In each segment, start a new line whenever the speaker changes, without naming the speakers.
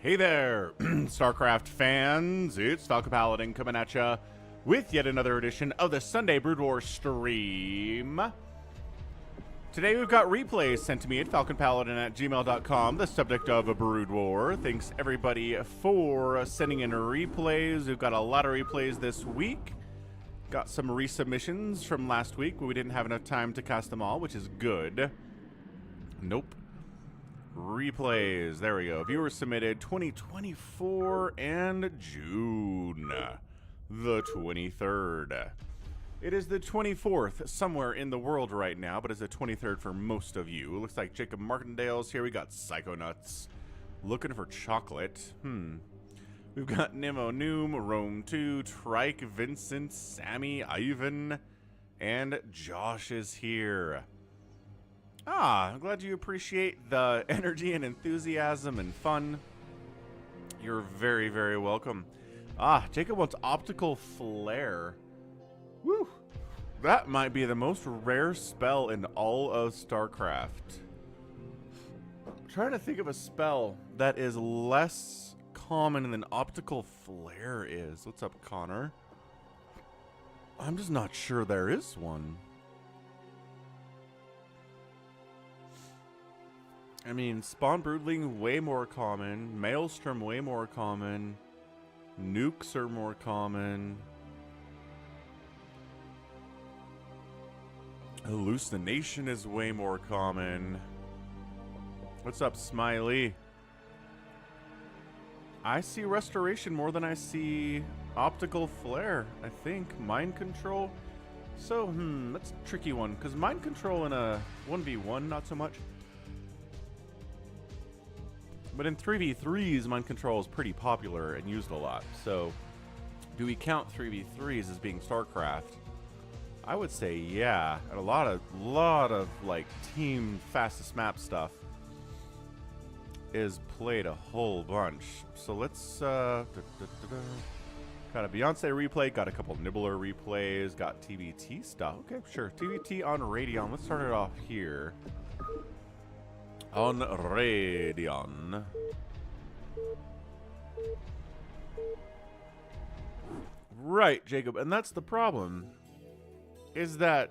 Hey there, StarCraft fans, it's Falcon Paladin coming at ya with yet another edition of the Sunday Brood War stream. Today we've got replays sent to me at falconpaladin@gmail.com, the subject of a Brood War. Thanks everybody for sending in replays. We've got a lot of replays this week. Got some resubmissions from last week, but we didn't have enough time to cast them all, which is good. Nope. Replays. There we go. Viewers submitted 2024 and June the 23rd. It is the 24th somewhere in the world right now, but it's the 23rd for most of you. It looks like Jacob Martindale's here. We got Psychonuts looking for chocolate. We've got Nemo Noom, Rome 2, Trike, Vincent, Sammy, Ivan, and Josh is here. I'm glad you appreciate the energy and enthusiasm and fun. You're very, very welcome. Jacob wants optical flare. Woo! That might be the most rare spell in all of StarCraft. I'm trying to think of a spell that is less common than optical flare is. What's up, Connor? I'm just not sure there is one. I mean, Spawn Broodling, way more common. Maelstrom, way more common. Nukes are more common. Hallucination is way more common. What's up, Smiley? I see Restoration more than I see Optical Flare, I think. Mind Control. So, that's a tricky one, because Mind Control in a 1v1, not so much. But in 3v3s, Mind Control is pretty popular and used a lot. So, do we count 3v3s as being StarCraft? I would say yeah. And a lot of like team fastest map stuff is played a whole bunch. So let's got a Beyonce replay, got a couple Nibbler replays, got TBT stuff. Okay, sure. TBT on Radeon. Let's start it off here. On Radeon. Right, Jacob, and that's the problem. Is that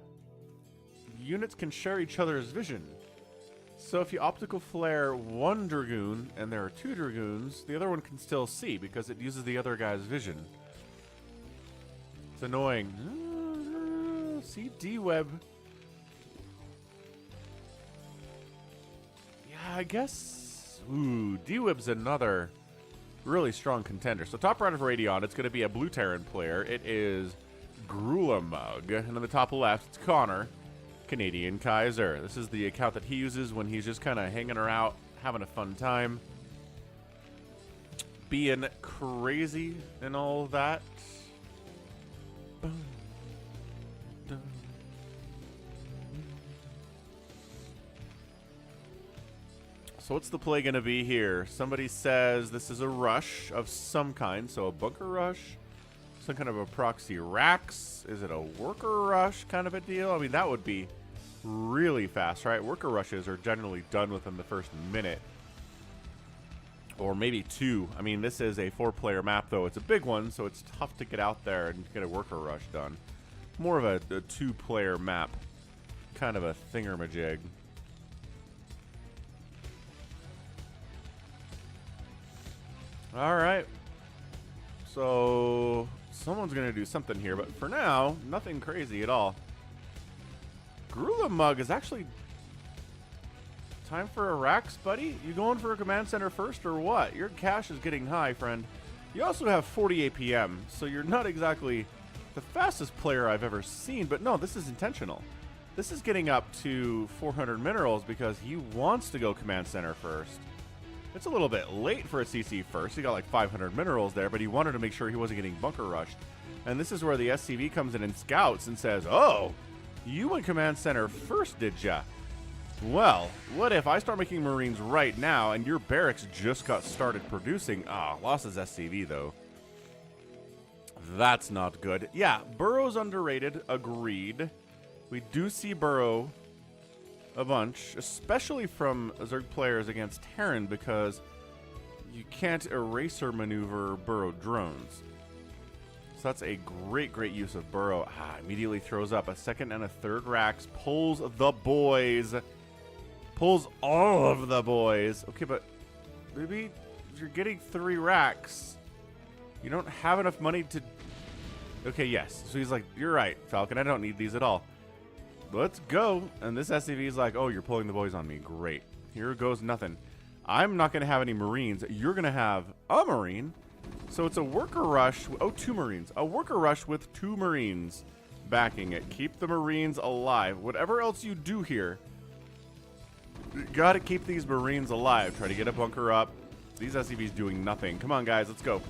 units can share each other's vision. So if you optical flare one Dragoon and there are two Dragoons, the other one can still see because it uses the other guy's vision. It's annoying. See, D-Web. I guess, D-Web's another really strong contender. So top right of Radeon, it's going to be a Blue Terran player. It is Grulamug. And on the top left, it's Connor, Canadian Kaiser. This is the account that he uses when he's just kind of hanging around, having a fun time, being crazy and all that. So what's the play going to be here? Somebody says this is a rush of some kind. So a bunker rush, some kind of a proxy Rax. Is it a worker rush kind of a deal? I mean, that would be really fast, right? Worker rushes are generally done within the first minute. Or maybe two. I mean, this is a 4-player map, though. It's a big one, so it's tough to get out there and get a worker rush done. More of a 2-player map. Kind of a thingamajig. All right, so someone's going to do something here, but for now, nothing crazy at all. Grulamug is actually time for a Rax, buddy. You going for a command center first or what? Your cash is getting high, friend. You also have 40 APM, so you're not exactly the fastest player I've ever seen, but no, this is intentional. This is getting up to 400 minerals because he wants to go command center first. It's a little bit late for a CC first. He got like 500 minerals there, but he wanted to make sure he wasn't getting bunker rushed. And this is where the SCV comes in and scouts and says, oh, you went command center first, did ya? Well, what if I start making Marines right now and your barracks just got started producing? Lost his SCV though. That's not good. Yeah, Burrow's underrated. Agreed. We do see Burrow a bunch, especially from Zerg players against Terran, because you can't eraser maneuver burrowed drones. So that's a great use of burrow. Immediately throws up a second and a third racks. Pulls the boys. Pulls all of the boys. Okay, but maybe you're getting 3 racks. You don't have enough money to... Okay, yes. So he's like, you're right, Falcon. I don't need these at all. Let's go. And this SCV is like, oh, you're pulling the boys on me. Great. Here goes nothing. I'm not going to have any Marines. You're going to have a Marine. So it's a worker rush. Oh, 2 Marines. A worker rush with 2 Marines backing it. Keep the Marines alive. Whatever else you do here, you got to keep these Marines alive. Try to get a bunker up. These SCVs doing nothing. Come on, guys. Let's go.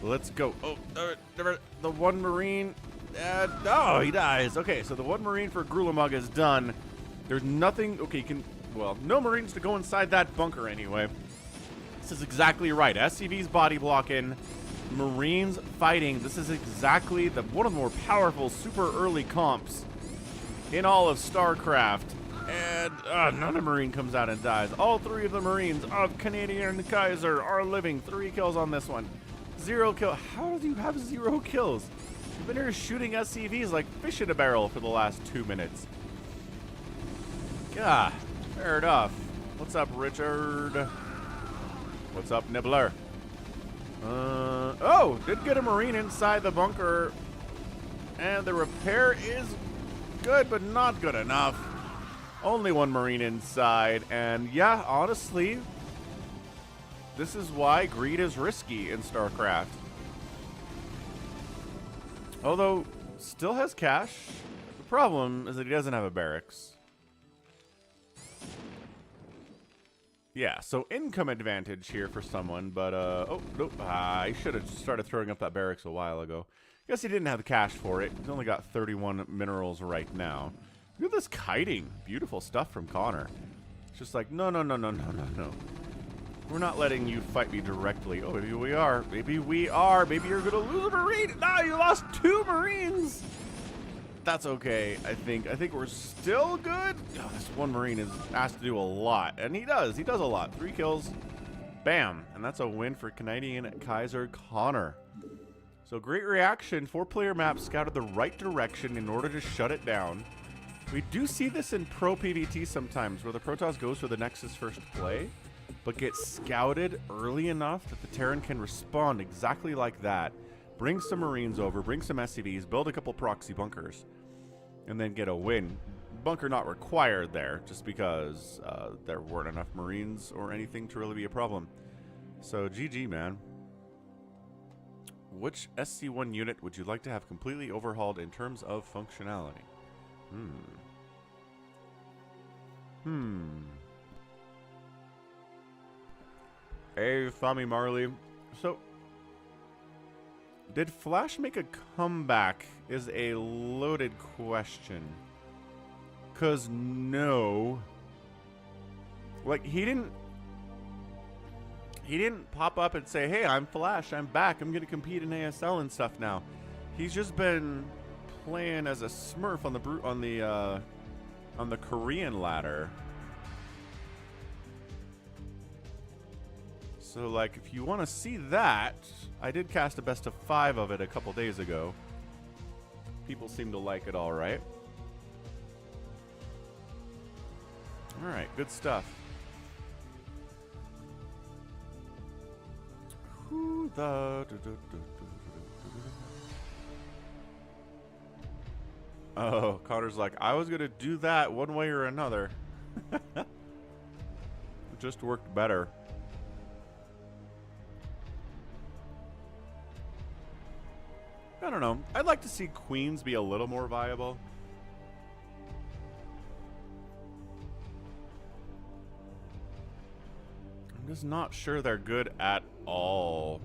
Let's go. Oh, the 1 Marine. Oh, he dies. Okay, so the 1 Marine for Grulamug is done. There's nothing. Okay, well, no Marines to go inside that bunker anyway. This is exactly right. SCV's body blocking. Marines fighting. This is exactly one of the more powerful super early comps in all of StarCraft. And another Marine comes out and dies. All 3 of the Marines of Canadian Kaiser are living. 3 kills on this one. 0 kill. How do you have 0 kills? You've been here shooting SCVs like fish in a barrel for the last 2 minutes. Yeah, fair enough. What's up, Richard? What's up, Nibbler? Oh, did get a Marine inside the bunker. And the repair is good, but not good enough. Only 1 Marine inside. And yeah, honestly, this is why greed is risky in StarCraft. Although, still has cash. The problem is that he doesn't have a barracks. Yeah, so income advantage here for someone, but, oh, nope. I should have started throwing up that barracks a while ago. Guess he didn't have the cash for it. He's only got 31 minerals right now. Look at this kiting. Beautiful stuff from Connor. It's just like, no. We're not letting you fight me directly. Oh, maybe we are. Maybe we are. Maybe you're going to lose a Marine. No, you lost 2 Marines. That's okay, I think. I think we're still good. Oh, this 1 Marine is asked to do a lot. And he does. He does a lot. 3 kills. Bam. And that's a win for Canadian Kaiser Connor. So great reaction. 4-player map scouted the right direction in order to shut it down. We do see this in Pro PvT sometimes, where the Protoss goes for the Nexus first play, but gets scouted early enough that the Terran can respond exactly like that. Bring some Marines over, bring some SCVs, build a couple proxy bunkers, and then get a win. Bunker not required there, just because there weren't enough Marines or anything to really be a problem. So GG, man. Which SC1 unit would you like to have completely overhauled in terms of functionality? Hey, Fami Marley. So, did Flash make a comeback is a loaded question. 'Cause no. Like, he didn't pop up and say, hey, I'm Flash, I'm back, I'm gonna compete in ASL and stuff now. He's just been playing as a Smurf on the Korean ladder. So, like, if you want to see that, I did cast a best of 5 of it a couple days ago. People seem to like it all right. All right, good stuff. Oh, Connor's like, I was going to do that one way or another. It just worked better. I don't know. I'd like to see Queens be a little more viable. I'm just not sure they're good at all.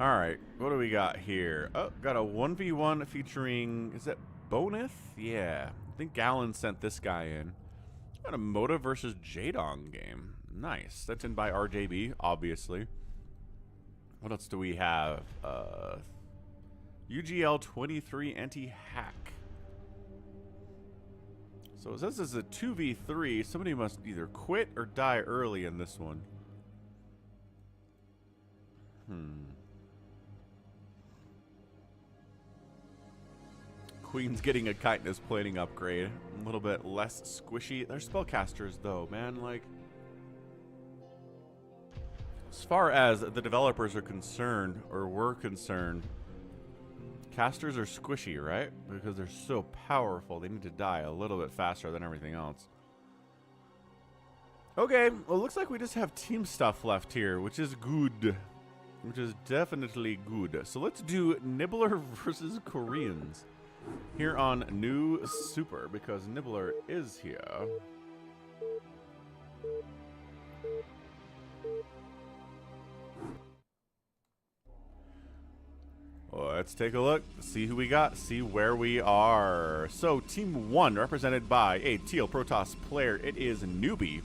Alright, what do we got here? Oh, got a 1v1 featuring, is that bonyth? Yeah, I think Gallon sent this guy in. Got a Moda versus JAEDONG game. Nice. That's in by RJB, obviously. What else do we have? UGL 23 anti-hack. So it says this is a 2v3. Somebody must either quit or die early in this one. Queen's getting a kindness plating upgrade. A little bit less squishy. They're spellcasters, though, man. Like, as far as the developers are concerned, or were concerned, casters are squishy, right? Because they're so powerful. They need to die a little bit faster than everything else. Okay, well, it looks like we just have team stuff left here, which is good. Which is definitely good. So let's do Nibbler versus Koreans here on New Super, because Nibbler is here. Well, let's take a look, see who we got, see where we are. So Team 1, represented by a teal Protoss player, it is Newbie.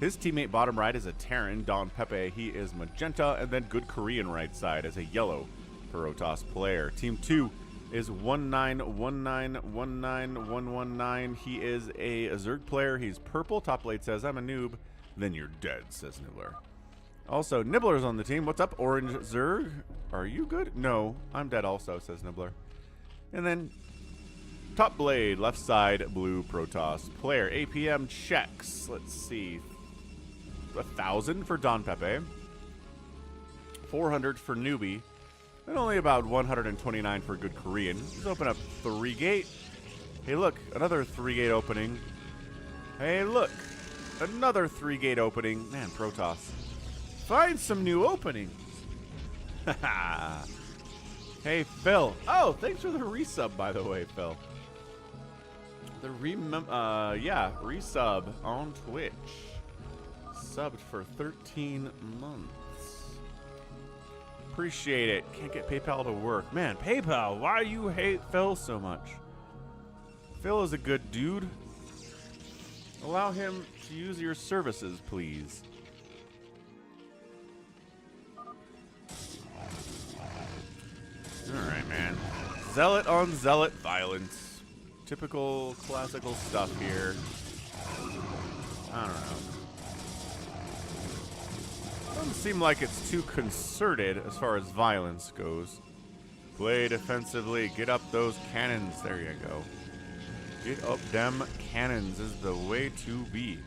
His teammate bottom right is a Terran, Don Pepe, he is magenta, and then good Korean right side as a yellow Protoss player. Team 2 is 191919119. He is a Zerg player. He's purple. Top late says, I'm a noob. Then you're dead, says Nibbler. Also, Nibbler's on the team. What's up, Orange Zerg? Are you good? No, I'm dead also, says Nibbler. And then top blade, left side, blue Protoss player. APM checks. Let's see. 1,000 for Don Pepe. 400 for Newbie. And only about 129 for good Korean. Let's open up 3-gate. Hey, look, another 3-gate opening. Hey, look, another 3-gate opening. Man, Protoss, find some new openings. Hey, Phil. Oh, thanks for the resub, by the way, Phil. The resub on Twitch. Subbed for 13 months. Appreciate it. Can't get PayPal to work. Man, PayPal, why do you hate Phil so much? Phil is a good dude. Allow him to use your services, please. Alright, man. Zealot on zealot violence. Typical classical stuff here. I don't know. Doesn't seem like it's too concerted as far as violence goes. Play defensively. Get up those cannons. There you go. Get up them cannons is the way to be.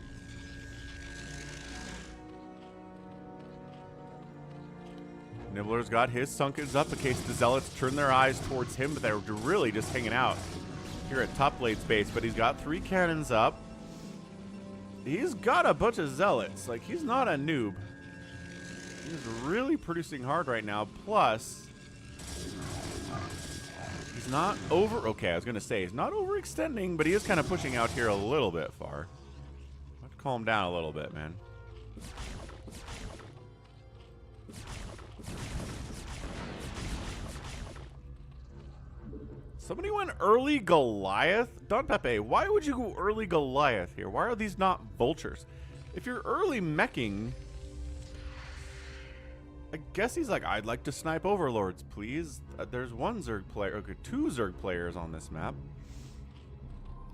Nibbler's got his Sunkens up in case the Zealots turn their eyes towards him, but they're really just hanging out here at top blade's base. But he's got 3 cannons up. He's got a bunch of Zealots. Like, he's not a noob. He's really producing hard right now. Plus, he's not over... Okay, I was going to say, he's not overextending, but he is kind of pushing out here a little bit far. I have to calm down a little bit, man. Somebody went early Goliath? Don Pepe, why would you go early Goliath here? Why are these not vultures? If you're early meching... I guess he's like, I'd like to snipe overlords, please. There's one Zerg player, okay, 2 Zerg players on this map.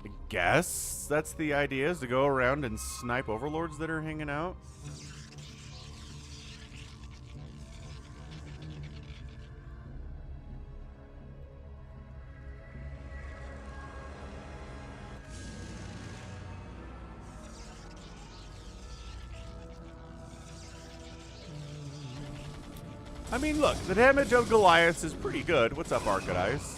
I guess that's the idea, is to go around and snipe overlords that are hanging out. I mean, look, the damage of Goliath is pretty good. What's up, Arcadice?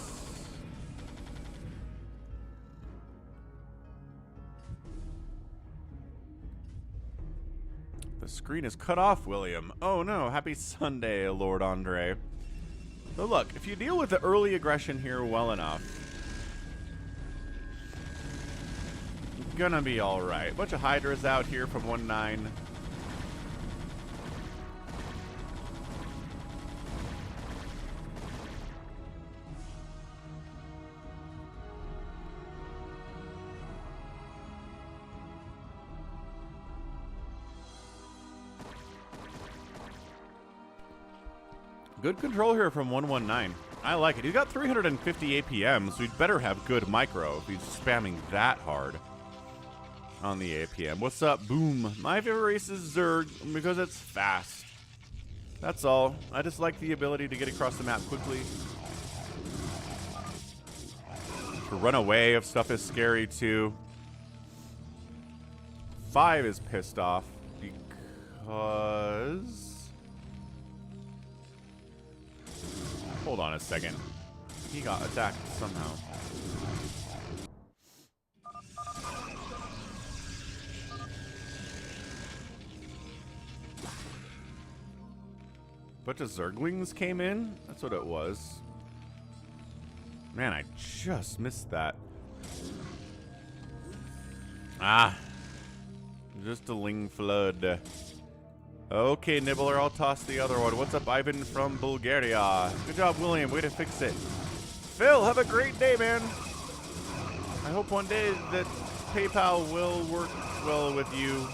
The screen is cut off, William. Oh no, happy Sunday, Lord Andre. So look, if you deal with the early aggression here well enough, you're gonna be alright. Bunch of Hydras out here from 1-9. Good control here from 119. I like it. He's got 350 APM, so he'd better have good micro if he's spamming that hard on the APM. What's up, Boom? My favorite race is Zerg because it's fast. That's all. I just like the ability to get across the map quickly. To run away if stuff is scary too. 5 is pissed off because... Hold on a second. He got attacked somehow. Bunch of Zerglings came in? That's what it was. Man, I just missed that. Ah. Just a Ling Flood. Okay, Nibbler, I'll toss the other one. What's up, Ivan from Bulgaria? Good job, William. Way to fix it. Phil, have a great day, man. I hope one day that PayPal will work well with you.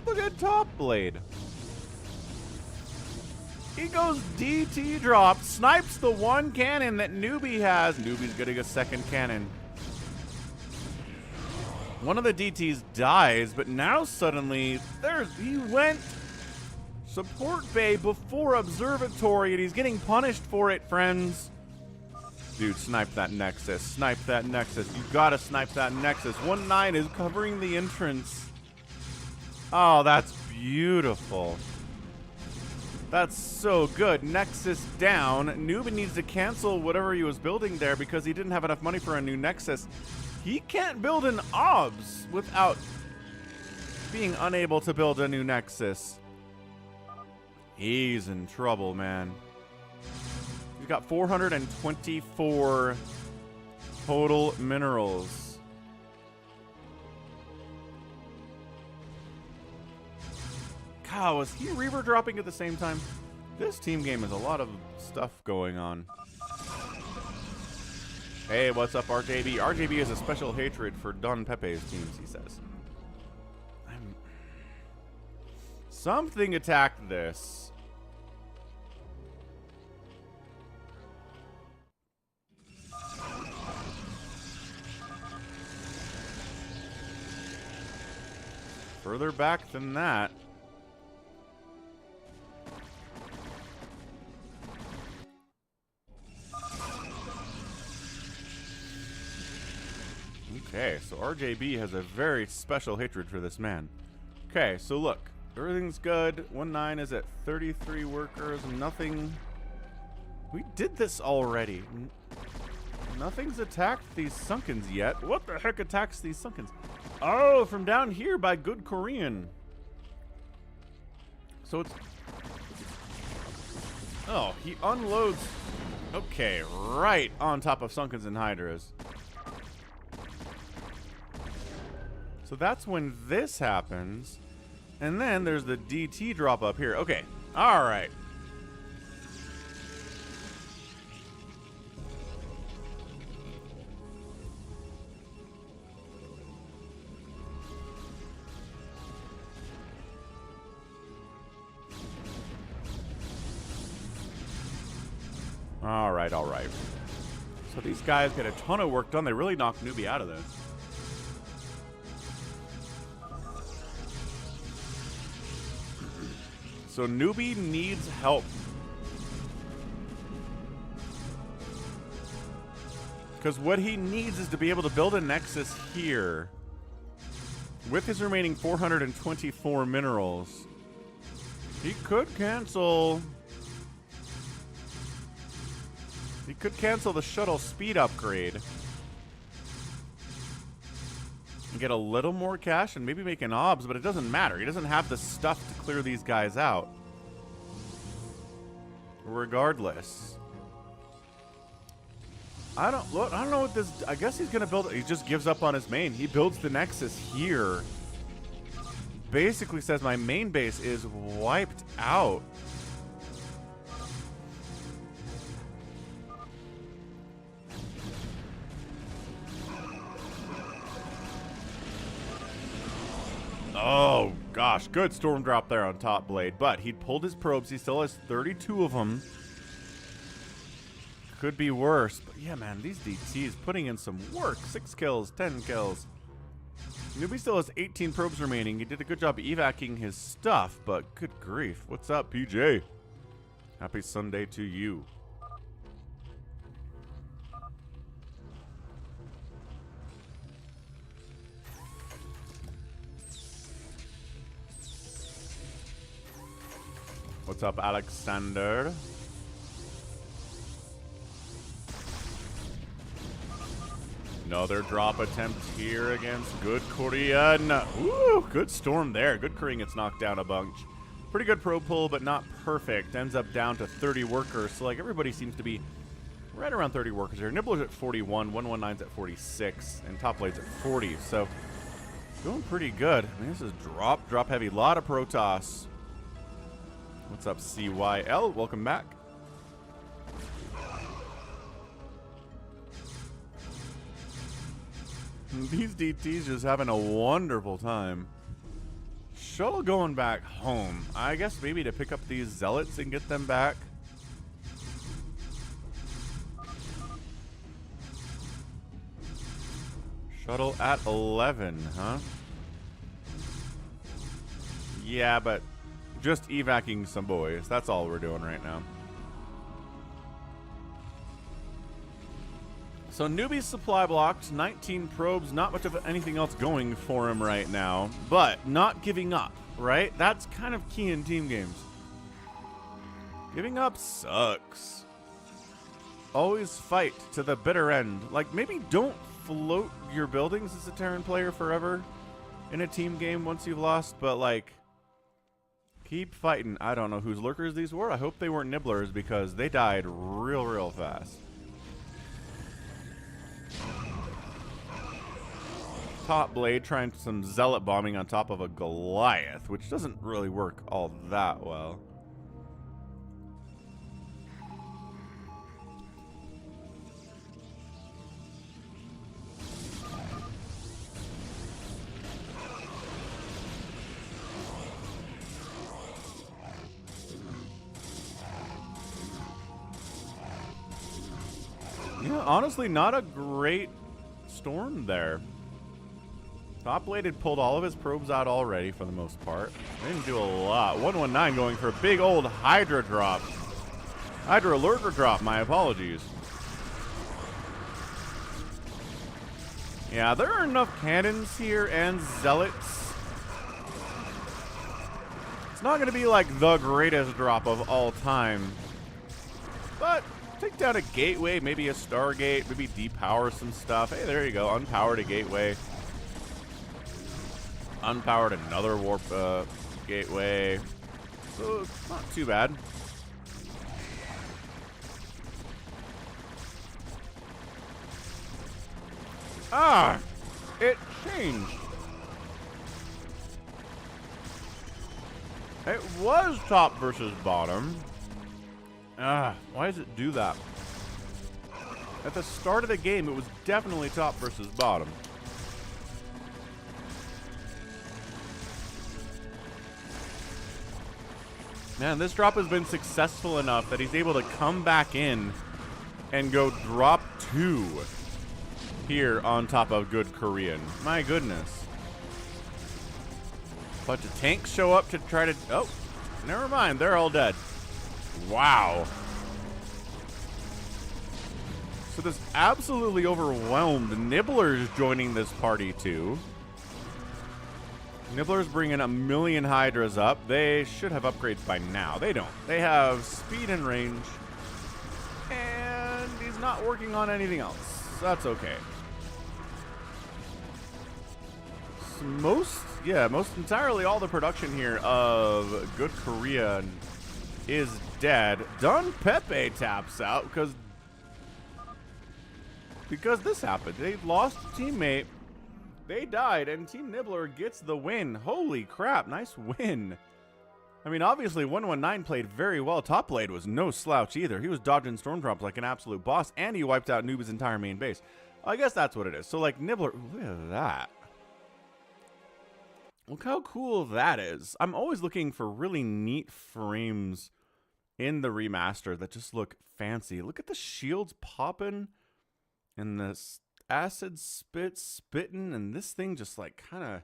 Look at Top Blade. He goes DT drop, snipes the one cannon that Newbie has. Newbie's getting a second cannon. One of the DTs dies, but now suddenly he went support bay before observatory, and he's getting punished for it, friends. Dude, snipe that Nexus. Snipe that Nexus. You gotta snipe that Nexus. 1-9 is covering the entrance. Oh, that's beautiful. That's so good. Nexus down. Newbie needs to cancel whatever he was building there because he didn't have enough money for a new Nexus. He can't build an OBS without being unable to build a new Nexus. He's in trouble, man. He's got 424 total minerals. God, was he Reaver dropping at the same time? This team game has a lot of stuff going on. Hey, what's up, RJB? RJB has a special hatred for Don Pepe's teams, he says. Something attacked this. Further back than that. Okay, so RJB has a very special hatred for this man. Okay, so look. Everything's good. 1-9 is at 33 workers. Nothing... We did this already. Nothing's attacked these Sunkens yet. What the heck attacks these Sunkens? Oh, from down here by Good Korean. So it's... Oh, he unloads... Okay, right on top of Sunkens and Hydras. So that's when this happens. And then there's the DT drop up here. Okay. All right. All right, all right. So these guys get a ton of work done. They really knocked Newbie out of this. So Newbie needs help. Because what he needs is to be able to build a Nexus here. With his remaining 424 minerals. He could cancel... He could cancel the shuttle speed upgrade. And get a little more cash and maybe make an OBS, but it doesn't matter. He doesn't have the stuff to clear these guys out. Regardless. I don't know what this... I guess he's going to build... He just gives up on his main. He builds the Nexus here. Basically says my main base is wiped out. Oh, gosh, good storm drop there on top blade. But he'd pulled his probes. He still has 32 of them. Could be worse. But yeah, man, these DTs putting in some work. 6 kills, 10 kills. Newbie still has 18 probes remaining. He did a good job evacuating his stuff, but good grief. What's up, PJ? Happy Sunday to you. What's up, Alexander? Another drop attempt here against Good Korean. Ooh, good storm there. Good Korean gets knocked down a bunch. Pretty good probe pull, but not perfect. Ends up down to 30 workers. So, like, everybody seems to be right around 30 workers here. Nibbler's at 41, 119's at 46, and top blade's at 40. So, doing pretty good. I mean, this is drop heavy. Lot of Protoss. What's up, CYL? Welcome back. These DTs just having a wonderful time. Shuttle going back home. I guess maybe to pick up these zealots and get them back. Shuttle at 11, huh? Yeah, but just evacuating some boys. That's all we're doing right now. So newbie's supply blocked, 19 probes, not much of anything else going for him right now, but not giving up, right? That's kind of key in team games. Giving up sucks. Always fight to the bitter end. Like, maybe don't float your buildings as a Terran player forever in a team game once you've lost, but like, keep fighting. I don't know whose lurkers these were. I hope they weren't nibblers because they died real fast. Top blade trying some zealot bombing on top of a Goliath, which doesn't really work all that well. Yeah, honestly, not a great storm there. Top blade had pulled all of his probes out already for the most part. They didn't do a lot. 119 going for a big old Hydra drop. Hydra lurker drop, my apologies. Yeah, there are enough cannons here and zealots. It's not going to be like the greatest drop of all time. But take down a gateway, maybe a Stargate, maybe depower some stuff. Hey, there you go. Unpowered a gateway. Unpowered another warp gateway. So it's not too bad. Ah! It changed. It was top versus bottom. Ah, why does it do that? At the start of the game, it was definitely top versus bottom. Man, this drop has been successful enough that he's able to come back in and go drop 2 here on top of Good Korean. My goodness. Bunch of tanks show up to try to... Oh, never mind. They're all dead. Wow. So this absolutely overwhelmed Nibbler's joining this party too. Nibbler's bringing a million Hydras up. They should have upgrades by now. They don't. They have speed and range. And he's not working on anything else. That's okay. So most entirely all the production here of Good Korean is dead. Don Pepe taps out because this happened. They lost a teammate. They died, and Team Nibbler gets the win. Holy crap, nice win. I mean, obviously, 119 played very well. Top blade was no slouch either. He was dodging storm drops like an absolute boss, and he wiped out Noob's entire main base. I guess that's what it is. So, like, Nibbler, look at that. Look how cool that is. I'm always looking for really neat frames in the remaster that just look fancy. Look at the shields popping and the acid spitting and this thing just like kind of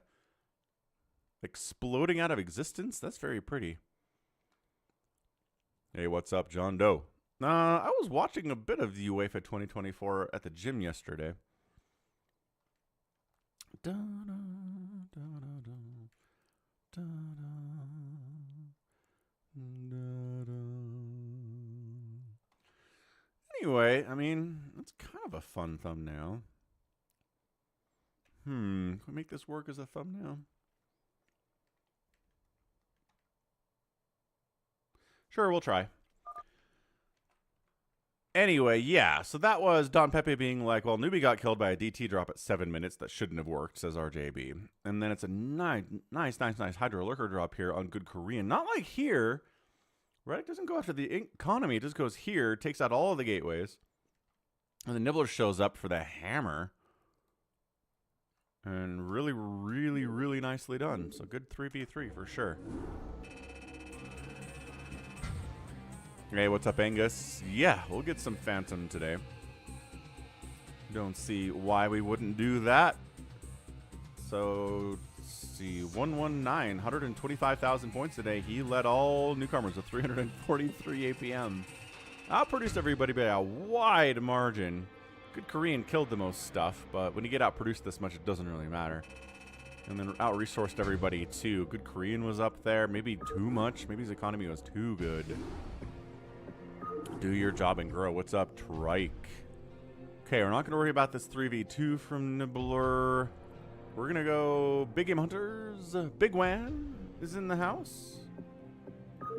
exploding out of existence. That's very pretty. Hey, what's up, JohnDoe? I was watching a bit of the UEFA 2024 at the gym yesterday. Anyway, I mean, it's kind of a fun thumbnail. Can we make this work as a thumbnail? Sure, we'll try. Anyway, yeah, so that was Don Pepe being like, well, newbie got killed by a DT drop at 7 minutes. That shouldn't have worked, says RJB. And then it's a nice HERO Lurker drop here on good Korean. Not like here, right? It doesn't go after the economy. It just goes here, takes out all of the gateways. And the Nibbler shows up for the hammer. And really, really, really nicely done. So good 3v3 for sure. Hey, what's up, Angus? Yeah, we'll get some Phantom today. Don't see why we wouldn't do that. So, let's see, 119, 125,000 points today. He led all newcomers with 343 APM. Outproduced everybody by a wide margin. Good Korean killed the most stuff, but when you get outproduced this much, it doesn't really matter. And then out-resourced everybody, too. Good Korean was up there. Maybe too much. Maybe his economy was too good. Do your job and grow. What's up, Trike? Okay, we're not going to worry about this 3v2 from Nibbler. We're going to go Big Game Hunters. Bigwan is in the house.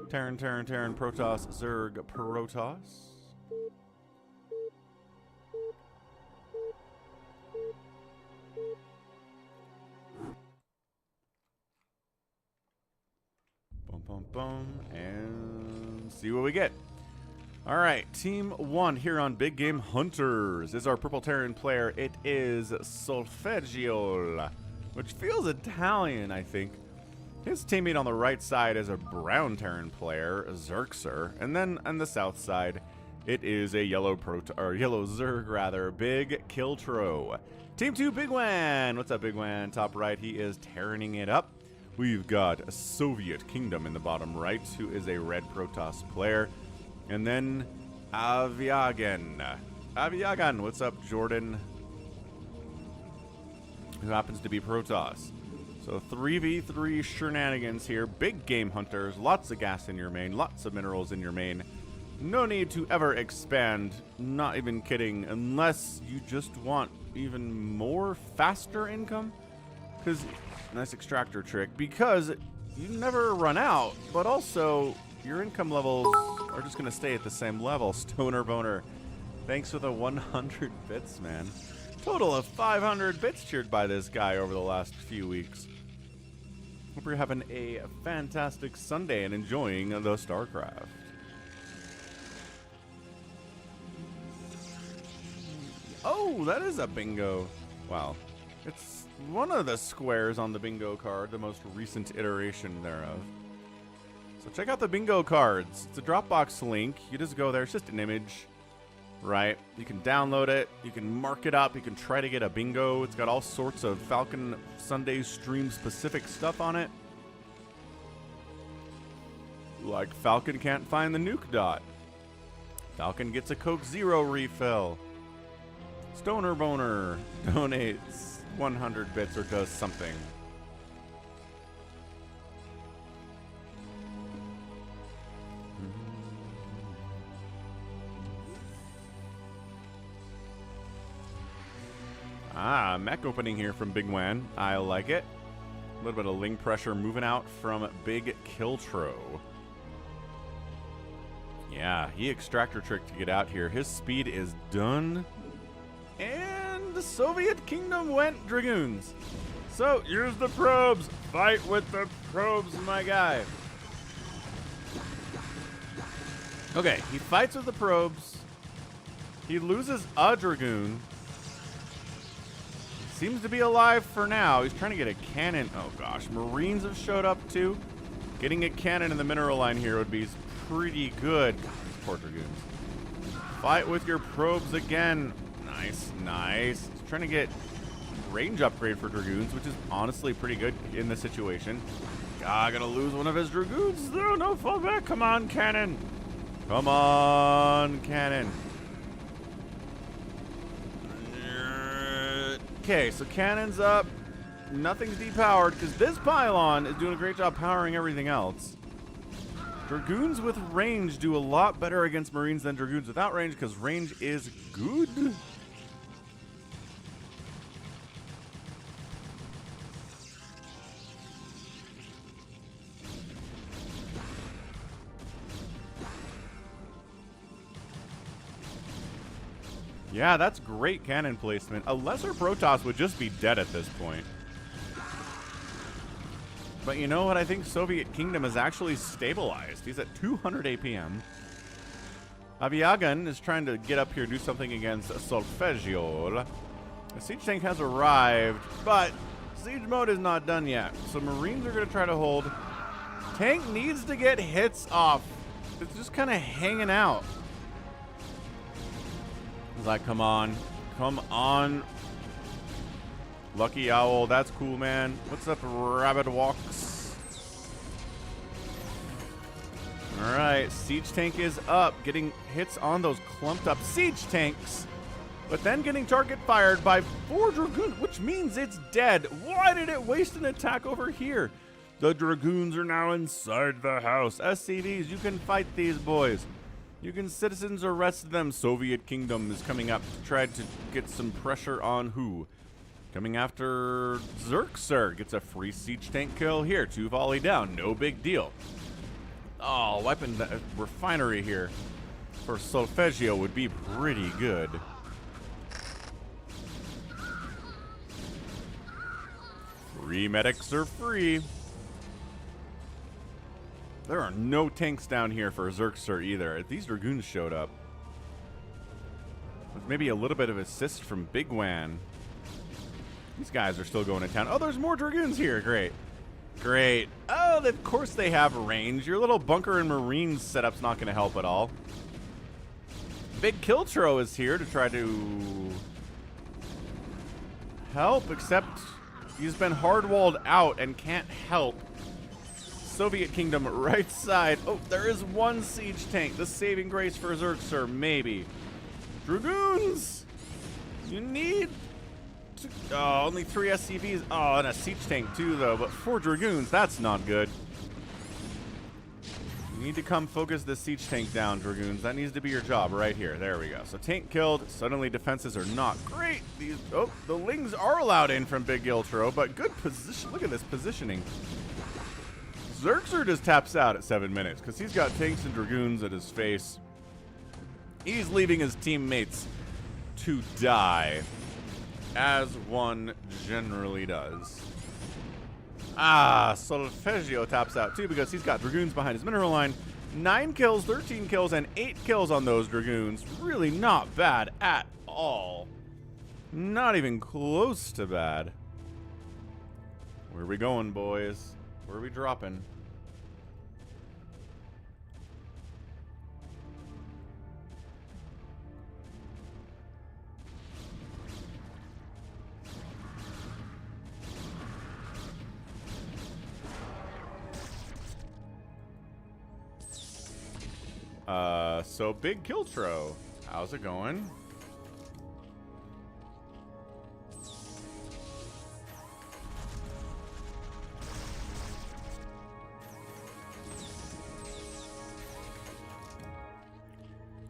Terran, Protoss, Zerg, Protoss. Boom, and see what we get. All right, Team 1 here on Big Game Hunters is our purple Terran player. It is Solfeggio, which feels Italian, I think. His teammate on the right side is a brown Terran player, Zerxer, and then on the south side, it is a yellow Zerg rather, Big Kiltro. Team 2, Bigwan. What's up, Bigwan? Top right, he is Terraning it up. We've got a Soviet Kingdom in the bottom right, who is a red Protoss player. And then Aviagan. Aviagan, what's up, Jordan? Who happens to be Protoss. So 3v3 shenanigans here. Big Game Hunters. Lots of gas in your main. Lots of minerals in your main. No need to ever expand. Not even kidding. Unless you just want even more faster income. Because, nice extractor trick. Because you never run out. But also, your income levels are just going to stay at the same level. Stoner Boner, thanks for the 100 bits, man. Total of 500 bits cheered by this guy over the last few weeks. Hope you're having a fantastic Sunday and enjoying the StarCraft. Oh, that is a bingo. Wow. It's one of the squares on the bingo card, the most recent iteration thereof. So check out the bingo cards. It's a Dropbox link. You just go there. It's just an image, right? You can download it. You can mark it up. You can try to get a bingo. It's got all sorts of Falcon Sunday stream specific stuff on it. Like Falcon can't find the nuke dot. Falcon gets a Coke Zero refill. Stoner Boner donates 100 bits or does something. Ah, mech opening here from Big Wan. I like it. A little bit of ling pressure moving out from Big Kiltro. Yeah, he extractor trick to get out here. His speed is done. And the Soviet Kingdom went Dragoons. So, here's the probes. Fight with the probes, my guy. Okay, he fights with the probes. He loses a Dragoon. seems to be alive for now. He's trying to get a cannon. Oh gosh, Marines have showed up too. Getting a cannon in the mineral line here would be pretty good. God, these poor dragoons. Fight with your probes again. Nice, nice. He's trying to get range upgrade for dragoons, which is honestly pretty good in this situation. God, gonna lose one of his dragoons. No, no, fall back. Come on, cannon. Come on, cannon. Okay, so cannon's up. Nothing's depowered because this pylon is doing a great job powering everything else. Dragoons with range do a lot better against Marines than Dragoons without range because range is good. Yeah, that's great cannon placement. A lesser Protoss would just be dead at this point. But you know what? I think Soviet Kingdom is actually stabilized. He's at 200 APM. Aviagan is trying to get up here, do something against Solfeggio. The siege tank has arrived, but siege mode is not done yet. So Marines are going to try to hold. Tank needs to get hits off. It's just kind of hanging out. He's like, come on. Come on. Lucky Owl. That's cool, man. What's up, Rabbit Walks? All right. Siege tank is up. Getting hits on those clumped up siege tanks. But then getting target fired by 4 Dragoons, which means it's dead. Why did it waste an attack over here? The Dragoons are now inside the house. SCVs, you can fight these boys. You can citizens arrest them. Soviet Kingdom is coming up to try to get some pressure on who? Coming after Xerxer. Gets a free siege tank kill here. 2 volley down. No big deal. Oh, weapon refinery here for Solfeggio would be pretty good. Free medics are free. There are no tanks down here for Xerxer either. These Dragoons showed up. With maybe a little bit of assist from bigwan. These guys are still going to town. Oh, there's more Dragoons here. Great. Great. Oh, of course they have range. Your little bunker and Marines setup's not going to help at all. Big Kiltro is here to try to help, except he's been hard-walled out and can't help. Soviet Kingdom right side. Oh, there is one siege tank. The saving grace for Xerxer, maybe. Dragoons! You need to... Oh, only 3 SCVs. Oh, and a siege tank too, though. But 4 Dragoons, that's not good. You need to come focus the siege tank down, Dragoons. That needs to be your job right here. There we go. So tank killed. Suddenly defenses are not great. These... Oh, the Lings are allowed in from Big Giltro, but good position. Look at this positioning. Xerxer just taps out at 7 minutes because he's got tanks and Dragoons at his face. He's leaving his teammates to die, as one generally does. Ah, Solfeggio taps out too because he's got Dragoons behind his mineral line. 9 kills, 13 kills, and 8 kills on those Dragoons. Really not bad at all. Not even close to bad. Where are we going, boys? Where are we dropping? So Big Kiltro, how's it going?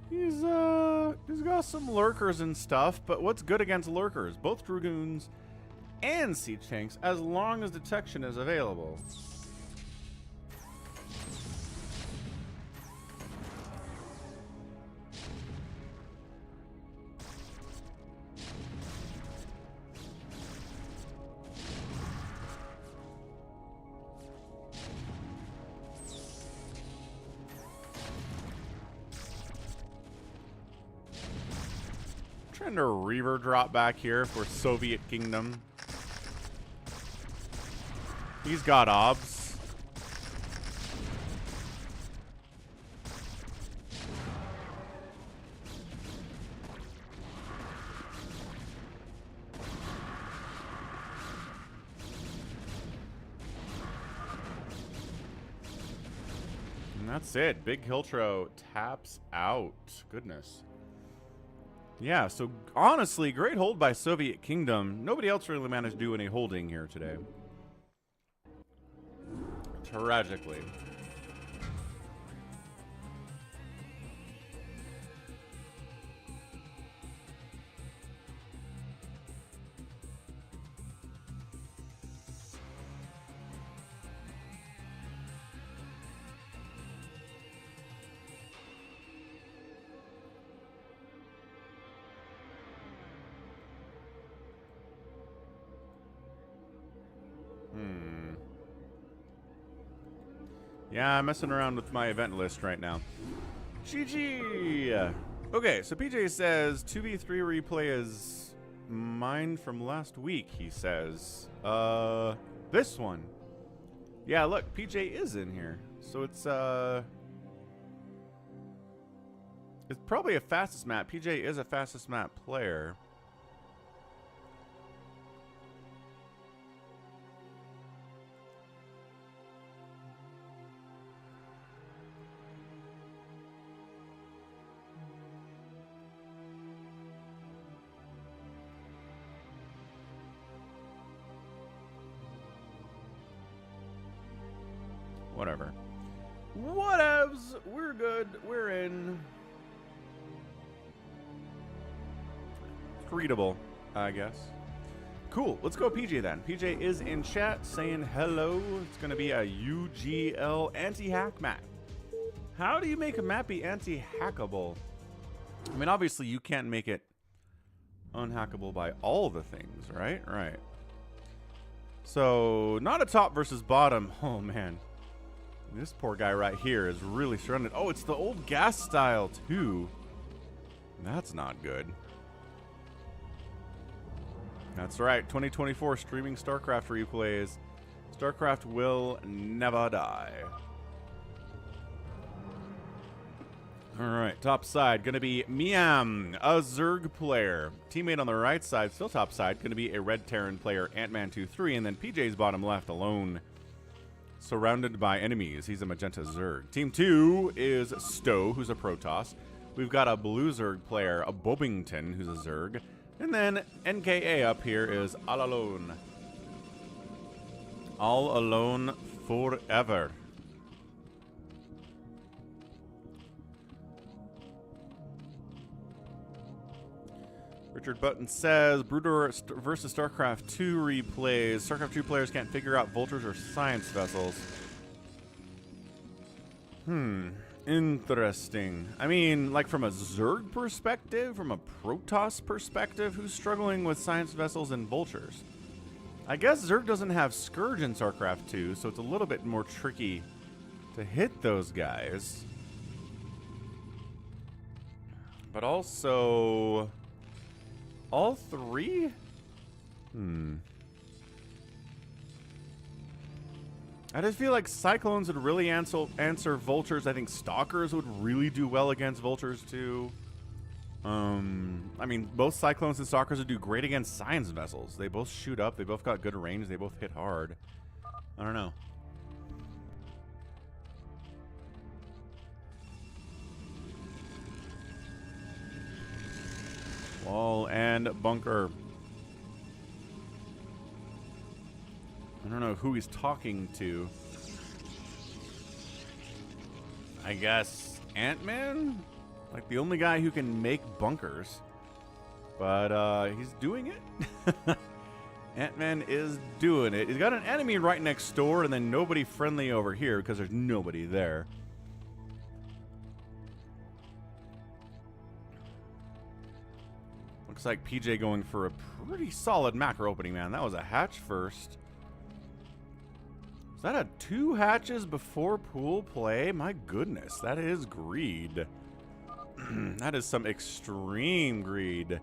He's got some lurkers and stuff, but what's good against lurkers? Both Dragoons and siege tanks, as long as detection is available. trying to Reaver drop back here for Soviet Kingdom. He's got obs. And that's it. Big Hiltro taps out. Goodness. Yeah, so honestly, great hold by Soviet Kingdom. Nobody else really managed to do any holding here today. Tragically. Yeah, I'm messing around with my event list right now. GG! Okay, so PJ says 2v3 replay is mine from last week, he says. This one. Yeah, look, PJ is in here. So it's probably a fastest map. PJ is a fastest map player. Whatever. Whatevs. We're good. We're in. It's readable, I guess. Cool. Let's go PJ then. PJ is in chat saying hello. It's going to be a UGL anti-hack map. How do you make a map be anti-hackable? I mean, obviously you can't make it unhackable by all the things, right? Right. So, not a top versus bottom. Oh, man. This poor guy right here is really surrounded. Oh, it's the old gas style, too. That's not good. That's right. 2024 streaming StarCraft replays. StarCraft will never die. All right, top side going to be Miam, a Zerg player. Teammate on the right side, still top side, going to be a Red Terran player, Ant-Man 2-3, and then PJ's bottom left alone. Surrounded by enemies. He's a magenta Zerg. Team 2 is Stowe, who's a Protoss. We've got a blue Zerg player, a Bobington, who's a Zerg. And then NKA up here is all alone. All alone forever. Richard Button says, Broodor versus StarCraft 2 replays. StarCraft 2 players can't figure out vultures or science vessels. Interesting. I mean, like from a Zerg perspective, from a Protoss perspective, who's struggling with science vessels and vultures? I guess Zerg doesn't have Scourge in StarCraft 2, so it's a little bit more tricky to hit those guys. But also... all three? I just feel like Cyclones would really answer Vultures. I think Stalkers would really do well against Vultures too. I mean, both Cyclones and Stalkers would do great against Science Vessels. They both shoot up. They both got good range. They both hit hard. I don't know. Wall and bunker. I don't know who he's talking to. I guess Ant-Man? Like the only guy who can make bunkers. But he's doing it. Ant-Man is doing it. He's got an enemy right next door and then nobody friendly over here because there's nobody there. Looks like PJ going for a pretty solid macro opening, man. That was a hatch first. Is that a 2 hatches before pool play? My goodness, that is greed. That is some extreme greed.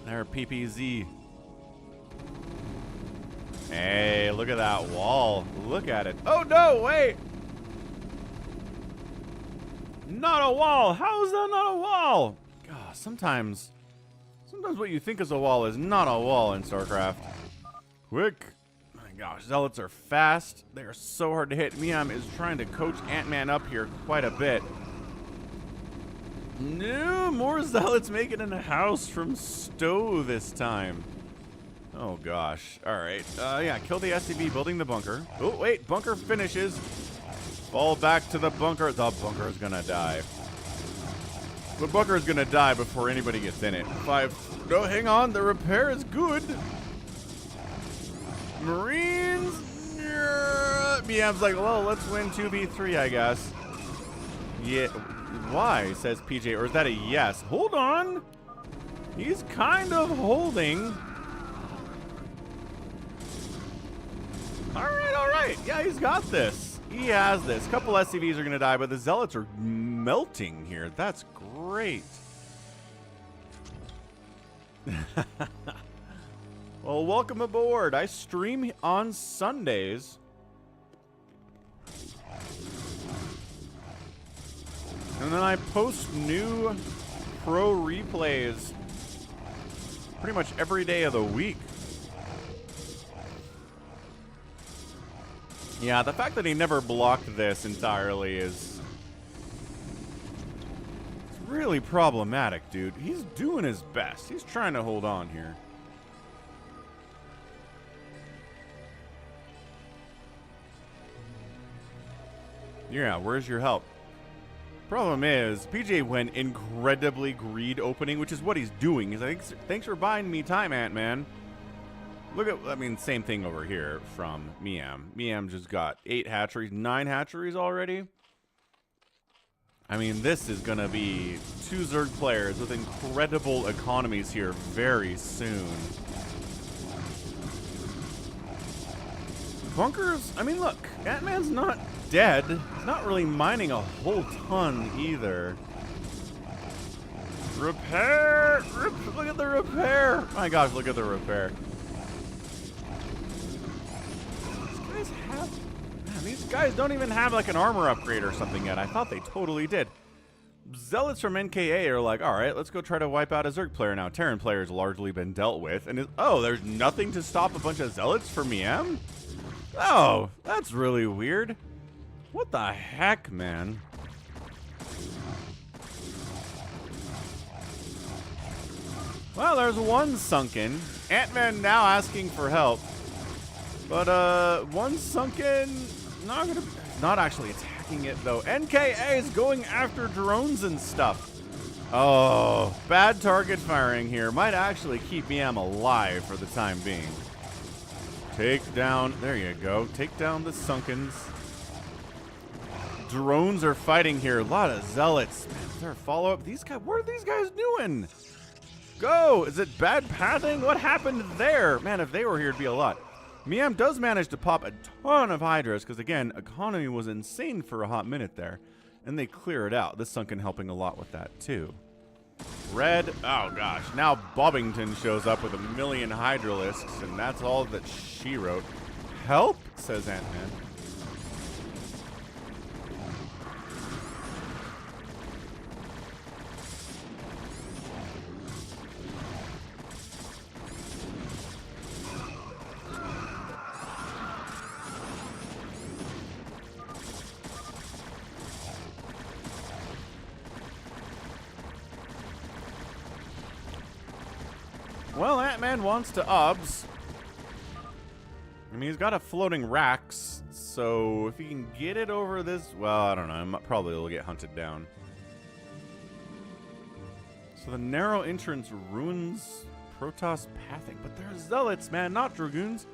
There, PPZ. Hey, look at that wall. Look at it. Oh, no, wait. Not a wall. How is that not a wall? God, sometimes what you think is a wall is not a wall in StarCraft. Quick. Oh my gosh, Zealots are fast. They are so hard to hit. Miam is trying to coach Ant-Man up here quite a bit. No, more Zealots make it in the house from Stowe this time. Oh gosh. All right. Yeah, kill the SCV building the bunker. Oh, wait, bunker finishes. Fall back to the bunker. The bunker is gonna die. The bunker is gonna die before anybody gets in it. 5. No, hang on. The repair is good. Marines. BM's like, well, let's win 2v3, I guess. Yeah. Why? Says PJ. Or is that a yes? Hold on. He's kind of holding. All right. Yeah, he's got this. He has this. A couple SCVs are going to die, but the Zealots are melting here. That's great. Well, welcome aboard. I stream on Sundays. And then I post new pro replays pretty much every day of the week. Yeah, the fact that he never blocked this entirely is really problematic, dude. He's doing his best. He's trying to hold on here. Yeah, where's your help? Problem is, PJ went incredibly greed opening, which is what he's doing. He's like, thanks for buying me time, Ant-Man. Look at, I mean, same thing over here from Miam. Miam just got 8 hatcheries, 9 hatcheries already. I mean, this is going to be 2 Zerg players with incredible economies here very soon. Bunkers, I mean, look, Ant-Man's not dead. He's not really mining a whole ton either. Repair! Look at the repair! My gosh, look at the repair. These guys don't even have like an armor upgrade or something yet. I thought they totally did. Zealots from NKA are like, all right, let's go try to wipe out a Zerg player now. Terran player's largely been dealt with. And oh, there's nothing to stop a bunch of Zealots from Miam? Oh, that's really weird. What the heck, man? Well, there's one sunken. Ant-Man now asking for help. But one sunken, not actually attacking it though. NKA is going after drones and stuff. Oh, bad target firing here. Might actually keep Miam alive for the time being. Take down, there you go. Take down the sunkens. Drones are fighting here. A lot of Zealots. Man, is there a follow-up? These guys, what are these guys doing? Go! Is it bad pathing? What happened there? Man, if they were here, it'd be a lot. Miam does manage to pop a ton of Hydras, because again, economy was insane for a hot minute there. And they clear it out. This sunken helping a lot with that, too. Red, oh gosh. Now Bobbington shows up with 1,000,000 Hydralisks, and that's all that she wrote. Help, says Ant-Man. Well, Ant-Man wants to obs. I mean, he's got a floating Rax, so if he can get it over this... Well, I don't know. Probably will get hunted down. So the narrow entrance ruins Protoss pathing. But they're Zealots, man, not Dragoons.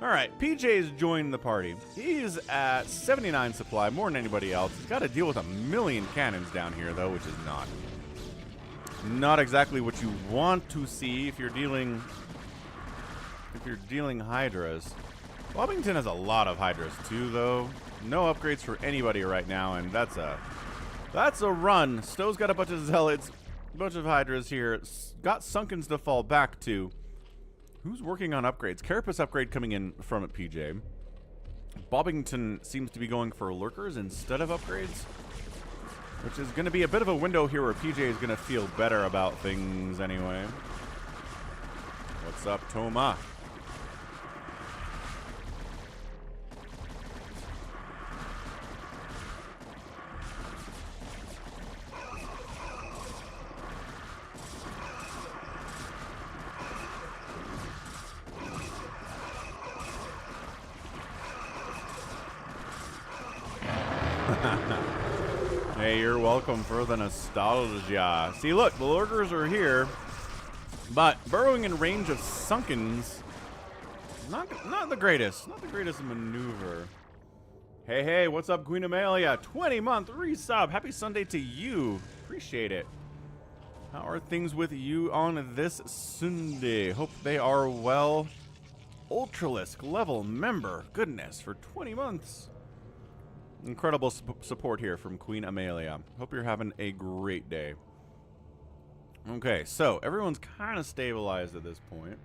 All right, PJ's joined the party. He's at 79 supply, more than anybody else. He's got to deal with 1,000,000 cannons down here, though, which is not exactly what you want to see if you're dealing Hydras. Bobbington has a lot of Hydras too, though. No upgrades for anybody right now, and that's a run. Stowe's got a bunch of Zealots. Bunch of Hydras here. Got Sunkens to fall back to. Who's working on upgrades? Carapace upgrade coming in from it, PJ. Bobbington seems to be going for lurkers instead of upgrades, which is going to be a bit of a window here where PJ is going to feel better about things anyway. What's up, Toma? Hey, you're welcome for the nostalgia. See, look, the lurkers are here, but burrowing in range of Sunkens, not the greatest. Not the greatest maneuver. Hey, what's up, Queen Amelia? 20-month resub. Happy Sunday to you. Appreciate it. How are things with you on this Sunday? Hope they are well. Ultralisk level member. Goodness, for 20 months. Incredible support here from Queen Amelia. Hope you're having a great day. Okay, so everyone's kind of stabilized at this point.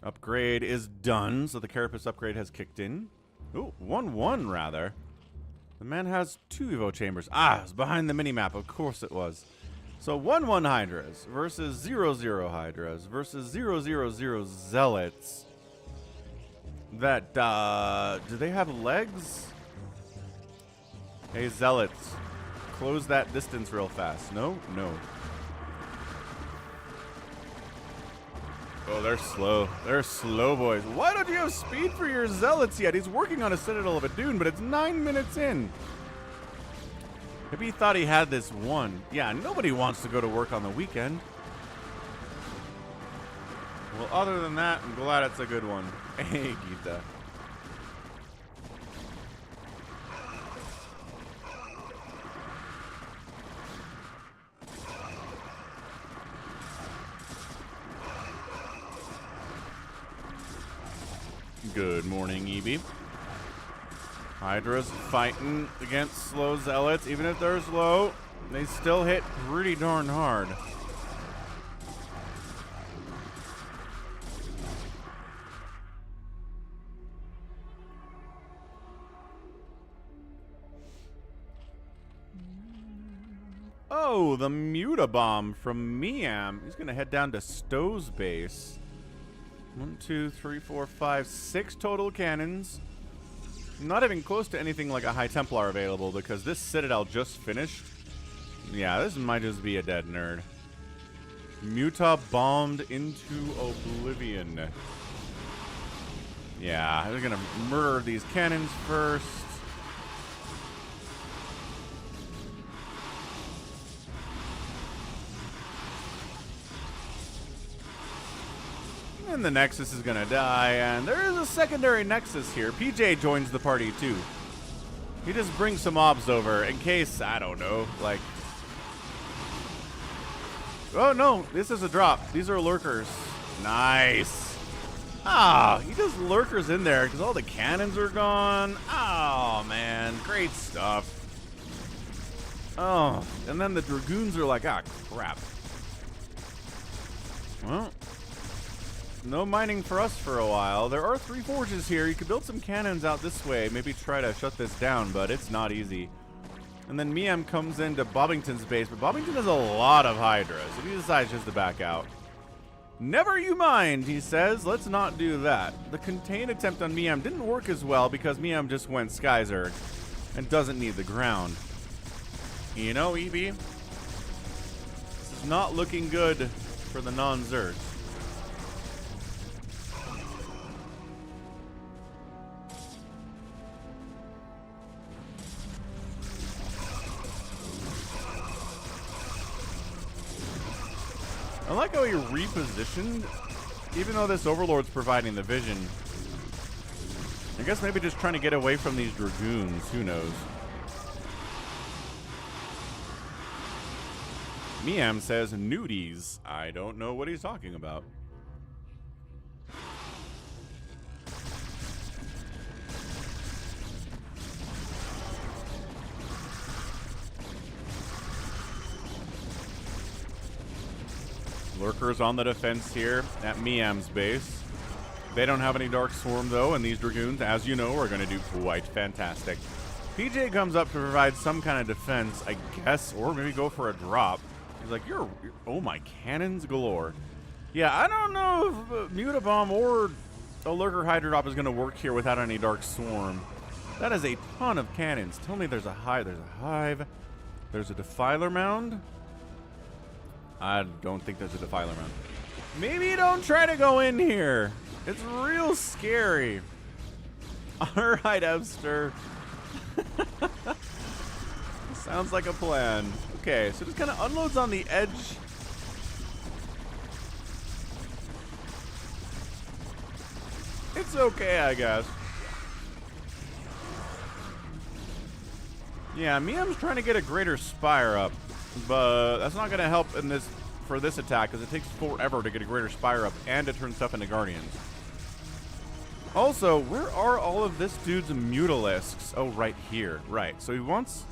Upgrade is done, so the Carapace upgrade has kicked in. Ooh, 1-1 rather. The man has 2 Evo chambers. Ah, it's behind the minimap. Of course it was. So 1-1 Hydras versus 0-0 Hydras versus 0-0-0 Zealots. That, do they have legs? Hey, Zealots. Close that distance real fast. No? No. Oh, they're slow. They're slow, boys. Why don't you have speed for your Zealots yet? He's working on a Citadel of a Dune, but it's 9 minutes in. Maybe he thought he had this one. Yeah, nobody wants to go to work on the weekend. Well, other than that, I'm glad it's a good one. Hey, Gita. Good morning, EB. Hydra's fighting against slow Zealots. Even if they're slow, they still hit pretty darn hard. Oh, the Mutabomb from Miam. He's going to head down to Stowe's base. 1, 2, 3, 4, 5, 6 total cannons. Not even close to anything like a High Templar available because this Citadel just finished. Yeah, this might just be a dead nerd. Muta bombed into oblivion. Yeah, they're going to murder these cannons first. And the Nexus is gonna die, and there is a secondary Nexus here. PJ joins the party too. He just brings some mobs over in case, I don't know, like... Oh no, this is a drop. These are lurkers. Nice. Ah, he just lurkers in there because all the cannons are gone. Oh man, great stuff. Oh, and then the Dragoons are like, ah, crap. Well... No mining for us for a while. There are 3 forges here. You could build some cannons out this way. Maybe try to shut this down, but it's not easy. And then Miam comes into Bobbington's base, but Bobbington has a lot of Hydras, and he decides just to back out. Never you mind, he says. Let's not do that. The contain attempt on Miam didn't work as well because Miam just went Skyzerg and doesn't need the ground. You know, EB, this is not looking good for the non-Zergs. I like how he repositioned, even though this Overlord's providing the vision. I guess maybe just trying to get away from these Dragoons, who knows. Miam says nudies. I don't know what he's talking about. Lurkers on the defense here at Miam's base. They don't have any Dark Swarm, though, and these Dragoons, as you know, are going to do quite fantastic. PJ comes up to provide some kind of defense, I guess, or maybe go for a drop. He's like, you're oh my, cannons galore. Yeah, I don't know if Mutabomb or a Lurker Hydra drop is going to work here without any Dark Swarm. That is a ton of cannons. Tell me there's a hive. There's a hive. There's a Defiler Mound. I don't think there's a Defiler Mound. Maybe don't try to go in here. It's real scary. All right, hamster. Sounds like a plan. Okay, so just kind of unloads on the edge. It's okay, I guess. Yeah, Miam's trying to get a greater spire up, but that's not going to help in this for this attack because it takes forever to get a greater spire up and to turn stuff into guardians. Also, where are all of this dude's mutalisks? Oh, right here. Right. So he wants...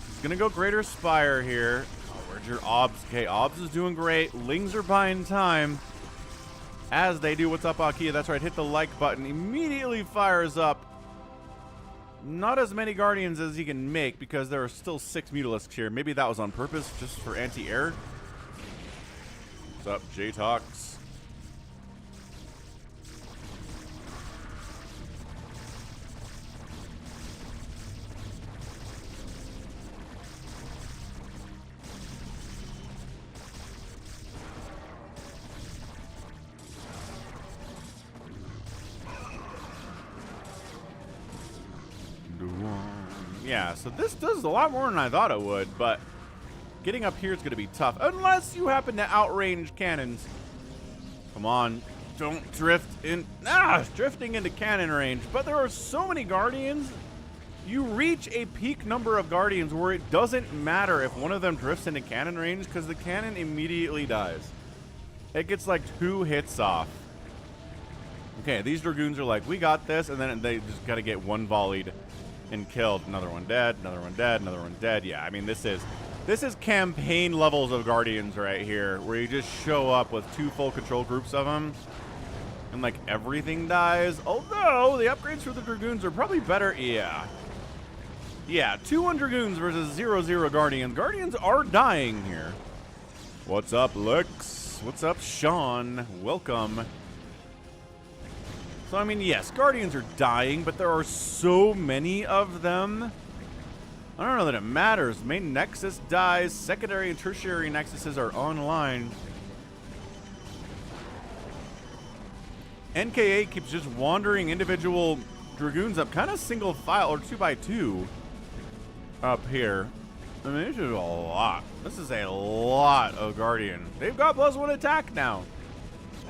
He's going to go greater spire here. Oh, where's your Obs? Okay, Obs is doing great. Lings are buying time. As they do. What's up, Akia? That's right. Hit the like button. Immediately fires up. Not as many guardians as he can make because there are still 6 mutalisks here. Maybe that was on purpose, just for anti-air. What's up, J-Tox? Yeah, so this does a lot more than I thought it would, but getting up here is going to be tough. Unless you happen to outrange cannons. Come on, don't drift in. Drifting into cannon range. But there are so many guardians. You reach a peak number of guardians where it doesn't matter if one of them drifts into cannon range because the cannon immediately dies. It gets like 2 hits off. Okay, these Dragoons are like, we got this, and then they just got to get one volleyed and killed. Another one dead, another one dead, another one dead. Yeah, I mean, this is campaign levels of Guardians right here, where you just show up with 2 full control groups of them, and like everything dies. Although the upgrades for the Dragoons are probably better. Yeah, 2 Dragoons versus 0 Guardians. Guardians are dying here. What's up, Lex? What's up, Sean? Welcome. So, I mean, yes, Guardians are dying, but there are so many of them. I don't know that it matters. Main Nexus dies. Secondary and tertiary Nexuses are online. NK8 keeps just wandering individual Dragoons up, kind of single file, or 2x2 up here. I mean, this is a lot. This is a lot of Guardian. They've got +1 attack now.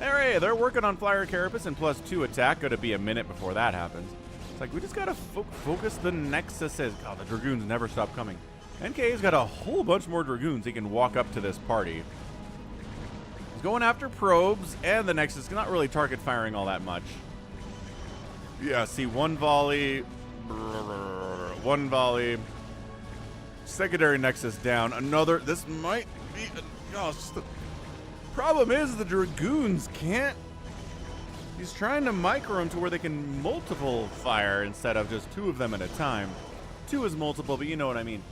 Hey, they're working on Flyer Carapace and +2 attack. Gotta be a minute before that happens. It's like, we just gotta focus the Nexuses. God, the Dragoons never stop coming. NKA's got a whole bunch more Dragoons he can walk up to this party. He's going after probes, and the Nexus is not really target firing all that much. Yeah, see, 1 volley. 1 volley. Secondary Nexus down. Another. This might be... the problem is the Dragoons can't... He's trying to micro them to where they can multiple fire instead of just 2 of them at a time. 2 is multiple, but you know what I mean.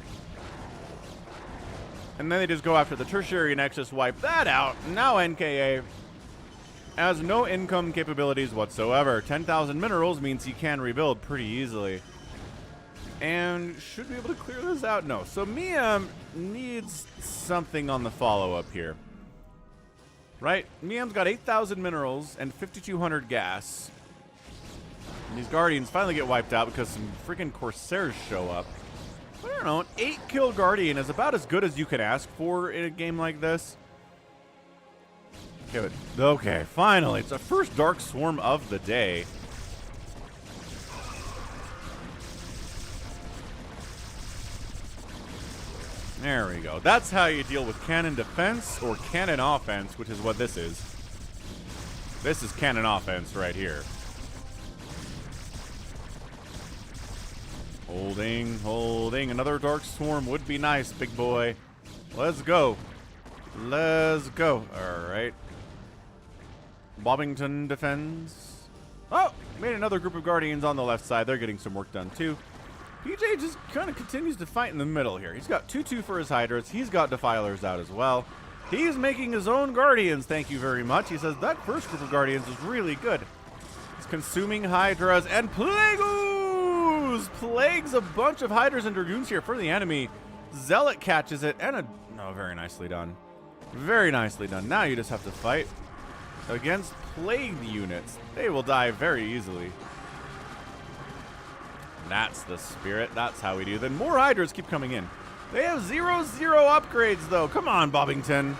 And then they just go after the tertiary Nexus, wipe that out. Now NKA has no income capabilities whatsoever. 10,000 minerals means he can rebuild pretty easily. And should be able to clear this out? No. So Miam needs something on the follow-up here. Right? Miam's got 8,000 minerals and 5,200 gas. And these Guardians finally get wiped out because some freaking Corsairs show up. I don't know, an 8-kill Guardian is about as good as you can ask for in a game like this. Okay, finally. It's the first Dark Swarm of the day. There we go. That's how you deal with cannon defense or cannon offense, which is what this is. This is cannon offense right here. Holding. Another Dark Swarm would be nice, big boy. Let's go. Let's go. All right. Bobbington defends. Oh, made another group of Guardians on the left side. They're getting some work done too. PJ just kind of continues to fight in the middle here. He's got 2-2 for his Hydras. He's got Defilers out as well. He's making his own Guardians, thank you very much. He says that first group of Guardians is really good. He's consuming Hydras and Plagueos! Plagues a bunch of Hydras and Dragoons here for the enemy. Zealot catches it, and very nicely done. Very nicely done. Now you just have to fight against Plague units. They will die very easily. That's the spirit. That's how we do. Then more Hydras keep coming in. They have 0-0 upgrades, though. Come on, Bobbington.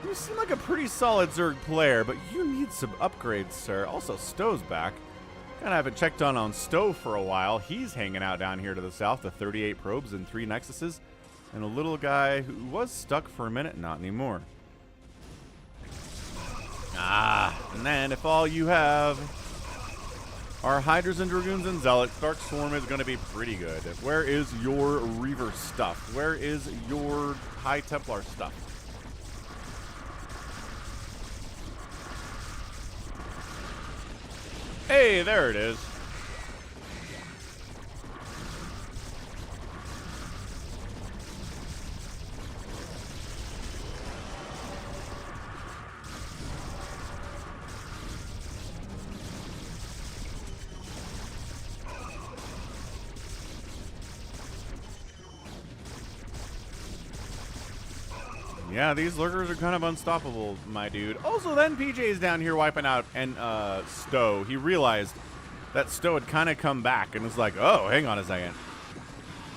You seem like a pretty solid Zerg player, but you need some upgrades, sir. Also, Stowe's back. Kind of haven't checked on Stowe for a while. He's hanging out down here to the south, the 38 probes and 3 Nexuses. And a little guy who was stuck for a minute, not anymore. And then if all you have are Hydras and Dragoons and Zealots, Dark Swarm is going to be pretty good. Where is your Reaver stuff? Where is your High Templar stuff? Hey, there it is. Yeah, these lurkers are kind of unstoppable, my dude. Also, then PJ's down here wiping out and Stowe. He realized that Stowe had kind of come back and was like, oh, hang on a second.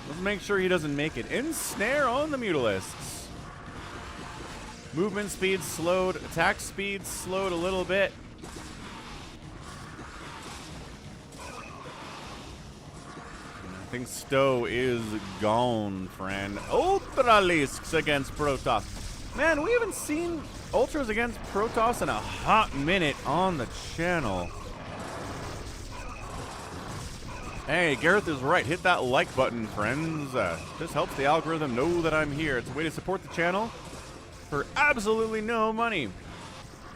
Let's make sure he doesn't make it. Ensnare on the Mutalists. Movement speed slowed. Attack speed slowed a little bit. I think Stowe is gone, friend. Ultralisks against Protoss. Man, we haven't seen Ultras against Protoss in a hot minute on the channel. Hey, Gareth is right. Hit that like button, friends. This helps the algorithm know that I'm here. It's a way to support the channel for absolutely no money.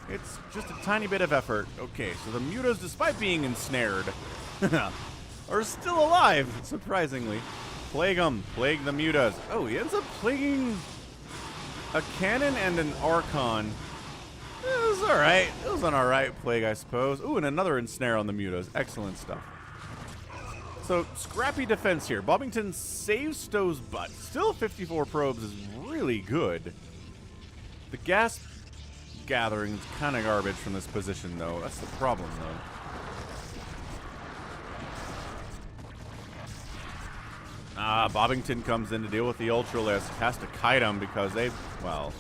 It's just a tiny bit of effort. Okay, so the Mutas, despite being ensnared, are still alive, surprisingly. Plague them. Plague the Mutas. Oh, he ends up plaguing a cannon and an Archon. It was alright. It was an alright plague, I suppose. Ooh, and another ensnare on the Mutas. Excellent stuff. So, scrappy defense here. Bobbington saves Stowe's butt. Still 54 probes is really good. The gas gathering is kind of garbage from this position, though. That's the problem, though. Bobbington comes in to deal with the Ultralisk. Has to kite them because they don't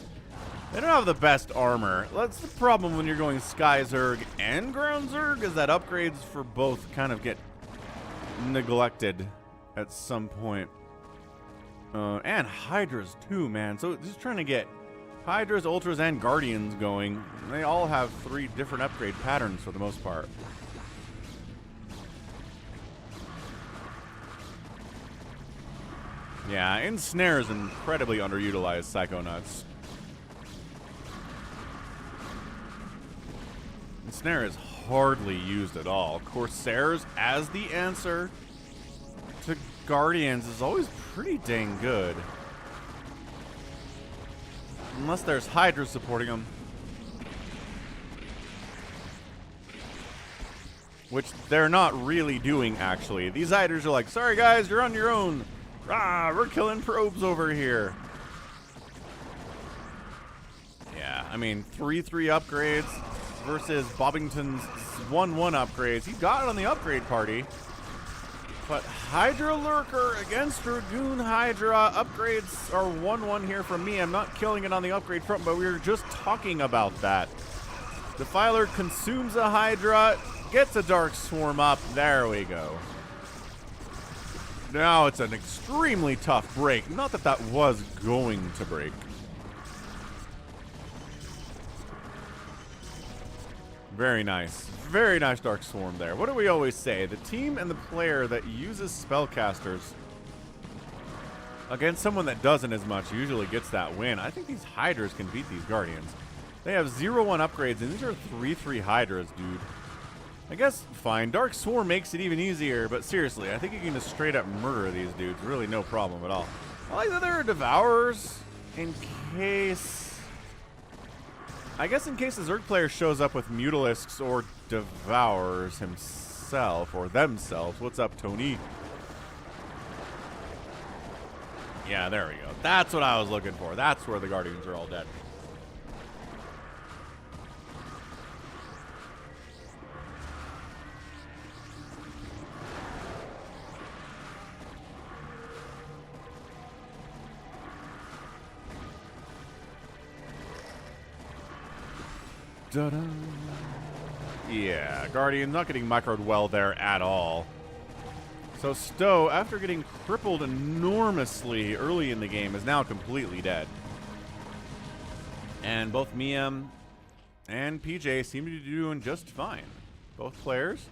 have the best armor. That's the problem when you're going Sky Zerg and Ground Zerg, is that upgrades for both kind of get neglected at some point. And Hydras too, man. So just trying to get Hydras, Ultras, and Guardians going. They all have 3 different upgrade patterns for the most part. Yeah, Ensnare is incredibly underutilized, Psychonuts. Ensnare is hardly used at all. Corsairs as the answer to Guardians is always pretty dang good. Unless there's Hydra supporting them. Which they're not really doing, actually. These Hydras are like, sorry guys, you're on your own. Rah, we're killing probes over here. Yeah, I mean, 3-3 upgrades versus Bobbington's 1-1 upgrades. He got it on the upgrade party. But Hydra Lurker against Dragoon Hydra. Upgrades are 1-1 here from me. I'm not killing it on the upgrade front, but we were just talking about that. Defiler consumes a Hydra, gets a Dark Swarm up. There we go. Now it's an extremely tough break. Not that that was going to break. Very nice. Very nice Dark Swarm there. What do we always say? The team and the player that uses spellcasters against someone that doesn't as much usually gets that win. I think these Hydras can beat these Guardians. They have 0-1 upgrades, and these are 3-3 Hydras, dude. I guess, fine. Dark Swarm makes it even easier, but seriously, I think you can just straight up murder these dudes. Really no problem at all. I like that there are Devourers in case... I guess in case the Zerg player shows up with Mutalisks or Devourers himself, or themselves. What's up, Tony? Yeah, there we go. That's what I was looking for. That's where the Guardians are all dead. Yeah, Guardian not getting microed well there at all. So Stowe, after getting crippled enormously early in the game, is now completely dead. And both Miam and PJ seem to be doing just fine. Both players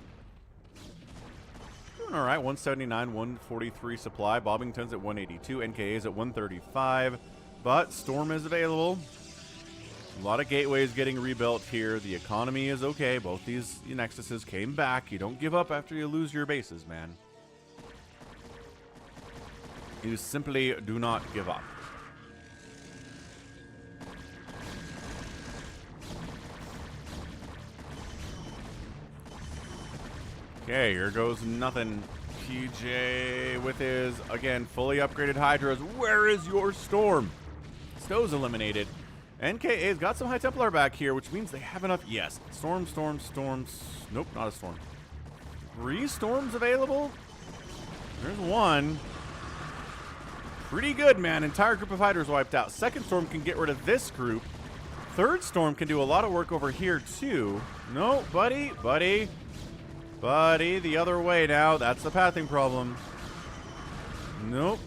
doing all right. 179, 143 supply. Bobbington's at 182. NKA's at 135. But Storm is available. A lot of gateways getting rebuilt here. The economy is okay. Both these Nexuses came back. You don't give up after you lose your bases, man. You simply do not give up. Okay, here goes nothing. PJ with his, again, fully upgraded Hydras. Where is your Storm? Stowe's eliminated. NKA's got some High Templar back here, which means they have enough. Yes. Storms. Nope, not a Storm. 3 Storms available? There's one. Pretty good, man. Entire group of Hydras wiped out. Second Storm can get rid of this group. Third Storm can do a lot of work over here, too. No, buddy. The other way now. That's the pathing problem. Nope.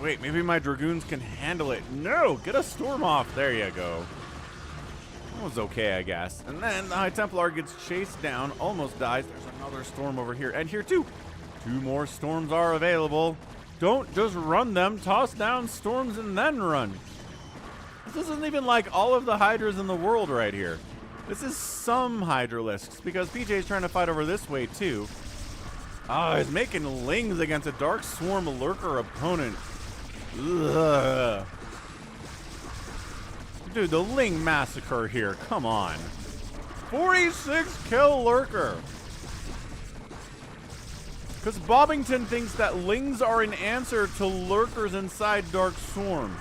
Wait, maybe my Dragoons can handle it. No, get a Storm off. There you go. That was okay, I guess. And then the High Templar gets chased down, almost dies. There's another Storm over here. And here, too. 2 more Storms are available. Don't just run them. Toss down Storms and then run. This isn't even like all of the Hydras in the world right here. This is some Hydralisks, because PJ's trying to fight over this way, too. Oh, he's making Lings against a Dark Swarm Lurker opponent. Ugh. Dude, the Ling massacre here. Come on. 46 kill Lurker. Because Bobbington thinks that Lings are an answer to Lurkers inside Dark Swarm.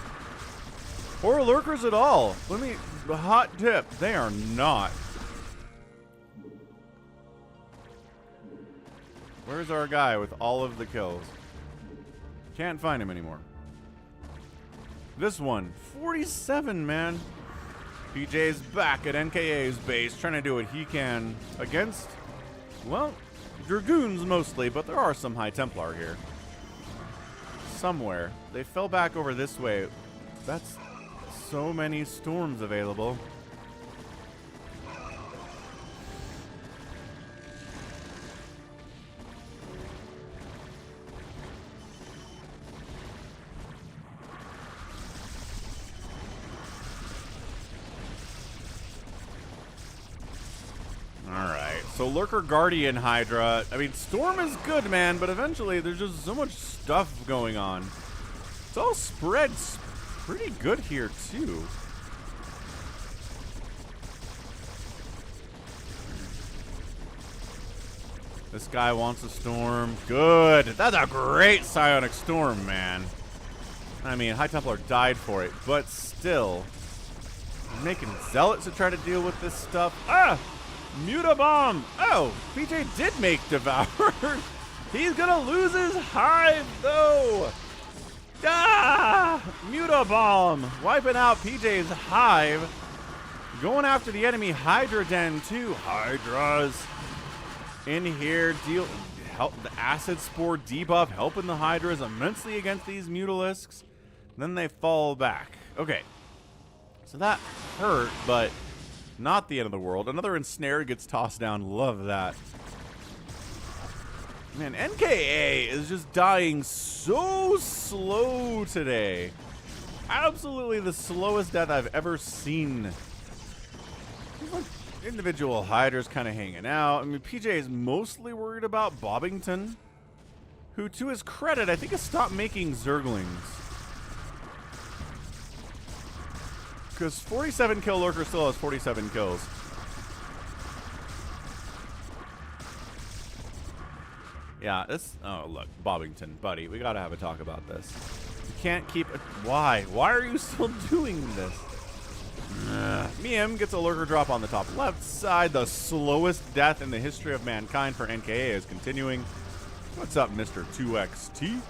Or Lurkers at all. The hot tip, they are not. Where's our guy with all of the kills? Can't find him anymore. This one, 47, man. PJ's back at NKA's base, trying to do what he can against, well, Dragoons mostly, but there are some High Templar here. Somewhere. They fell back over this way. That's so many Storms available. So Lurker Guardian Hydra. I mean, Storm is good, man, but eventually there's just so much stuff going on. It's all spread pretty good here, too. This guy wants a Storm. Good. That's a great Psionic Storm, man. I mean, High Templar died for it, but still. Making Zealots to try to deal with this stuff. Ah! Mutabomb! Oh, PJ did make Devour. He's gonna lose his hive, though. Ah! Mutabomb! Wiping out PJ's hive. Going after the enemy Hydra Den, too. Hydras in here. Help the Acid Spore debuff, helping the Hydras immensely against these Mutalisks. Then they fall back. Okay. So that hurt, but not the end of the world. Another Ensnare gets tossed down. Love that. Man, NKA is just dying so slow today. Absolutely the slowest death I've ever seen. Individual hiders kind of hanging out. I mean, PJ is mostly worried about Bobbington, who, to his credit, I think has stopped making Zerglings. Because 47 kill Lurker still has 47 kills. Yeah, this... Oh, look. Bobbington, buddy. We gotta have a talk about this. You can't keep... Why? Why are you still doing this? Miem gets a Lurker drop on the top left side. The slowest death in the history of mankind for NKA is continuing. What's up, Mr. 2XT?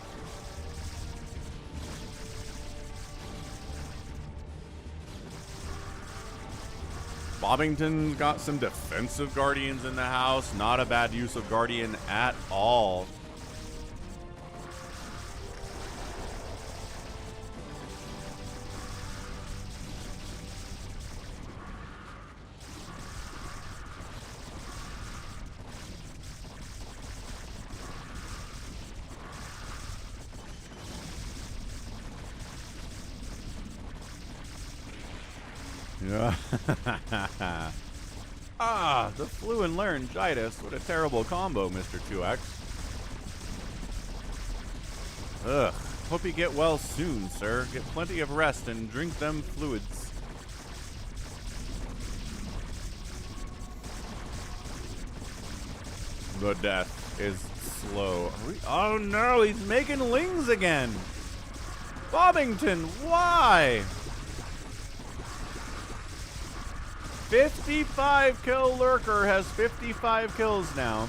Bobbington's got some defensive Guardians in the house. Not a bad use of Guardian at all. Yeah. Ah, the flu and laryngitis. What a terrible combo, Mr. 2X. Ugh. Hope you get well soon, sir. Get plenty of rest and drink them fluids. The death is slow. Oh no, he's making lings again. Bobbington, why? 55 kill Lurker has 55 kills now.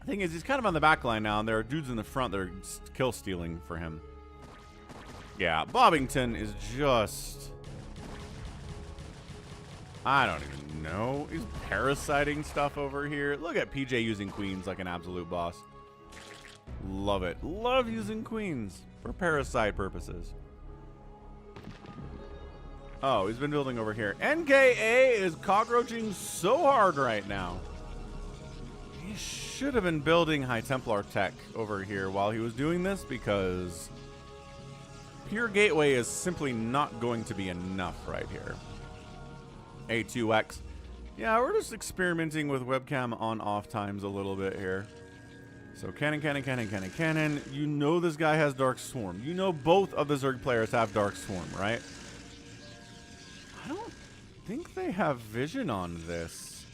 Thing is, he's kind of on the back line now, and there are dudes in the front that are kill stealing for him. Yeah, Bobbington is just... I don't even know. He's parasiting stuff over here. Look at PJ using queens like an absolute boss. Love it. Love using queens for parasite purposes. Oh, he's been building over here. NKA is cockroaching so hard right now. He should have been building High Templar tech over here while he was doing this, because pure gateway is simply not going to be enough right here. A2X. Yeah, we're just experimenting with webcam on-off times a little bit here. So cannon, cannon, cannon, cannon, cannon. You know this guy has Dark Swarm. You know both of the Zerg players have Dark Swarm, right? I don't think they have vision on this.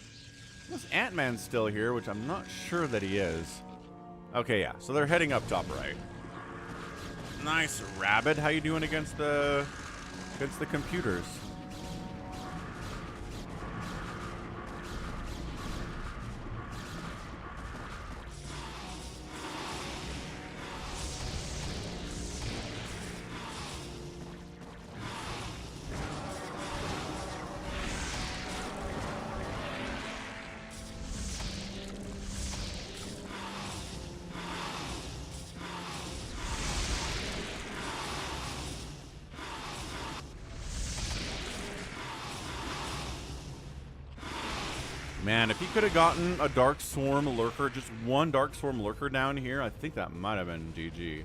This Ant-Man's still here, which I'm not sure that he is. Okay, yeah. So they're heading up top right. Nice, Rabbit. How you doing against the computers? Man, if he could have gotten a Dark Swarm Lurker, just one Dark Swarm Lurker down here, I think that might have been GG.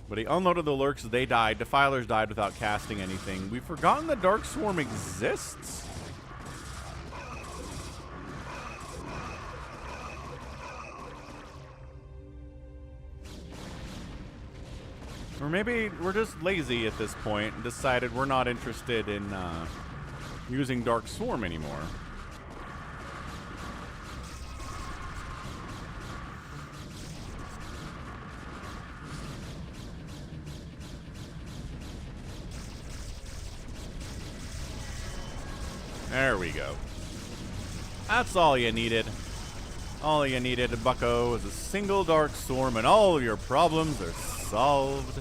But he unloaded the Lurks, they died. Defilers died without casting anything. We've forgotten that Dark Swarm exists. Or maybe we're just lazy at this point and decided we're not interested in using Dark Swarm anymore. There we go. That's all you needed. All you needed, bucko, is a single Dark Swarm and all of your problems are solved.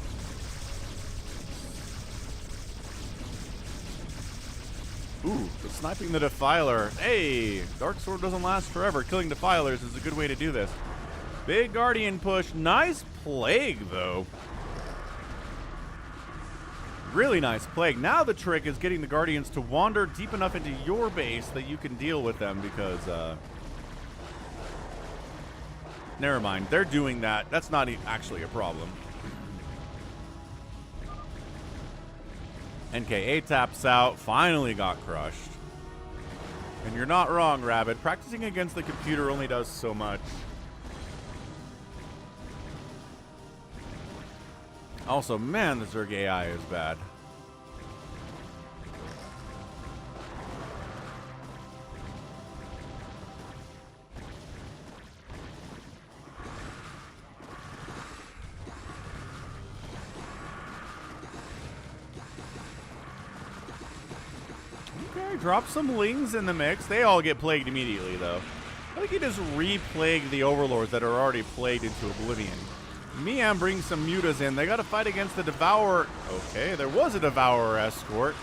Ooh, sniping the Defiler. Hey, Dark Sword doesn't last forever. Killing Defilers is a good way to do this. Big Guardian push. Nice Plague, though. Really nice Plague. Now the trick is getting the Guardians to wander deep enough into your base that you can deal with them, because Never mind. They're doing that. That's not actually a problem. NKA taps out. Finally got crushed. And you're not wrong, Rabbit. Practicing against the computer only does so much. Also, man, the Zerg AI is bad. Okay, drop some Lings in the mix. They all get plagued immediately, though. I think he just re-plagued the Overlords that are already plagued into oblivion. Miam brings some mutas in. They got to fight against the Devourer. Okay, there was a Devourer escort.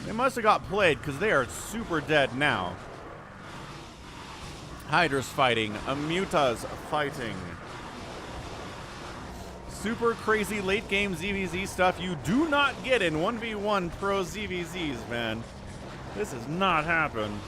They must have got played because they are super dead now. Hydra's fighting. Mutas fighting. Super crazy late game ZVZ stuff you do not get in 1v1 pro ZVZs, man. This has not happened.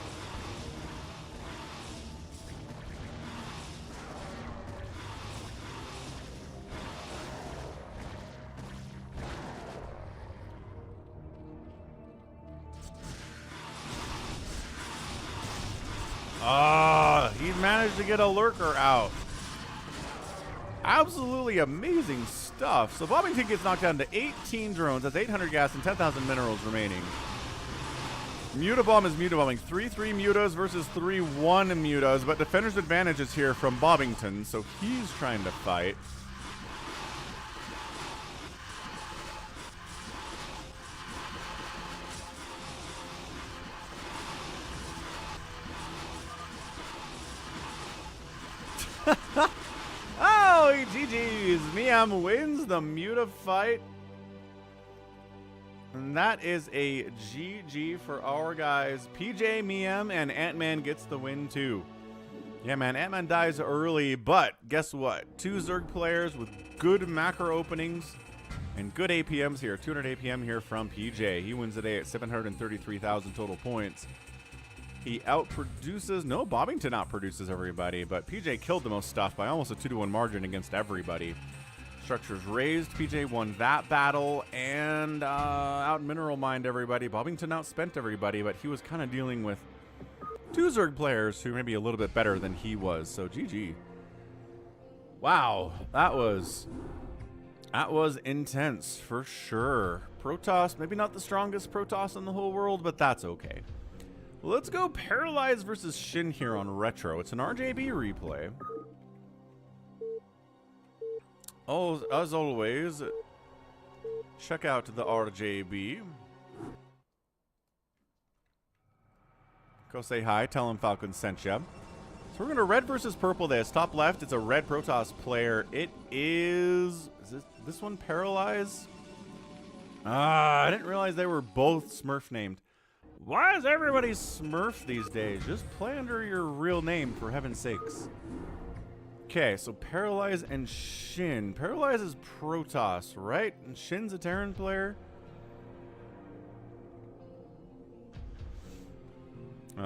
He managed to get a lurker out. Absolutely amazing stuff. So Bobbington gets knocked down to 18 drones. That's 800 gas and 10,000 minerals remaining. Mutabomb is mutabombing. 3-3 mutas versus 3-1 mutas, but defender's advantage is here from Bobbington, so he's trying to fight. Oh, GG's. Miam wins the Muta fight. And that is a GG for our guys. PJ, Miam, and Ant-Man gets the win too. Yeah, man, Ant-Man dies early, but guess what? 2 Zerg players with good macro openings and good APMs here. 200 APM here from PJ. He wins the day at 733,000 total points. He outproduces, no, Bobbington outproduces everybody, but PJ killed the most stuff by almost a 2-to-1 margin against everybody. Structures raised, PJ won that battle, and out mineral mined everybody. Bobbington outspent everybody, but he was kind of dealing with 2 Zerg players who may be a little bit better than he was, so GG. Wow, that was intense for sure. Protoss, maybe not the strongest Protoss in the whole world, but that's okay. Let's go Paralyze versus Shin here on Retro. It's an RJB replay. Oh, as always, check out the RJB. Go say hi, tell him Falcon sent you. So we're going to red versus purple this. Top left, it's a red Protoss player. It is this one Paralyze? I didn't realize they were both Smurf named. Why is everybody Smurf these days? Just play under your real name, for heaven's sakes. Okay, so Paralyze and Shin. Paralyze is Protoss, right? And Shin's a Terran player. I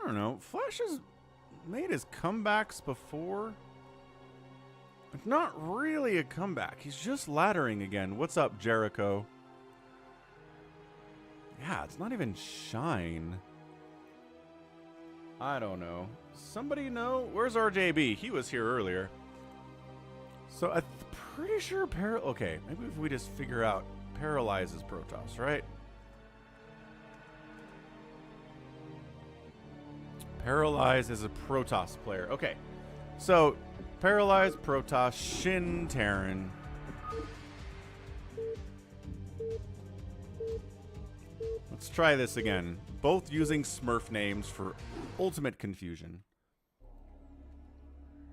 don't know. Flash has made his comebacks before. It's not really a comeback. He's just laddering again. What's up, Jericho? Yeah, it's not even Shine. I don't know. Somebody know? Where's RJB? He was here earlier. So I'm pretty sure okay, maybe if we just figure out Paralyze is Protoss, right? Paralyze is a Protoss player. Okay. So Paralyze, Protoss, Shin, Terran. Let's try this again. Both using Smurf names for ultimate confusion.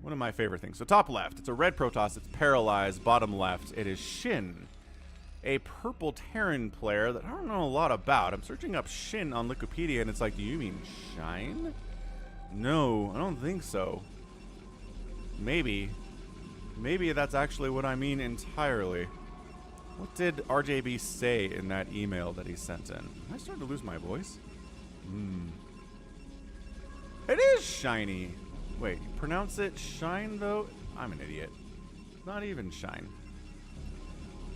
One of my favorite things. So top left, it's a red Protoss, it's Paralyze. Bottom left, it is Shin. A purple Terran player that I don't know a lot about. I'm searching up Shin on Wikipedia and it's like, do you mean Shine? No, I don't think so. Maybe that's actually what I mean entirely. What did RJB say in that email that he sent in? Am I starting to lose my voice? It is Shinee. Wait, pronounce it shine though? I'm an idiot. Not even shine.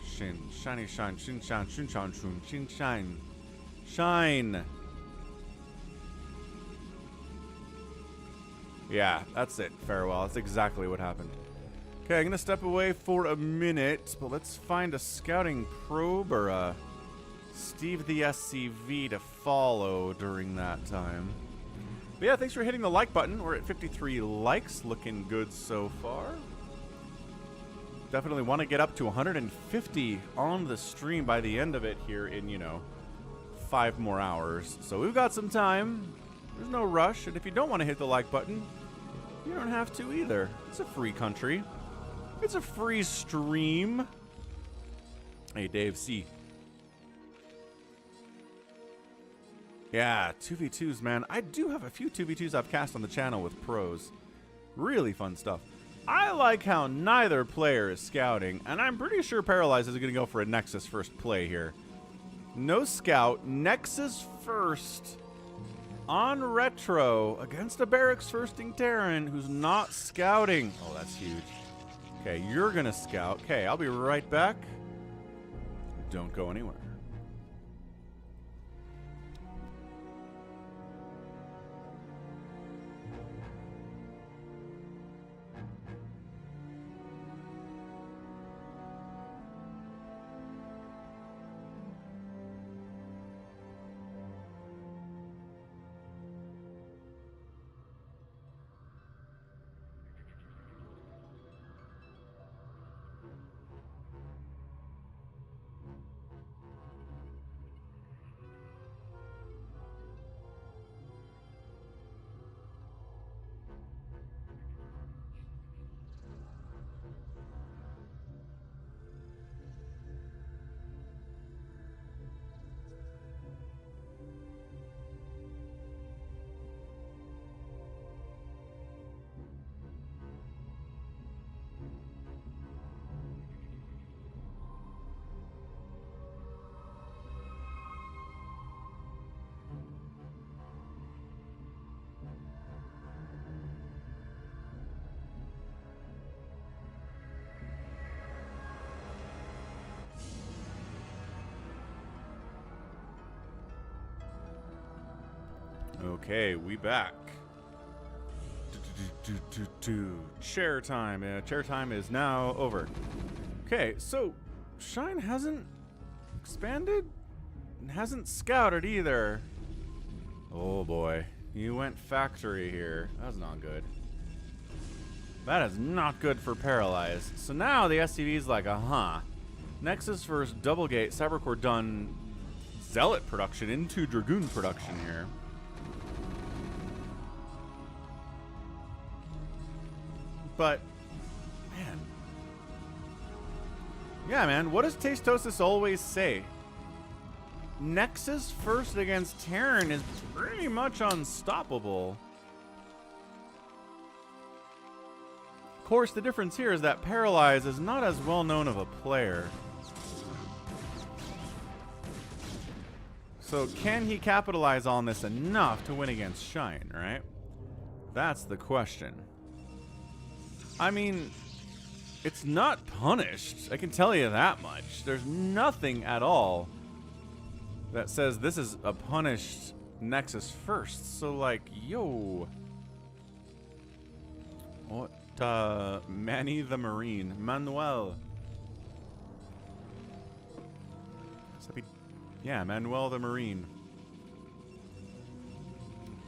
Shin, shiny, shine, shin, shine, shin, shine, shin, shine. Shine. Yeah, that's it. Farewell. That's exactly what happened. Okay, I'm gonna step away for a minute, but let's find a scouting probe or a Steve the SCV to follow during that time. But yeah, thanks for hitting the like button. We're at 53 likes. Looking good so far. Definitely want to get up to 150 on the stream by the end of it here in, you know, 5 more hours. So we've got some time. There's no rush. And if you don't want to hit the like button, you don't have to either. It's a free country. It's a free stream. Hey, Dave C. Yeah, 2v2s, man. I do have a few 2v2s I've cast on the channel with pros. Really fun stuff. I like how neither player is scouting, and I'm pretty sure Paralyze is going to go for a Nexus first play here. No scout, Nexus first on retro against a Barracks firsting Terran who's not scouting. Oh, that's huge. Okay, you're going to scout. Okay, I'll be right back. Don't go anywhere. Okay, we back. Chair time. Chair time is now over. Okay, so Shine hasn't expanded and hasn't scouted either. Oh boy, you went factory here. That's not good. That is not good for Paralyze. So now the SCV's like, Nexus first, double gate, Cybercore done Zealot production into Dragoon production here. But, man. Yeah, man. What does Tastosis always say? Nexus first against Terran is pretty much unstoppable. Of course, the difference here is that Paralyze is not as well known of a player. So can he capitalize on this enough to win against Shine, right? That's the question. I mean, it's not punished. I can tell you that much. There's nothing at all that says this is a punished Nexus first. So, like, yo. What? Manny the Marine. Manuel. Yeah, Manuel the Marine.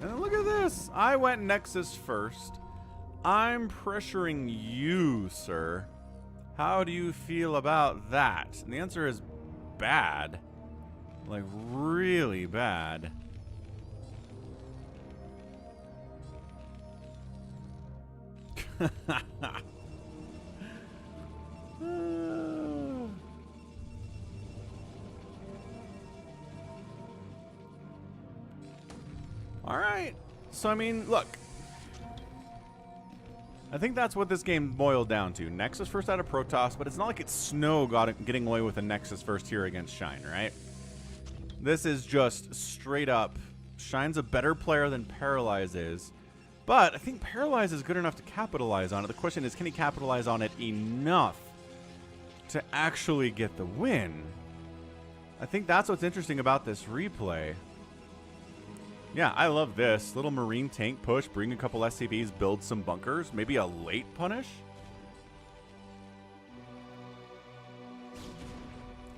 And look at this. I went Nexus first. I'm pressuring you, sir. How do you feel about that? And the answer is bad. Like, really bad. All right. So, I mean, look. I think that's what this game boiled down to. Nexus first out of Protoss, but it's not like it's Snow getting away with a Nexus first here against Shine, right? This is just straight up. Shine's a better player than Paralyze is. But I think Paralyze is good enough to capitalize on it. The question is, can he capitalize on it enough to actually get the win? I think that's what's interesting about this replay. Yeah, I love this. Little marine tank push, bring a couple SCVs, build some bunkers, maybe a late punish.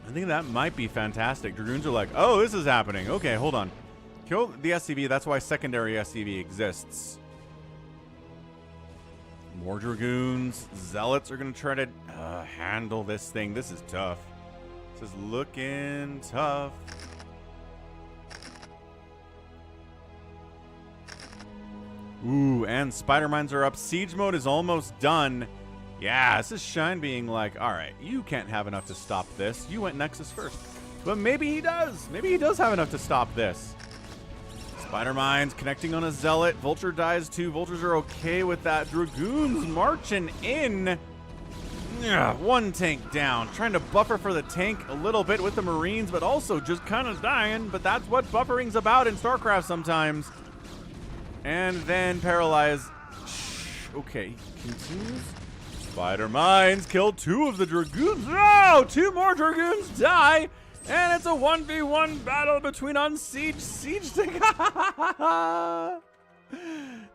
I think that might be fantastic. Dragoons are like, oh, this is happening. Okay, hold on. Kill the SCV. That's why secondary SCV exists. More Dragoons. Zealots are going to try to handle this thing. This is tough. This is looking tough. Ooh, and Spider Mines are up. Siege mode is almost done. Yeah, this is Shine being like, all right, you can't have enough to stop this. You went Nexus first. But maybe he does. Maybe he does have enough to stop this. Spider Mines connecting on a Zealot. Vulture dies too. Vultures are okay with that. Dragoons marching in. Yeah, one tank down. Trying to buffer for the tank a little bit with the Marines, but also just kind of dying. But that's what buffering's about in StarCraft sometimes. And then Paralyze. Okay, continues. Spider Mines killed 2 of the Dragoons. No! 2 more Dragoons die. And it's a 1v1 battle between Unsiege Siege Tank.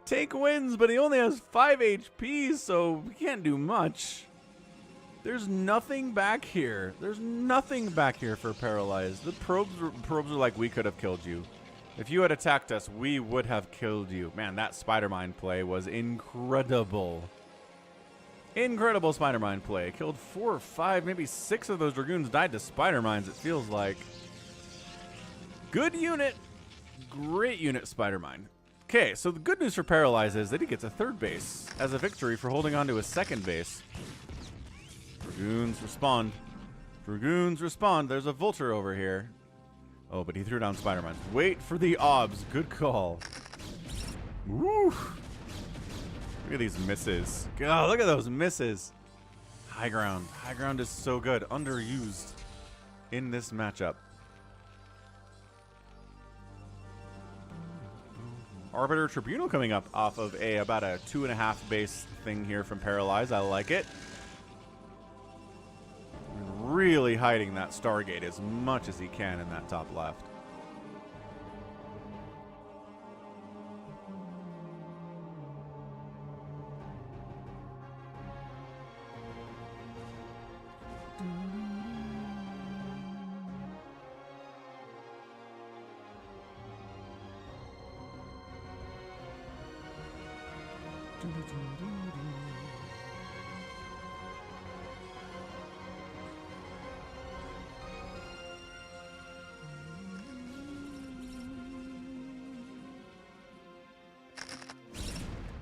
Tank wins, but he only has 5 HP, so he can't do much. There's nothing back here. There's nothing back here for Paralyze. The probes are like, we could have killed you. If you had attacked us, we would have killed you. Man, that Spider Mine play was incredible. Incredible Spider Mine play. Killed 4 or 5, maybe 6 of those Dragoons died to Spider Mines, it feels like. Good unit. Great unit, Spider Mine. Okay, so the good news for Paralyze is that he gets a 3rd base as a victory for holding on to his 2nd base. Dragoons respond. Dragoons respond. There's a Vulture over here. Oh, but he threw down Spider Mines. Wait for the obs. Good call. Woo! Look at these misses. God, look at those misses. High ground. High ground is so good. Underused in this matchup. Arbiter Tribunal coming up off of about a 2.5 base thing here from Paralyze. I like it. Really hiding that Stargate as much as he can in that top left.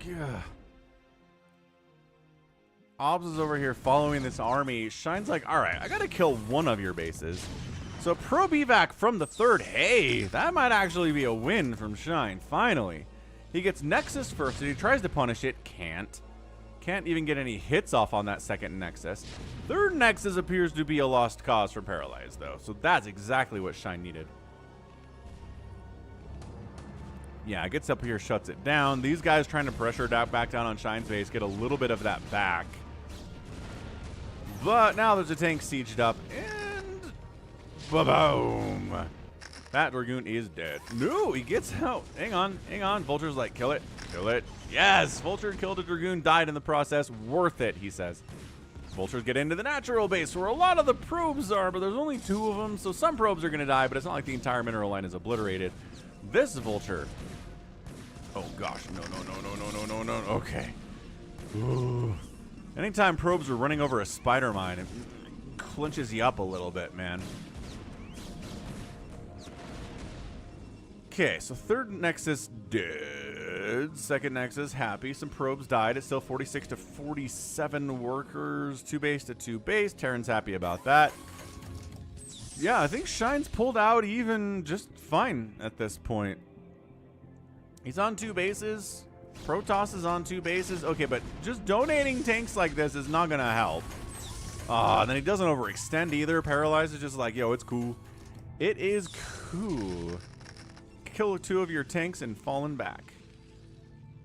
Yeah. Obs is over here following this army. Shine's like, all right, I got to kill one of your bases. So probe evac from the 3rd. Hey, that might actually be a win from Shine. Finally. He gets Nexus first, and he tries to punish it. Can't. Can't even get any hits off on that 2nd Nexus. 3rd Nexus appears to be a lost cause for Paralyze, though. So that's exactly what Shine needed. Yeah, gets up here, shuts it down. These guys trying to pressure back down on Shine's base, get a little bit of that back. But now there's a tank sieged up, and ba-boom. That Dragoon is dead. No, he gets out. Hang on, hang on. Vulture's like, kill it, kill it. Yes, Vulture killed a Dragoon, died in the process. Worth it, he says. Vultures get into the natural base where a lot of the probes are, but there's only 2 of them, so some probes are going to die, but it's not like the entire mineral line is obliterated. This Vulture. Oh gosh, no. Okay. Ooh. Anytime probes are running over a Spider Mine, it clinches you up a little bit, man. Okay, so 3rd Nexus dead. 2nd Nexus happy. Some probes died. It's still 46 to 47 workers. 2 base to 2 base. Terran's happy about that. Yeah, I think Shine's pulled out even just fine at this point. He's on 2 bases. Protoss is on 2 bases. Okay, but just donating tanks like this is not going to help. And then he doesn't overextend either. Paralyze is just like, yo, it's cool. It is cool. Kill 2 of your tanks and fallen back.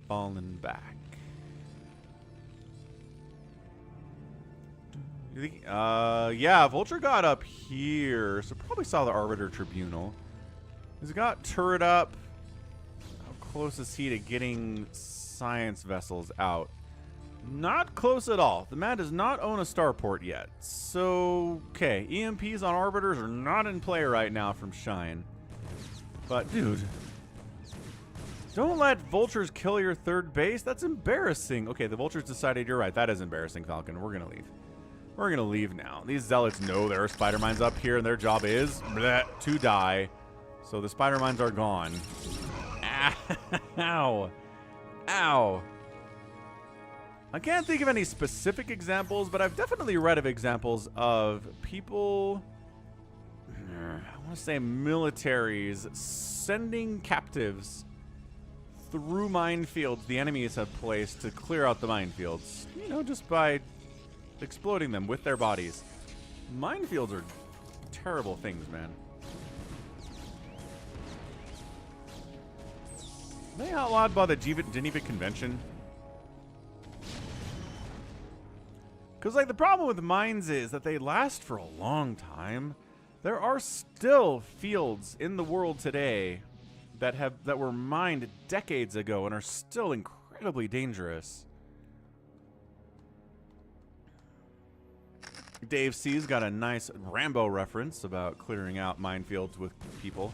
falling back. Yeah, Vulture got up here, so probably saw the Arbiter Tribunal. He's got turret up. How close is he to getting science vessels out? Not close at all. The man does not own a starport yet. So, okay, EMPs on Arbiters are not in play right now from Shine. But, dude, don't let Vultures kill your third base. That's embarrassing. Okay, the Vultures decided you're right. That is embarrassing, Falcon. We're going to leave. We're going to leave now. These Zealots know there are Spider Mines up here, and their job is to die. So the Spider Mines are gone. Ow. Ow. I can't think of any specific examples, but I've definitely read of examples of people, I want to say militaries, sending captives through minefields the enemies have placed to clear out the minefields. You know, just by exploding them with their bodies. Minefields are terrible things, man. Are they outlawed by the Geneva Convention? Because, like, the problem with mines is that they last for a long time. There are still fields in the world today that were mined decades ago and are still incredibly dangerous. Dave C's got a nice Rambo reference about clearing out minefields with people.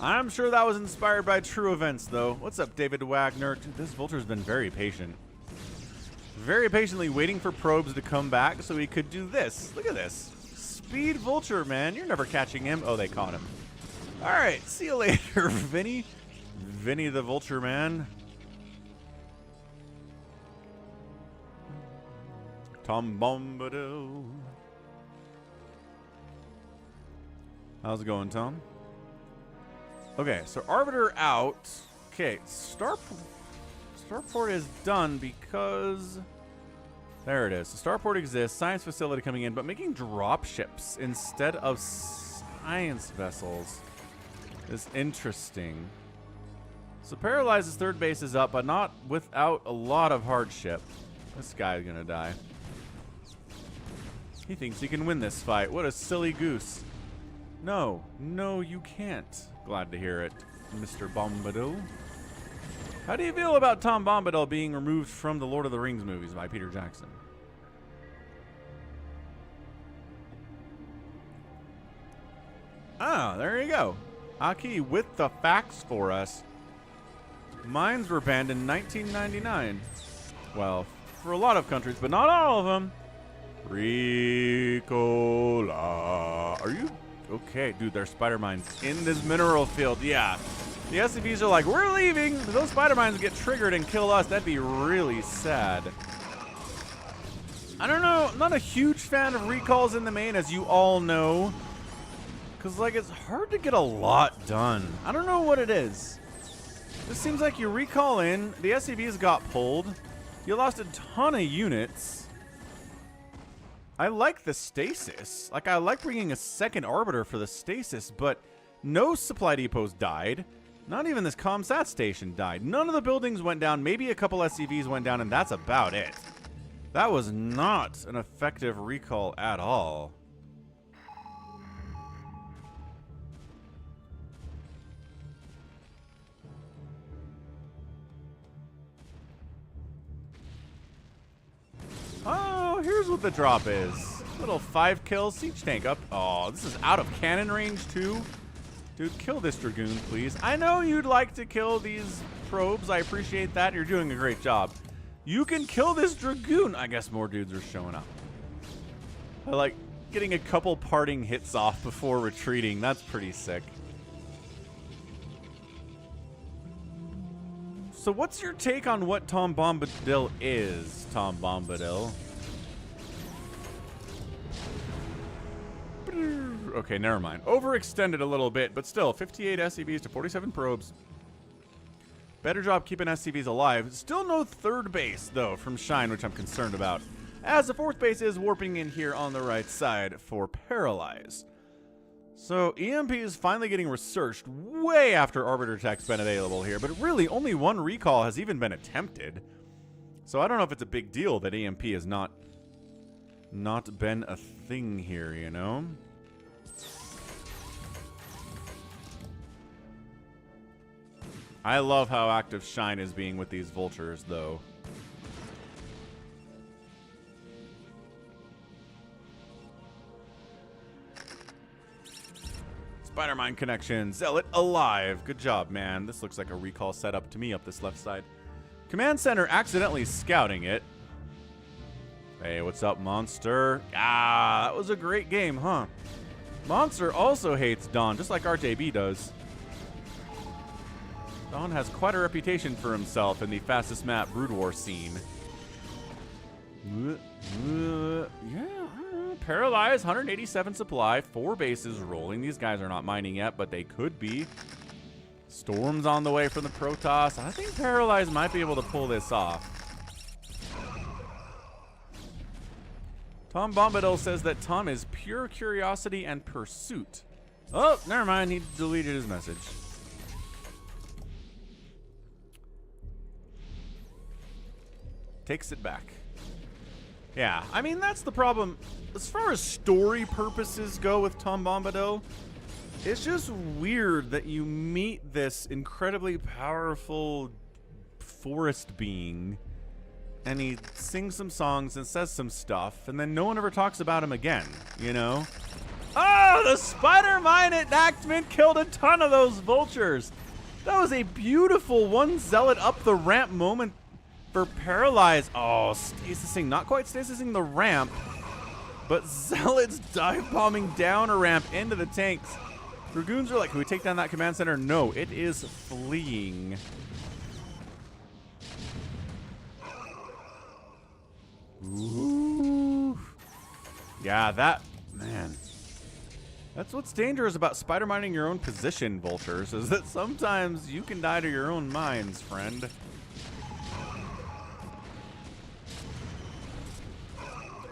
I'm sure that was inspired by true events, though. What's up, David Wagner? Dude, this Vulture's been very patient. Very patiently waiting for probes to come back so he could do this. Look at this. Speed Vulture, man. You're never catching him. Oh, they caught him. All right. See you later, Vinny. Vinny the Vulture, man. Tom Bombadil. How's it going, Tom? Okay, so Arbiter out. Okay, Starport is done because there it is. The Starport exists, science facility coming in, but making drop ships instead of science vessels is interesting. So Paralyze's third base is up, but not without a lot of hardship. This guy's gonna die. He thinks he can win this fight. What a silly goose. No, no, you can't. Glad to hear it, Mr. Bombadil. How do you feel about Tom Bombadil being removed from the Lord of the Rings movies by Peter Jackson? Ah, there you go. Aki with the facts for us. Mines were banned in 1999. Well, for a lot of countries, but not all of them. Ricola. Are you okay? Dude, there's spider mines in this mineral field. Yeah. The SCVs are like, we're leaving. If those spider mines get triggered and kill us, that'd be really sad. I don't know. I'm not a huge fan of recalls in the main, as you all know. Because, like, it's hard to get a lot done. I don't know what it is. This seems like you recall in, the SCVs got pulled. You lost a ton of units. I like the stasis. Like, I like bringing a second Arbiter for the stasis, but no supply depots died. Not even this ComSat station died. None of the buildings went down. Maybe a couple SCVs went down, and that's about it. That was not an effective recall at all. Oh, here's what the drop is. Little 5-kill siege tank up. Oh, this is out of cannon range too. Dude, kill this Dragoon, please. I know you'd like to kill these probes. I appreciate that. You're doing a great job. You can kill this Dragoon. I guess more dudes are showing up. I like getting a couple parting hits off before retreating. That's pretty sick. So what's your take on what Tom Bombadil is, Tom Bombadil? Okay, never mind. Overextended a little bit, but still, 58 SCVs to 47 probes. Better job keeping SCVs alive. Still no third base, though, from Shine, which I'm concerned about, as the fourth base is warping in here on the right side for Paralyze. So EMP is finally getting researched way after Arbiter Tech's been available here, but really only one recall has even been attempted. So I don't know if it's a big deal that EMP has not been a thing here, you know? I love how active Shine is being with these vultures, though. Spider-Mine connection. Zealot alive. Good job, man. This looks like a recall setup to me up this left side. Command center accidentally scouting it. Hey, what's up, Monster? Ah, that was a great game, huh? Monster also hates Dawn, just like RJB does. Dawn has quite a reputation for himself in the fastest map Brood War scene. Yeah. Paralyze, 187 supply, 4 bases rolling. These guys are not mining yet, but they could be. Storm's on the way from the Protoss. I think Paralyze might be able to pull this off. Tom Bombadil says that Tom is pure curiosity and pursuit. Oh, never mind. He deleted his message. Takes it back. Yeah, I mean, that's the problem. As far as story purposes go with Tom Bombadil, it's just weird that you meet this incredibly powerful forest being, and he sings some songs and says some stuff, and then no one ever talks about him again, you know? Oh, the Spider-Mine enactment killed a ton of those vultures. That was a beautiful one zealot up the ramp moment for Paralyze. Oh, stasising, not quite stasising the ramp, but zealots dive bombing down a ramp into the tanks. Dragoons are like, can we take down that command center? No, it is fleeing. Ooh. Yeah, that, man. That's what's dangerous about spider mining your own position, vultures, is that sometimes you can die to your own mines, friend.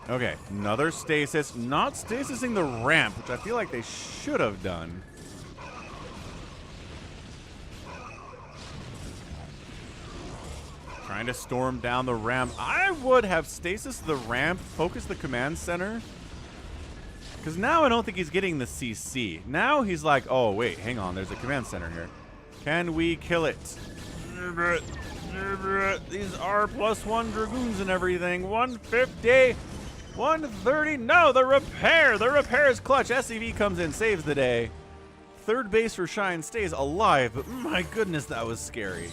Okay, another stasis. Not stasising the ramp, which I feel like they should have done. Trying to storm down the ramp. I would have stasis the ramp, focus the command center. Because now I don't think he's getting the CC. Now he's like, oh, wait, hang on. There's a command center here. Can we kill it? These are +1 Dragoons and everything. 150. 130. No, the repair. The repair is clutch. SCV comes in, saves the day. Third base for Shine stays alive, but my goodness, that was scary.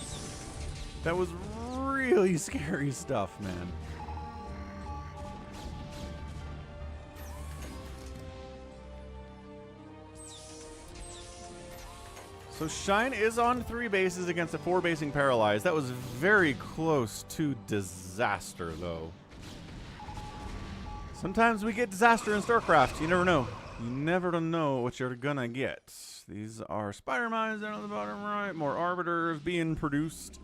That was really scary stuff, man. So Shine is on 3 bases against a 4-basing Paralyze. That was very close to disaster, though. Sometimes we get disaster in StarCraft. You never know. You never know what you're gonna get. These are spider mines down on the bottom right. More arbiters being produced.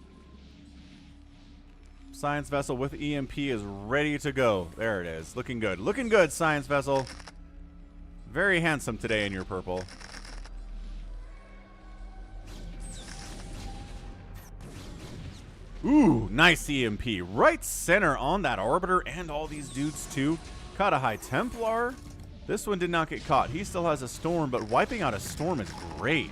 Science vessel with EMP is ready to go. There it is. Looking good. Looking good, science vessel. Very handsome today in your purple. Ooh, nice EMP. Right center on that arbiter and all these dudes too. Caught a High Templar. This one did not get caught. He still has a storm, but wiping out a storm is great.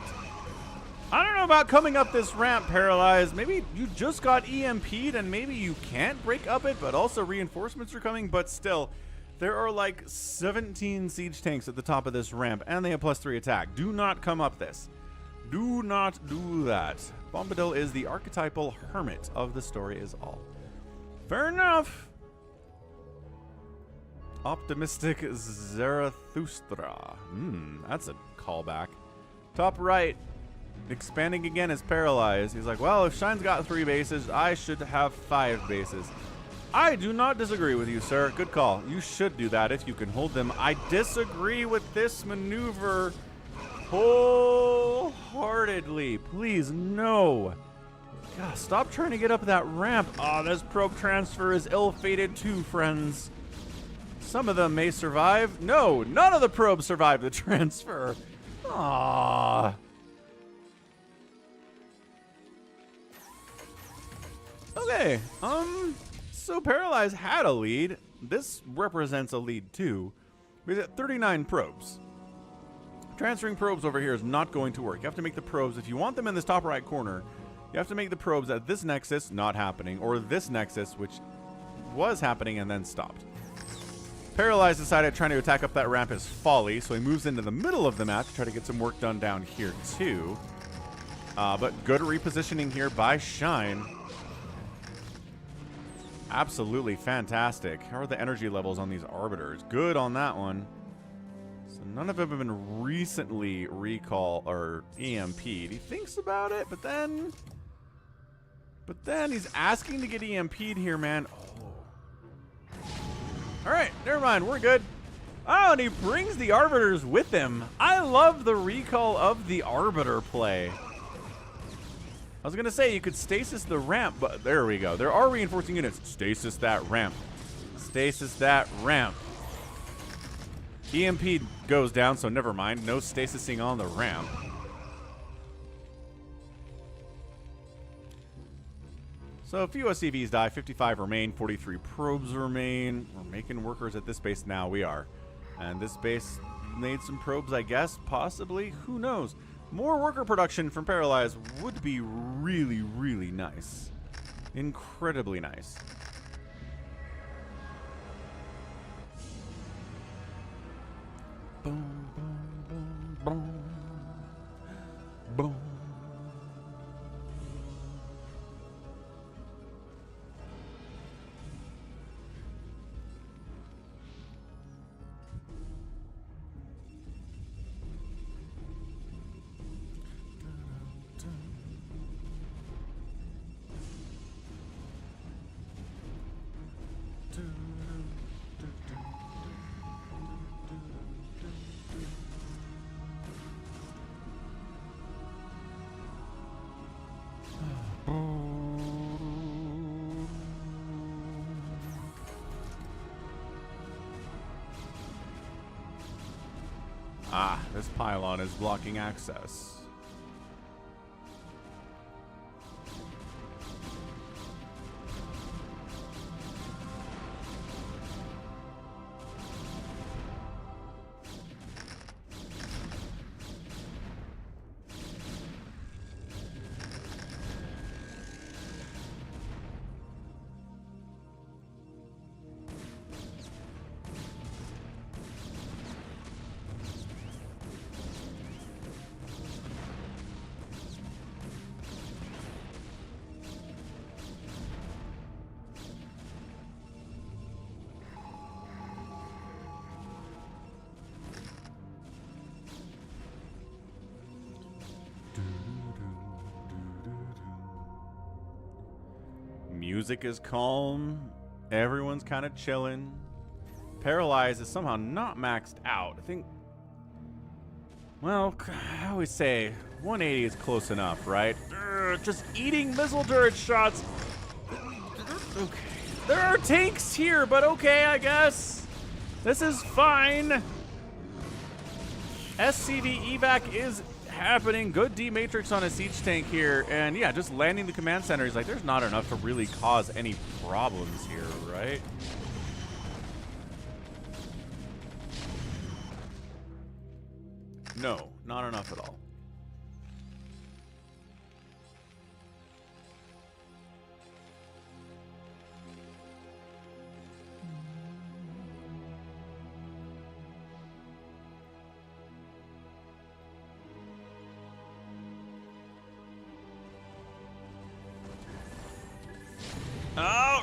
I don't know about coming up this ramp, Paralyzed. Maybe you just got EMP'd and maybe you can't break up it, but also reinforcements are coming. But still, there are like 17 siege tanks at the top of this ramp, and they have +3 attack. Do not come up this. Do not do that. Bombadil is the archetypal hermit of the story is all. Fair enough. Optimistic Zarathustra. That's a callback. Top right. Expanding again is Paralyzed. He's like, well, if Shine's got 3 bases, I should have 5 bases. I do not disagree with you, sir. Good call. You should do that if you can hold them. I disagree with this maneuver wholeheartedly. Please, no. God, stop trying to get up that ramp. Oh, this probe transfer is ill-fated too, friends. Some of them may survive. No, none of the probes survive the transfer. Aww. Okay, so Paralyze had a lead. This represents a lead too. He's at 39 probes. Transferring probes over here is not going to work. You have to make the probes, if you want them in this top right corner, you have to make the probes at this nexus, not happening, or this nexus, which was happening and then stopped. Paralyze decided trying to attack up that ramp is folly, so he moves into the middle of the map to try to get some work done down here too. But good repositioning here by Shine. Absolutely fantastic. How are the energy levels on these Arbiters? Good on that one. So none of them have been recently recall or EMP'd. He thinks about it, but then he's asking to get EMP'd here, man. Oh. All right, never mind. We're good. Oh, and he brings the Arbiters with him. I love the recall of the Arbiter play. I was going to say you could stasis the ramp, but there we go. There are reinforcing units. Stasis that ramp. Stasis that ramp. EMP goes down, so never mind. No stasising on the ramp. So a few SCVs die. 55 remain. 43 probes remain. We're making workers at this base now. We are. And this base made some probes, I guess. Possibly. Who knows? More worker production from Paralyze would be really, really nice. Incredibly nice. Boom, boom, boom, boom. Boom. Ah, this pylon is blocking access. Music is calm. Everyone's kind of chilling. Paralyze is somehow not maxed out. I think, well, I always say 180 is close enough, right? Just eating missile turret shots. Okay. There are tanks here, but okay, I guess. This is fine. SCV evac is happening. Good D-Matrix on a siege tank here. And yeah, just landing the command center. He's like, there's not enough to really cause any problems here, right? No, not enough at all.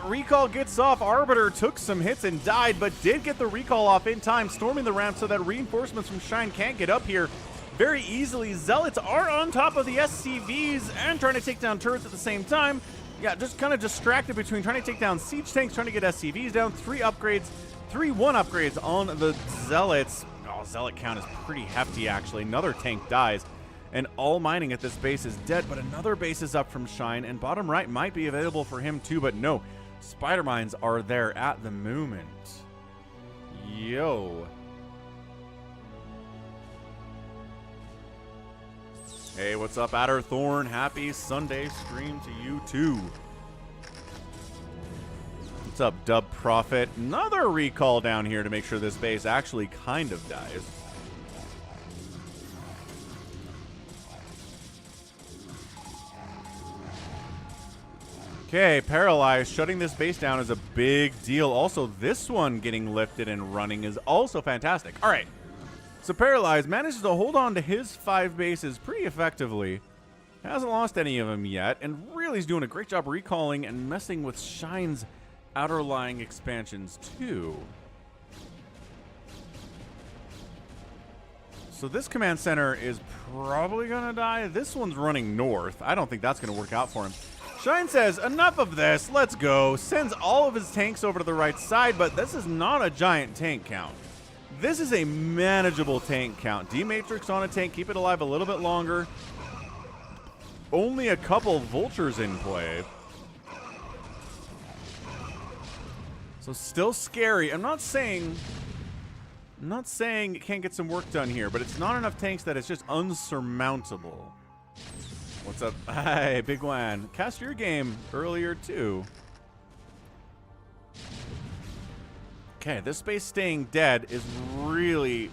Recall gets off. Arbiter took some hits and died, but did get the recall off in time, storming the ramp so that reinforcements from Shine can't get up here very easily. Zealots are on top of the SCVs and trying to take down turrets at the same time. Yeah, just kind of distracted between trying to take down siege tanks, trying to get SCVs down. 3 upgrades, 3-1 upgrades on the Zealots. Oh, Zealot count is pretty hefty, actually. Another tank dies. And all mining at this base is dead, but another base is up from Shine, and bottom right might be available for him too, but no. Spider mines are there at the moment. Yo. Hey, what's up, Adderthorn? Happy Sunday stream to you, too. What's up, Dub Prophet? Another recall down here to make sure this base actually kind of dies. Okay, Paralyze. Shutting this base down is a big deal. Also, this one getting lifted and running is also fantastic. All right. So Paralyze manages to hold on to his 5 bases pretty effectively. Hasn't lost any of them yet, and really is doing a great job recalling and messing with Shine's outer lying expansions too. So this command center is probably gonna die. This one's running north. I don't think that's gonna work out for him. Shine says, enough of this, let's go. Sends all of his tanks over to the right side, but this is not a giant tank count. This is a manageable tank count. D-Matrix on a tank, keep it alive a little bit longer. Only a couple vultures in play. So still scary. I'm not saying it can't get some work done here, but it's not enough tanks that it's just unsurmountable. What's up? Hi, bigwan. Cast your game earlier too. Okay, this space staying dead is really,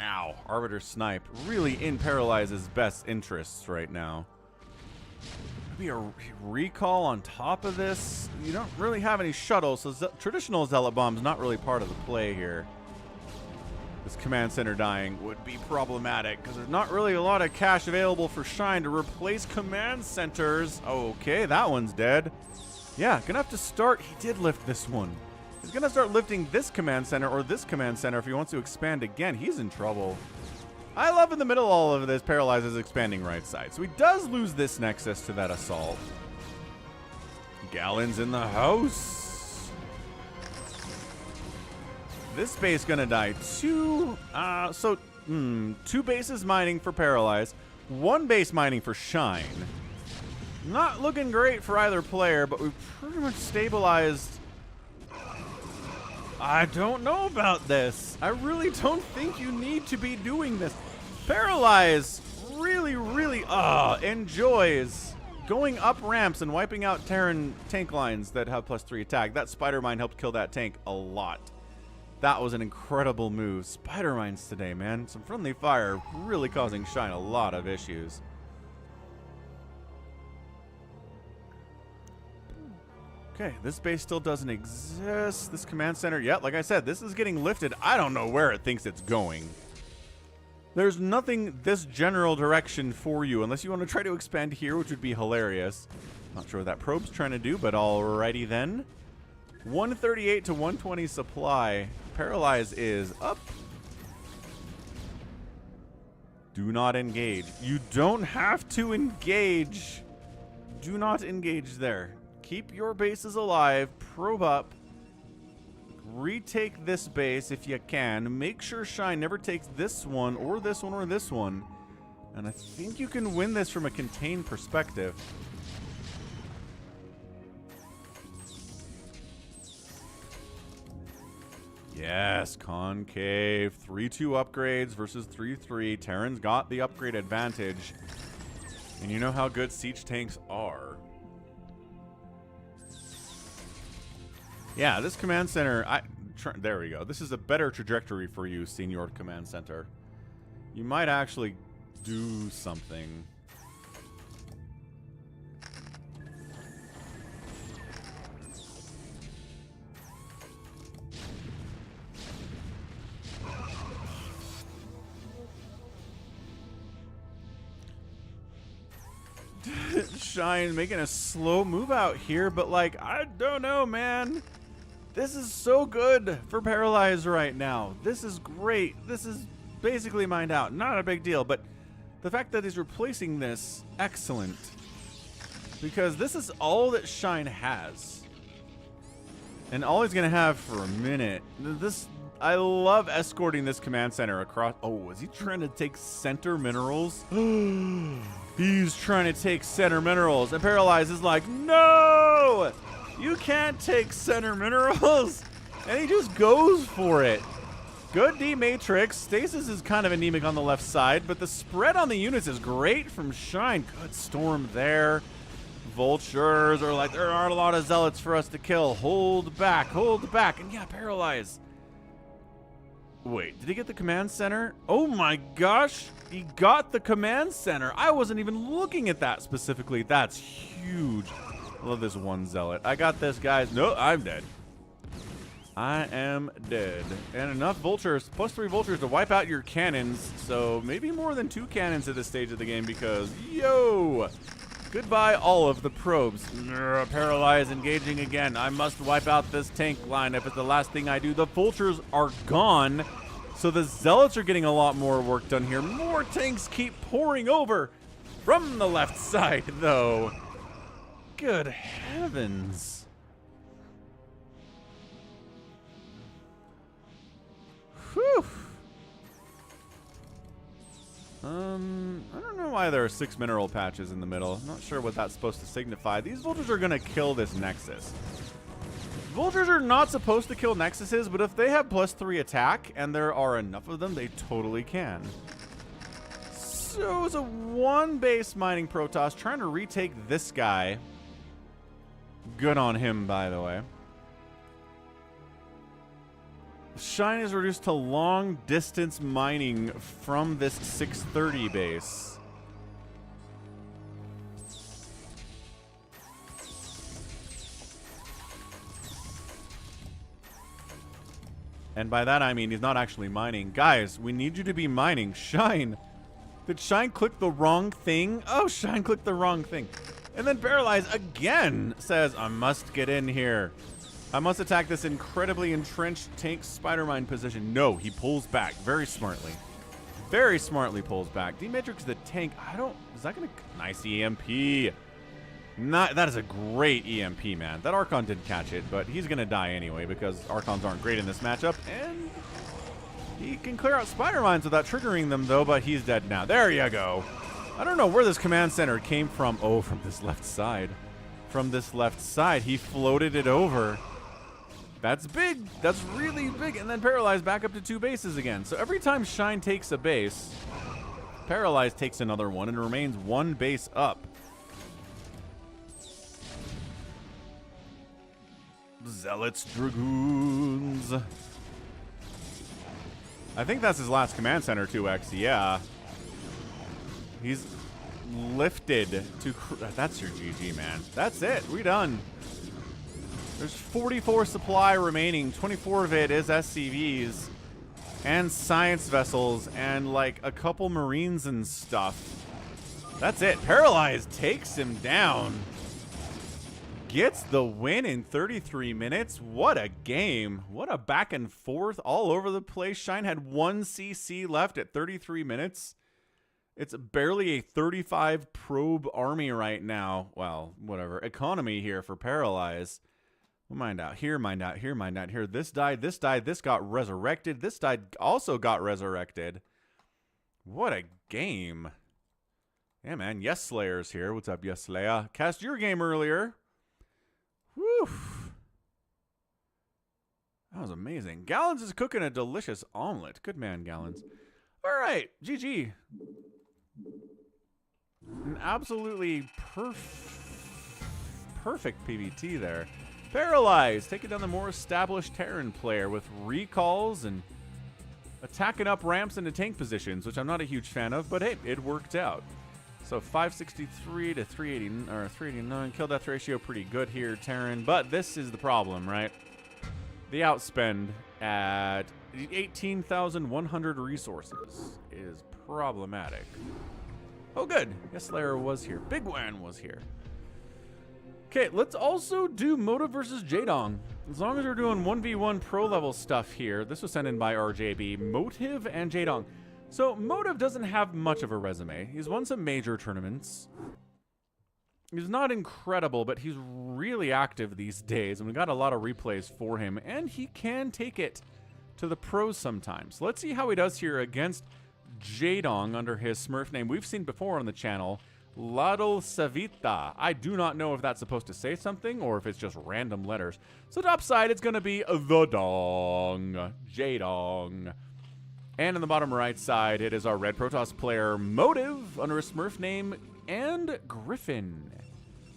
ow, Arbiter Snipe, really in Paralyze's best interests right now. Maybe a recall on top of this. You don't really have any shuttles, so traditional Zealot Bomb's not really part of the play here. This command center dying would be problematic because there's not really a lot of cash available for Shine to replace command centers. Okay, that one's dead. Yeah, gonna have to start. He did lift this one. He's gonna start lifting this command center or this command center if he wants to expand again. He's in trouble. I love in the middle all of this Paralyzes expanding right side. So he does lose this nexus to that assault. Gallons in the house. This base gonna die too. Two bases mining for Paralyze, 1 base mining for Shine. Not looking great for either player, but we've pretty much stabilized. I don't know about this. I really don't think you need to be doing this. Paralyze really enjoys going up ramps and wiping out Terran tank lines that have +3 attack. That Spider Mine helped kill that tank a lot. That was an incredible move. Spider Mines today, man. Some friendly fire really causing Shine a lot of issues. Okay, this base still doesn't exist. This command center, yeah, like I said, this is getting lifted. I don't know where it thinks it's going. There's nothing this general direction for you unless you want to try to expand here, which would be hilarious. Not sure what that probe's trying to do, but alrighty then. 138 to 120 supply. Paralyze is up. Do not engage. You don't have to engage. Do not engage there. Keep your bases alive. Probe up. Retake this base if you can. Make sure Shine never takes this one or this one or this one. And I think you can win this from a contained perspective. Yes, concave. 3-2 upgrades versus 3-3. Terran's got the upgrade advantage. And you know how good siege tanks are. Yeah, this command center, there we go. This is a better trajectory for you, Senior Command Center. You might actually do something. Shine making a slow move out here, but like, I don't know, man. This is so good for Paralyze right now. This is great. This is basically mined out. Not a big deal, but the fact that he's replacing this, excellent. Because this is all that Shine has. And all he's going to have for a minute. I love escorting this command center across. Oh, is he trying to take center minerals? He's trying to take center minerals. And Paralyze is like, no! You can't take center minerals. And he just goes for it. Good D Matrix. Stasis is kind of anemic on the left side, but the spread on the units is great from Shine. Good storm there. Vultures are like, there aren't a lot of zealots for us to kill. Hold back, and yeah, Paralyze. Wait, did he get the command center? Oh my gosh, he got the command center. I wasn't even looking at that specifically. That's huge. I love this one zealot. I got this, guys. No, I'm dead. I am dead. And enough vultures, +3 vultures to wipe out your cannons. So maybe more than 2 cannons at this stage of the game because, yo, goodbye all of the probes. Paralyze engaging again. I must wipe out this tank line if it's the last thing I do. The vultures are gone. So the zealots are getting a lot more work done here. More tanks keep pouring over from the left side, though. Good heavens. Whew. I don't know why there are 6 mineral patches in the middle. I'm not sure what that's supposed to signify. These vultures are going to kill this Nexus. Vultures are not supposed to kill Nexuses, but if they have +3 attack and there are enough of them, they totally can. So it's a 1 base mining Protoss trying to retake this guy. Good on him, by the way. Shine is reduced to long distance mining from this 630 base. And by that I mean he's not actually mining. Guys, we need you to be mining. Shine. Did Shine click the wrong thing? Oh, Shine clicked the wrong thing. And then Paralyze again says, I must get in here. I must attack this incredibly entrenched tank spider mine position. No, he pulls back very smartly. Very smartly pulls back. D-Matrix the tank. Is that going to... Nice EMP. That is a great EMP, man. That Archon didn't catch it, but he's going to die anyway because Archons aren't great in this matchup. And he can clear out spider mines without triggering them, though, but he's dead now. There you go. I don't know where this command center came from. Oh, from this left side. From this left side. He floated it over. That's big. That's really big. And then Paralyze back up to 2 bases again. So every time Shine takes a base, Paralyze takes another one and remains 1 base up. Zealots, Dragoons. I think that's his last command center, 2x. Yeah. He's lifted to... That's your GG, man. That's it. We're done. There's 44 supply remaining. 24 of it is SCVs and science vessels and like a couple Marines and stuff. That's it. Paralyze takes him down. Gets the win in 33 minutes. What a game. What a back and forth all over the place. Shine had 1 CC left at 33 minutes. It's barely a 35 probe army right now. Well, whatever. Economy here for Paralyze. Mind out here, mind out here, mind out here. This died, this got resurrected. This died, also got resurrected. What a game. Yeah, man. Yes Slayer's here. What's up, Yes Slayer? Cast your game earlier. Whew. That was amazing. Gallons is cooking a delicious omelet. Good man, Gallons. All right, GG. An absolutely perfect PvT there. Paralyze, taking down the more established Terran player with recalls and attacking up ramps into tank positions, which I'm not a huge fan of, but hey, it worked out. So 563 to 380 or 389, kill death ratio pretty good here, Terran. But this is the problem, right? The outspend at 18,100 resources is problematic. Oh, good. Yes, Slayer was here. Bigwan was here. Okay, let's also do Motive versus JAEDONG. As long as we're doing 1v1 pro level stuff here. This was sent in by RJB. Motive and JAEDONG. So Motive doesn't have much of a resume. He's won some major tournaments. He's not incredible, but he's really active these days, and we got a lot of replays for him, and he can take it to the pros sometimes. Let's see how he does here against JAEDONG under his Smurf name. We've seen before on the channel. Ladolcevita. I do not know if that's supposed to say something or if it's just random letters. So top side, it's going to be the Dong, JAEDONG. And on the bottom right side, it is our red Protoss player, Motive, under a Smurf name, and Griffin.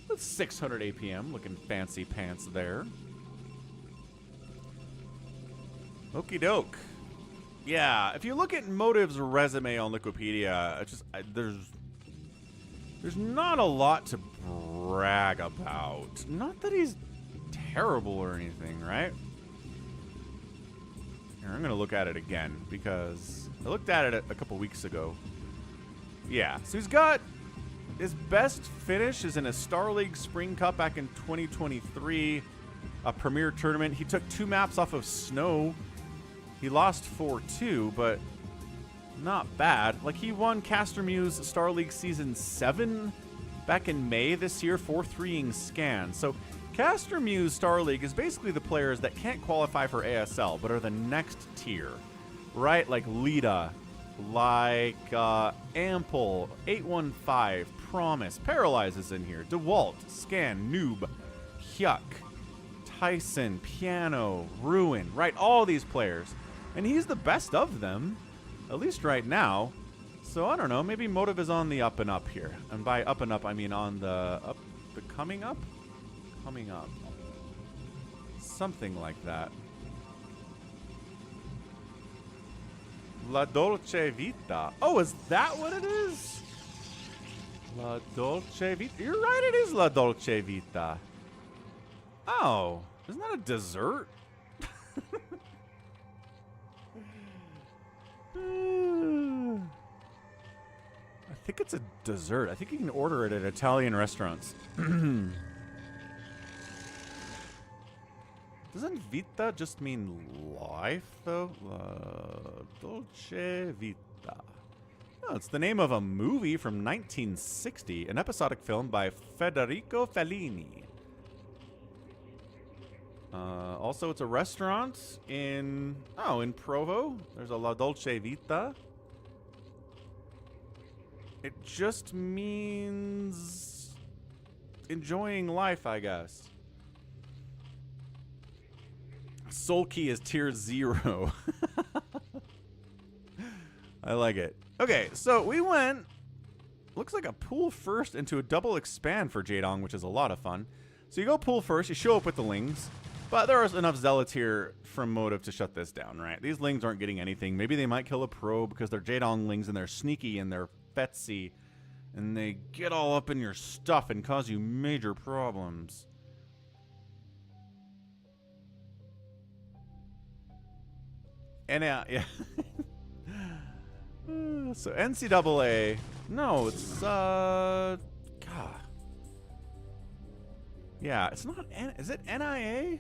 With 600 APM, looking fancy pants there. Okie doke. Yeah, if you look at Motive's resume on Wikipedia, it's just there's not a lot to brag about. Not that he's terrible or anything, right? Here, I'm gonna look at it again because I looked at it a couple weeks ago. Yeah, so he's got his best finish is in a Star League Spring Cup back in 2023, a premier tournament. He took 2 maps off of snow. He lost 4-2, but not bad. Like, he won Caster Muse Star League Season 7 back in May this year, 4-3ing Scan. So Caster Muse Star League is basically the players that can't qualify for ASL, but are the next tier, right? Like Lita, like Ample, 815, Promise, Paralyze is in here, DeWalt, Scan, Noob, Hyuk, Tyson, Piano, Ruin, right? All these players. And he's the best of them, at least right now. So I don't know, maybe Motive is on the up and up here. And by up and up, I mean on the up, the coming up? Coming up. Something like that. La Dolce Vita. Oh, is that what it is? La Dolce Vita. You're right, it is La Dolce Vita. Oh, isn't that a dessert? I think it's a dessert. I think you can order it at Italian restaurants. Doesn't vita just mean life, though? Dolce Vita. Oh, it's the name of a movie from 1960, an episodic film by Federico Fellini. Also, it's a restaurant in Provo. There's a La Dolce Vita. It just means enjoying life, I guess. Soul Key is tier 0. I like it. Okay, so we went, looks like a pool first into a double expand for JAEDONG, which is a lot of fun. So you go pool first, you show up with the Lings. But there are enough zealots here from Motive to shut this down, right? These Lings aren't getting anything. Maybe they might kill a pro because they're JAEDONG Lings and they're sneaky and they're fetsy. And they get all up in your stuff and cause you major problems. And yeah. So NCAA. No, it's God. Yeah, it's not is it NIA?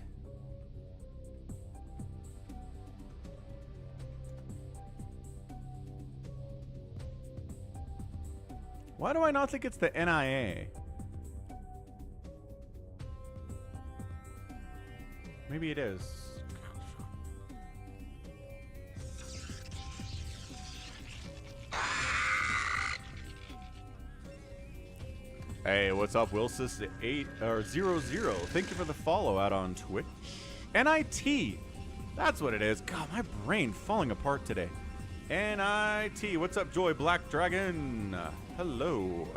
Why do I not think it's the NIA? Maybe it is. Hey, what's up, Wilsis 800? Thank you for the follow out on Twitch. NIT. That's what it is. God, my brain falling apart today. NIT. What's up, Joy Black Dragon? Hello.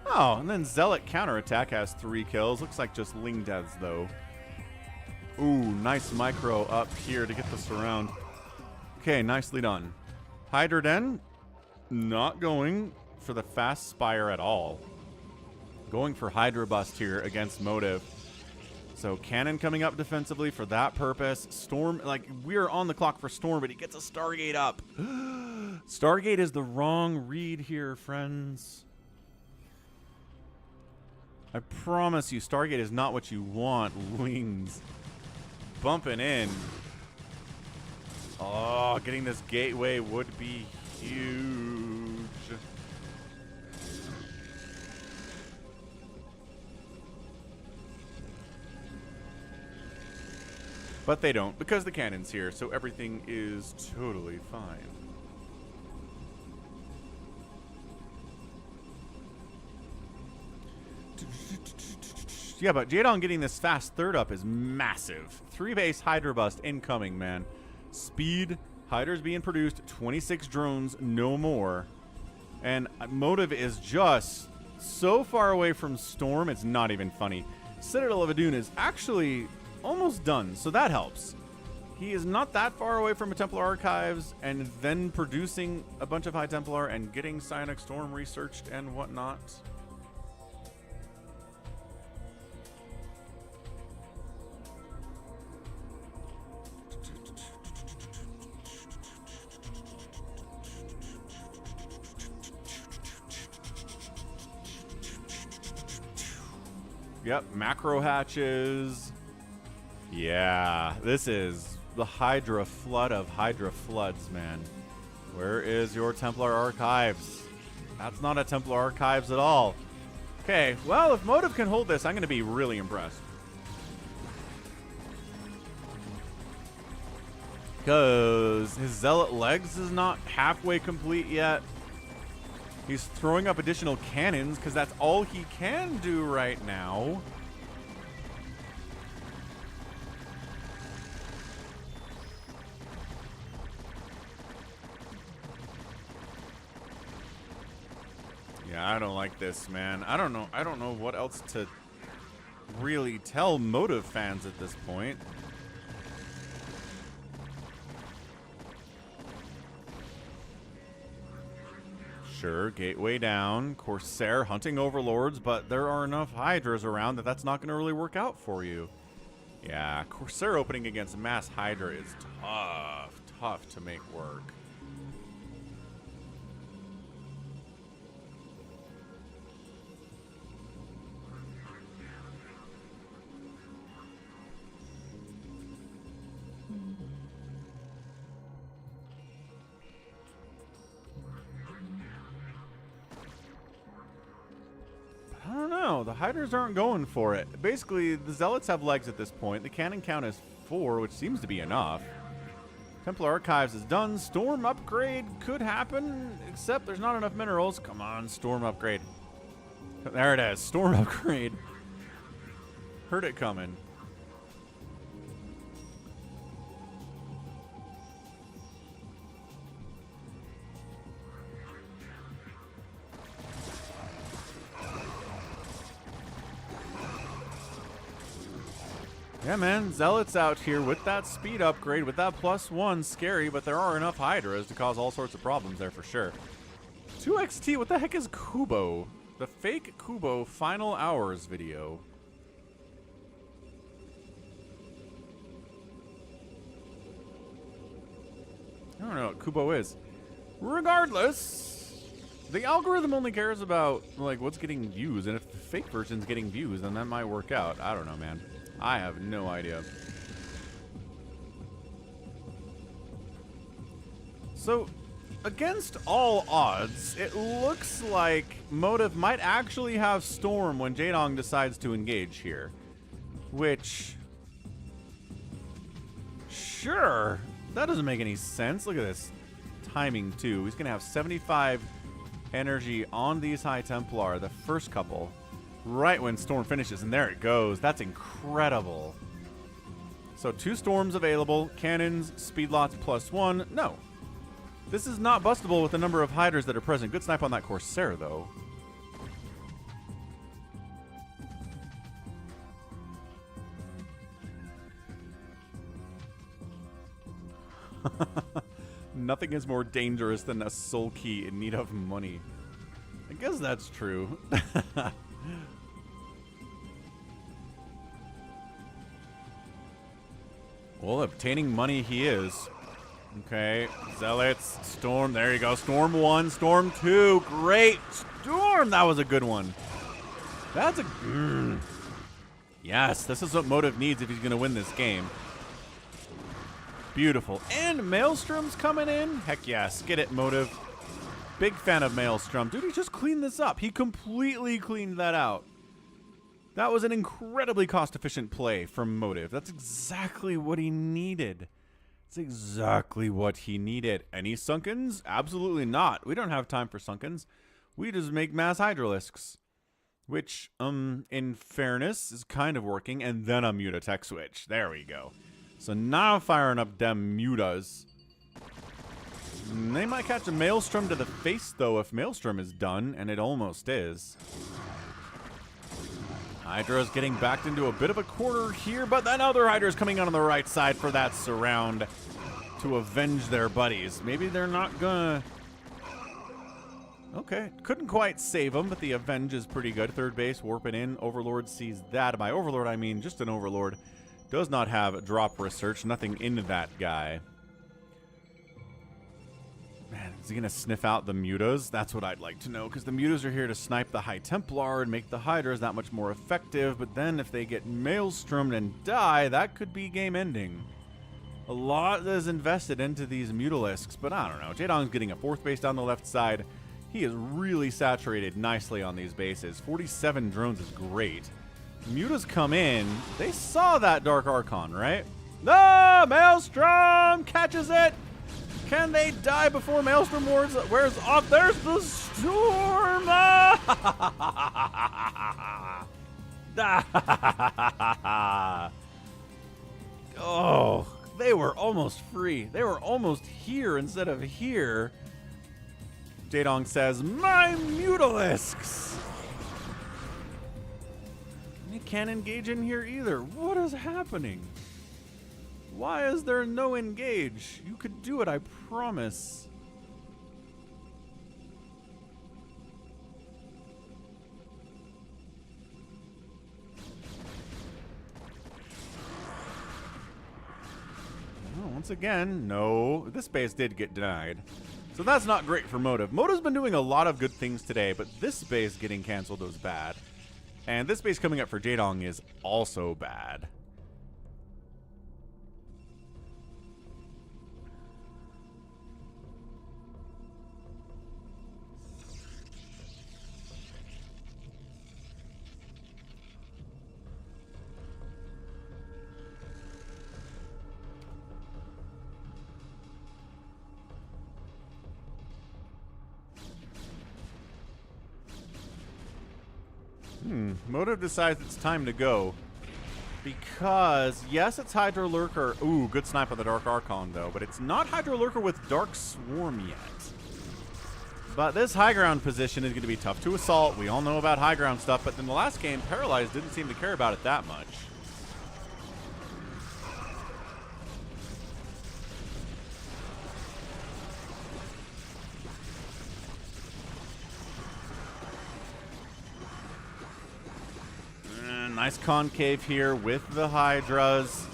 Oh, and then Zealot counterattack has 3 kills. Looks like just Ling deaths, though. Ooh, nice micro up here to get the surround. Okay, nicely done. Hydra Den, not going for the fast Spire at all. Going for Hydra Bust here against Motive. So Cannon coming up defensively for that purpose. Storm, like, we're on the clock for Storm, but he gets a Stargate up. Stargate is the wrong read here, friends. I promise you, Stargate is not what you want. Wings. Bumping in. Oh, getting this gateway would be huge. But they don't, because the cannon's here, so everything is totally fine. Yeah, but JAEDONG getting this fast third up is massive. 3-base Hydra bust incoming, man. Speed, Hydra's being produced, 26 drones, no more. And Motive is just so far away from Storm, it's not even funny. Citadel of Adun is actually almost done, so that helps. He is not that far away from a Templar Archives, and then producing a bunch of High Templar and getting Psionic Storm researched and whatnot. Yep, macro hatches. Yeah, this is the Hydra flood of Hydra floods, man. Where is your Templar Archives? That's not a Templar Archives at all. Okay, well, if Motive can hold this, I'm going to be really impressed. Because his Zealot legs is not halfway complete yet. He's throwing up additional cannons because that's all he can do right now. Yeah, I don't like this, man. I don't know what else to really tell Motive fans at this point. Sure, gateway down, Corsair hunting overlords, but there are enough Hydras around that that's not going to really work out for you. Yeah, Corsair opening against mass Hydra is tough to make work. I don't know. The Hydras aren't going for it. Basically, the Zealots have legs at this point. The cannon count is 4, which seems to be enough. Templar Archives is done. Storm upgrade could happen, except there's not enough minerals. Come on, Storm upgrade. There it is. Storm upgrade. Heard it coming. Yeah, man, Zealots out here with that speed upgrade, with that +1, scary, but there are enough Hydras to cause all sorts of problems there for sure. 2XT, what the heck is Kubo? The fake Kubo Final Hours video. I don't know what Kubo is. Regardless, the algorithm only cares about, like, what's getting views, and if the fake version's getting views, then that might work out. I don't know, man. I have no idea. So, against all odds, it looks like Motive might actually have Storm when JAEDONG decides to engage here. Which, sure, that doesn't make any sense. Look at this timing, too. He's going to have 75 energy on these High Templar, the first couple. Right when Storm finishes, and there it goes. That's incredible. So 2 Storms available, cannons, speed lots +1. No. This is not bustable with the number of Hydras that are present. Good snipe on that Corsair, though. Nothing is more dangerous than a soul key in need of money. I guess that's true. Well, obtaining money he is. Okay, Zealots, Storm, there you go. Storm 1, Storm 2, great. Storm, that was a good one. That's a... Yes, this is what Motive needs if he's going to win this game. Beautiful. And Maelstrom's coming in. Heck yes, get it, Motive. Big fan of Maelstrom. Dude, he just cleaned this up. He completely cleaned that out. That was an incredibly cost-efficient play from Motive. That's exactly what he needed. That's exactly what he needed. Any Sunkens? Absolutely not. We don't have time for Sunkens. We just make mass Hydralisks. Which, in fairness, is kind of working. And then a Muta tech switch. There we go. So now firing up them Mutas. They might catch a Maelstrom to the face, though, if Maelstrom is done. And it almost is. Hydra's getting backed into a bit of a corner here, but then other Hydra's coming out on the right side for that surround to avenge their buddies. Maybe they're not gonna... Okay, couldn't quite save them, but the avenge is pretty good. Third base, warping in. Overlord sees that. By Overlord, I mean just an Overlord. Does not have drop research. Nothing in that guy. Man, is he going to sniff out the Mutas? That's what I'd like to know, because the Mutas are here to snipe the High Templar and make the Hydras that much more effective, but then if they get Maelstromed and die, that could be game-ending. A lot is invested into these Mutalisks, but I don't know. JAEDONG's getting a fourth base down the left side. He is really saturated nicely on these bases. 47 drones is great. Mutas come in. They saw that Dark Archon, right? No! Maelstrom catches it! Can they die before Maelstrom wears off? There's the storm! Oh, they were almost free. They were almost here instead of here. JAEDONG says, my Mutalisks! You can't engage in here either. What is happening? Why is there no engage? You could do it, I promise. Oh, once again, no. This base did get denied. So that's not great for Motive. Motive's been doing a lot of good things today, but this base getting canceled was bad. And this base coming up for JAEDONG is also bad. Motive decides it's time to go. Because, yes, it's Hydra Lurker. Ooh, good snipe on the Dark Archon, though. But it's not Hydra Lurker with Dark Swarm yet. But this high ground position is going to be tough to assault. We all know about high ground stuff. But in the last game, Paralyze didn't seem to care about it that much. Nice concave here with the Hydras.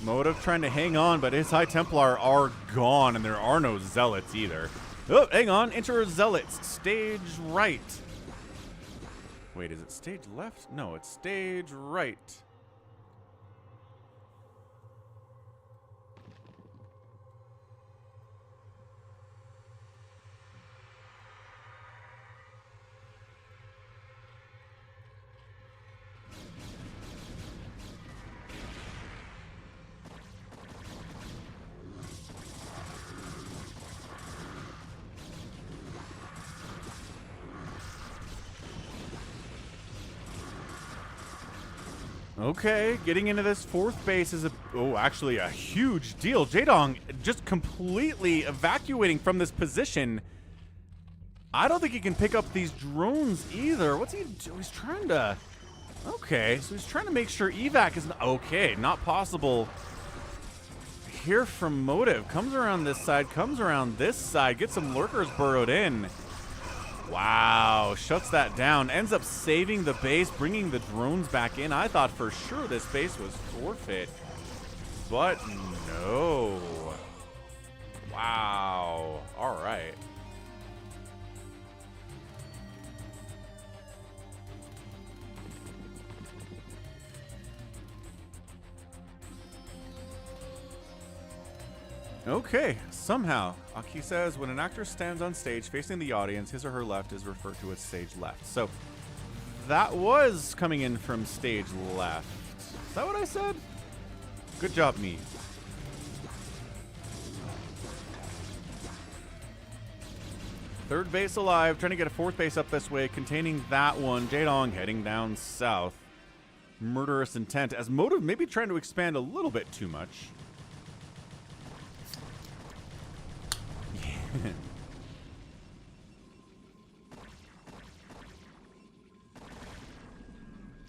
Motive trying to hang on, but his High Templar are gone, and there are no Zealots either. Oh, hang on. Enter Zealots. Stage right. Wait, is it stage left? No, it's stage right. Okay, getting into this fourth base is actually a huge deal. JAEDONG just completely evacuating from this position. I don't think he can pick up these drones either. What's he do? He's trying to... Okay, so he's trying to make sure evac is... Okay, not possible here from Motive. Comes around this side, comes around this side, gets some lurkers burrowed in. Wow, shuts that down. Ends up saving the base, bringing the drones back in. I thought for sure this base was forfeit, but no. Wow. All right. Okay, somehow. Aki says, when an actor stands on stage facing the audience, his or her left is referred to as stage left. So, that was coming in from stage left. Is that what I said? Good job, me. Third base alive, trying to get a fourth base up this way, containing that one. JAEDONG heading down south. Murderous intent, as motive maybe trying to expand a little bit too much. Yeah.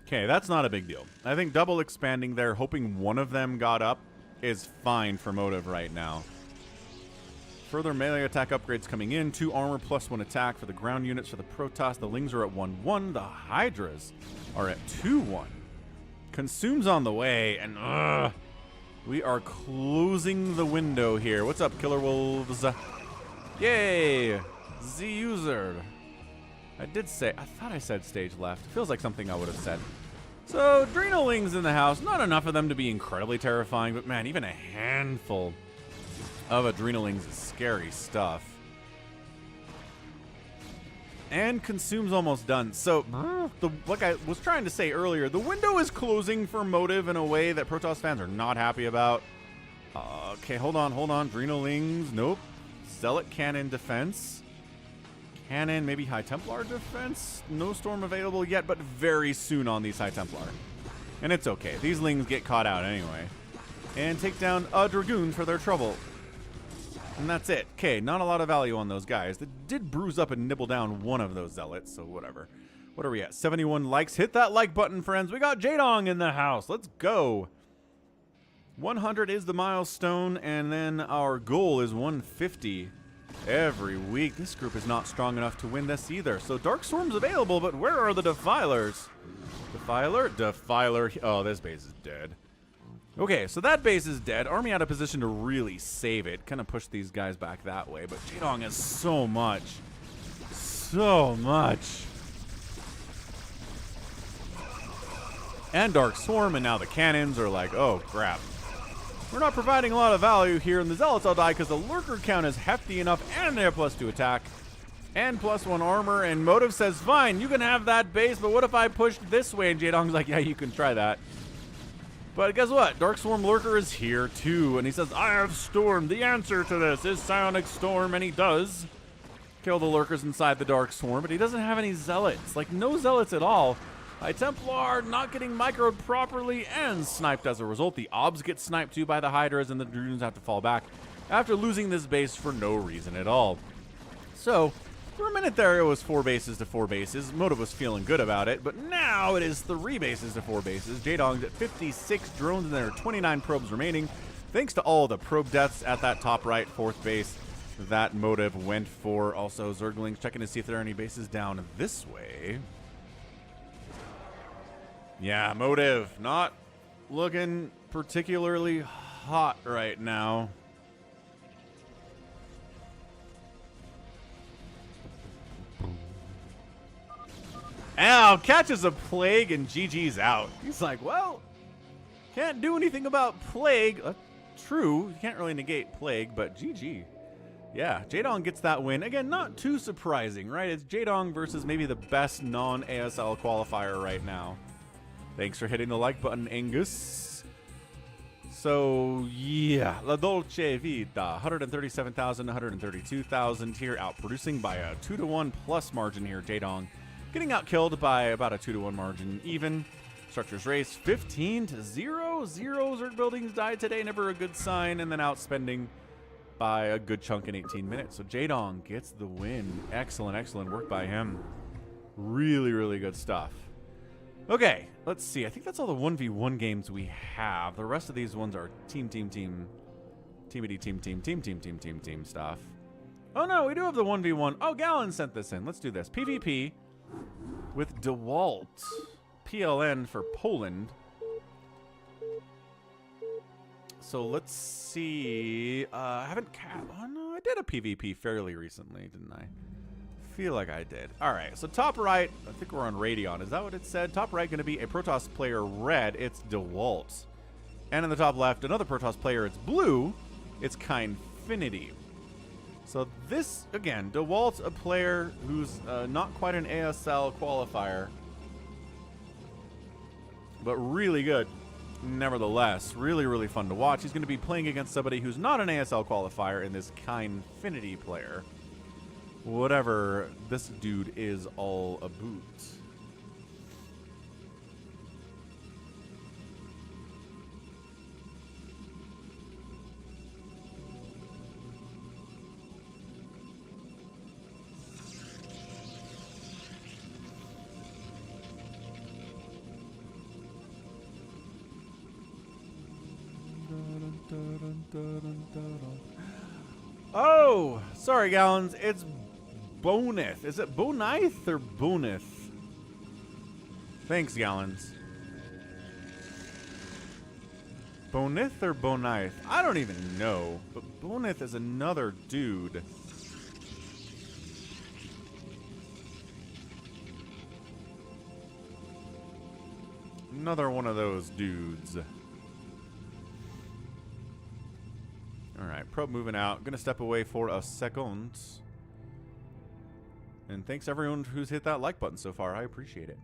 Okay, that's not a big deal. I think double expanding there, hoping one of them got up, is fine for motive right now. Further melee attack upgrades coming in. 2 armor plus 1 attack for the ground units for the Protoss. The Lings are at 1-1. The Hydras are at 2-1. Consumes on the way, and we are closing the window here. What's up, KillerWolves? Yay! Z-User. I thought I said stage left. Feels like something I would have said. So, Adrenalings in the house. Not enough of them to be incredibly terrifying, but man, even a handful of Adrenalings is scary stuff. And Consume's almost done. So, like I was trying to say earlier, the window is closing for motive in a way that Protoss fans are not happy about. Okay, hold on. Adrenalings, nope. Zealot Cannon defense. Cannon, maybe High Templar defense. No Storm available yet, but very soon on these High Templar. And it's okay. These Lings get caught out anyway. And take down a Dragoon for their trouble. And that's it. Okay, not a lot of value on those guys. They did bruise up and nibble down one of those Zealots, so whatever. What are we at? 71 likes. Hit that like button, friends. We got JAEDONG in the house. Let's go. 100 is the milestone, and then our goal is 150 every week. This group is not strong enough to win this either. So Dark Storm's available, but where are the Defilers? Defiler. Oh, this base is dead. Okay, so that base is dead. Army out of position to really save it. Kind of push these guys back that way. But JAEDONG has so much. So much. And Dark Swarm, and now the cannons are like, oh, crap. We're not providing a lot of value here, and the Zealots all die because the Lurker count is hefty enough, and they have +2 attack. And +1 armor, and Motive says, fine, you can have that base, but what if I pushed this way? And JAEDONG's like, yeah, you can try that. But guess what? Dark Swarm Lurker is here too, and he says, I have Storm. The answer to this is Psionic Storm, and he does kill the Lurkers inside the Dark Swarm, but he doesn't have any Zealots. Like, no Zealots at all. High Templar not getting microed properly and sniped as a result. The Obs get sniped too by the Hydras, and the Dragoons have to fall back after losing this base for no reason at all. So, for a minute there, it was 4 bases to 4 bases. Motive was feeling good about it, but now it is 3 bases to 4 bases. JAEDONG's at 56 drones, and there are 29 probes remaining. Thanks to all the probe deaths at that top right 4th base that Motive went for. Also, Zerglings checking to see if there are any bases down this way. Yeah, Motive not looking particularly hot right now. Ow, catches a plague and GG's out. He's like, well, can't do anything about plague. True, you can't really negate plague, but GG. Yeah, JAEDONG gets that win. Again, not too surprising, right? It's JAEDONG versus maybe the best non-ASL qualifier right now. Thanks for hitting the like button, Angus. So, yeah, La Dolce Vita, 137,000, 132,000 here, outproducing by a 2-to-1 plus margin here, JAEDONG. Getting outkilled by about a 2-to-1 margin even. Structures race 15-0. 0 Zerg buildings died today, never a good sign, and then outspending by a good chunk in 18 minutes. So JAEDONG gets the win. Excellent, excellent work by him. Really, really good stuff. Okay, let's see. I think that's all the 1v1 games we have. The rest of these ones are team stuff. Oh no, we do have the 1v1. Oh, Gallon sent this in. Let's do this. PvP with DeWalt. PLN for Poland. So let's see. I haven't. Oh no, I did a PvP fairly recently, didn't I? Feel like I did. All right, so top right, I think we're on Radeon. Is that what it said? Top right going to be a Protoss player red. It's DeWalt. And in the top left, another Protoss player. It's blue. It's Kinefinity. So this, again, DeWalt, a player who's not quite an ASL qualifier. but really good. Nevertheless, really, really fun to watch. He's going to be playing against somebody who's not an ASL qualifier in this Kinefinity player. Whatever this dude is all about. Oh, sorry, Gallons. It's bonyth. Is it bonyth or bonyth? Thanks, Gallons. Bonyth or bonyth? I don't even know. But bonyth is another dude. Another one of those dudes. Alright, probe moving out. Gonna step away for a second. And thanks everyone who's hit that like button so far. I appreciate it.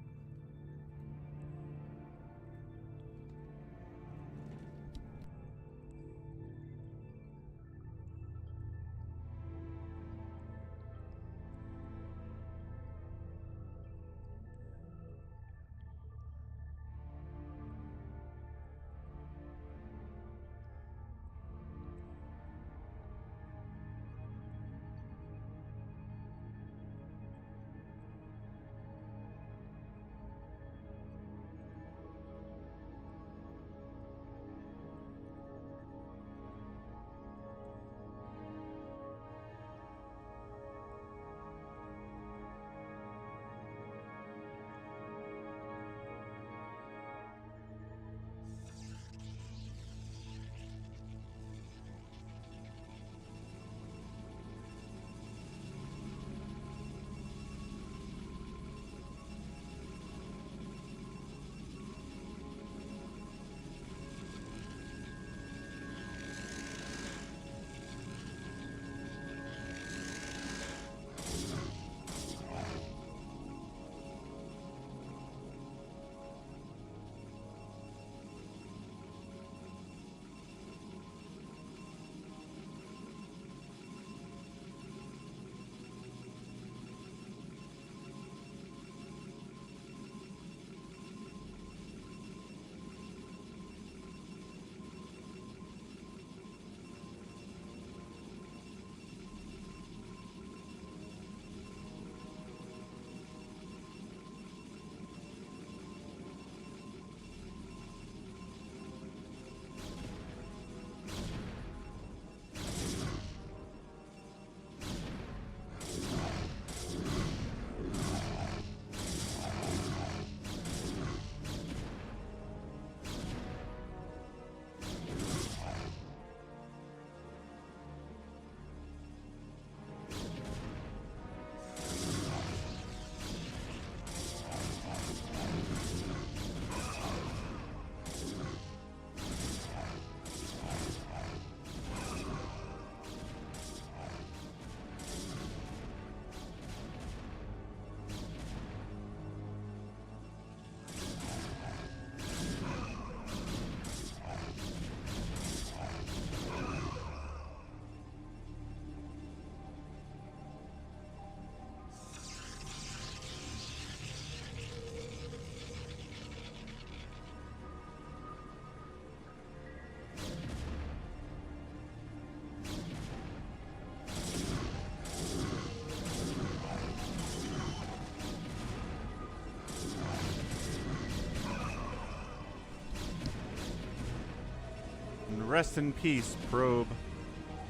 Rest in peace, probe.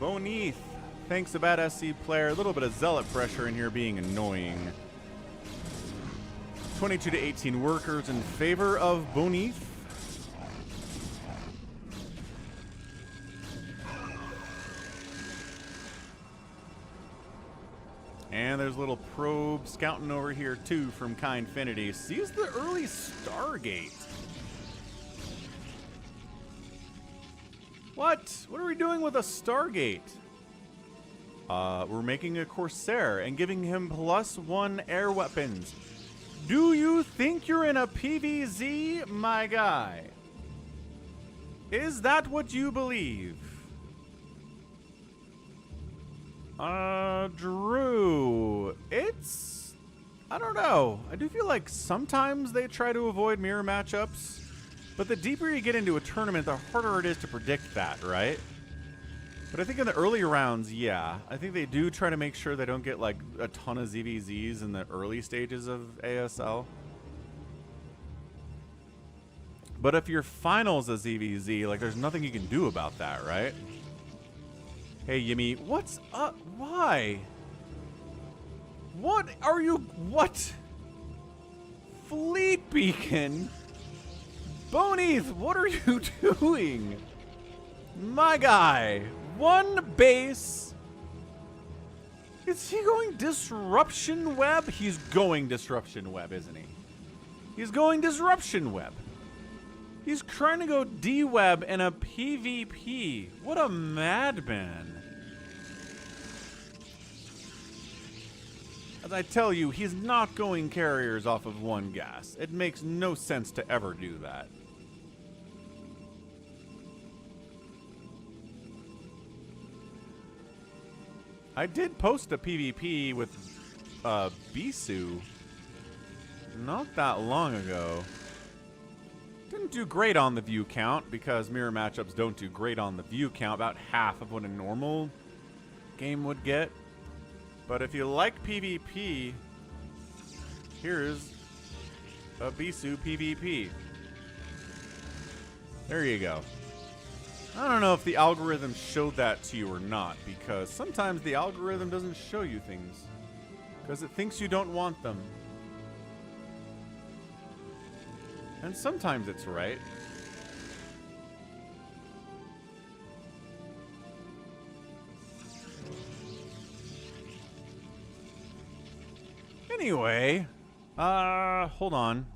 Bonyth. Thanks, a bad SC player. A little bit of zealot pressure in here being annoying. 22 to 18 workers in favor of Bonyth. And there's a little probe scouting over here too from Kinefinity. Sees the early Stargate. What? What are we doing with a Stargate? We're making a Corsair and giving him +1 air weapons. Do you think you're in a PvZ, my guy? Is that what you believe? Drew, I don't know. I do feel like sometimes they try to avoid mirror matchups, but the deeper you get into a tournament, the harder it is to predict that, right? But I think in the early rounds, yeah. I think they do try to make sure they don't get like a ton of ZVZs in the early stages of ASL. But if your final's a ZVZ, like there's nothing you can do about that, right? Hey, Yimmy, what's up? Why? What are you? What? Fleet Beacon? Bonyth, what are you doing? My guy, one base. Is he going Disruption Web? He's going Disruption Web, isn't he? He's going Disruption Web. He's trying to go D-Web in a PvP. What a madman. As I tell you, he's not going carriers off of one gas. It makes no sense to ever do that. I did post a PvP with Bisu not that long ago. Didn't do great on the view count because mirror matchups don't do great on the view count, about half of what a normal game would get. But if you like PvP, here's a Bisu PvP. There you go. I don't know if the algorithm showed that to you or not, because sometimes the algorithm doesn't show you things because it thinks you don't want them. And sometimes it's right. Anyway, hold on.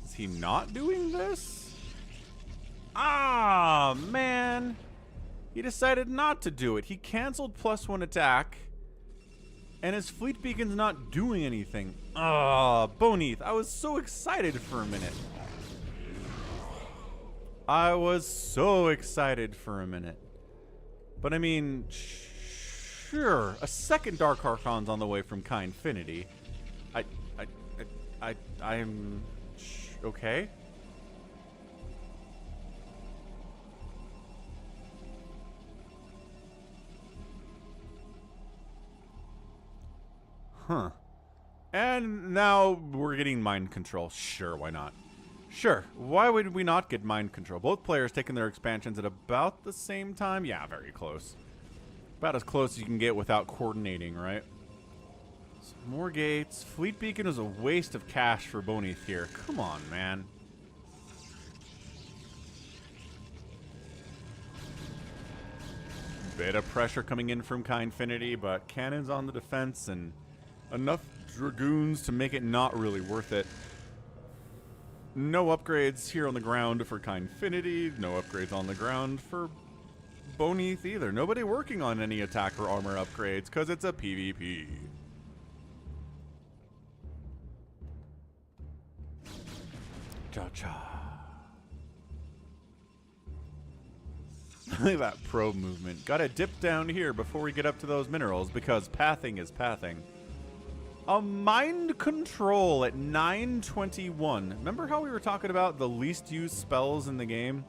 Is he not doing this? Ah, man. He decided not to do it. He canceled +1 attack. And his fleet beacon's not doing anything. Ah, Bonyth. I was so excited for a minute. I was so excited for a minute. But I mean, sure, a second Dark Archon's on the way from Kinefinity. I'm okay. Huh. And now we're getting mind control. Sure, why not? Sure, why would we not get mind control? Both players taking their expansions at about the same time? Yeah, very close. About as close as you can get without coordinating, right? Some more gates. Fleet Beacon is a waste of cash for Bonyth here. Come on, man. Bit of pressure coming in from Kinefinity, but cannons on the defense and enough dragoons to make it not really worth it. No upgrades here on the ground for Kinefinity. No upgrades on the ground for Bonyth either. Nobody working on any attack or armor upgrades because it's a PvP. Cha-cha. Look at that probe movement. Gotta dip down here before we get up to those minerals because pathing is pathing. A mind control at 921. Remember how we were talking about the least used spells in the game?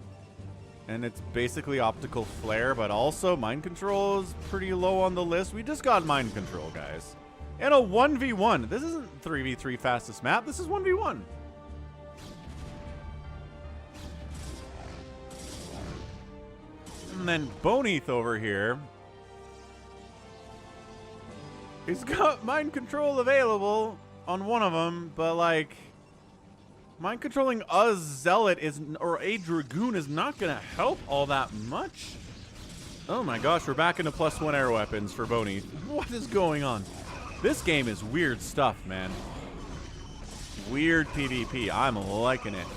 And it's basically optical flare, but also mind control is pretty low on the list. We just got mind control, guys. And a 1v1. This isn't 3v3 fastest map. This is 1v1. And then Bonyth over here. He's got mind control available on one of them, but like mind controlling a zealot or a dragoon is not going to help all that much. Oh my gosh, we're back into +1 air weapons for Bonyth. What is going on? This game is weird stuff, man. Weird PvP. I'm liking it.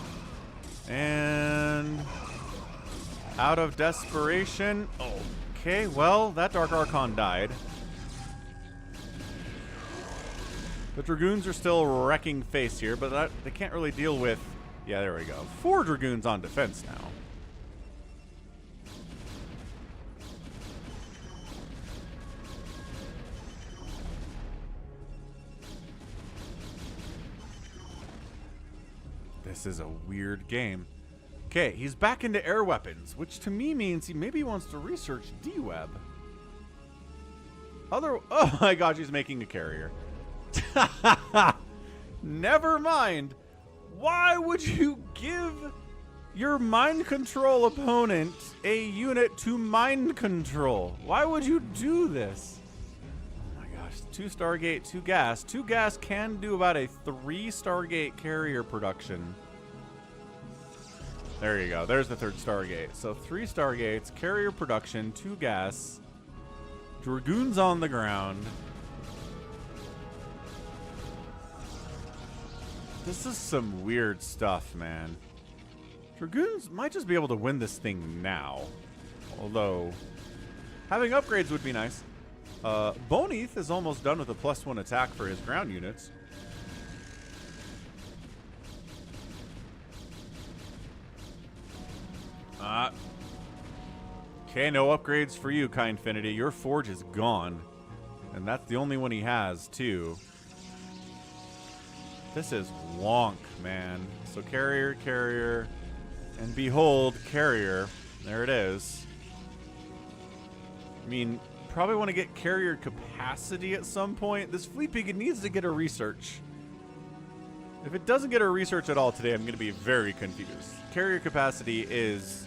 And out of desperation. Okay, well, that Dark Archon died. The Dragoons are still wrecking face here, but they can't really deal with... Yeah, there we go. 4 Dragoons on defense now. This is a weird game. Okay, he's back into air weapons, which to me means he maybe wants to research D-Web. Oh my gosh, he's making a carrier. Never mind. Why would you give your mind control opponent a unit to mind control? Why would you do this? Oh my gosh, 2 Stargate, 2 gas. 2 gas can do about a 3 Stargate carrier production. There you go. There's the 3rd Stargate. So 3 Stargates, carrier production, 2 gas, Dragoons on the ground. This is some weird stuff, man. Dragoons might just be able to win this thing now. Although, having upgrades would be nice. Bonyth is almost done with a +1 attack for his ground units. Okay, no upgrades for you, Kinefinity. Your forge is gone. And that's the only one he has, too. This is wonk, man. So carrier, carrier, and behold, carrier. There it is. I mean, probably want to get carrier capacity at some point. This fleet beacon needs to get a research. If it doesn't get a research at all today, I'm going to be very confused. Carrier capacity is...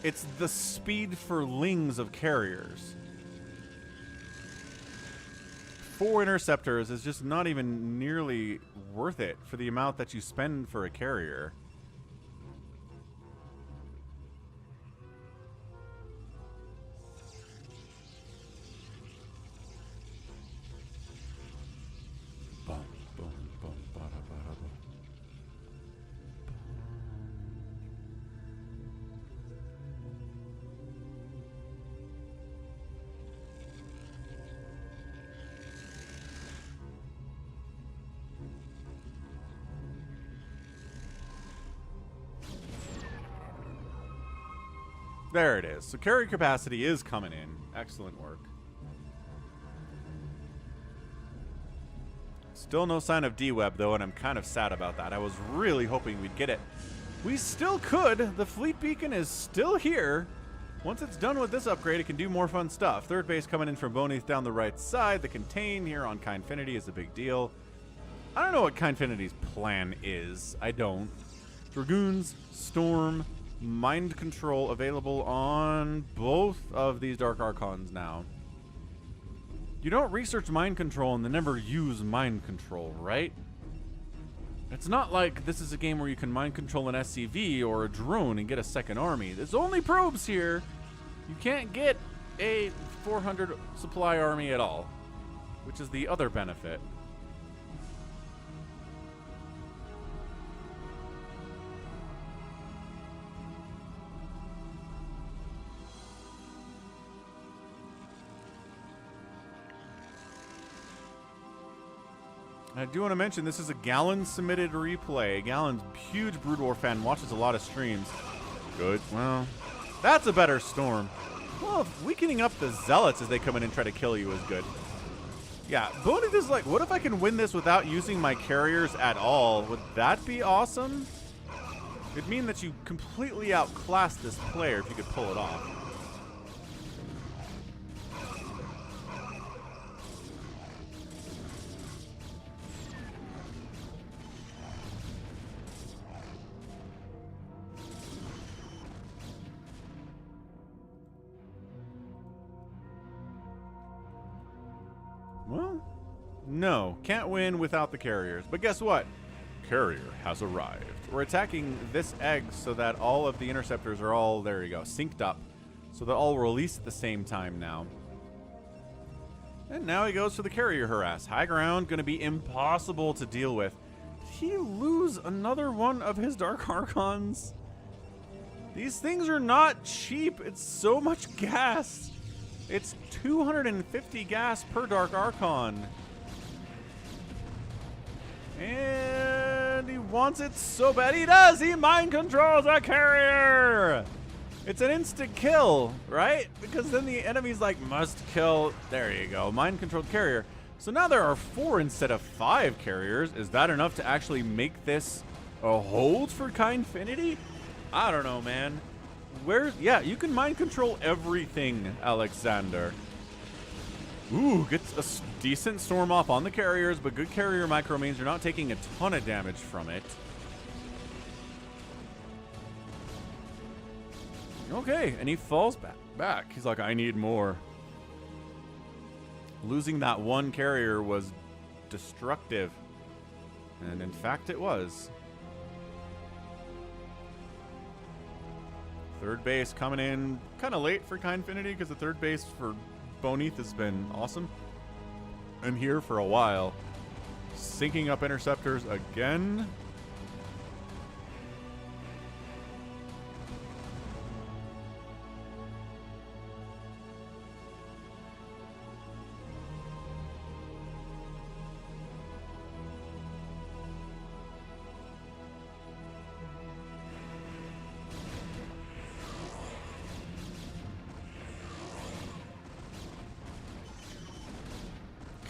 It's the speed for lings of carriers. 4 interceptors is just not even nearly worth it for the amount that you spend for a carrier. There it is. So carrier capacity is coming in. Excellent work. Still no sign of D-Web, though, and I'm kind of sad about that. I was really hoping we'd get it. We still could. The fleet beacon is still here. Once it's done with this upgrade, it can do more fun stuff. 3rd base coming in from Bonyth down the right side. The contain here on Kinefinity is a big deal. I don't know what Kinefinity's plan is. I don't. Dragoons, Storm, mind control available on both of these Dark Archons now. You don't research mind control and then never use mind control, right? It's not like this is a game where you can mind control an SCV or a drone and get a 2nd army. There's only probes here. You can't get a 400 supply army at all, which is the other benefit. I do want to mention this is a Gallon submitted replay. Gallon's huge Brood War fan, watches a lot of streams. Good. Well, that's a better Storm. Well, weakening up the Zealots as they come in and try to kill you is good. Yeah, Bonyth is like, what if I can win this without using my carriers at all? Would that be awesome? It'd mean that you completely outclass this player if you could pull it off. Well, no. Can't win without the carriers. But guess what? Carrier has arrived. We're attacking this egg so that all of the interceptors are all, there you go, synced up. So they'll all release at the same time now. And now he goes for the carrier harass. High ground, going to be impossible to deal with. Did he lose another one of his Dark Archons? These things are not cheap. It's so much gas. It's 250 gas per Dark Archon. And he wants it so bad. He does! He mind controls a carrier! It's an instant kill, right? Because then the enemy's like, must kill. There you go. Mind controlled carrier. So now there are 4 instead of 5 carriers. Is that enough to actually make this a hold for Kinefinity? I don't know, man. Yeah, you can mind control everything, Alexander. Ooh, gets a decent storm off on the carriers, but good carrier micro means you're not taking a ton of damage from it. Okay, and he falls back. He's like, I need more. Losing that one carrier was destructive. And in fact, it was. Third base coming in kind of late for Kinefinity because the third base for bonyth has been awesome. And here for a while. Syncing up interceptors again.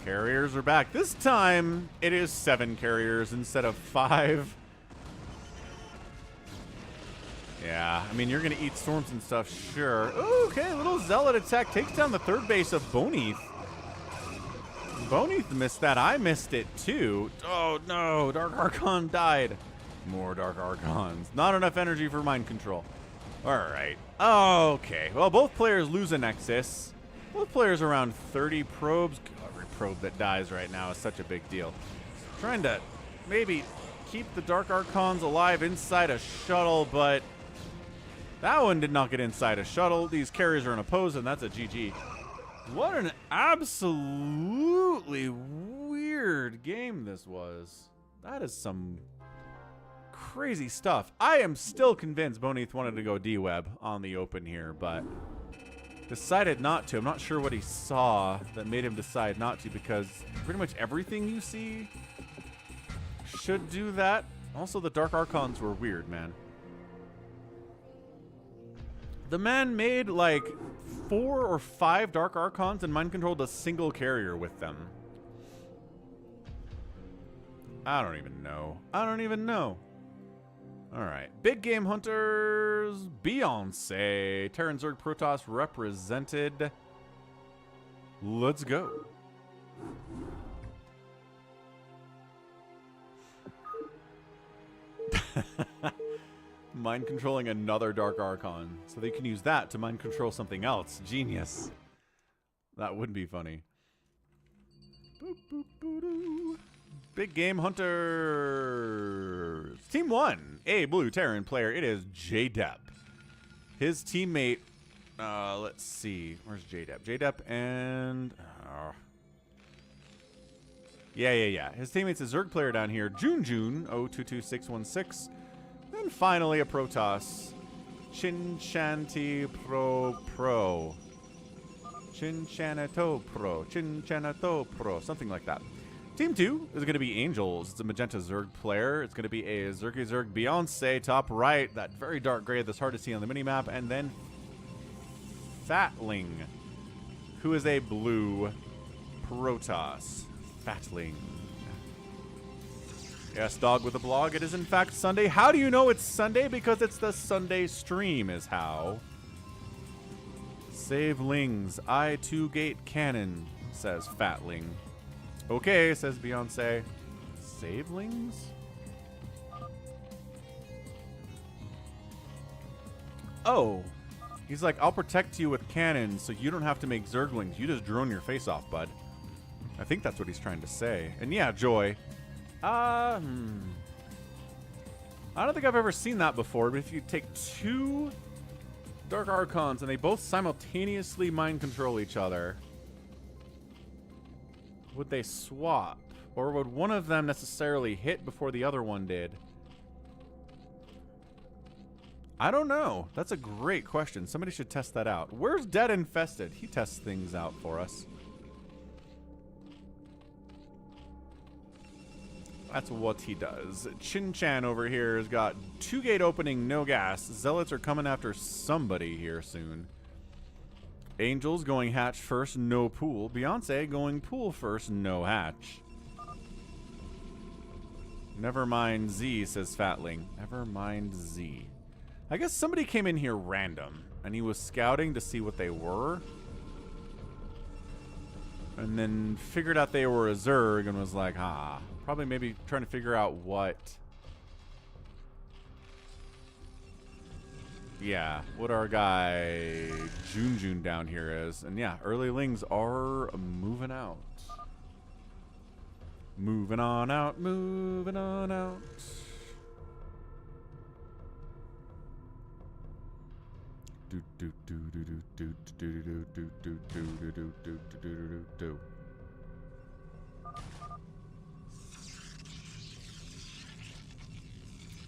Carriers are back. This time, it is 7 carriers instead of 5. Yeah, I mean, you're going to eat storms and stuff, sure. Ooh, okay, little zealot attack takes down the third base of bonyth. Bonyth missed that. I missed it, too. Oh, no. Dark Archon died. More Dark Archons. Not enough energy for mind control. All right. Okay. Well, both players lose a Nexus. Both players around 30 probes. Probe that dies right now is such a big deal. Trying to maybe keep the Dark Archons alive inside a shuttle, but that one did not get inside a shuttle. These carriers are unopposed, and that's a GG. What an absolutely weird game this was. That is some crazy stuff. I am still convinced bonyth wanted to go D-Web on the open here, but decided not to. I'm not sure what he saw that made him decide not to, because pretty much everything you see should do that. Also, the Dark Archons were weird, man. The man made like 4 or 5 Dark Archons and mind controlled a single carrier with them. I don't even know. I don't even know. All right. Big Game Hunters, Beyonce, Terran Zerg Protoss represented. Let's go. Mind controlling another Dark Archon. So they can use that to mind control something else. Genius. That would be funny. Boop, boop, boop, doo. Big Game Hunters. Team 1, a blue Terran player. It is JDep. His teammate, let's see. Where's JDep? JDep and... Yeah. His teammate's a Zerg player down here. June 022616. And finally a Protoss. Chinchanato Pro. Something like that. Team 2 is going to be Angels. It's a Magenta Zerg player. It's going to be a Zerg Beyonce top right. That very dark gray that's hard to see on the minimap. And then Fatling, who is a blue Protoss. Fatling. Yes, dog with a blog. It is in fact Sunday. How do you know it's Sunday? Because it's the Sunday stream is how. Save Lings. I2 Gate Cannon, says Fatling. Okay, says Beyonce. Savelings? Oh. He's like, I'll protect you with cannons so you don't have to make Zerglings. You just drone your face off, bud. I think that's what he's trying to say. And yeah, Joy. I don't think I've ever seen that before, but if you take 2 Dark Archons and they both simultaneously mind control each other, would they swap? Or would one of them necessarily hit before the other one did? I don't know. That's a great question. Somebody should test that out. Where's DeadInfested? He tests things out for us. That's what he does. Chin-Chan over here has got 2-gate opening, no gas. Zealots are coming after somebody here soon. Angels going hatch first, no pool. Beyonce going pool first, no hatch. Never mind Z, says Fatling. Never mind Z. I guess somebody came in here random, and he was scouting to see what they were. And then figured out they were a Zerg and was like, ah. Probably maybe trying to figure out what... Yeah, what our guy JohnDoe down here is. And yeah, early lings are moving out. Moving on out, moving on out. Do do do do do do do do do do do do do do do do.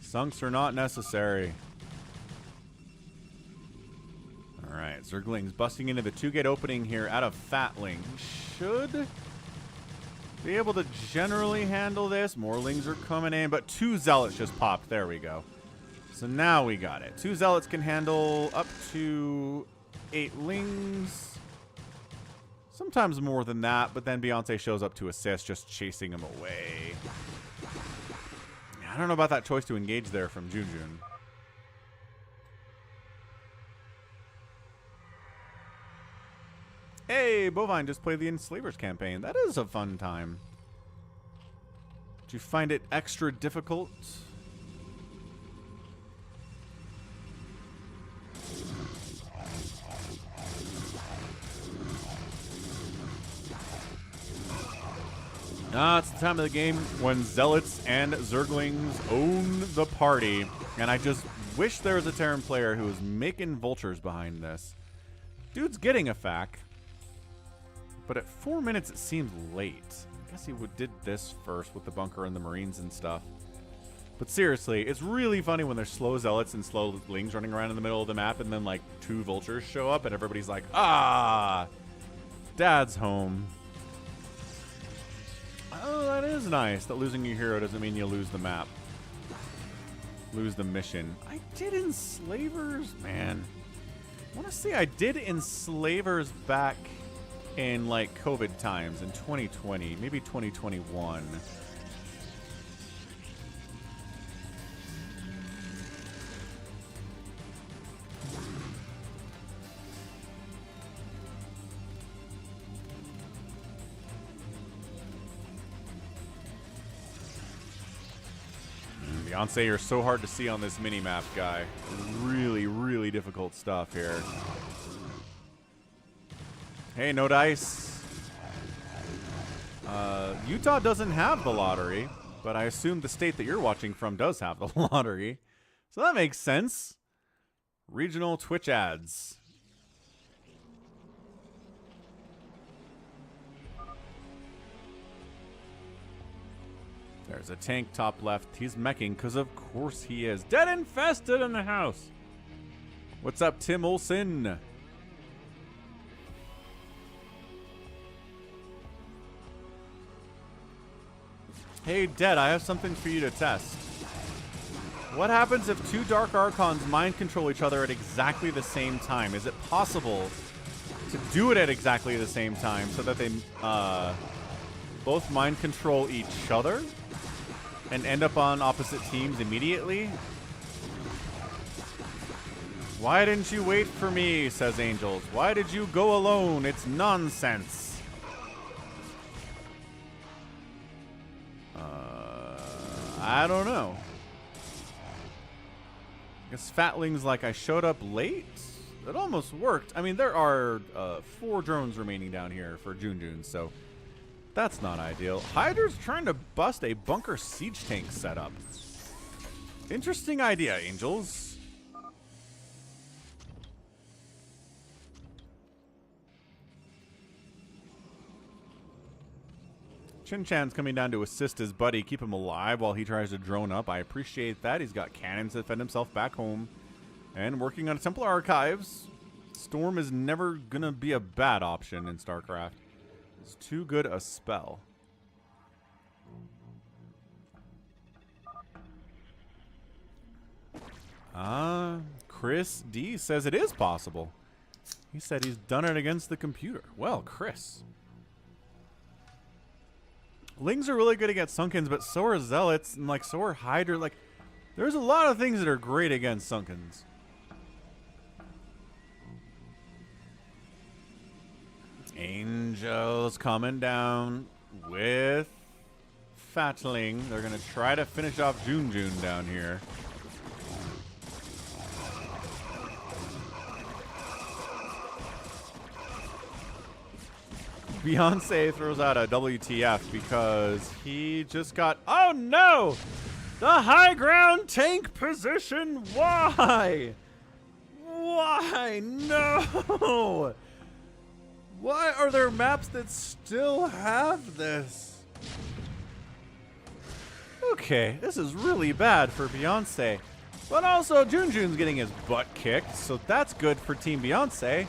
Sunks are not necessary. Alright, Zerglings busting into the 2-gate opening here out of Fatling. Should be able to generally handle this. More lings are coming in, but 2 zealots just popped. There we go. So now we got it. 2 zealots can handle up to 8 lings. Sometimes more than that, but then Beyonce shows up to assist, just chasing him away. I don't know about that choice to engage there from JohnDoe. Hey, Bovine just played the Enslavers campaign. That is a fun time. Did you find it extra difficult? It's the time of the game when Zealots and Zerglings own the party. And I just wish there was a Terran player who was making vultures behind this. Dude's getting a fac. But at 4 minutes, it seems late. I guess he did this first with the bunker and the Marines and stuff. But seriously, it's really funny when there's slow Zealots and slow Lings running around in the middle of the map and then, like, 2 vultures show up and everybody's like, ah, Dad's home. Oh, that is nice. That losing your hero doesn't mean you lose the map. Lose the mission. I did Enslavers, man. I want to say I did Enslavers back in, like, COVID times in 2020, maybe 2021. Beyonce, you're so hard to see on this mini-map, guy. Really, really difficult stuff here. Hey, no dice. Utah doesn't have the lottery, but I assume the state that you're watching from does have the lottery. So that makes sense. Regional Twitch ads. There's a tank top left. He's meching because of course he is. DeadInfested in the house. What's up, Tim Olsen? Hey, Dead, I have something for you to test. What happens if 2 Dark Archons mind control each other at exactly the same time? Is it possible to do it at exactly the same time so that they both mind control each other and end up on opposite teams immediately? Why didn't you wait for me, says Angels. Why did you go alone? It's nonsense. I don't know. I guess Fatling's like, I showed up late? It almost worked. I mean, there are 4 drones remaining down here for JohnDoe, so that's not ideal. Hydra's trying to bust a bunker siege tank setup. Interesting idea, Angels. Chin-Chan's coming down to assist his buddy, keep him alive while he tries to drone up. I appreciate that. He's got cannons to defend himself back home. And working on a Templar Archives. Storm is never going to be a bad option in StarCraft. It's too good a spell. Chris D says it is possible. He said he's done it against the computer. Well, Chris. Lings are really good against Sunkens, but so are Zealots, and like so are Hydra. Like, there's a lot of things that are great against Sunkens. Angels coming down with Fatling. They're going to try to finish off JohnDoe down here. Beyonce throws out a WTF because he just got... Oh, no! The high ground tank position. Why? Why? No! Why are there maps that still have this? Okay, this is really bad for Beyonce. But also, JohnDoe's getting his butt kicked, so that's good for Team Beyonce.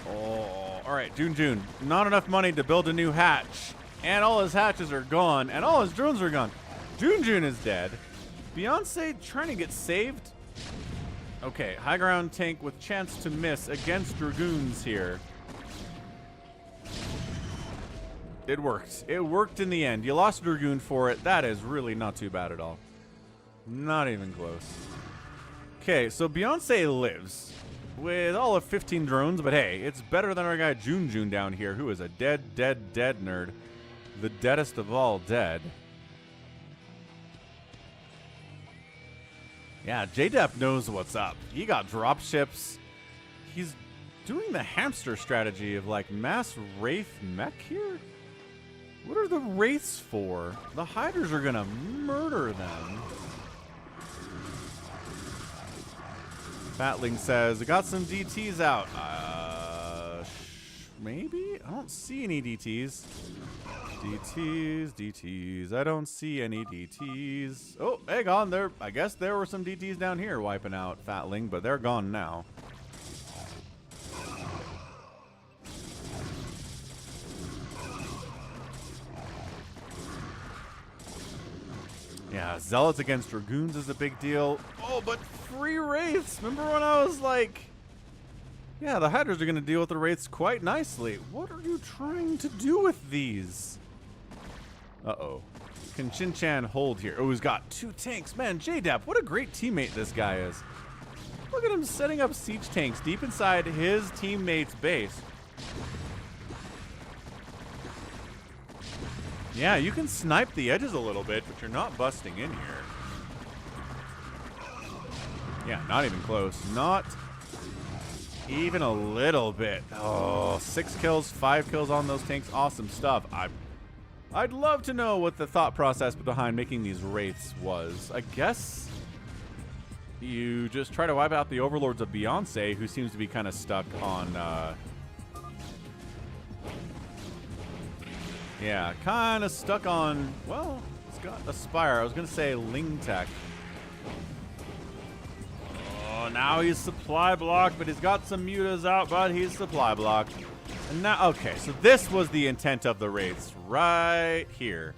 Oh, alright, JohnDoe. Not enough money to build a new hatch. And all his hatches are gone, and all his drones are gone. JohnDoe is dead. Beyonce trying to get saved. Okay, high ground tank with chance to miss against Dragoons here. It worked. It worked in the end. You lost a Dragoon for it. That is really not too bad at all. Not even close. Okay, so Beyonce lives with all of 15 drones, but hey, it's better than our guy JohnDoe down here, who is a dead nerd. The deadest of all dead. Yeah, JDEP knows what's up. He got dropships. He's doing the hamster strategy of like mass wraith mech here. What are the wraiths for? The hiders are gonna murder them. Fatling says, I got some DTs out. Maybe? I don't see any DTs. DTs. I don't see any DTs. Oh, hang on there. I guess there were some DTs down here wiping out Fatling, but they're gone now. Yeah, Zealots against Dragoons is a big deal. Oh, but free Wraiths. Remember when I was like, yeah, the Hydras are going to deal with the Wraiths quite nicely. What are you trying to do with these? Uh-oh. Can Shin-Chan hold here? Oh, he's got 2 tanks. Man, JDEP, what a great teammate this guy is. Look at him setting up siege tanks deep inside his teammate's base. Yeah, you can snipe the edges a little bit, but you're not busting in here. Yeah, not even close. Not even a little bit. Oh, 6 kills, 5 kills on those tanks. Awesome stuff. I'd love to know what the thought process behind making these wraiths was. I guess you just try to wipe out the overlords of Beyonce, who seems to be kind of stuck on... yeah, kind of stuck on... Well, it's got Aspire. I was going to say Ling Tech. Oh, now he's supply blocked, but he's got some mutas out, but he's supply blocked. And now, okay, so this was the intent of the wraiths right here.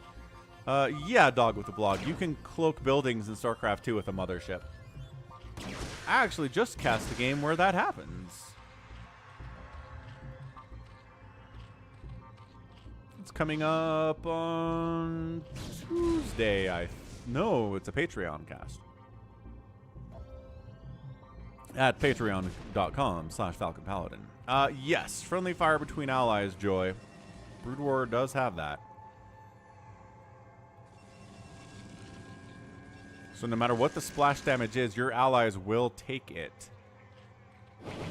Yeah, Dog with the Blog. You can cloak buildings in StarCraft 2 with a mothership. I actually just cast a game where that happens. It's coming up on Tuesday. No, it's a Patreon cast. At patreon.com/FalconPaladin. Yes, friendly fire between allies, Joy. Brood War does have that. So no matter what the splash damage is, your allies will take it.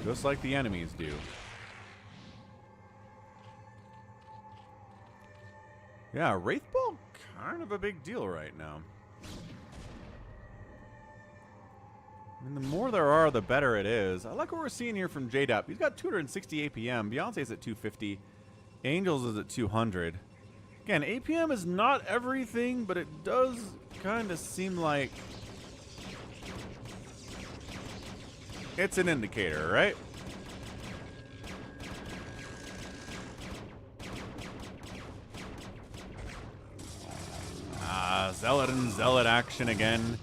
Just like the enemies do. Yeah, Wraith Ball, kind of a big deal right now. I mean, the more there are, the better it is. I like what we're seeing here from JDEP. He's got 260 APM. Beyonce's at 250. Angels is at 200. Again, APM is not everything, but it does kind of seem like it's an indicator, right? Zealot and Zealot action again.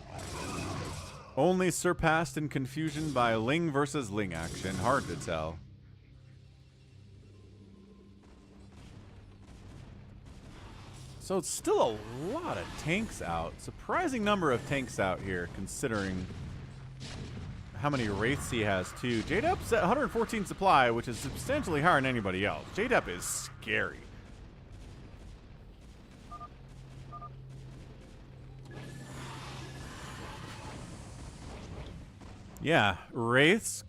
Only surpassed in confusion by Ling versus Ling action. Hard to tell. So it's still a lot of tanks out. Surprising number of tanks out here, considering how many wraiths he has too. JAEDONG's at 114 supply, which is substantially higher than anybody else. JAEDONG is scary. Yeah, wraiths,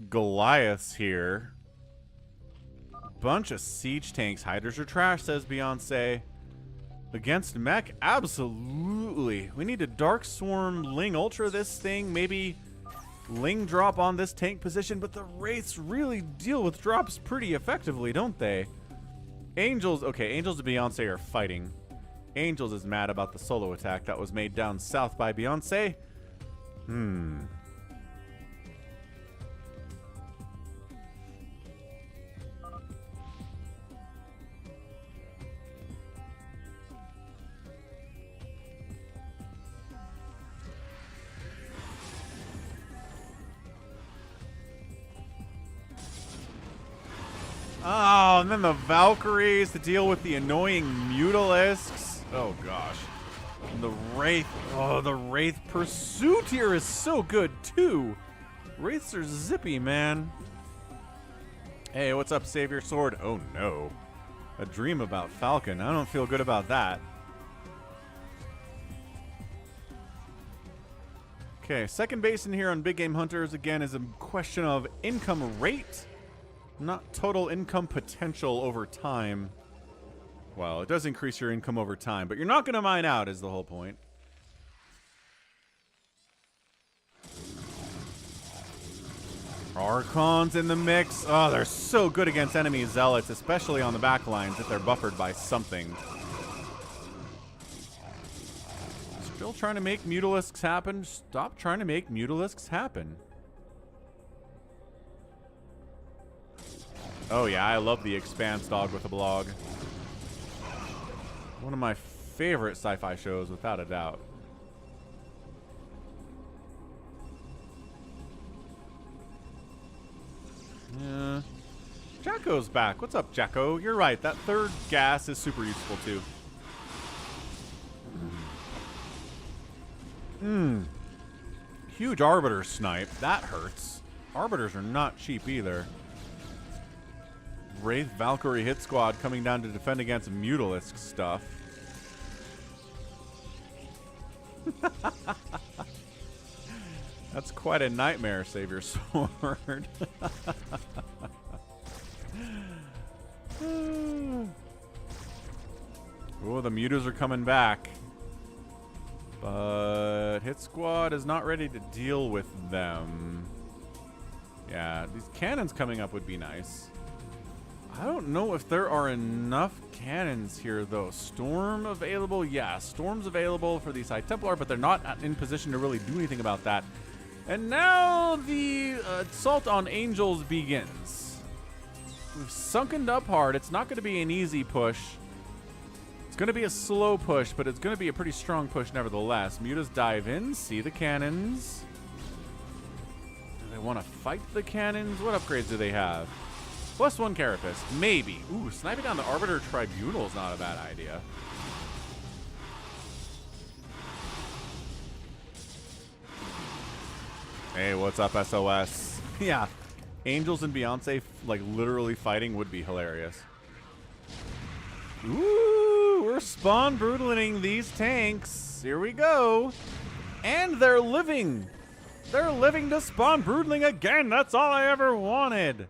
Goliaths here. Bunch of siege tanks. Hydras are trash, says Beyonce. Against mech, absolutely. We need to Dark Swarm Ling Ultra this thing. Maybe Ling drop on this tank position, but the wraiths really deal with drops pretty effectively, don't they? Angels, okay, Angels and Beyonce are fighting. Angels is mad about the solo attack that was made down south by Beyonce. Oh, and then the Valkyries to deal with the annoying Mutalisks. Oh, gosh. And the Wraith. Oh, the Wraith pursuit here is so good, too. Wraiths are zippy, man. Hey, what's up, SaviorSword? Oh, no. A dream about Falcon. I don't feel good about that. Okay, second basin here on Big Game Hunters, again, is a question of income rate. Not total income potential over time. Well, it does increase your income over time, but you're not going to mine out is the whole point. Archons in the mix. Oh, they're so good against enemy zealots, especially on the back lines if they're buffered by something. Still trying to make Mutalisks happen. Stop trying to make Mutalisks happen. Oh yeah, I love the Expanse dog with a blog. One of my favorite sci-fi shows, without a doubt. Yeah. Jacko's back. What's up, Jacko? You're right. That third gas is super useful too. Huge Arbiter snipe. That hurts. Arbiters are not cheap either. Wraith Valkyrie hit squad coming down to defend against Mutalisk stuff. That's quite a nightmare, SaviorSword. Oh, the Mutas are coming back. But hit squad is not ready to deal with them. Yeah, these cannons coming up would be nice. I don't know if there are enough cannons here, though. Storm available? Yeah, Storm's available for these High Templar, but they're not in position to really do anything about that. And now the assault on Angels begins. We've sunkened up hard. It's not going to be an easy push. It's going to be a slow push, but it's going to be a pretty strong push nevertheless. Mutas dive in, see the cannons. Do they want to fight the cannons? What upgrades do they have? +1 Carapace, maybe. Ooh, sniping down the Arbiter Tribunal is not a bad idea. Hey, what's up, SOS? Yeah, Angels and Beyonce, like, literally fighting would be hilarious. Ooh, we're spawn brutaling these tanks. Here we go. And they're living. They're living to spawn brutaling again. That's all I ever wanted.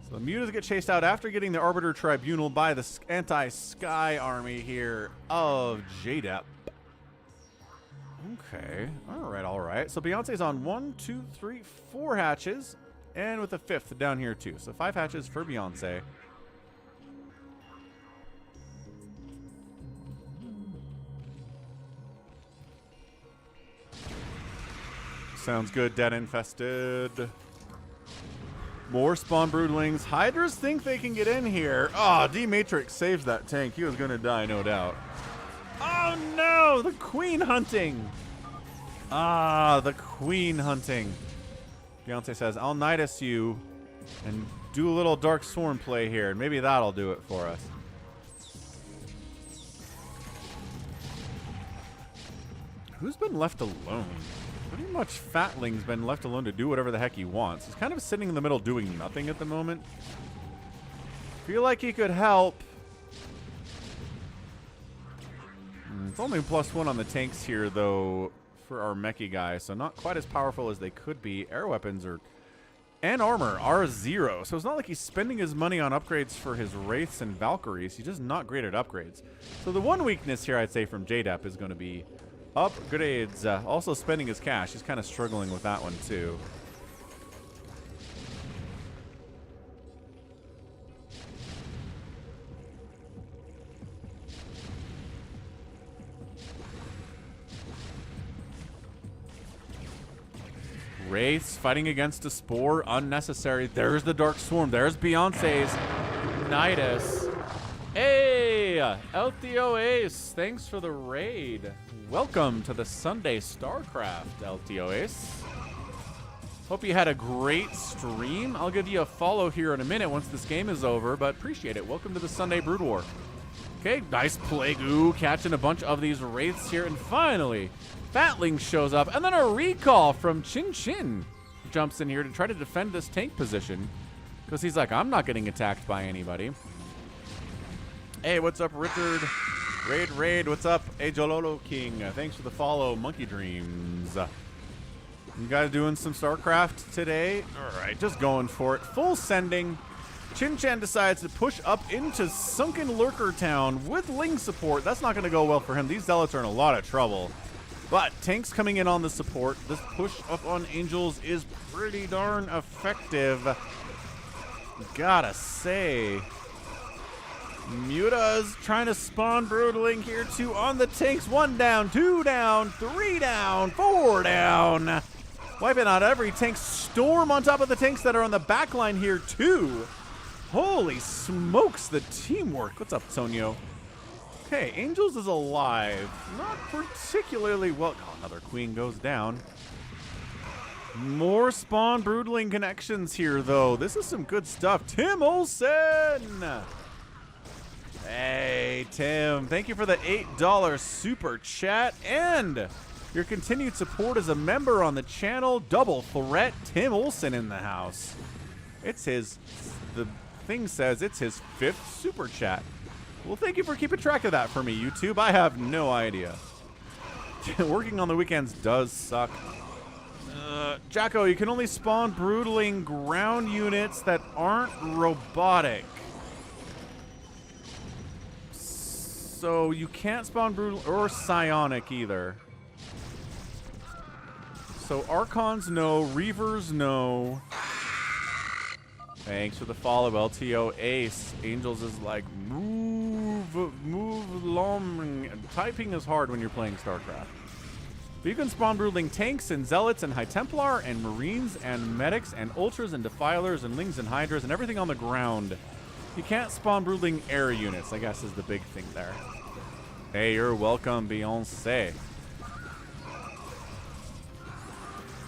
So the Mutas get chased out after getting the Arbiter Tribunal by the anti-Sky army here of JAEDONG. Okay. All right. So Beyonce's on 1, 2, 3, 4 hatches. And with a 5th down here too. So 5 hatches for Beyonce. Sounds good, DeadInfested. More spawn broodlings. Hydras think they can get in here. Oh, D-Matrix saves that tank. He was going to die, no doubt. Oh, no! The queen hunting! Ah, the queen hunting. Beyonce says, I'll Nidus you and do a little Dark Sworn play here, and maybe that'll do it for us. Who's been left alone? Pretty much Fatling's been left alone to do whatever the heck he wants. He's kind of sitting in the middle doing nothing at the moment. Feel like he could help. It's only +1 on the tanks here, though, for our mechie guy, so not quite as powerful as they could be. Air weapons and armor are 0, so it's not like he's spending his money on upgrades for his Wraiths and Valkyries. He's just not great at upgrades. So the one weakness here, I'd say, from JDEP is going to be upgrades. Also spending his cash. He's kind of struggling with that one, too. Wraiths fighting against a Spore. Unnecessary. There's the Dark Swarm. There's Beyonce's Nidus. Hey! LTO Ace. Thanks for the raid. Welcome to the Sunday StarCraft, LTO Ace. Hope you had a great stream. I'll give you a follow here in a minute once this game is over, but appreciate it. Welcome to the Sunday Brood War. Okay, nice Plague Ooh, catching a bunch of these Wraiths here, and finally, Fatling shows up, and then a recall from Chin Chin jumps in here to try to defend this tank position, because he's like, I'm not getting attacked by anybody. Hey, what's up, Richard? Raid, what's up? Hey, Jololo King, thanks for the follow, Monkey Dreams. You guys doing some StarCraft today? All right, just going for it. Full sending. Chin Chan decides to push up into Sunken Lurker Town with Ling support. That's not going to go well for him. These Zealots are in a lot of trouble. But tanks coming in on the support. This push up on Angels is pretty darn effective. Gotta say. Muta's trying to spawn Broodling here too on the tanks. 1 down, 2 down, 3 down, 4 down. Wiping out every tank. Storm on top of the tanks that are on the back line here too. Holy smokes, the teamwork. What's up, Tonio? Okay, Angels is alive. Not particularly well. Oh, another queen goes down. More spawn Broodling connections here, though. This is some good stuff. Tim Olsen! Hey, Tim. Thank you for the $8 super chat and your continued support as a member on the channel. Double threat. Tim Olsen in the house. It's his... The thing says it's his 5th super chat. Well, thank you for keeping track of that for me, YouTube. I have no idea. Working on the weekends does suck. Jacko, you can only spawn Broodling ground units that aren't robotic. So you can't spawn Broodling or psionic either. So Archons no, Reavers no. Thanks for the follow, LTO Ace. Angels is like, move long. Typing is hard when you're playing StarCraft. But you can spawn Broodling tanks and Zealots and High Templar and Marines and Medics and Ultras and Defilers and Lings and Hydras and everything on the ground. You can't spawn Broodling air units, I guess is the big thing there. Hey, you're welcome, Beyonce.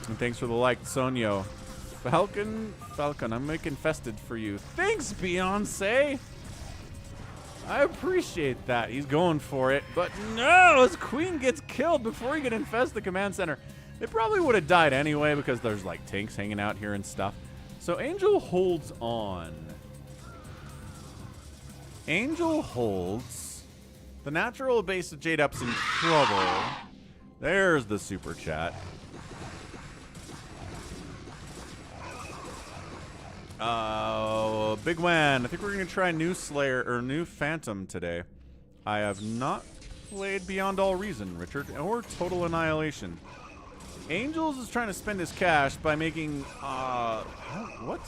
And thanks for the like, Sonyo. Falcon, I'm making fested for you. Thanks, Beyonce. I appreciate that. He's going for it. But no, his queen gets killed before he can infest the command center. It probably would have died anyway because there's like tanks hanging out here and stuff. So Angel holds on. Angel holds. The natural base of JDEP's in trouble. There's the super chat. Bigwan, I think we're going to try new Slayer or new Phantom today. I have not played Beyond All Reason, Richard, or Total Annihilation. Angels is trying to spend his cash by making, what?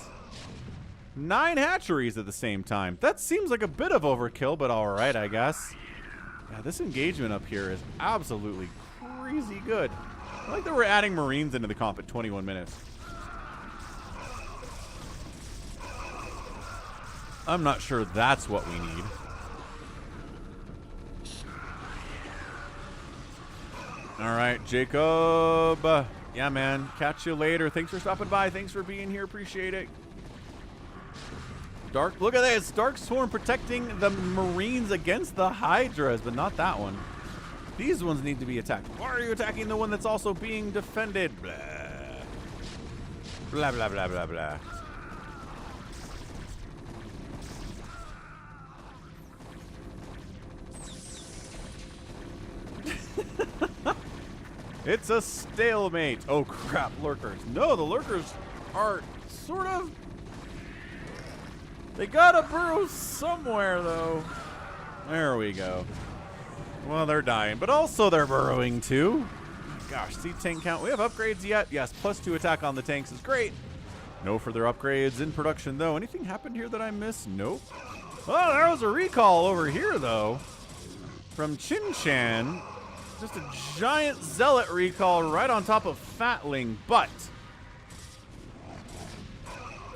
9 hatcheries at the same time. That seems like a bit of overkill, but alright, I guess. Yeah, this engagement up here is absolutely crazy good. I like that we're adding Marines into the comp at 21 minutes. I'm not sure that's what we need. All right, Jacob. Yeah, man. Catch you later. Thanks for stopping by. Thanks for being here. Appreciate it. Dark, look at this. Dark Swarm protecting the Marines against the Hydras, but not that one. These ones need to be attacked. Why are you attacking the one that's also being defended? Blah. Blah, blah, blah, blah, blah. It's a stalemate. Oh, crap. Lurkers. No, the Lurkers are sort of... They gotta burrow somewhere, though. There we go. Well, they're dying, but also they're burrowing, too. Gosh, see tank count. We have upgrades yet? Yes, +2 attack on the tanks is great. No further upgrades in production, though. Anything happened here that I missed? Nope. Oh, there was a recall over here, though. From Chin-Chan. Just a giant zealot recall right on top of Fatling, but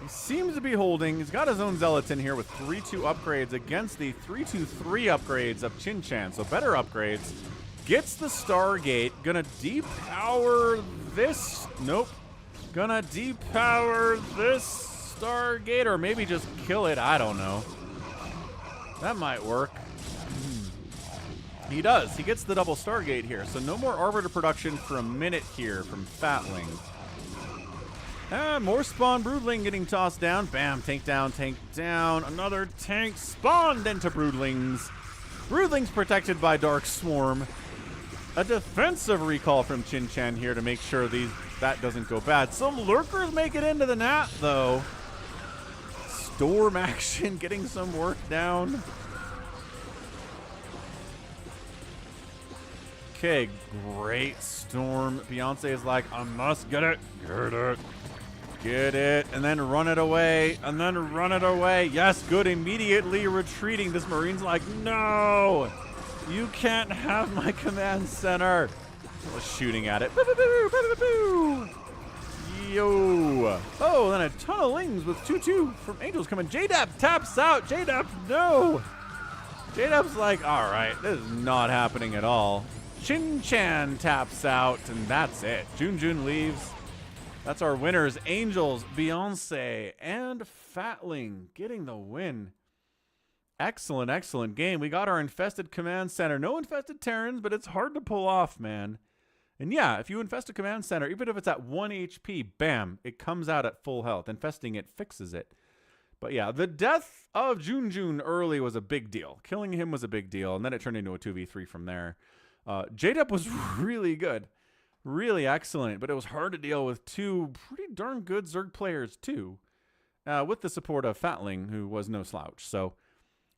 he seems to be holding. He's got his own zealots in here with 3-2 upgrades against the 3-2-3 upgrades of Chin-Chan. So better upgrades. Gets the Stargate. Gonna depower this. Nope. Gonna depower this Stargate, or maybe just kill it. I don't know. That might work. He does. He gets the double Stargate here. So no more Arbiter production for a minute here from Fatling. More spawn Broodling getting tossed down. Bam. Tank down, tank down. Another tank spawned into Broodlings. Broodlings protected by Dark Swarm. A defensive recall from Chin-Chan here to make sure that doesn't go bad. Some Lurkers make it into the Nat, though. Storm action getting some work down. Okay, great Storm. Beyonce is like, I must get it. Get it. Get it. And then run it away. And then run it away. Yes, good. Immediately retreating. This Marine's like, no. You can't have my command center. Shooting at it. Yo. Oh, then a ton of Lings with 2-2 from Angels coming. JDAP taps out. JDAP, no. JDAP's like, all right, this is not happening at all. Chin-Chan taps out, and that's it. Jun leaves. That's our winners. Angels, Beyonce, and Fatling getting the win. Excellent, excellent game. We got our infested command center. No infested Terrans, but it's hard to pull off, man. And yeah, if you infest a command center, even if it's at 1 HP, bam, it comes out at full health. Infesting it fixes it. But yeah, the death of Jun early was a big deal. Killing him was a big deal, and then it turned into a 2v3 from there. JDAP was really good. Really excellent, but it was hard to deal with two pretty darn good Zerg players, too. With the support of Fatling, who was no slouch. So,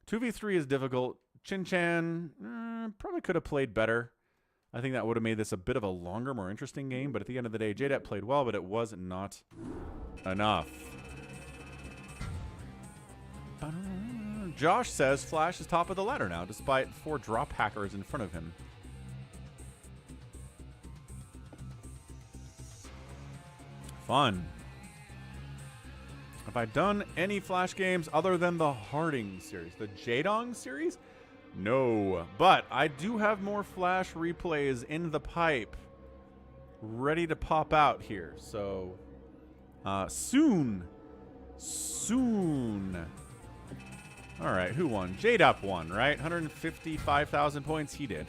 2v3 is difficult. Chin-Chan probably could have played better. I think that would have made this a bit of a longer, more interesting game, but at the end of the day, JDAP played well, but it was not enough. Josh says Flash is top of the ladder now, despite 4 drop hackers in front of him. Fun. Have I done any Flash games other than the Harding series? The JAEDONG series? No. But I do have more Flash replays in the pipe ready to pop out here. So, soon. Soon. All right, who won? JDAP won, right? 155,000 points, he did.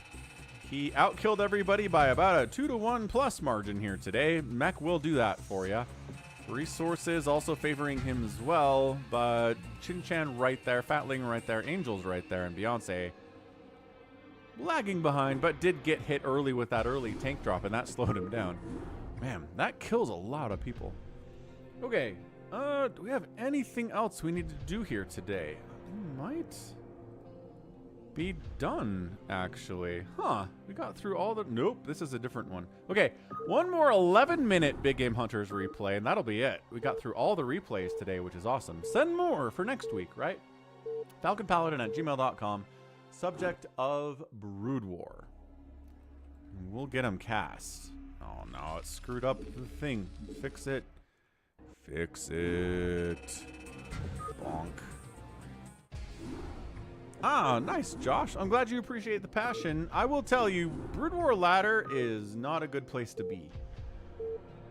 He outkilled everybody by about a 2-to-1 plus margin here today. Mech will do that for you. Resources also favoring him as well, but Chin-Chan right there, Fatling right there, Angels right there, and Beyonce lagging behind, but did get hit early with that early tank drop, and that slowed him down. Man, that kills a lot of people. Okay, do we have anything else we need to do here today? We might be done, actually. Huh, we got through all the... Nope, this is a different one. Okay, one more 11-minute Big Game Hunters replay, and that'll be it. We got through all the replays today, which is awesome. Send more for next week, right? falconpaladin@gmail.com. Subject of Brood War. We'll get them cast. Oh, no, it screwed up the thing. Fix it. Fix it. Bonk. Ah, nice, Josh. I'm glad you appreciate the passion. I will tell you, Brood War ladder is not a good place to be.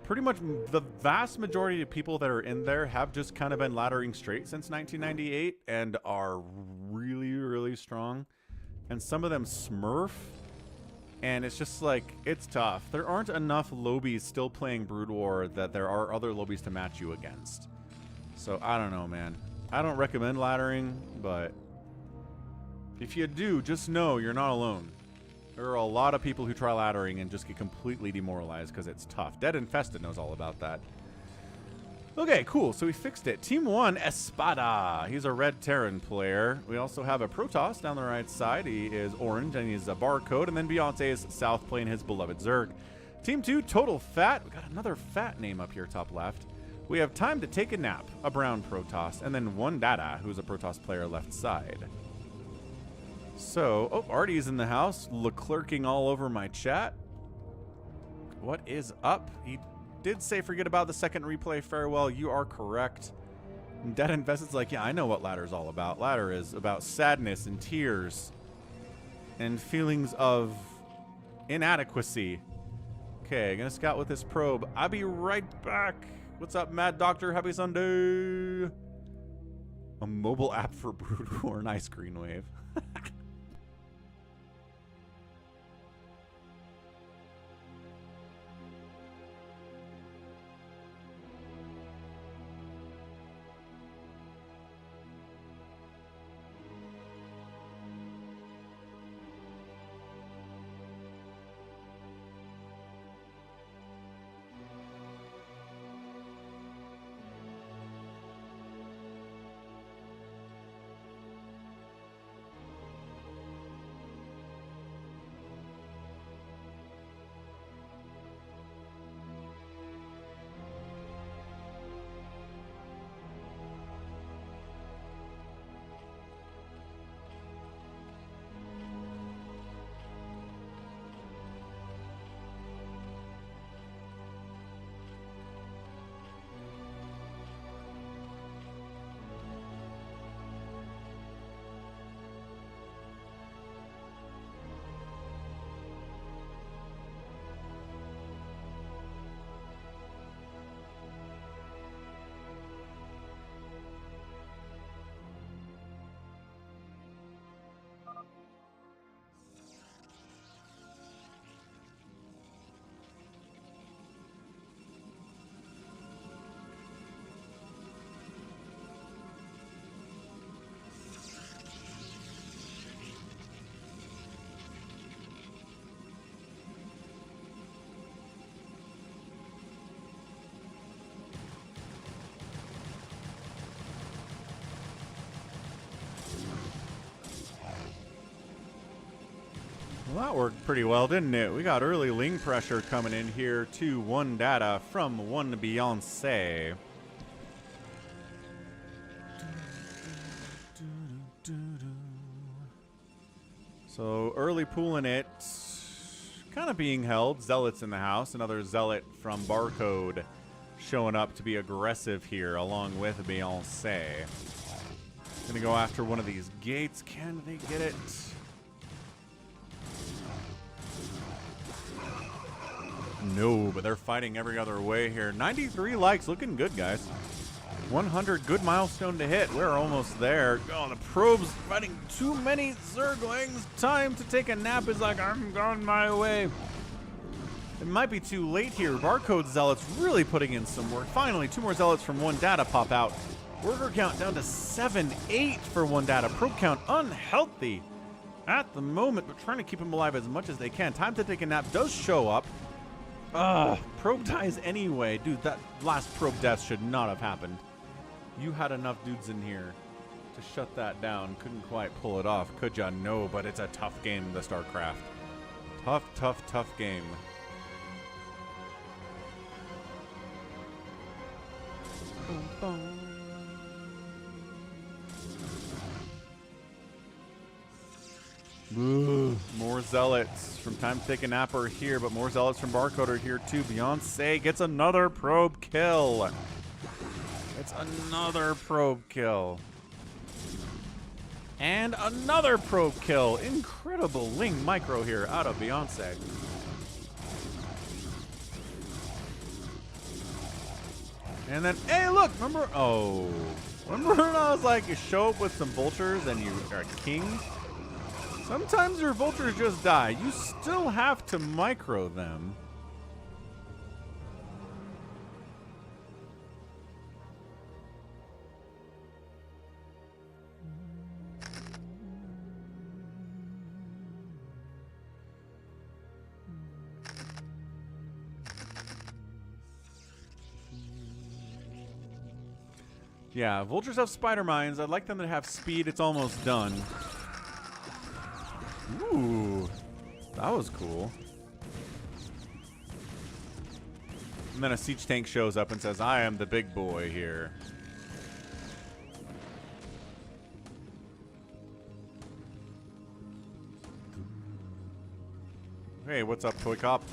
Pretty much the vast majority of people that are in there have just kind of been laddering straight since 1998 and are really, really strong. And some of them smurf. And it's just like, it's tough. There aren't enough lobies still playing Brood War that there are other lobies to match you against. So I don't know, man. I don't recommend laddering, but if you do, just know you're not alone. There are a lot of people who try laddering and just get completely demoralized because it's tough. DeadInfested knows all about that. Okay, cool. So we fixed it. Team 1, Espada. He's a red Terran player. We also have a Protoss down the right side. He is orange and he's a barcode. And then Beyonce is south playing his beloved Zerg. Team 2, Total Fat. We got another fat name up here top left. We have Time to Take a Nap, a brown Protoss. And then one Dada, who's a Protoss player left side. So, oh, Artie's in the house, leclerking all over my chat. What is up? He did say forget about the second replay farewell. You are correct. DeadInfested's like, yeah, I know what ladder's all about. Ladder is about sadness and tears and feelings of inadequacy. Okay, gonna scout with this probe. I'll be right back. What's up, Mad Doctor? Happy Sunday. A mobile app for Brood War. Nice, Greenwave. Well, that worked pretty well, didn't it? We got early Ling pressure coming in here to one Dada from one Beyonce. So early pooling it, kind of being held. Zealots in the house. Another Zealot from Barcode showing up to be aggressive here along with Beyonce. Gonna go after one of these gates. Can they get it? No, but they're fighting every other way here. 93 likes, looking good, guys. 100, good milestone to hit. We're almost there. Oh, the probe's fighting too many Zerglings. Time to take a nap is like, I'm on my way. It might be too late here. Barcode Zealots really putting in some work. Finally, 2 more Zealots from one Dada pop out. Worker count down to 7-8 for one Dada. Probe count unhealthy at the moment, but trying to keep him alive as much as they can. Time to take a nap does show up. Probe dies anyway. Dude, that last probe death should not have happened. You had enough dudes in here to shut that down. Couldn't quite pull it off, could ya? No, but it's a tough game, the StarCraft. Tough, tough, tough game. Boom, boom. Ooh, more Zealots from Time to Take a Nap are here, but more Zealots from Barcode are here too. Beyonce gets another probe kill. It's another probe kill. And another probe kill. Incredible Ling micro here out of Beyonce. And then, hey, look, remember when I was like, you show up with some vultures and you are a king? Sometimes your vultures just die. You still have to micro them. Yeah, vultures have spider mines. I'd like them to have speed. It's almost done. Ooh, that was cool. And then a siege tank shows up and says, I am the big boy here. Hey, what's up, Toy Cop?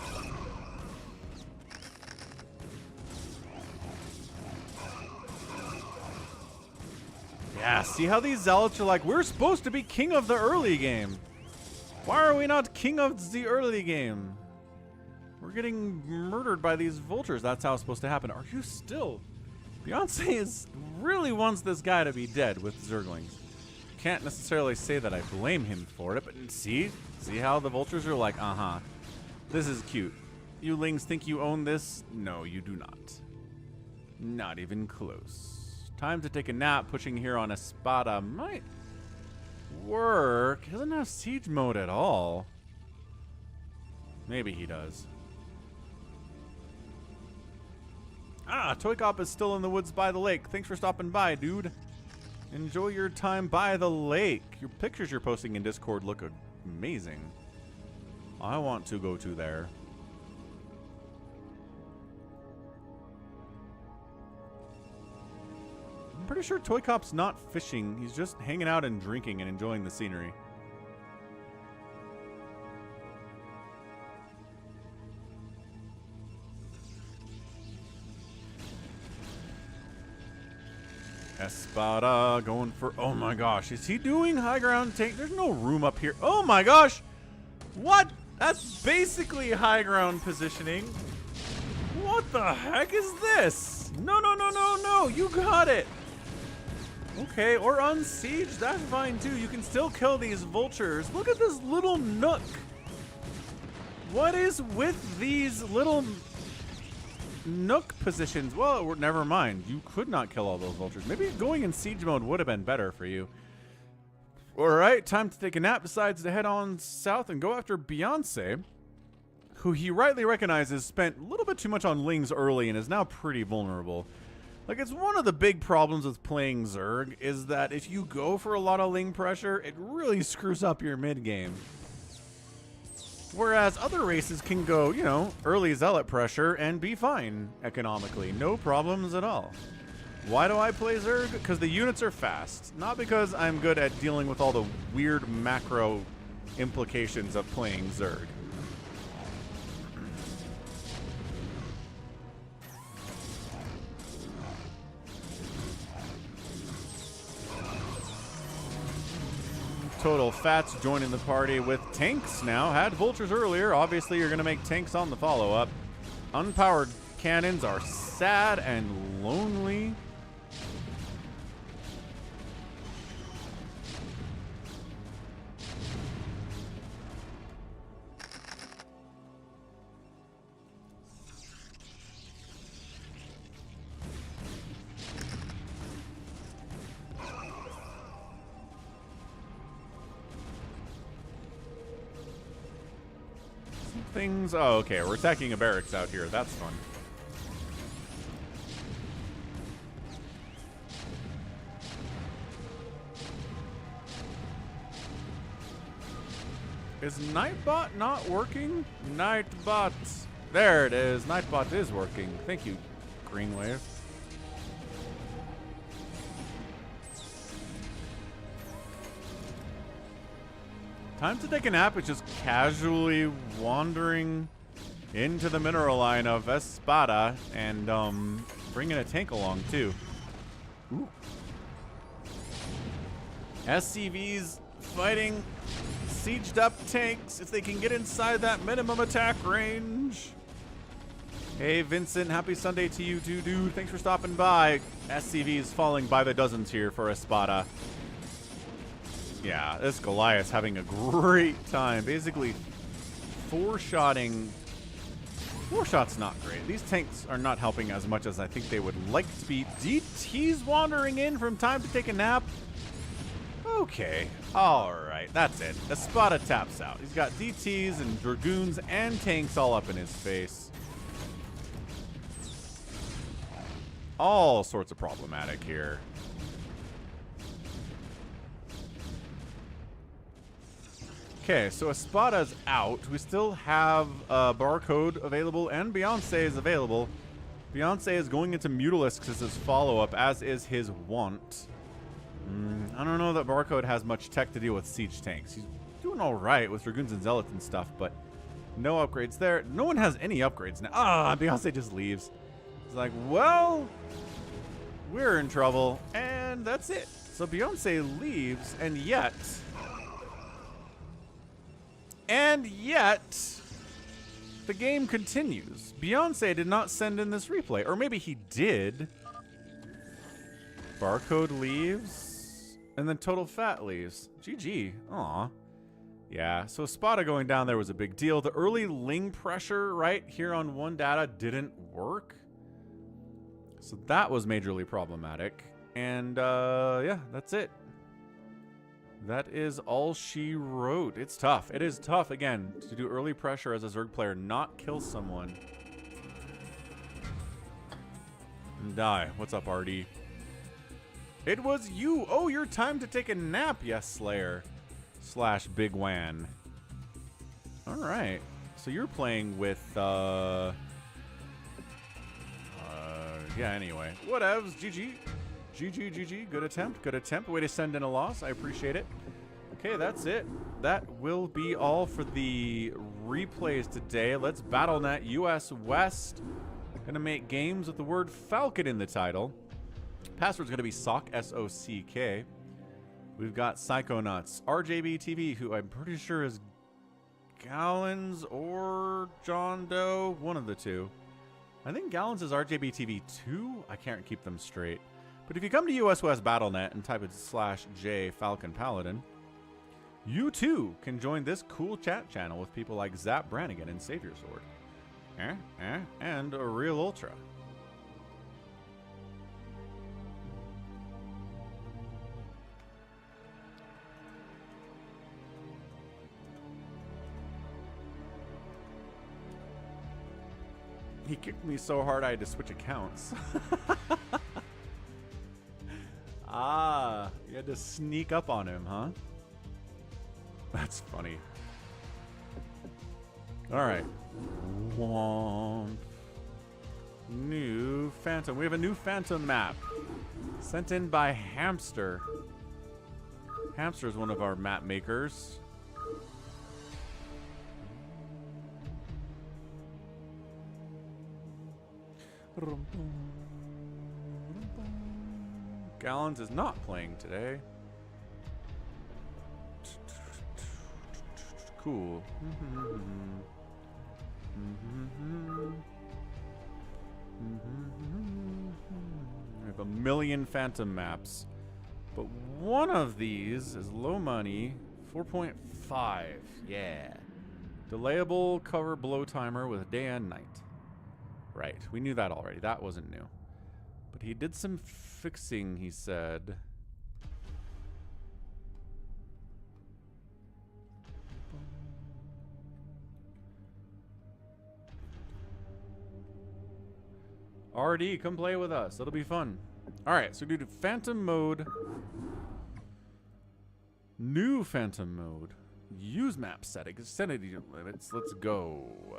Yeah, see how these zealots are like, we're supposed to be king of the early game. Why are we not king of the early game? We're getting murdered by these vultures. That's how it's supposed to happen. Are you still? Beyonce really wants this guy to be dead with Zerglings. Can't necessarily say that I blame him for it, but see how the vultures are like, this is cute. You Lings think you own this? No, you do not. Not even close. Time to take a nap. Pushing here on Espada might work. He doesn't have siege mode at all. Maybe he does. Toy Cop is still in the woods by the lake. Thanks for stopping by, dude. Enjoy your time by the lake. Your pictures you're posting in Discord look amazing. I want to go to there. I'm pretty sure Toy Cop's not fishing. He's just hanging out and drinking and enjoying the scenery. Espada going for... Oh my gosh. Is he doing high ground tank? There's no room up here. Oh my gosh. What? That's basically high ground positioning. What the heck is this? No, no, no, no, no. You got it. Okay, or unsiege. That's fine too. You can still kill these vultures. Look at this little nook. What is with these little nook positions? Well, never mind. You could not kill all those vultures. Maybe going in siege mode would have been better for you. Alright, time to take a nap. Decides to head on south and go after Beyonce, who he rightly recognizes spent a little bit too much on Lings early and is now pretty vulnerable. Like, it's one of the big problems with playing Zerg is that if you go for a lot of Ling pressure, it really screws up your mid game. Whereas other races can go, you know, early zealot pressure and be fine economically. No problems at all. Why do I play Zerg? Because the units are fast. Not because I'm good at dealing with all the weird macro implications of playing Zerg. Total Fats joining the party with tanks now. Had vultures earlier. Obviously, you're going to make tanks on the follow-up. Unpowered cannons are sad and lonely. Things. Oh, okay. We're attacking a barracks out here. That's fun. Is Nightbot not working? Nightbot. There it is. Nightbot is working. Thank you, Greenwave. Time to take a nap. It's just casually wandering into the mineral line of Espada and bringing a tank along too. Ooh. SCVs fighting sieged up tanks if they can get inside that minimum attack range. Hey Vincent, happy Sunday to you too, dude. Thanks for stopping by. SCVs falling by the dozens here for Espada. Yeah, this Goliath's having a great time. Basically, four-shotting. Four-shot's not great. These tanks are not helping as much as I think they would like to be. DT's wandering in from time to take a nap. Okay, alright, that's it. Espada taps out. He's got DTs and Dragoons and tanks all up in his face. All sorts of problematic here. Okay, so Espada's out. We still have Barcode available and Beyonce is available. Beyonce is going into Mutalisks as his follow-up, as is his want. I don't know that Barcode has much tech to deal with siege tanks. He's doing all right with Dragoons and Zealots and stuff, but no upgrades there. No one has any upgrades now. Ah, Beyonce just leaves. It's like, well, we're in trouble, and that's it. So Beyonce leaves, and yet, the game continues. Beyonce did not send in this replay, or maybe he did. Barcode leaves, and then Total Fat leaves. GG. Aw. Yeah, so Espada going down there was a big deal. The early Ling pressure, right, here on one data didn't work. So that was majorly problematic. And, yeah, that's it. That is all she wrote. It's tough. It is tough, again, to do early pressure as a Zerg player, not kill someone. And die. What's up, RD? It was you. Oh, your time to take a nap. Yes, Slayer. / bigwan. All right. So you're playing with, yeah, anyway. Whatevs. GG. GG. Good attempt. Good attempt. Way to send in a loss. I appreciate it. Okay, that's it. That will be all for the replays today. Let's BattleNet US West. Gonna make games with the word Falcon in the title. Password's gonna be SOCK, S-O-C-K. We've got Psychonuts, RJB TV, who I'm pretty sure is Gallons or JohnDoe, one of the two. I think Gallons is RJB TV 2. I can't keep them straight. But if you come to US West BattleNet and type it /J falconpaladin, you too can join this cool chat channel with people like Zap Brannigan and SaviorSword. And a Realultra. He kicked me so hard I had to switch accounts. Ah, you had to sneak up on him, huh? That's funny. All right. Womp. New Phantom. We have a new Phantom map. Sent in by Hamster. Hamster is one of our map makers. Gallons is not playing today. Cool. We have a million Phantom maps, but one of these is low money, 4.5. Yeah. Delayable cover blow timer with day and night. Right, we knew that already. That wasn't new. But he did some fixing, he said. RD, come play with us. It'll be fun. All right, so we do Phantom mode. New Phantom mode. Use map settings. Extended limits. Let's go.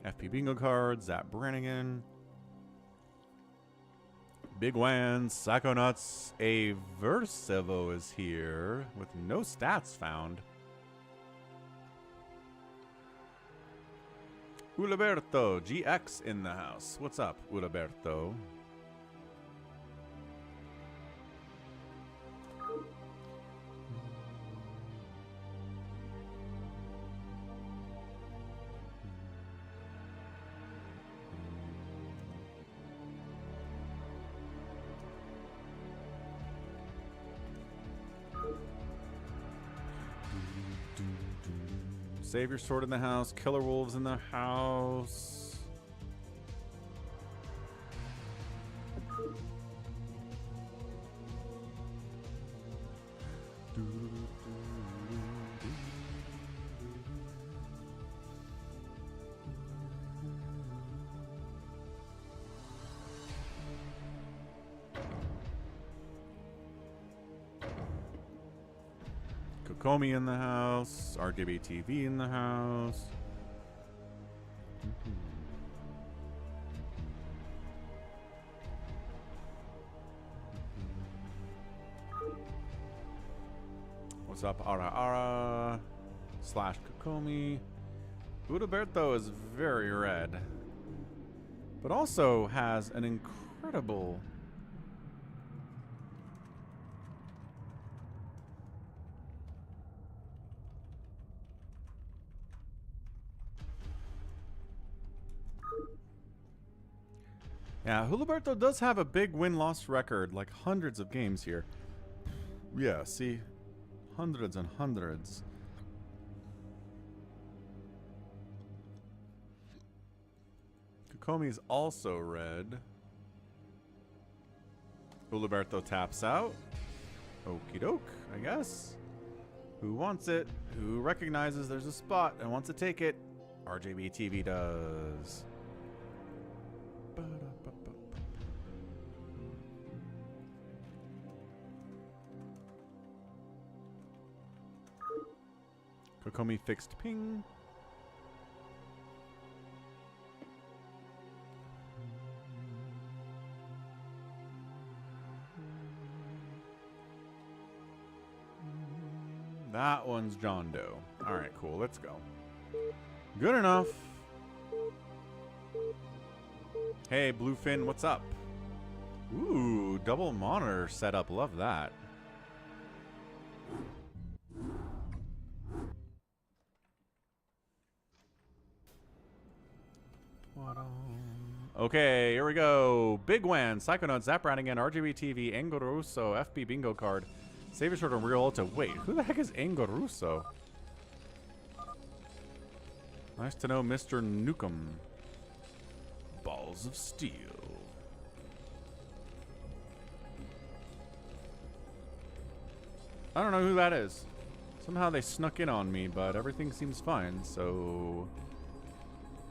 FP bingo card, Zap Brannigan, Bigwan Psychonuts Aversivo is here with no stats found. Uliberto GX in the house. What's up, Uliberto? SaviorSword in the house. KillerWolves in the house. Kokomi in the house. RJB TV in the house. What's up, Ara Ara slash Kokomi? Udiberto is very red, but also has an incredible yeah, Huliberto does have a big win-loss record, like hundreds of games here. Yeah, see? Hundreds and hundreds. Kokomi's also red. Huliberto taps out. Okie doke, I guess. Who wants it? Who recognizes there's a spot and wants to take it? RJB TV does. Kokomi fixed ping. That one's JohnDoe. All right, cool. Let's go. Good enough. Hey, Bluefin, what's up? Ooh, double monitor setup. Love that. Okay, here we go. Bigwan, Psychonuts Zap again, RJB TV, anguruso, FB bingo card, SaviorSword Realultra. Wait, who the heck is anguruso? Nice to know, Mr. Nukem. Balls of Steel. I don't know who that is. Somehow they snuck in on me, but everything seems fine, so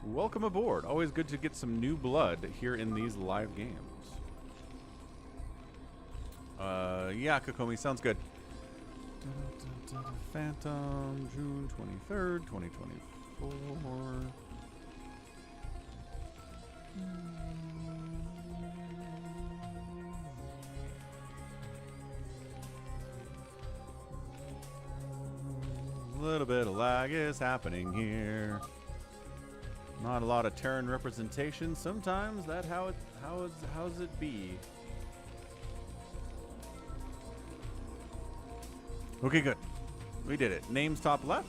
welcome aboard. Always good to get some new blood here in these live games. Yeah, Kokomi, sounds good. Phantom, June 23rd, 2024. A little bit of lag is happening here. Not a lot of Terran representation. Sometimes that how's it be? Okay, good. We did it. Names top left.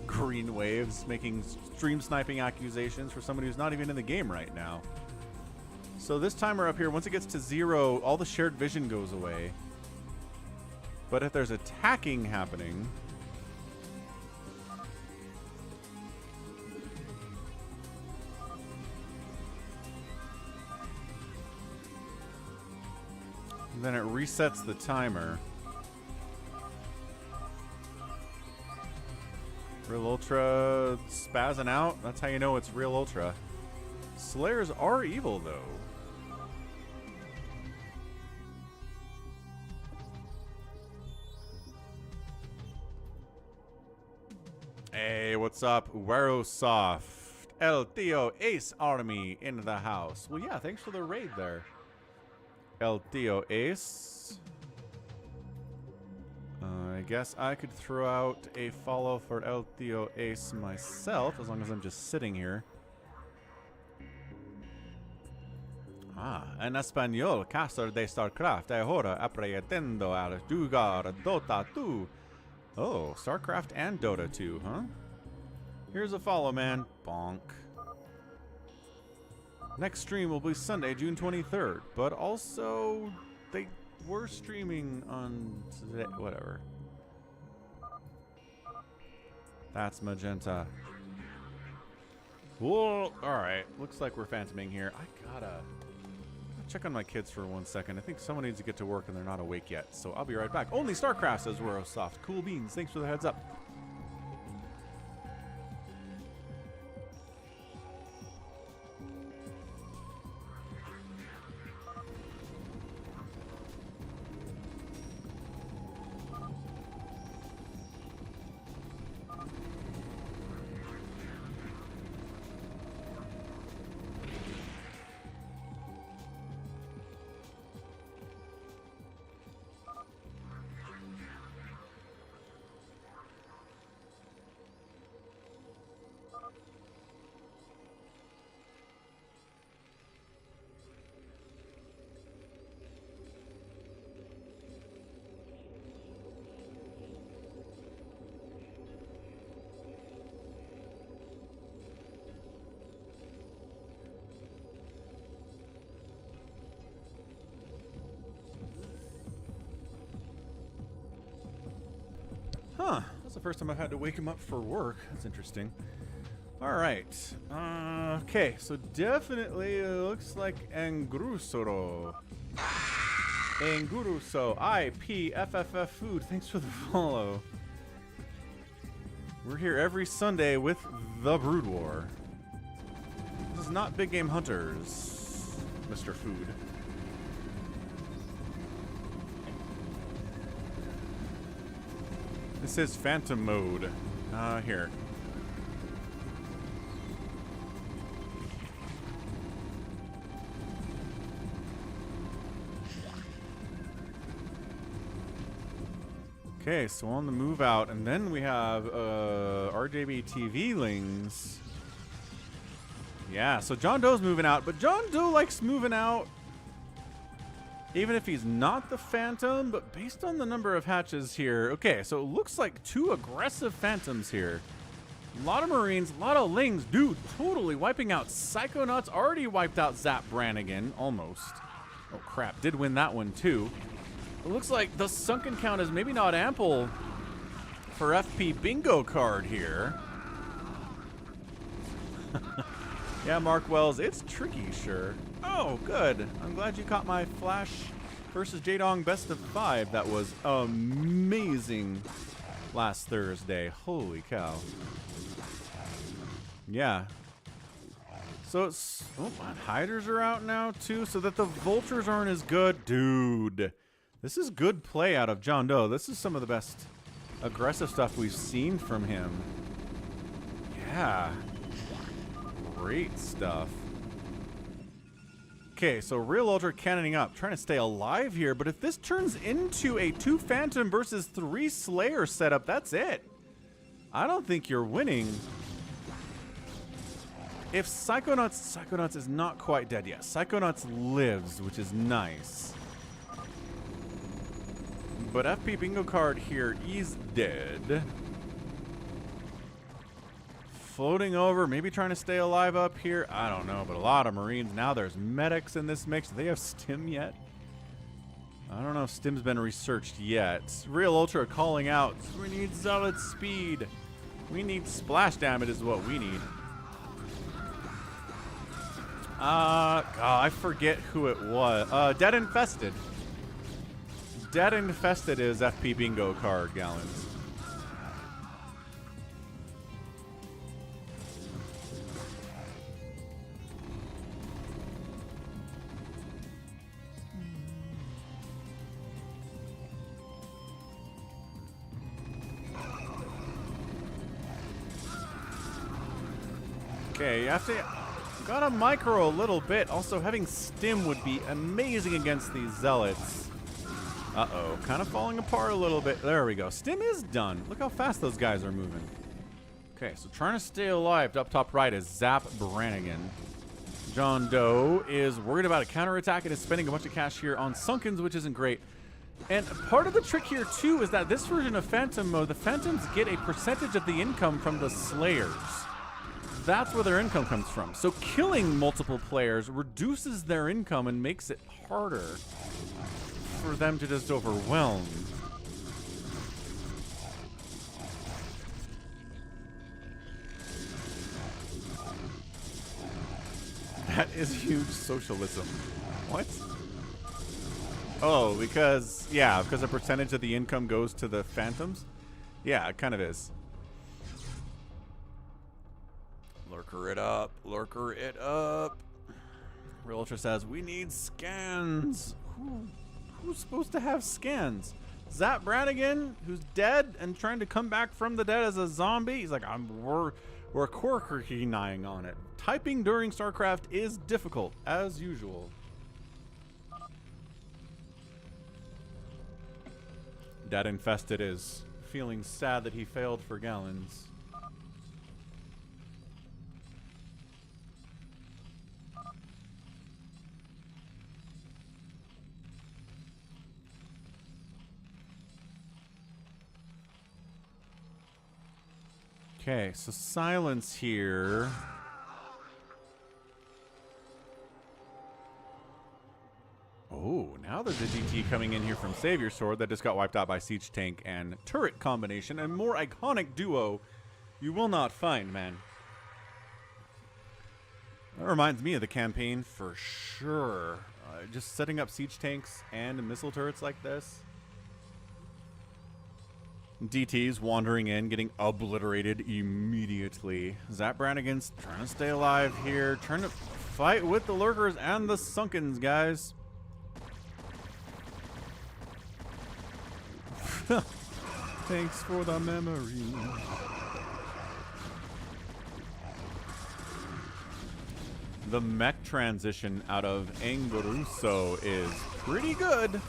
Green Waves making stream sniping accusations for somebody who's not even in the game right now. So this timer up here, once it gets to 0, all the shared vision goes away. But if there's attacking happening, then it resets the timer. Realultra spazzing out. That's how you know it's Realultra. Slayers are evil, though. Hey, what's up? Werosoft. El Tio Ace Army in the house. Well, yeah, thanks for the raid there. El Tio Ace. I guess I could throw out a follow for El Tio Ace myself, as long as I'm just sitting here. En español, caster de StarCraft, ahora aprendiendo a jugar Dota 2. Oh, StarCraft and Dota 2, huh? Here's a follow, man. Bonk. Next stream will be Sunday, June 23rd, but also they were streaming on today. Whatever. That's magenta. Whoa! Alright, looks like we're phantoming here. I gotta check on my kids for 1 second. I think someone needs to get to work and they're not awake yet, so I'll be right back. Only StarCraft, says Rosoft. Cool beans. Thanks for the heads up. Huh. That's the first time I've had to wake him up for work. That's interesting. Alright. Okay, so definitely it looks like anguruso. Anguruso. IPFFF Food. Thanks for the follow. We're here every Sunday with the Brood War. This is not Big Game Hunters, Mr. Food. This is Phantom mode. Here. Okay, so on the move out, and then we have RJB TV-lings. Yeah, so JohnDoe's moving out, but JohnDoe likes moving out even if he's not the Phantom, but based on the number of hatches here. Okay, so it looks like 2 aggressive Phantoms here. A lot of Marines, a lot of Lings. Dude, totally wiping out Psychonuts. Already wiped out Zap Brannigan, almost. Oh, crap. Did win that one, too. It looks like the sunken count is maybe not ample for FP Bingo card here. Yeah, Mark Wells, it's tricky, sure. Oh, good. I'm glad you caught my Flash versus JAEDONG best of 5. That was amazing last Thursday. Holy cow. Yeah. So it's... Oh, hiders are out now, too, so that the vultures aren't as good. Dude. This is good play out of JohnDoe. This is some of the best aggressive stuff we've seen from him. Yeah. Great stuff. Okay, so Realultra cannoning up, trying to stay alive here, but if this turns into a 2 Phantom versus 3 Slayer setup, that's it. I don't think you're winning. If Psychonuts is not quite dead yet. Psychonuts lives, which is nice. But FP Bingo card here is dead. Floating over, maybe trying to stay alive up here. I don't know, but a lot of Marines. Now there's medics in this mix. Do they have stim yet? I don't know if stim's been researched yet. Realultra calling out. We need solid speed. We need splash damage is what we need. God, I forget who it was. DeadInfested. DeadInfested is FP Bingo card, Gallons. Okay, you have to Gotta micro a little bit. Also, having stim would be amazing against these zealots. Uh-oh, kind of falling apart a little bit. There we go. Stim is done. Look how fast those guys are moving. Okay, so trying to stay alive. Up top right is Zap Brannigan. JohnDoe is worried about a counterattack and is spending a bunch of cash here on Sunkens, which isn't great. And part of the trick here, too, is that this version of Phantom mode, the Phantoms get a percentage of the income from the Slayers. That's where their income comes from. So killing multiple players reduces their income and makes it harder for them to just overwhelm. That is huge socialism. What? Oh, because a percentage of the income goes to the Phantoms? Yeah, it kind of is. Lurker it up. Lurker it up. Realultra says, we need scans. Who's supposed to have scans? Zap Brannigan, who's dead and trying to come back from the dead as a zombie? He's like, we're quirking on it. Typing during StarCraft is difficult, as usual. DeadInfested is feeling sad that he failed for gallons. Okay, so silence here. Oh, now there's a DT coming in here from SaviorSword that just got wiped out by Siege Tank and Turret combination. A more iconic duo you will not find, man. That reminds me of the campaign for sure. Just setting up Siege Tanks and missile turrets like this. DT's wandering in, getting obliterated immediately. Zap Brannigan's trying to stay alive here, trying to fight with the Lurkers and the Sunkens, guys. Thanks for the memory. The mech transition out of Anguruso is pretty good.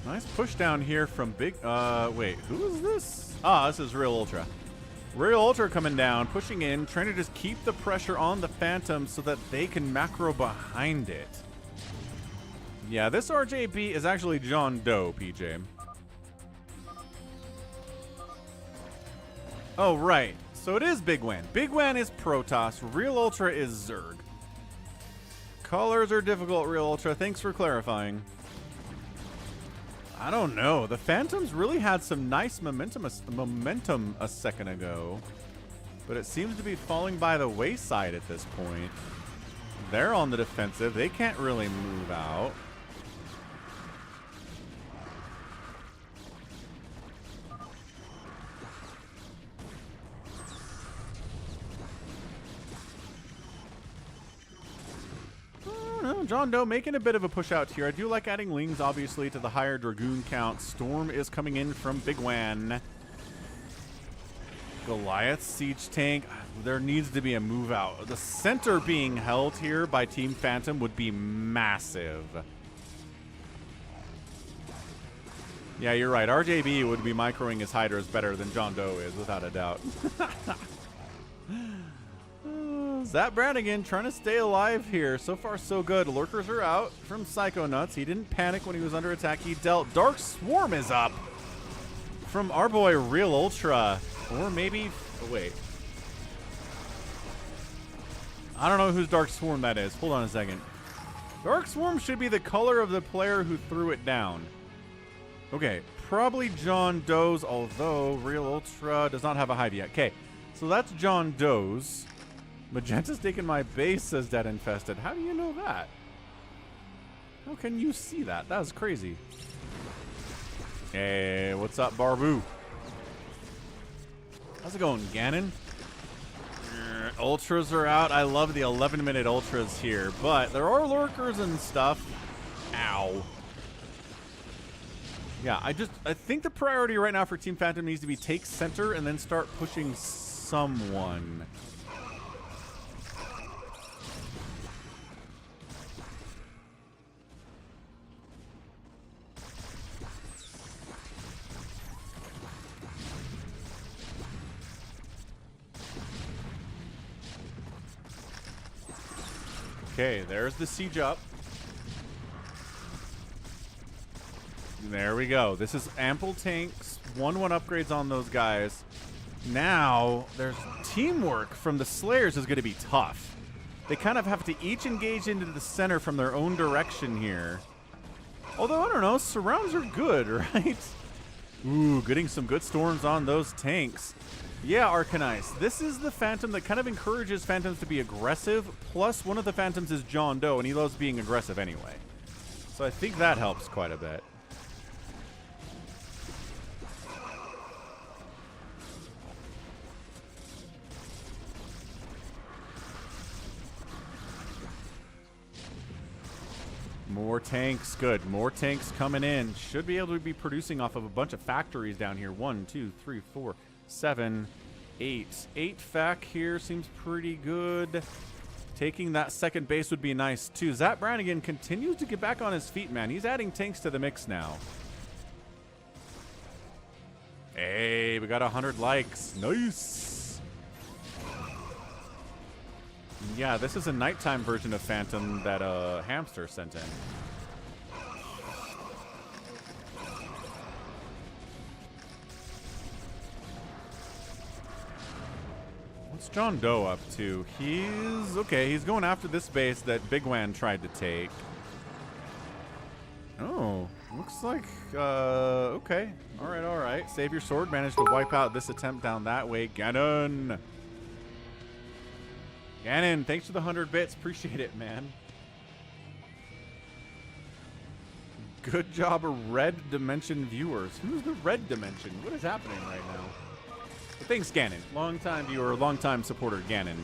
Nice push down here from Big... wait, who is this? Ah, this is Realultra. Realultra coming down, pushing in, trying to just keep the pressure on the Phantom so that they can macro behind it. Yeah, this RJB is actually JohnDoe, PJ. Oh, right. So it is bigwan. Bigwan is Protoss. Realultra is Zerg. Colors are difficult, Realultra. Thanks for clarifying. I don't know. The Phantoms really had some nice momentum a second ago, but it seems to be falling by the wayside at this point. They're on the defensive. They can't really move out. JohnDoe making a bit of a push out here. I do like adding Lings, obviously, to the higher Dragoon count. Storm is coming in from bigwan. Goliath Siege Tank. There needs to be a move out. The center being held here by Team Phantom would be massive. Yeah, you're right. RJB would be microing his hydras better than JohnDoe is, without a doubt. Zap Brannigan trying to stay alive here. So far, so good. Lurkers are out from Psychonuts. He didn't panic when he was under attack. He dealt. Dark Swarm is up from our boy Realultra. Or maybe... Oh, wait. I don't know whose Dark Swarm that is. Hold on a second. Dark Swarm should be the color of the player who threw it down. Okay. Probably JohnDoe's, although Realultra does not have a hive yet. Okay. So that's JohnDoe's. Magenta's taking my base, says DeadInfested. How do you know that? How can you see that? That was crazy. Hey, what's up, Barbu? How's it going, Ganon? Ultras are out. I love the 11-minute ultras here, but there are lurkers and stuff. Ow. Yeah, I think the priority right now for Team Phantom needs to be take center and then start pushing someone. Okay, there's the siege up. There we go. This is ample tanks. 1-1 upgrades on those guys. Now, there's teamwork from the Slayers is going to be tough. They kind of have to each engage into the center from their own direction here. Although, I don't know, surrounds are good, right? Ooh, getting some good storms on those tanks. Yeah, Arcanice. This is the Phantom that kind of encourages Phantoms to be aggressive, plus one of the Phantoms is JohnDoe, and he loves being aggressive anyway. So I think that helps quite a bit. More tanks, good. More tanks coming in. Should be able to be producing off of a bunch of factories down here. 1, 2, 3, 4, 7, 8. 8 fac here seems pretty good. Taking that second base would be nice too. Zap Brannigan continues to get back on his feet, man. He's adding tanks to the mix now. Hey, we got 100 likes. Nice. Yeah, this is a nighttime version of Phantom that Hamster sent in. What's JohnDoe up to? He's okay. He's going after this base that bigwan tried to take. Oh, looks like okay. All right, all right. SaviorSword managed to wipe out this attempt down that way. Ganon. Ganon, thanks for the 100 bits. Appreciate it, man. Good job, Red Dimension viewers. Who's the Red Dimension? What is happening right now? But thanks, Ganon. Long-time viewer, long-time supporter, Ganon.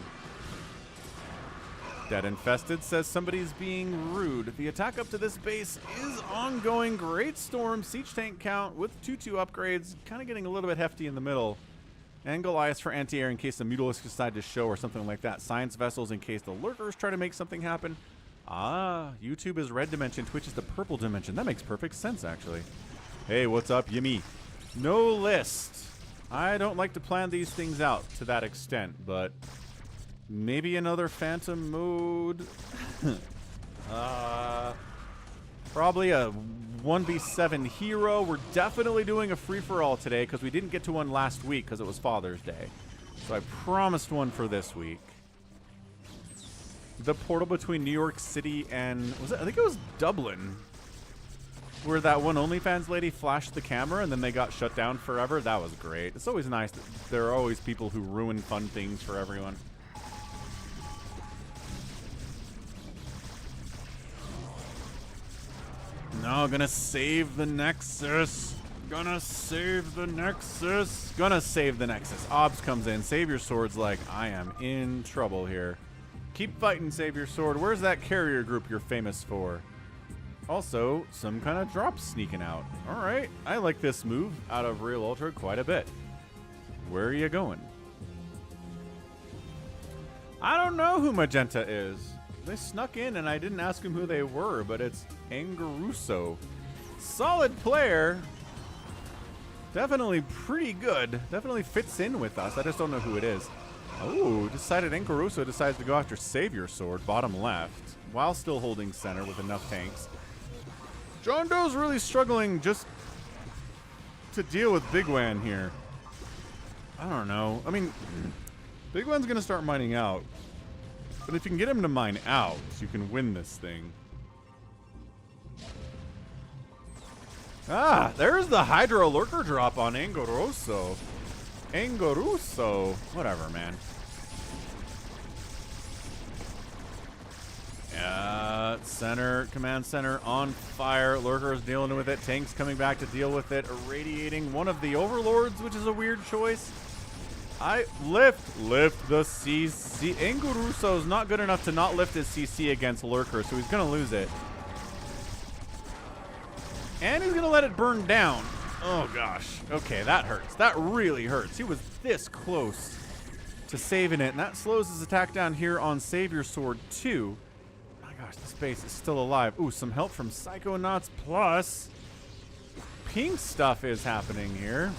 DeadInfested says somebody's being rude. The attack up to this base is ongoing. Great Storm, siege tank count with 2-2 upgrades. Kind of getting a little bit hefty in the middle. And Goliath for anti-air in case the Mutalisks decide to show or something like that. Science Vessels in case the Lurkers try to make something happen. Ah, YouTube is red dimension, Twitch is the purple dimension. That makes perfect sense, actually. Hey, what's up, Yimmy? No list. I don't like to plan these things out to that extent, but maybe another Phantom mode. Probably a 1v7 hero. We're definitely doing a free-for-all today because we didn't get to one last week because it was Father's Day. So I promised one for this week. The portal between New York City and, I think it was Dublin, where that one OnlyFans lady flashed the camera and then they got shut down forever. That was great. It's always nice that there are always people who ruin fun things for everyone. No, gonna save the Nexus. Gonna save the Nexus. Gonna save the Nexus. Obs comes in. SaviorSword's like, I am in trouble here. Keep fighting, SaviorSword. Where's that carrier group you're famous for? Also, some kind of drop sneaking out. All right, I like this move out of Realultra quite a bit. Where are you going? I don't know who Magenta is. They snuck in and I didn't ask him who they were, but it's Anguruso. Solid player. Definitely pretty good. Definitely fits in with us. I just don't know who it is. Oh, decided Anguruso decides to go after SaviorSword, bottom left, while still holding center with enough tanks. JohnDoe's really struggling just to deal with bigwan here. I don't know. I mean, bigwan's going to start mining out. But if you can get him to mine out, you can win this thing. Ah, there's the Hydro Lurker drop on Anguruso. Anguruso. Whatever, man. Center, command center on fire. Lurkers dealing with it. Tanks coming back to deal with it. Irradiating one of the overlords, which is a weird choice. Lift the CC. Anguruso's not good enough to not lift his CC against Lurker, so he's going to lose it. And he's going to let it burn down. Oh, gosh. Okay, that hurts. That really hurts. He was this close to saving it, and that slows his attack down here on SaviorSword 2. My gosh, this base is still alive. Ooh, some help from Psychonuts, plus pink stuff is happening here.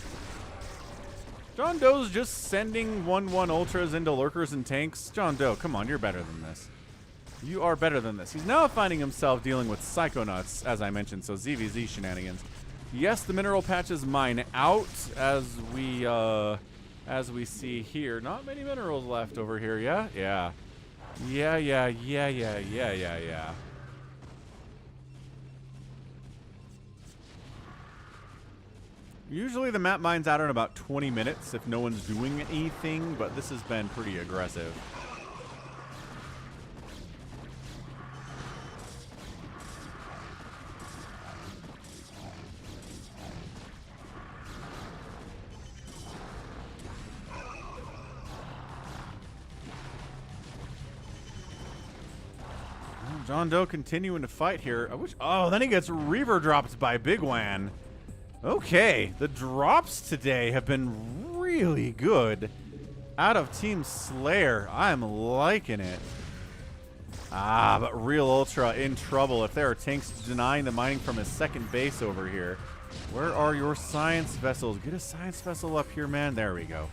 JohnDoe's just sending 1/1 ultras into lurkers and tanks. JohnDoe, come on, you're better than this. You are better than this. He's now finding himself dealing with Psychonuts, as I mentioned, so ZVZ shenanigans. Yes, the mineral patches mine out, as we see here. Not many minerals left over here, yeah? Yeah. Yeah. Usually the map mines out in about 20 minutes if no one's doing anything, but this has been pretty aggressive. JohnDoe continuing to fight here. I wish. Oh, then he gets Reaver dropped by bigwan. Okay, the drops today have been really good out of Team Slayer. I'm liking it. Ah, but Realultra in trouble if there are tanks denying the mining from his second base over here. Where are your science vessels? Get a science vessel up here, man. There we go.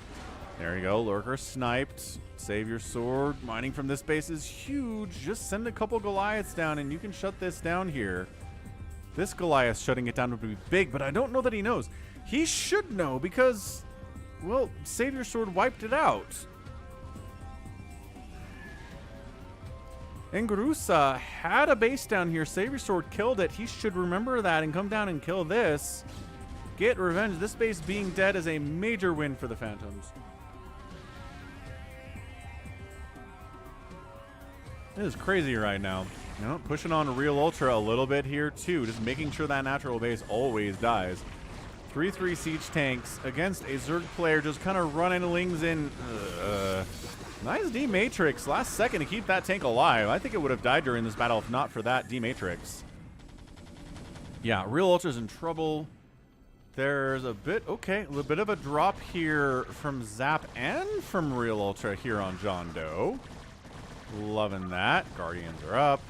There you go. Lurker sniped. SaviorSword mining from this base is huge. Just send a couple Goliaths down and you can shut this down here. This Goliath shutting it down would be big, but I don't know that he knows. He should know because, well, SaviorSword wiped it out. Anguruso had a base down here. SaviorSword killed it. He should remember that and come down and kill this. Get revenge. This base being dead is a major win for the Phantoms. This is crazy right now. You know, pushing on Realultra a little bit here too, just making sure that natural base always dies. 3/3 siege tanks against a Zerg player just kind of running lings in. Nice D-Matrix. Last second to keep that tank alive. I think it would have died during this battle if not for that D-Matrix. Yeah, Realultra's in trouble. There's a bit, okay, a little bit of a drop here from Zap and from Realultra here on JohnDoe. Loving that. Guardians are up.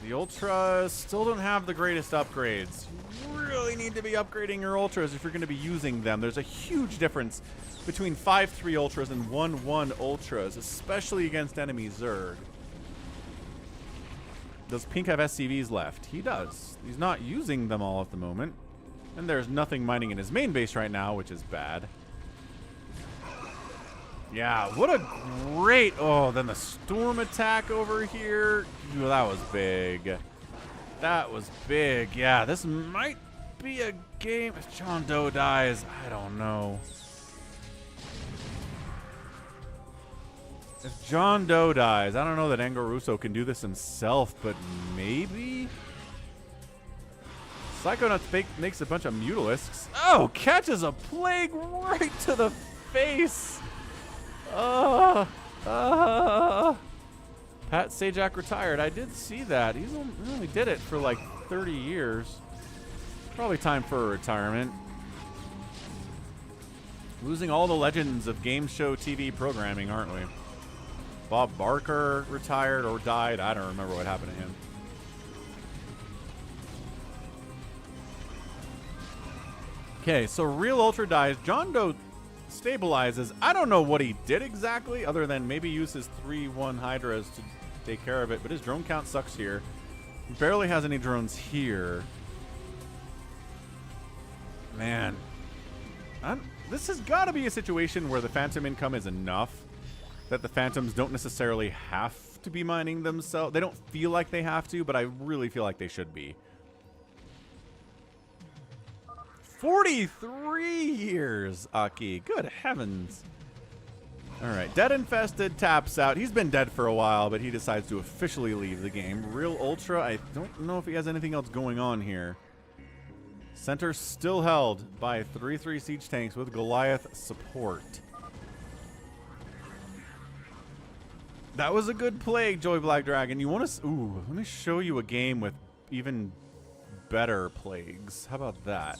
The Ultras still don't have the greatest upgrades. You really need to be upgrading your Ultras if you're going to be using them. There's a huge difference between 5/3 Ultras and 1/1 Ultras, especially against enemy Zerg. Does Pink have SCVs left? He does. He's not using them all at the moment. And there's nothing mining in his main base right now, which is bad. Yeah, what a great... Oh, then the storm attack over here. Ooh, that was big. That was big. Yeah, this might be a game. If JohnDoe dies, I don't know. If JohnDoe dies, I don't know that Anguruso can do this himself, but maybe? Psychonuts makes a bunch of Mutalisks. Oh, catches a plague right to the face. Pat Sajak retired. I did see that. He only did it for like 30 years. Probably time for a retirement. Losing all the legends of game show TV programming, aren't we? Bob Barker retired or died. I don't remember what happened to him. Okay, so Realultra dies. JohnDoe stabilizes. I don't know what he did exactly, other than maybe use his 3/1 Hydras to take care of it, but his drone count sucks here. He barely has any drones here. Man. This has got to be a situation where the Phantom income is enough that the Phantoms don't necessarily have to be mining themselves. They don't feel like they have to, but I really feel like they should be. 43 years, Aki. Good heavens. All right, DeadInfested taps out. He's been dead for a while, but he decides to officially leave the game. Realultra, I don't know if he has anything else going on here. Center still held by 3/3 siege tanks with Goliath support. That was a good play, Joy Black Dragon. You want to... Ooh, let me show you a game with even better plagues. How about that?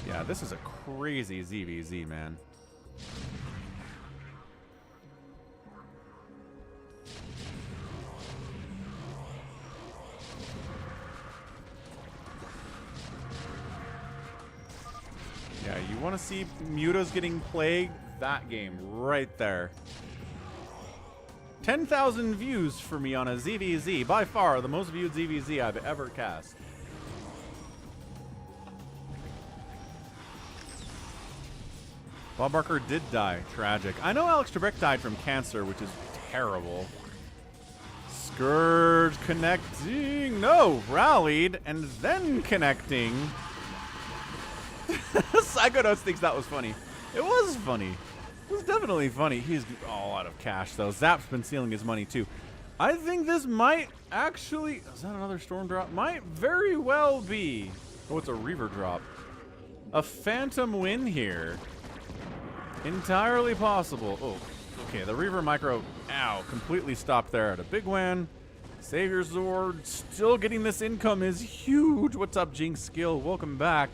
Yeah, this is a crazy ZVZ, man. Yeah, you want to see mutas getting plagued? That game right there. 10,000 views for me on a ZVZ. By far the most viewed ZVZ I've ever cast. Bob Barker did die. Tragic. I know Alex Trebek died from cancer, which is terrible. Scourge connecting. No, rallied and then connecting. Psychonuts thinks that was funny. It was funny. It was definitely funny. He's all out of cash, though. Zap's been stealing his money, too. I think this might actually... Is that another storm drop? Might very well be... Oh, it's a Reaver drop. A Phantom win here. Entirely possible. Oh, okay. The Reaver micro, ow, completely stopped there at a bigwan. SaviorSword still getting this income is huge. What's up, Jinx Skill? Welcome back.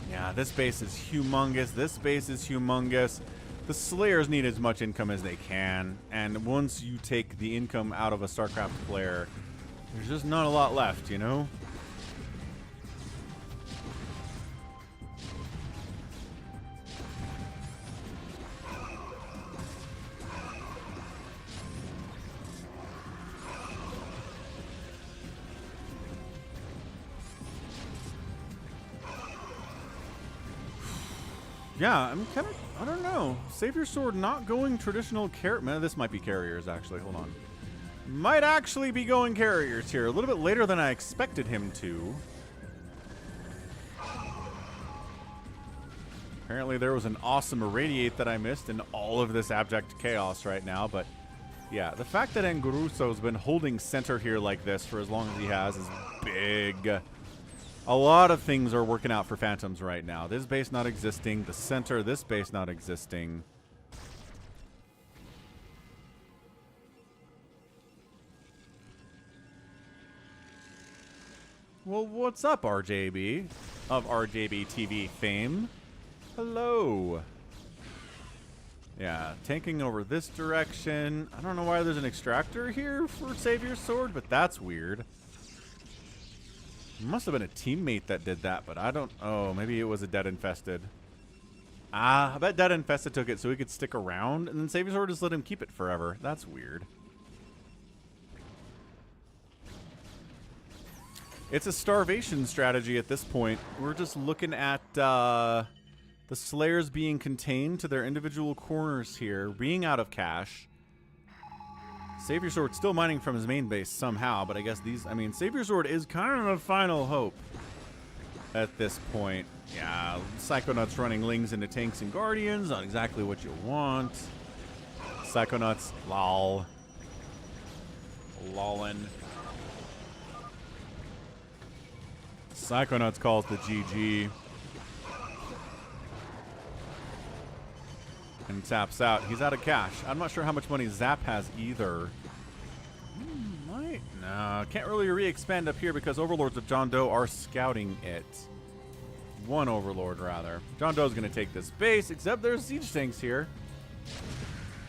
Yeah, this base is humongous. This base is humongous. The Slayers need as much income as they can. And once you take the income out of a StarCraft player, there's just not a lot left, you know? Yeah, I'm kind of, I don't know. SaviorSword not going traditional carrier. This might be carriers, actually. Hold on. Might actually be going carriers here. A little bit later than I expected him to. Apparently there was an awesome irradiate that I missed in all of this abject chaos right now. But yeah, the fact that Anguruso's been holding center here like this for as long as he has is big. A lot of things are working out for Phantoms right now. This base not existing. The center, this base not existing. Well, what's up, RJB? Of RJB TV fame. Hello. Yeah, tanking over this direction. I don't know why there's an extractor here for SaviorSword, but that's weird. Must have been a teammate that did that, but I don't... Oh, maybe it was a DeadInfested. Ah, I bet DeadInfested took it so he could stick around, and then SaviorSword just let him keep it forever. That's weird. It's a starvation strategy at this point. We're just looking at the Slayers being contained to their individual corners here, being out of cash. SaviorSword still mining from his main base somehow, but I guess these... I mean, SaviorSword is kind of a final hope at this point. Yeah, Psychonuts running Lings into tanks and Guardians, not exactly what you want. Psychonuts, lol. Lollin'. Psychonuts calls the GG. And taps out. He's out of cash. I'm not sure how much money Zap has either. Might. No, can't really re-expand up here because Overlords of JohnDoe are scouting it. One Overlord, rather. JohnDoe's going to take this base, except there's siege tanks here.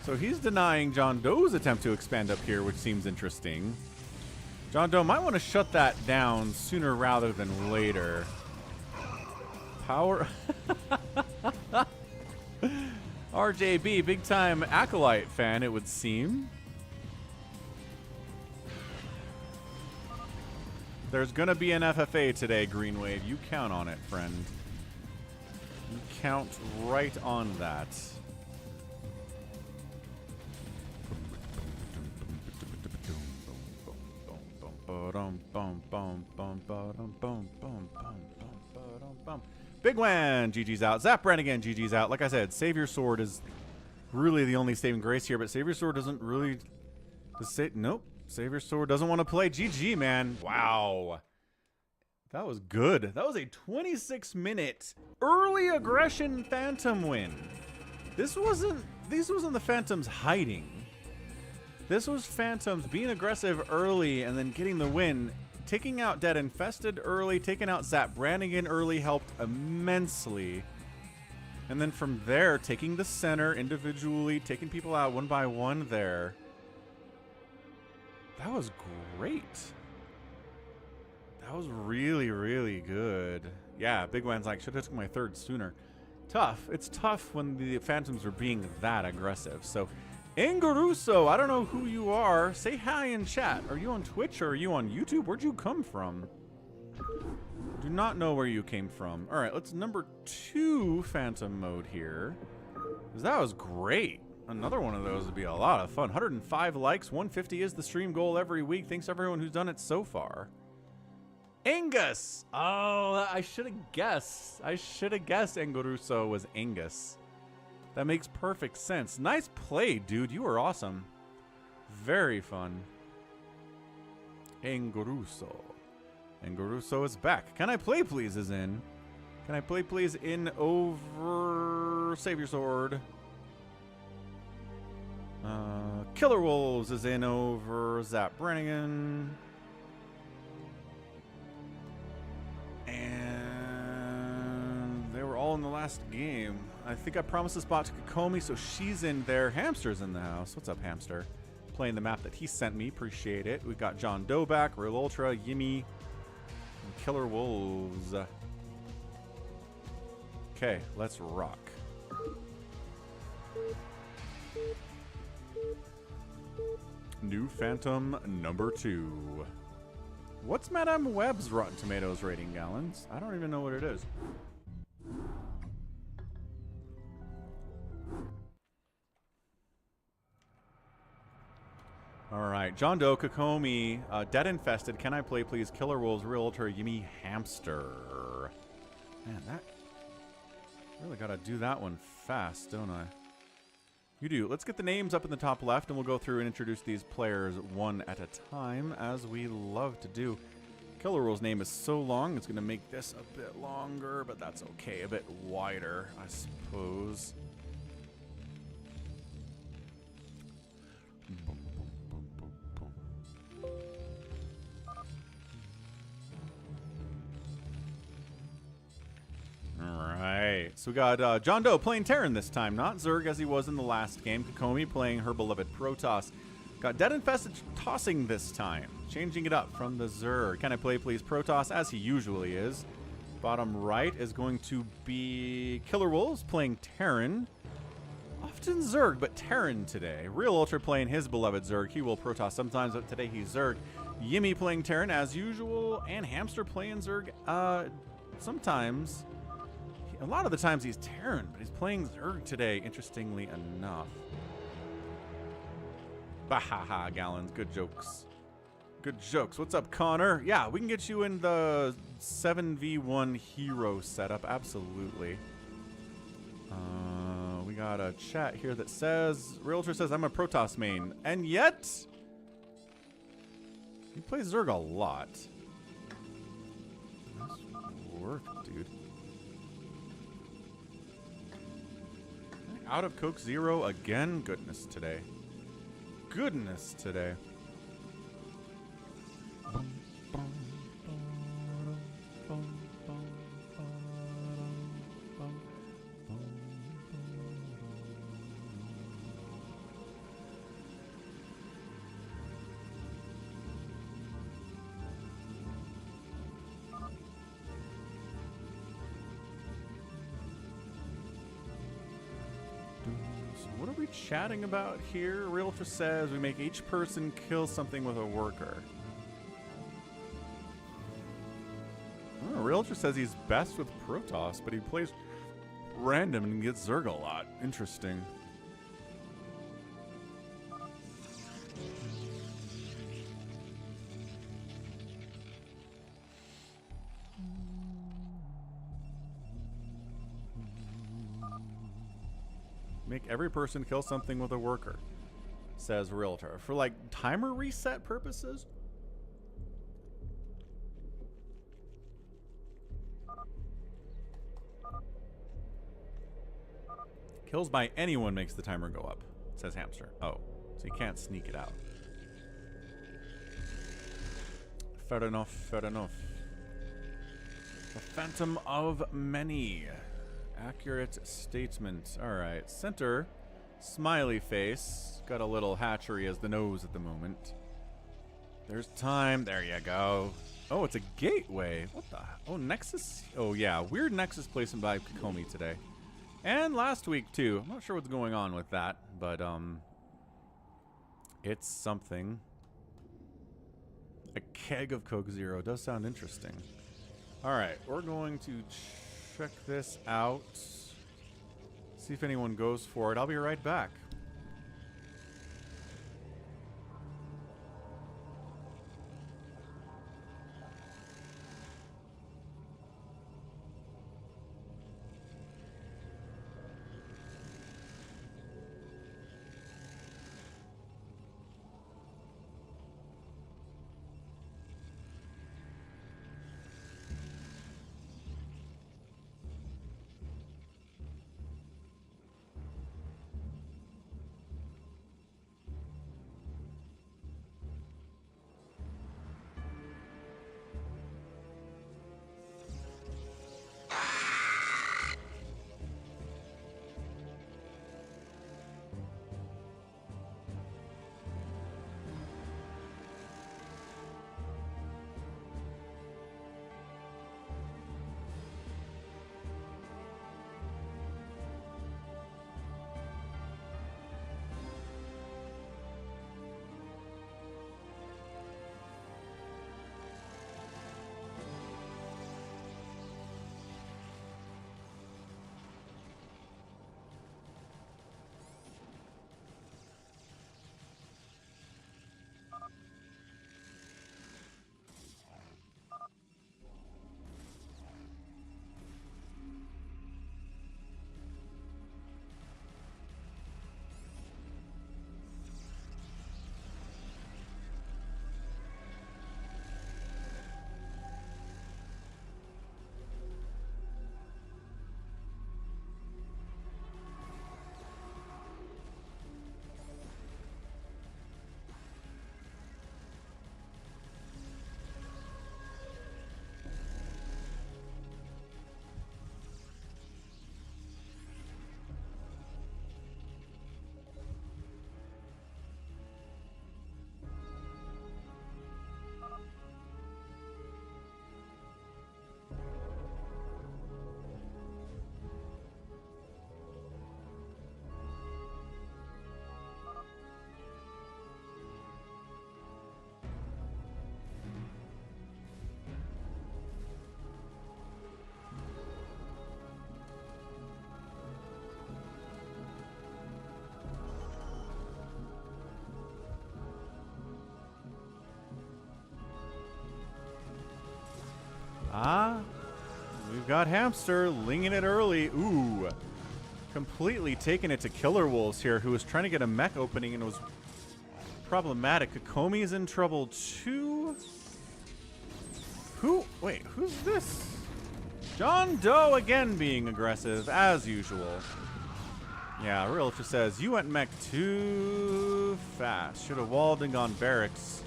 So he's denying JohnDoe's attempt to expand up here, which seems interesting. JohnDoe might want to shut that down sooner rather than later. Power... RJB, big time Acolyte fan, it would seem. There's gonna be an FFA today, Greenwave. You count on it, friend. You count right on that. Big Wan, GG's out. Zap Brand again, GG's out. Like I said, SaviorSword is really the only saving grace here, but SaviorSword doesn't really... Nope. SaviorSword doesn't want to play. GG, man. Wow. That was good. That was a 26-minute early aggression Phantom win. This wasn't the Phantoms hiding. This was Phantoms being aggressive early and then getting the win. Taking out DeadInfested early, taking out Zap Brannigan early helped immensely. And then from there, taking the center individually, taking people out one by one there. That was great. That was really, really good. Yeah, bigwan's like, should have took my third sooner. Tough. It's tough when the Phantoms are being that aggressive. So, anguruso, I don't know who you are. Say hi in chat. Are you on Twitch or are you on YouTube? Where'd you come from? Do not know where you came from. All right, let's number 2 Phantom mode here. That was great. Another one of those would be a lot of fun. 105 likes, 150 is the stream goal every week. Thanks to everyone who's done it so far. Angus! Oh, I should have guessed. I should have guessed Anguruso was Angus. That makes perfect sense. Nice play, dude. You were awesome. Very fun. Anguruso. Anguruso is back. Can I play please is in. Can I play please in over SaviorSword? KillerWolves is in over Zap Brannigan. And they were all in the last game. I think I promised this spot to Kokomi, so she's in there. Hamster's in the house. What's up, Hamster? Playing the map that he sent me. Appreciate it. We've got JohnDoe back, Realultra, Yimmy, and KillerWolves. Okay, let's rock. New Phantom number 2. What's Madame Webb's Rotten Tomatoes rating, Gallons? I don't even know what it is. All right, JohnDoe, Kokomi, DeadInfested, Can I Play Please, KillerWolves, Realultra, Yimmy, Hamster. Man, that... really gotta do that one fast, don't I? You do. Let's get the names up in the top left, and we'll go through and introduce these players one at a time, as we love to do. KillerWolves' name is so long, it's going to make this a bit longer, but that's okay. A bit wider, I suppose. Alright, so we got JohnDoe playing Terran this time, not Zerg as he was in the last game. Kokomi playing her beloved Protoss. Got DeadInfested tossing this time, changing it up from the Zerg. Can I play please Protoss as he usually is. Bottom right is going to be KillerWolves playing Terran. Often Zerg, but Terran today. Realultra playing his beloved Zerg. He will Protoss sometimes, but today he's Zerg. Yimmy playing Terran as usual, and Hamster playing Zerg sometimes. A lot of the times he's Terran, but he's playing Zerg today, interestingly enough. Bahaha, Gallons. Good jokes. Good jokes. What's up, Connor? Yeah, we can get you in the 7v1 hero setup. Absolutely. We got a chat here that says, Realultra says, I'm a Protoss main. And yet, he plays Zerg a lot. Nice work, dude. Out of Coke Zero again? Goodness today. Goodness today. What are we chatting about here? Realultra says we make each person kill something with a worker. Oh, Realultra says he's best with Protoss, but he plays random and gets Zerg a lot. Interesting. Make every person kill something with a worker, says Realtor. For like timer reset purposes? Kills by anyone makes the timer go up, says Hamster. Oh, so you can't sneak it out. Fair enough, fair enough. The Phantom of Many. Accurate statement. Alright, center. Smiley face. Got a little hatchery as the nose at the moment. There's time. There you go. Oh, it's a gateway. What the? Oh, Nexus? Oh, yeah. Weird Nexus placement by Kokomi today. And last week, too. I'm not sure what's going on with that, but, it's something. A keg of Coke Zero does sound interesting. Alright, we're going to check this out. See if anyone goes for it. I'll be right back. Ah, we've got Hamster linging it early. Ooh, completely taking it to KillerWolves here, who was trying to get a mech opening and it was problematic. Kokomi's in trouble too. Wait, who's this? JohnDoe again being aggressive as usual. Yeah, Realultra says, you went mech too fast. Should have walled and gone barracks.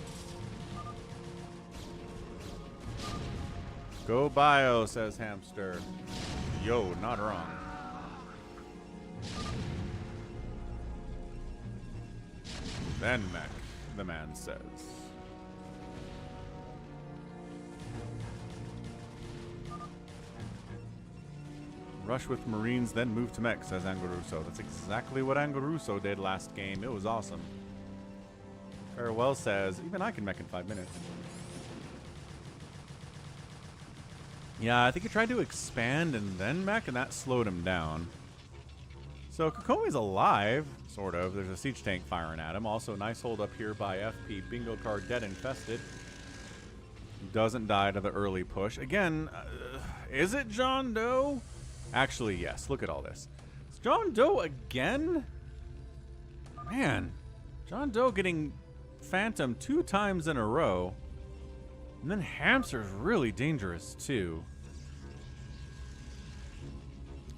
Go bio, says Hamster. Yo, not wrong. Then mech, the man says. Rush with Marines, then move to mech, says Anguruso. That's exactly what Anguruso did last game. It was awesome. Farewell says, even I can mech in 5 minutes. Yeah, I think he tried to expand and then mech, and that slowed him down. So Kokomi's alive, sort of. There's a siege tank firing at him. Also, nice hold up here by FP. Bingo card DeadInfested. Doesn't die to the early push. Again, is it JohnDoe? Actually, yes. Look at all this. It's JohnDoe again? Man, JohnDoe getting Phantom 2 times in a row. And then Hamster's really dangerous too.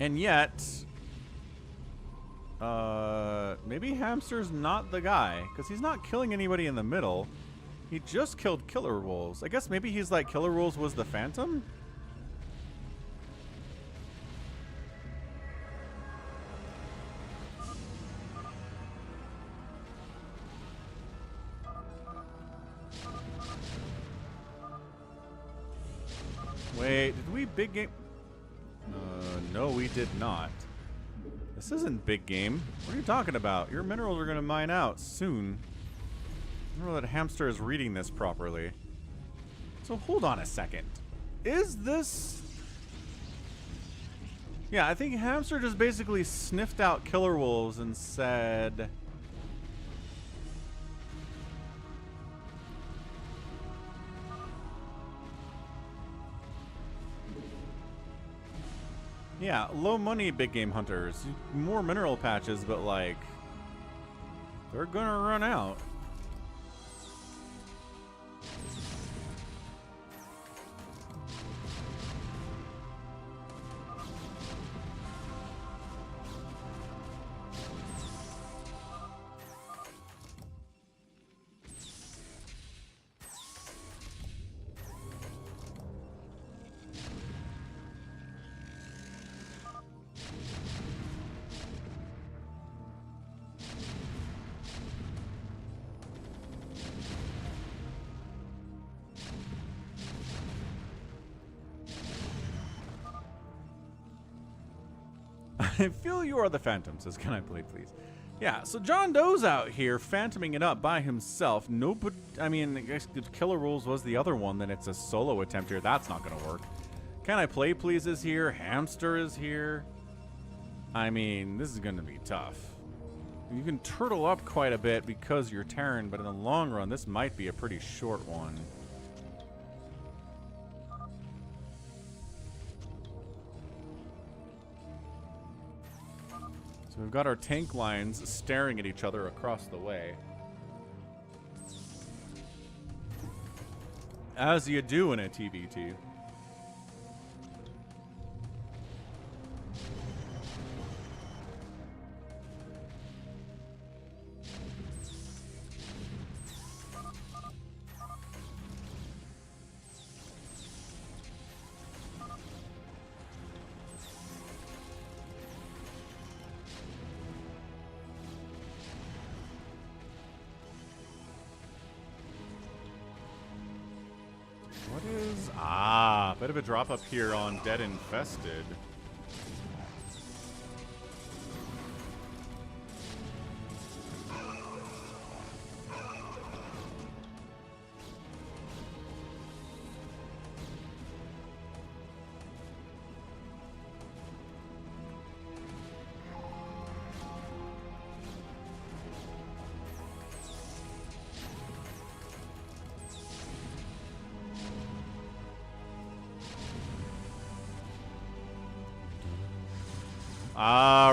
And yet, maybe Hamster's not the guy, because he's not killing anybody in the middle. He just killed KillerWolves. I guess maybe he's like KillerWolves was the Phantom? Wait, did we big game? No, we did not. This isn't big game. What are you talking about? Your minerals are going to mine out soon. I don't know that Hamster is reading this properly. So hold on a second. Is this... Yeah, I think Hamster just basically sniffed out KillerWolves and said... Yeah, low money big game hunters. More mineral patches, but like... they're gonna run out. I feel you are the Phantom, says KillerWolves. Yeah, so JohnDoe's out here phantoming it up by himself. Nobody, I mean, I guess if KillerWolves was the other one, then it's a solo attempt here. That's not going to work. KanIplayplz is here. Hamster is here. I mean, this is going to be tough. You can turtle up quite a bit because you're Terran, but in the long run, this might be a pretty short one. We've got our tank lines staring at each other across the way. As you do in a TVT. What is... Ah, bit of a drop up here on DeadInfested.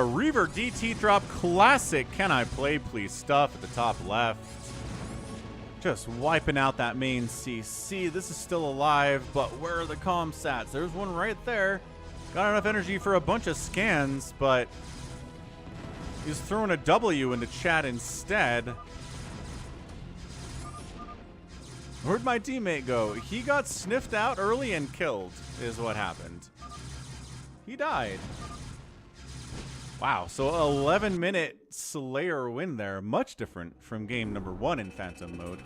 Reaver DT drop classic KanIplayplz stuff at the top left. Just wiping out that main CC. This is still alive, but where are the comm sats? There's one right there. Got enough energy for a bunch of scans, but he's throwing a W into chat instead. Where'd my teammate go? He got sniffed out early and killed, is what happened. He died. Wow, so 11-minute Slayer win there. Much different from game number 1 in Phantom mode.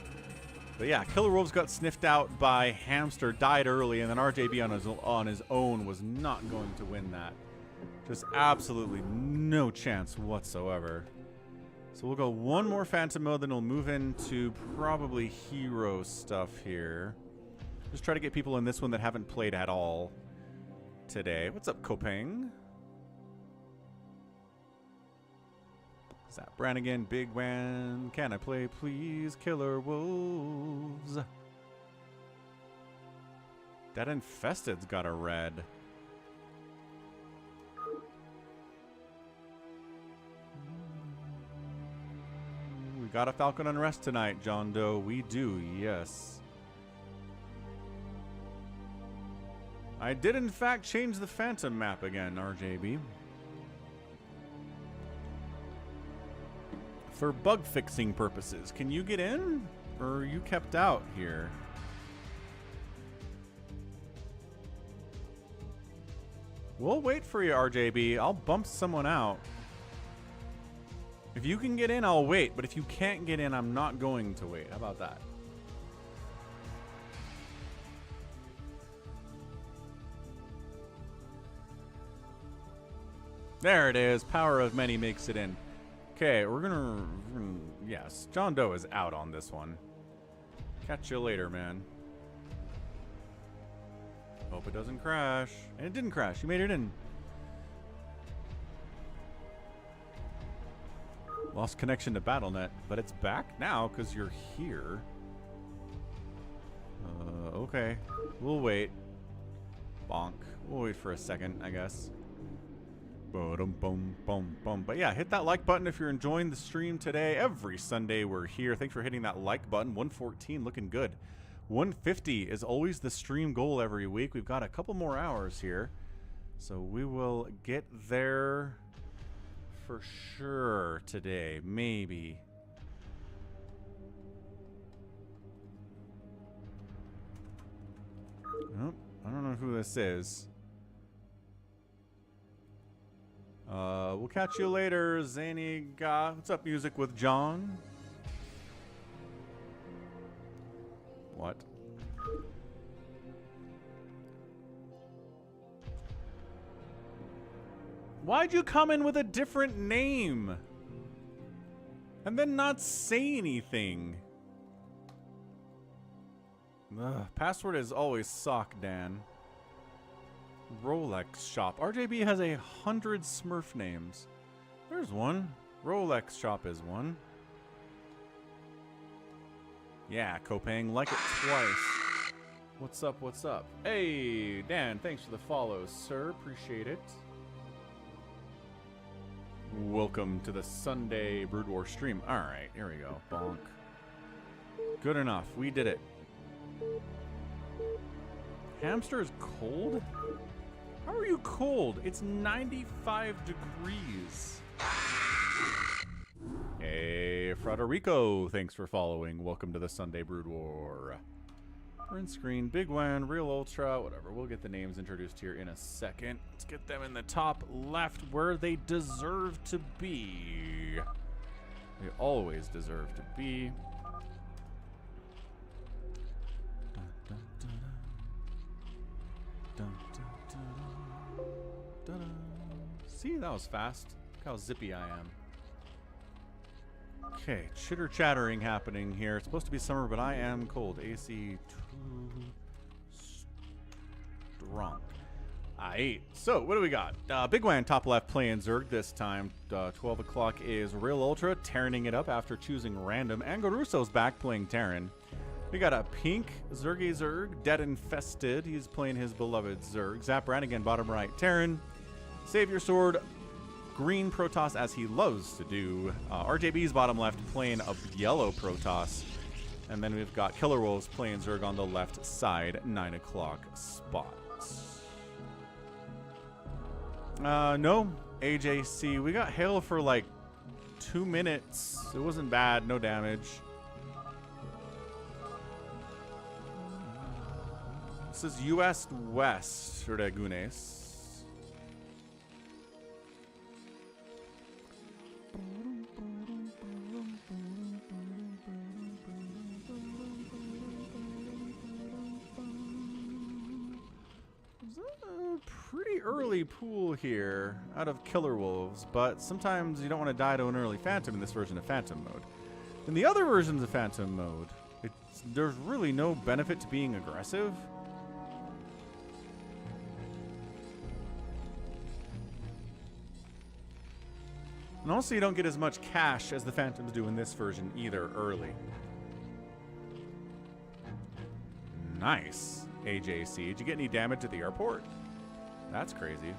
But yeah, KillerWolves got sniffed out by Hamster, died early, and then RJB on his own was not going to win that. Just absolutely no chance whatsoever. So we'll go one more Phantom mode, then we'll move into probably hero stuff here. Just try to get people in this one that haven't played at all today. What's up, Kopeng? Zap Brannigan, bigwan, KanIplayplz, KillerWolves. DeadInfested's got a red. got a Falcon Unrest tonight, JohnDoe. We do, yes. I did, in fact, change the Phantom map again, RJB. For bug fixing purposes. Can you get in? Or are you kept out here? We'll wait for you, RJB. I'll bump someone out. If you can get in, I'll wait. But if you can't get in, I'm not going to wait. How about that? There it is. Power of many makes it in. Okay, we're gonna... Yes, JohnDoe is out on this one. Catch you later, man. Hope it doesn't crash. And it didn't crash. You made it in. Lost connection to BattleNet, but it's back now because you're here. Okay. We'll wait. Bonk. We'll wait for a second, I guess. Boom, boom, boom, boom. But yeah, hit that like button if you're enjoying the stream today. Every Sunday we're here. Thanks for hitting that like button. 114, looking good. 150 is always the stream goal every week. We've got a couple more hours here, so we will get there for sure today. Maybe. Oh, I don't know who this is. We'll catch you later, Zaniga. What's up, Music with John? What? Why'd you come in with a different name? And then not say anything? Ugh, password is always sock, Dan. Rolex shop. RJB has 100 Smurf names. There's one. Rolex shop is one. Yeah, Kopang, like it twice. What's up, what's up? Hey, Dan, thanks for the follow, sir. Appreciate it. Welcome to the Sunday Brood War stream. Alright, here we go. Bonk. Good enough. We did it. Hamster is cold? How are you cold? It's 95 degrees. Hey, Frederico, thanks for following. Welcome to the Sunday Brood War. Print screen, bigwan, Realultra, whatever. We'll get the names introduced here in a second. Let's get them in the top left where they deserve to be. They always deserve to be. See, that was fast. Look how zippy I am. Okay, chitter chattering happening here. It's supposed to be summer, but I am cold. AC too strong. Aight. So, what do we got? Bigwan top left playing Zerg this time. 12 o'clock is Realultra tearing it up after choosing random. Anguruso's back playing Terran. We got a pink Zergy Zerg, DeadInfested. He's playing his beloved Zerg. Zap Brannigan, bottom right, Terran. SaviorSword, green Protoss, as he loves to do. RJB's bottom left playing a yellow Protoss. And then we've got KillerWolves playing Zerg on the left side, 9 o'clock spot. No, AJC. We got hail for like 2 minutes. It wasn't bad, no damage. This is US West, Regunes. Pretty early pool here out of KillerWolves, but sometimes you don't want to die to an early Phantom in this version of Phantom mode. In the other versions of Phantom mode, there's really no benefit to being aggressive. And also you don't get as much cash as the Phantoms do in this version either early. Nice, AJC. Did you get any damage at the airport? That's crazy.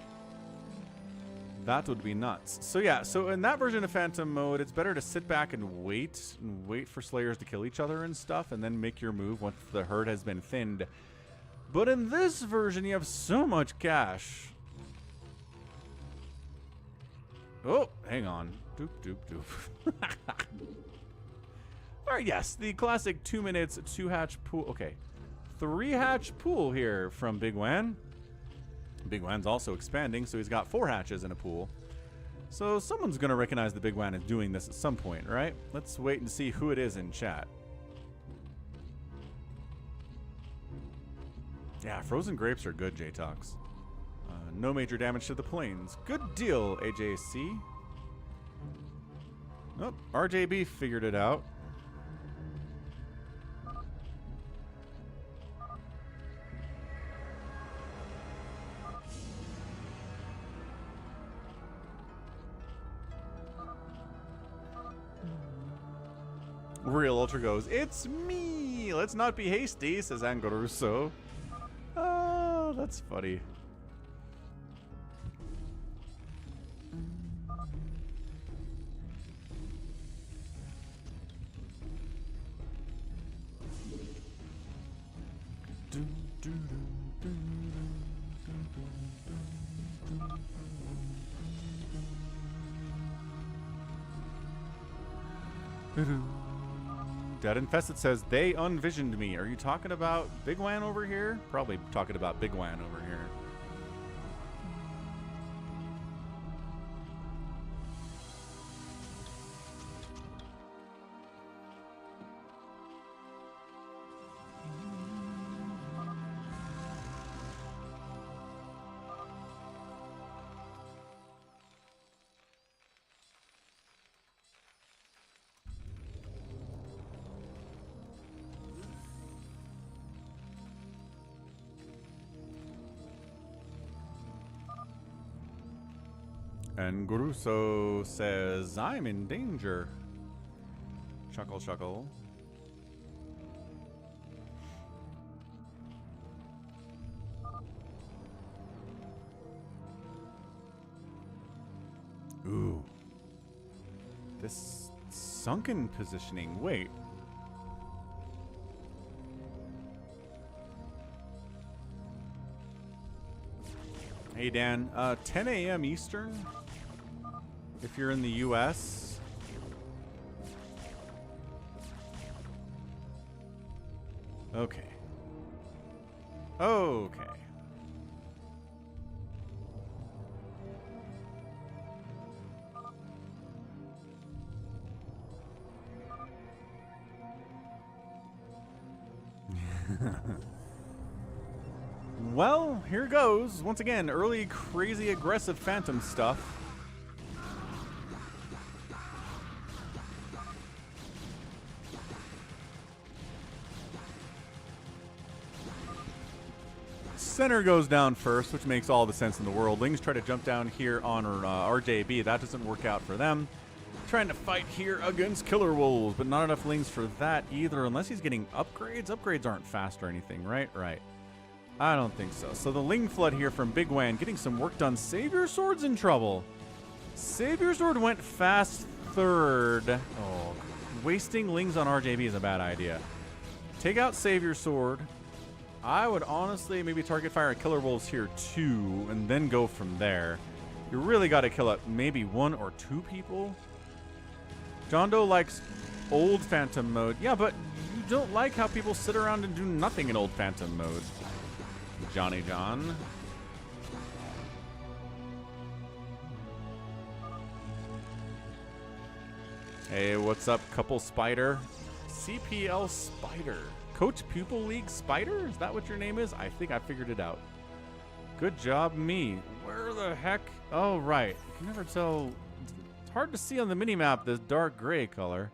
That would be nuts. So yeah, so in that version of Phantom mode, it's better to sit back and wait for Slayers to kill each other and stuff, and then make your move once the herd has been thinned. But in this version, you have so much cash. Oh, hang on. Doop, doop, doop. All right, yes, the classic 2 minutes, 2-hatch pool. Okay, 3-hatch pool here from bigwan. Bigwan's also expanding, so he's got 4 hatches in a pool. So someone's going to recognize the bigwan is doing this at some point, right? Let's wait and see who it is in chat. Yeah, frozen grapes are good, J-Tox. No major damage to the planes. Good deal, AJC. Oh, RJB figured it out. Realultra goes, "It's me! Let's not be hasty," says anguruso. Oh, that's funny. DeadInfested says, "They unvisioned me." Are you talking about bigwan over here? Probably talking about bigwan over here. Anguruso says, "I'm in danger." Chuckle, chuckle. Ooh. This sunken positioning. Wait. Hey, Dan. 10 a.m. Eastern? If you're in the U.S. Okay. Okay. Well, here goes. Once again, early, crazy, aggressive Phantom stuff. Center goes down first, which makes all the sense in the world. Lings try to jump down here on RJB. That doesn't work out for them. Trying to fight here against KillerWolves, but not enough Lings for that either, unless he's getting upgrades. Upgrades aren't fast or anything, right? Right. I don't think so. So the Ling Flood here from bigwan, getting some work done. SaviorSword's in trouble. SaviorSword went fast third. Oh, wasting Lings on RJB is a bad idea. Take out SaviorSword. I would honestly maybe target fire at KillerWolves here too, and then go from there. You really got to kill up maybe 1 or 2 people. JohnDoe likes old Phantom mode. Yeah, but you don't like how people sit around and do nothing in old Phantom mode. Johnny John. Hey, what's up, couple Spider? CPL Spider. Coach Pupil League Spider? Is that what your name is? I think I figured it out. Good job, me. Where the heck? Oh, right. You can never tell. It's hard to see on the minimap, this dark gray color.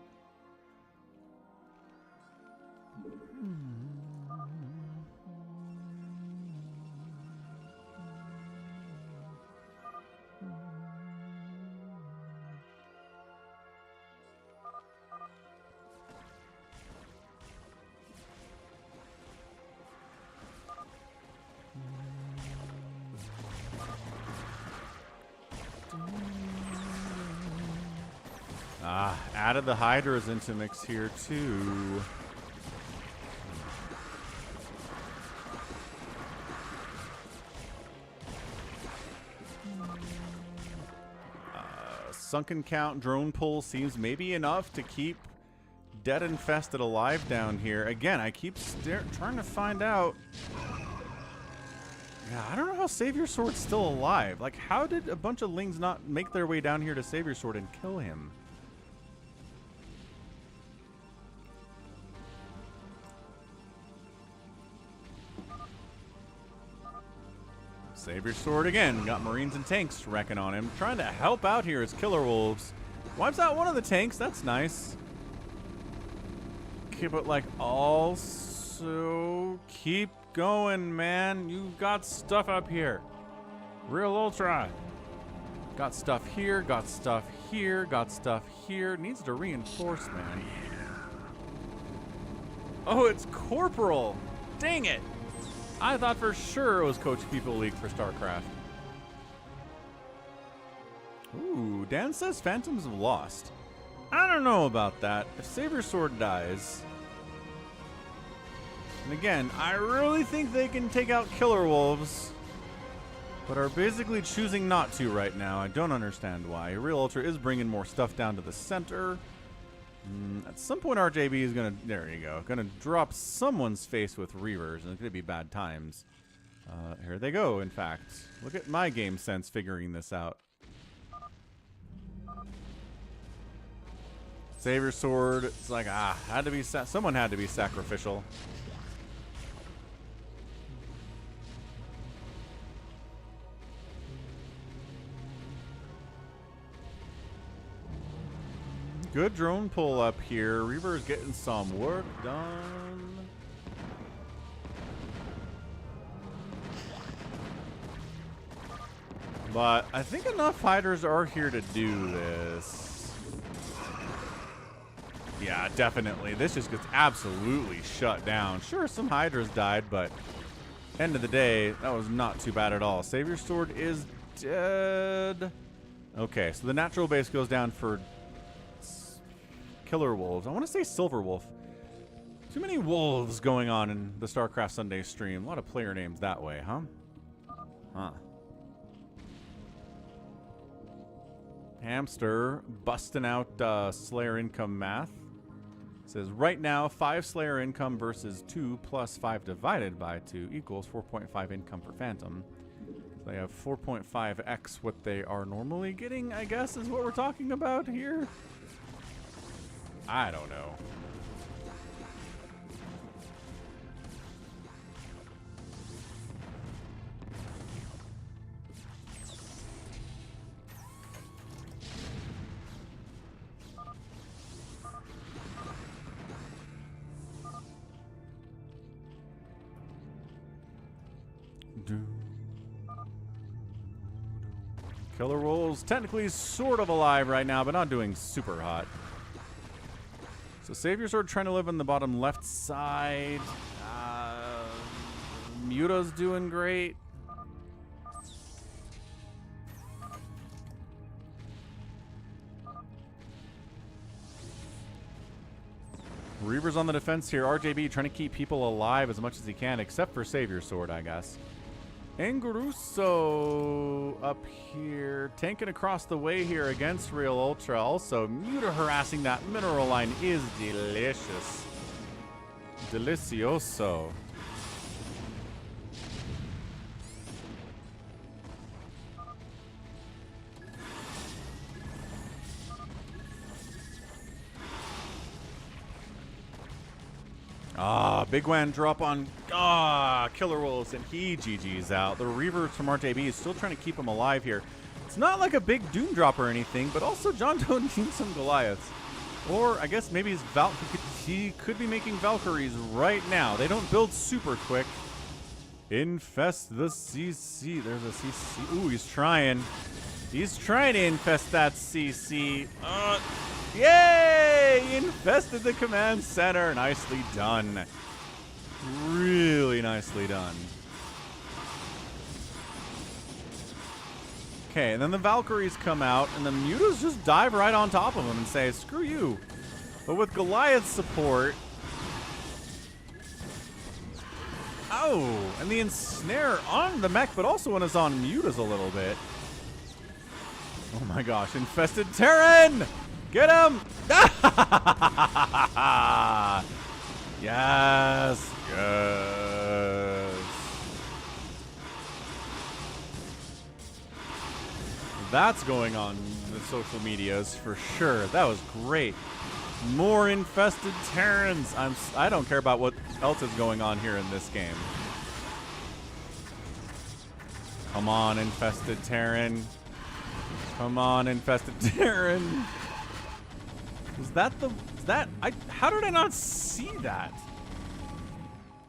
added the Hydras into mix here too. Sunken count drone pull seems maybe enough to keep DeadInfested alive down here. Again, I keep trying to find out. Yeah, I don't know how SaviorSword's still alive. Like, how did a bunch of Lings not make their way down here to SaviorSword and kill him? SaviorSword again, got Marines and tanks wrecking on him. Trying to help out here as KillerWolves. Wipes out one of the tanks, that's nice. Okay, but like also keep going, man. You've got stuff up here. Realultra. Got stuff here, got stuff here, got stuff here. Needs to reinforce, man. Oh, it's Corporal. Dang it. I thought for sure it was Coach People League for StarCraft. Ooh, Dan says Phantoms have lost. I don't know about that. If SaviorSword dies... And again, I really think they can take out KillerWolves, but are basically choosing not to right now. I don't understand why. Realultra is bringing more stuff down to the center. At some point, RJB is going to, there you go, going to drop someone's face with Reavers, and it's going to be bad times. Here they go, in fact. Look at my game sense figuring this out. SaviorSword, it's like, had to be, someone had to be sacrificial. Good drone pull up here. Reaver's getting some work done. But I think enough fighters are here to do this. Yeah, definitely. This just gets absolutely shut down. Sure, some Hydras died, but end of the day, that was not too bad at all. SaviorSword is dead. Okay, so the natural base goes down for KillerWolves. I want to say Silver-Wolf. Too many wolves going on in the StarCraft Sunday stream. A lot of player names that way, huh? Huh. Hamster busting out Slayer income math. Says right now 5 Slayer income versus 2 plus 5 divided by 2 equals 4.5 income for Phantom. So they have 4.5x what they are normally getting, I guess, is what we're talking about here. I don't know. KillerWolves technically sort of alive right now, but not doing super hot. So SaviorSword trying to live on the bottom left side. Muta's doing great. Reaver's on the defense here. RJB trying to keep people alive as much as he can, except for SaviorSword, I guess. Anguruso up here, tanking across the way here against Realultra. Also, Muta harassing that mineral line is delicious. Delicioso. Bigwan drop on KillerWolves, and he GG's out. The Reaver from RJB is still trying to keep him alive here. It's not like a big Doom drop or anything, but also JohnDoe needs some Goliaths. Or I guess maybe he could be making Valkyries right now. They don't build super quick. Infest the CC. There's a CC. Ooh, he's trying. He's trying to infest that CC. Yay! Infested the command center. Nicely done. Really nicely done. Okay, and then the Valkyries come out, and the mutas just dive right on top of them and say, screw you. But with Goliath's support... Oh, and the ensnare on the mech, but also when it's on mutas a little bit. Oh my gosh, infested Terran! Get him! Yes, yes. That's going on the social medias for sure. That was great. More infested Terrans. I don't care about what else is going on here in this game. Come on, infested Terran. Come on, infested Terran. Is that the... how did I not see that?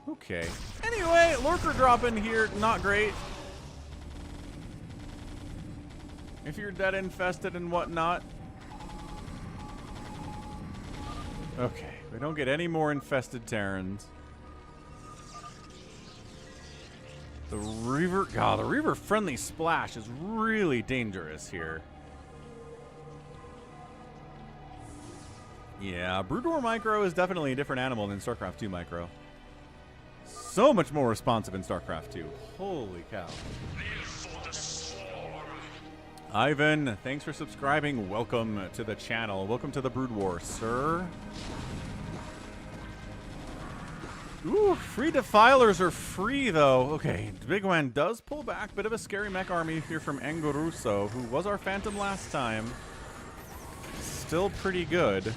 Okay. Anyway, lurker drop in here, not great. If you're dead infested and whatnot. Okay, we don't get any more infested Terrans. The Reaver, God, the Reaver friendly splash is really dangerous here. Yeah, Broodwar Micro is definitely a different animal than StarCraft 2 Micro. So much more responsive in StarCraft 2. Holy cow. Ivan, thanks for subscribing. Welcome to the channel. Welcome to the Brood War, sir. Ooh, free defilers are free, though. Okay, bigwan does pull back. Bit of a scary mech army here from Anguruso, who was our Phantom last time. Still pretty good.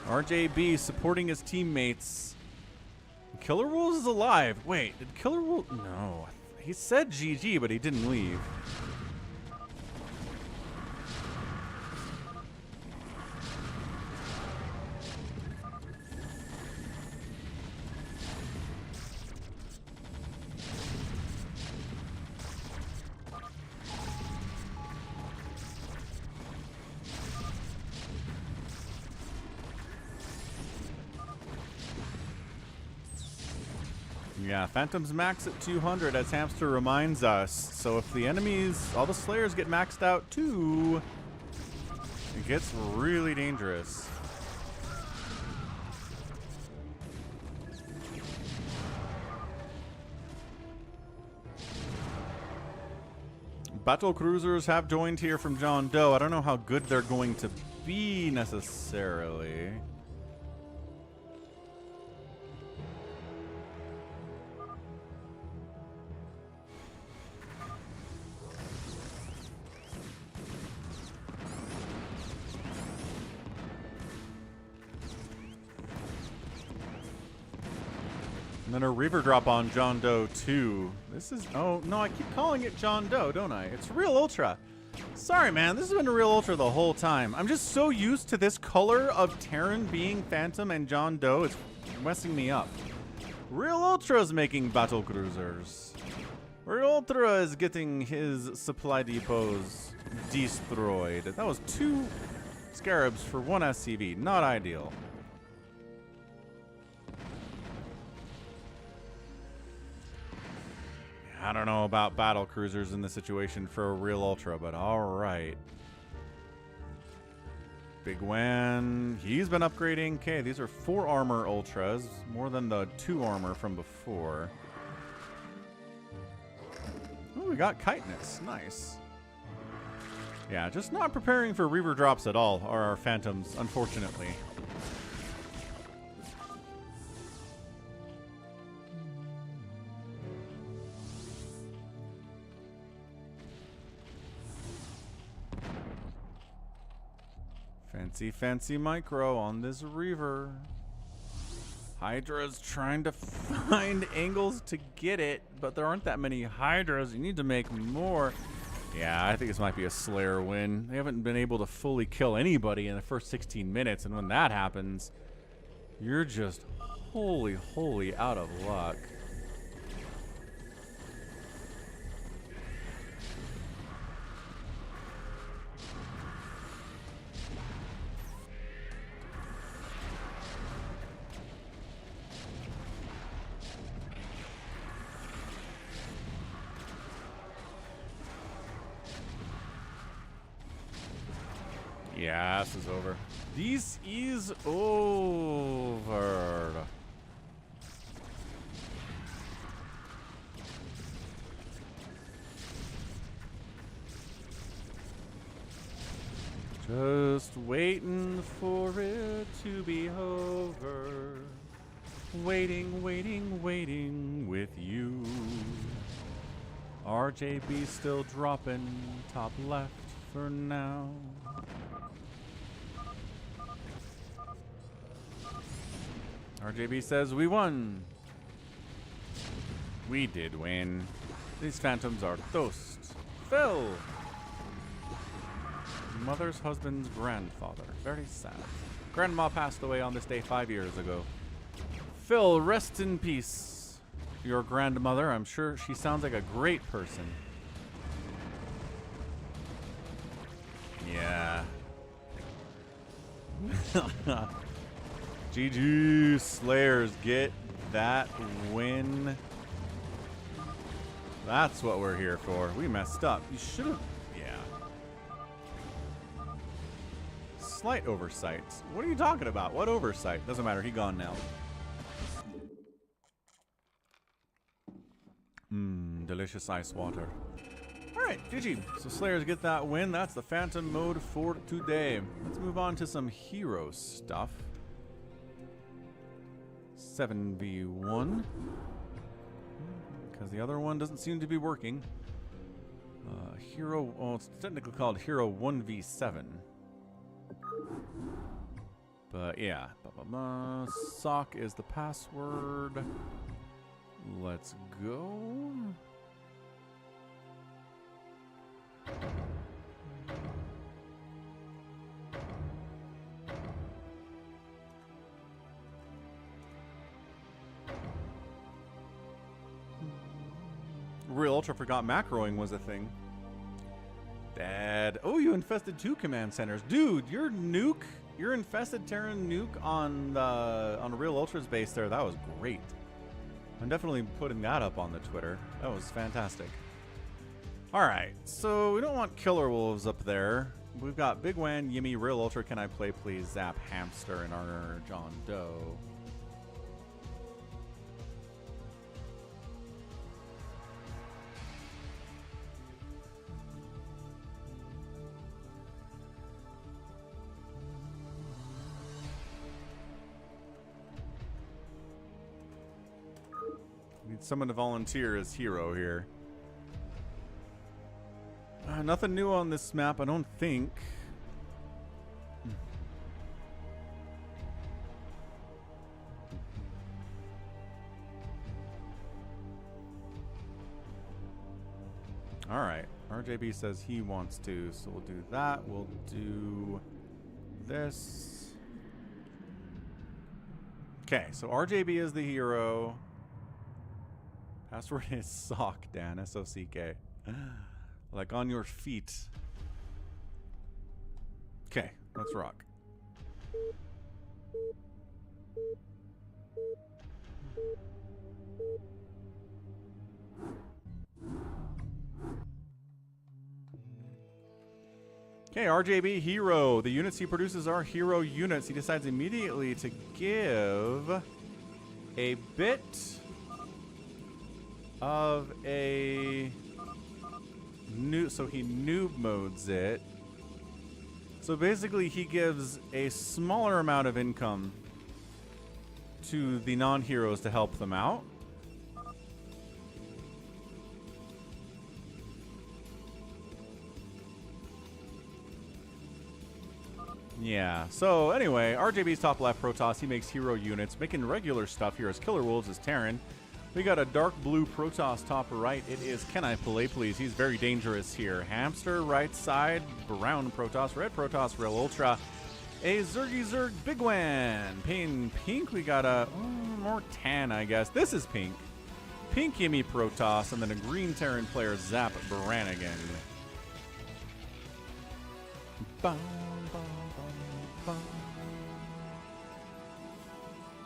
RJB supporting his teammates. KillerWolves is alive. Wait, did KillerWolves... No. He said GG, but he didn't leave. Yeah, Phantom's max at 200, as Hamster reminds us. So if the enemies, all the Slayers get maxed out too, it gets really dangerous. Battle cruisers have joined here from JohnDoe. I don't know how good they're going to be necessarily. And then a Reaver drop on JohnDoe too. This is, oh no, I keep calling it JohnDoe, don't I? It's Realultra. Sorry man, this has been Realultra the whole time. I'm just so used to this color of Terran being Phantom and JohnDoe, it's messing me up. Realultra is making battle cruisers. Realultra is getting his supply depots destroyed. That was 2 Scarabs for 1 SCV, not ideal. I don't know about battle cruisers in this situation for a Realultra, but alright. bigwan, he's been upgrading. Okay, these are 4 armor ultras, more than the 2 armor from before. Oh, we got chitinous, nice. Yeah, just not preparing for Reaver drops at all are our Phantoms, unfortunately. Fancy, fancy micro on this Reaver. Hydra's trying to find angles to get it, but there aren't that many Hydras. You need to make more. Yeah, I think this might be a Slayer win. They haven't been able to fully kill anybody in the first 16 minutes, and when that happens, you're just holy out of luck. Yeah, this is over. This is over. Just waiting for it to be over. Waiting, waiting, waiting with you. RJB still dropping top left for now. RJB says we won. We did win. These phantoms are toast. Phil! Mother's husband's grandfather. Very sad. Grandma passed away on this day 5 years ago. Phil, rest in peace. Your grandmother, I'm sure she sounds like a great person. Yeah. GG Slayers, get that win. That's what we're here for. We messed up. You should have. Yeah. Slight oversight. What are you talking about? What oversight? Doesn't matter. He gone now. Delicious ice water. Alright, GG. So Slayers get that win. That's the Phantom mode for today. Let's move on to some hero stuff. 7v1. Because the other one doesn't seem to be working. Hero, well, it's technically called Hero 1v7. But yeah. Sock is the password. Let's go. Realultra forgot macroing was a thing. Dad. Oh, you infested 2 command centers. Dude, your nuke, your infested Terran nuke on Realultra's base there, that was great. I'm definitely putting that up on the Twitter. That was fantastic. Alright, so we don't want KillerWolves up there. We've got bigwan, Yimmy Realultra CanIplayplz Zap, Hamster, and our JohnDoe. Need someone to volunteer as hero here. Nothing new on this map, I don't think. Alright, RJB says he wants to, so we'll do that. We'll do this. Okay, so RJB is the hero. Password is sock, Dan, S-O-C-K. Like on your feet. Okay, let's rock. Okay, RJB hero. The units he produces are hero units. He decides immediately to give a bit of a new, so he noob modes it. So basically he gives a smaller amount of income to the non-heroes to help them out. Yeah, so anyway, RJB's top left Protoss, he makes hero units. Making regular stuff here as KillerWolves is Terran. We got a dark blue Protoss top right. It is KanIplayplz. He's very dangerous here. Hamster right side, brown Protoss, red Protoss Realultra. A Zerg bigwan. Pink, we got a more tan, I guess. This is pink. Pink Yimmy Protoss, and then a green Terran player Zap Brannigan.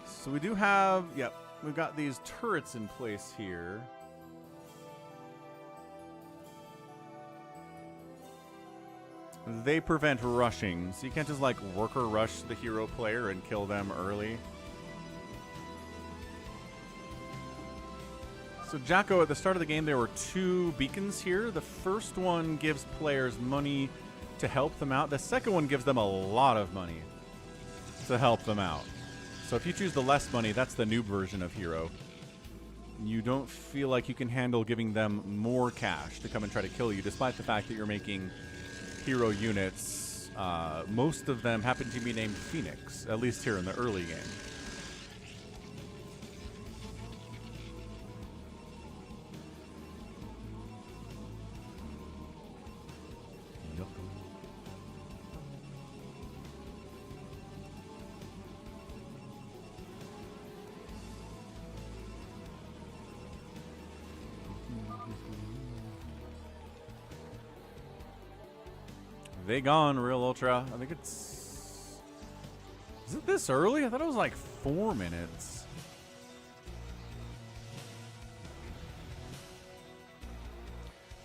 So we do have, yep, we've got these turrets in place here. they prevent rushing. So you can't just like worker rush the hero player and kill them early. So Jacko, at the start of the game, there were 2 beacons here. The first one gives players money to help them out. The second one gives them a lot of money to help them out. So if you choose the less money, that's the noob version of hero. You don't feel like you can handle giving them more cash to come and try to kill you, despite the fact that you're making hero units. Most of them happen to be named Phoenix, at least here in the early game. They gone, Realultra. I think it's... Is it this early? I thought it was like 4 minutes.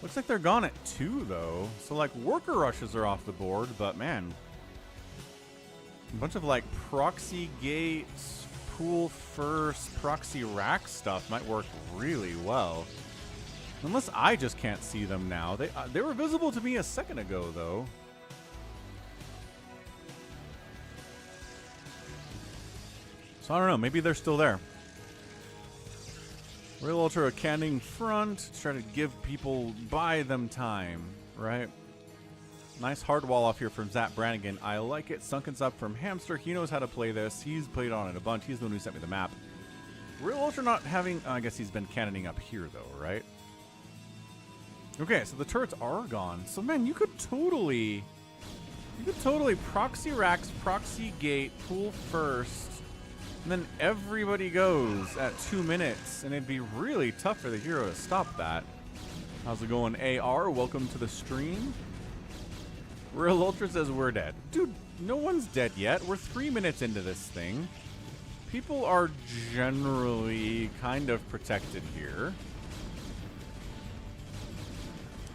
Looks like they're gone at 2, though. So, like, worker rushes are off the board, but, man. A bunch of, like, proxy gates, pool first, proxy rack stuff might work really well. Unless I just can't see them now. They were visible to me a second ago, though. So I don't know, maybe they're still there. Realultra canning front to try to give people, buy them time, right? Nice hard wall off here from Zap Brannigan. I like it. Sunken's up from Hamster. He knows how to play this. He's played on it a bunch. He's the one who sent me the map. Realultra not having, I guess he's been cannoning up here though, right? Okay, so the turrets are gone. So man, you could totally proxy racks, proxy gate, pool first. And then everybody goes at 2 minutes, and it'd be really tough for the hero to stop that. How's it going, AR? Welcome to the stream. Realultra says we're dead. Dude, no one's dead yet. We're 3 minutes into this thing. People are generally kind of protected here.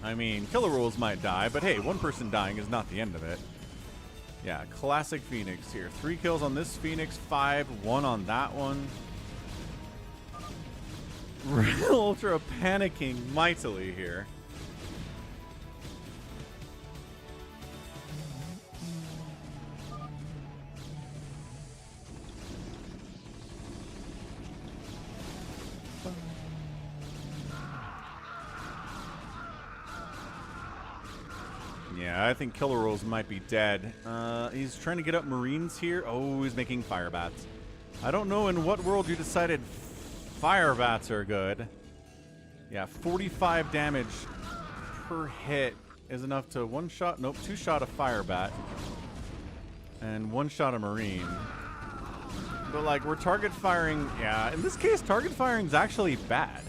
I mean, KillerWolves might die, but hey, 1 person dying is not the end of it. Yeah, classic Phoenix here. 3 kills on this Phoenix, 5, 1 on that one. Realultra panicking mightily here. Yeah, I think KillerWolves might be dead. He's trying to get up Marines here. Oh, he's making fire bats. I don't know in what world you decided fire bats are good. Yeah, 45 damage per hit is enough to 1-shot, nope, 2-shot a fire bat. And 1-shot a Marine. But like, we're target firing, yeah, in this case, target firing is actually bad.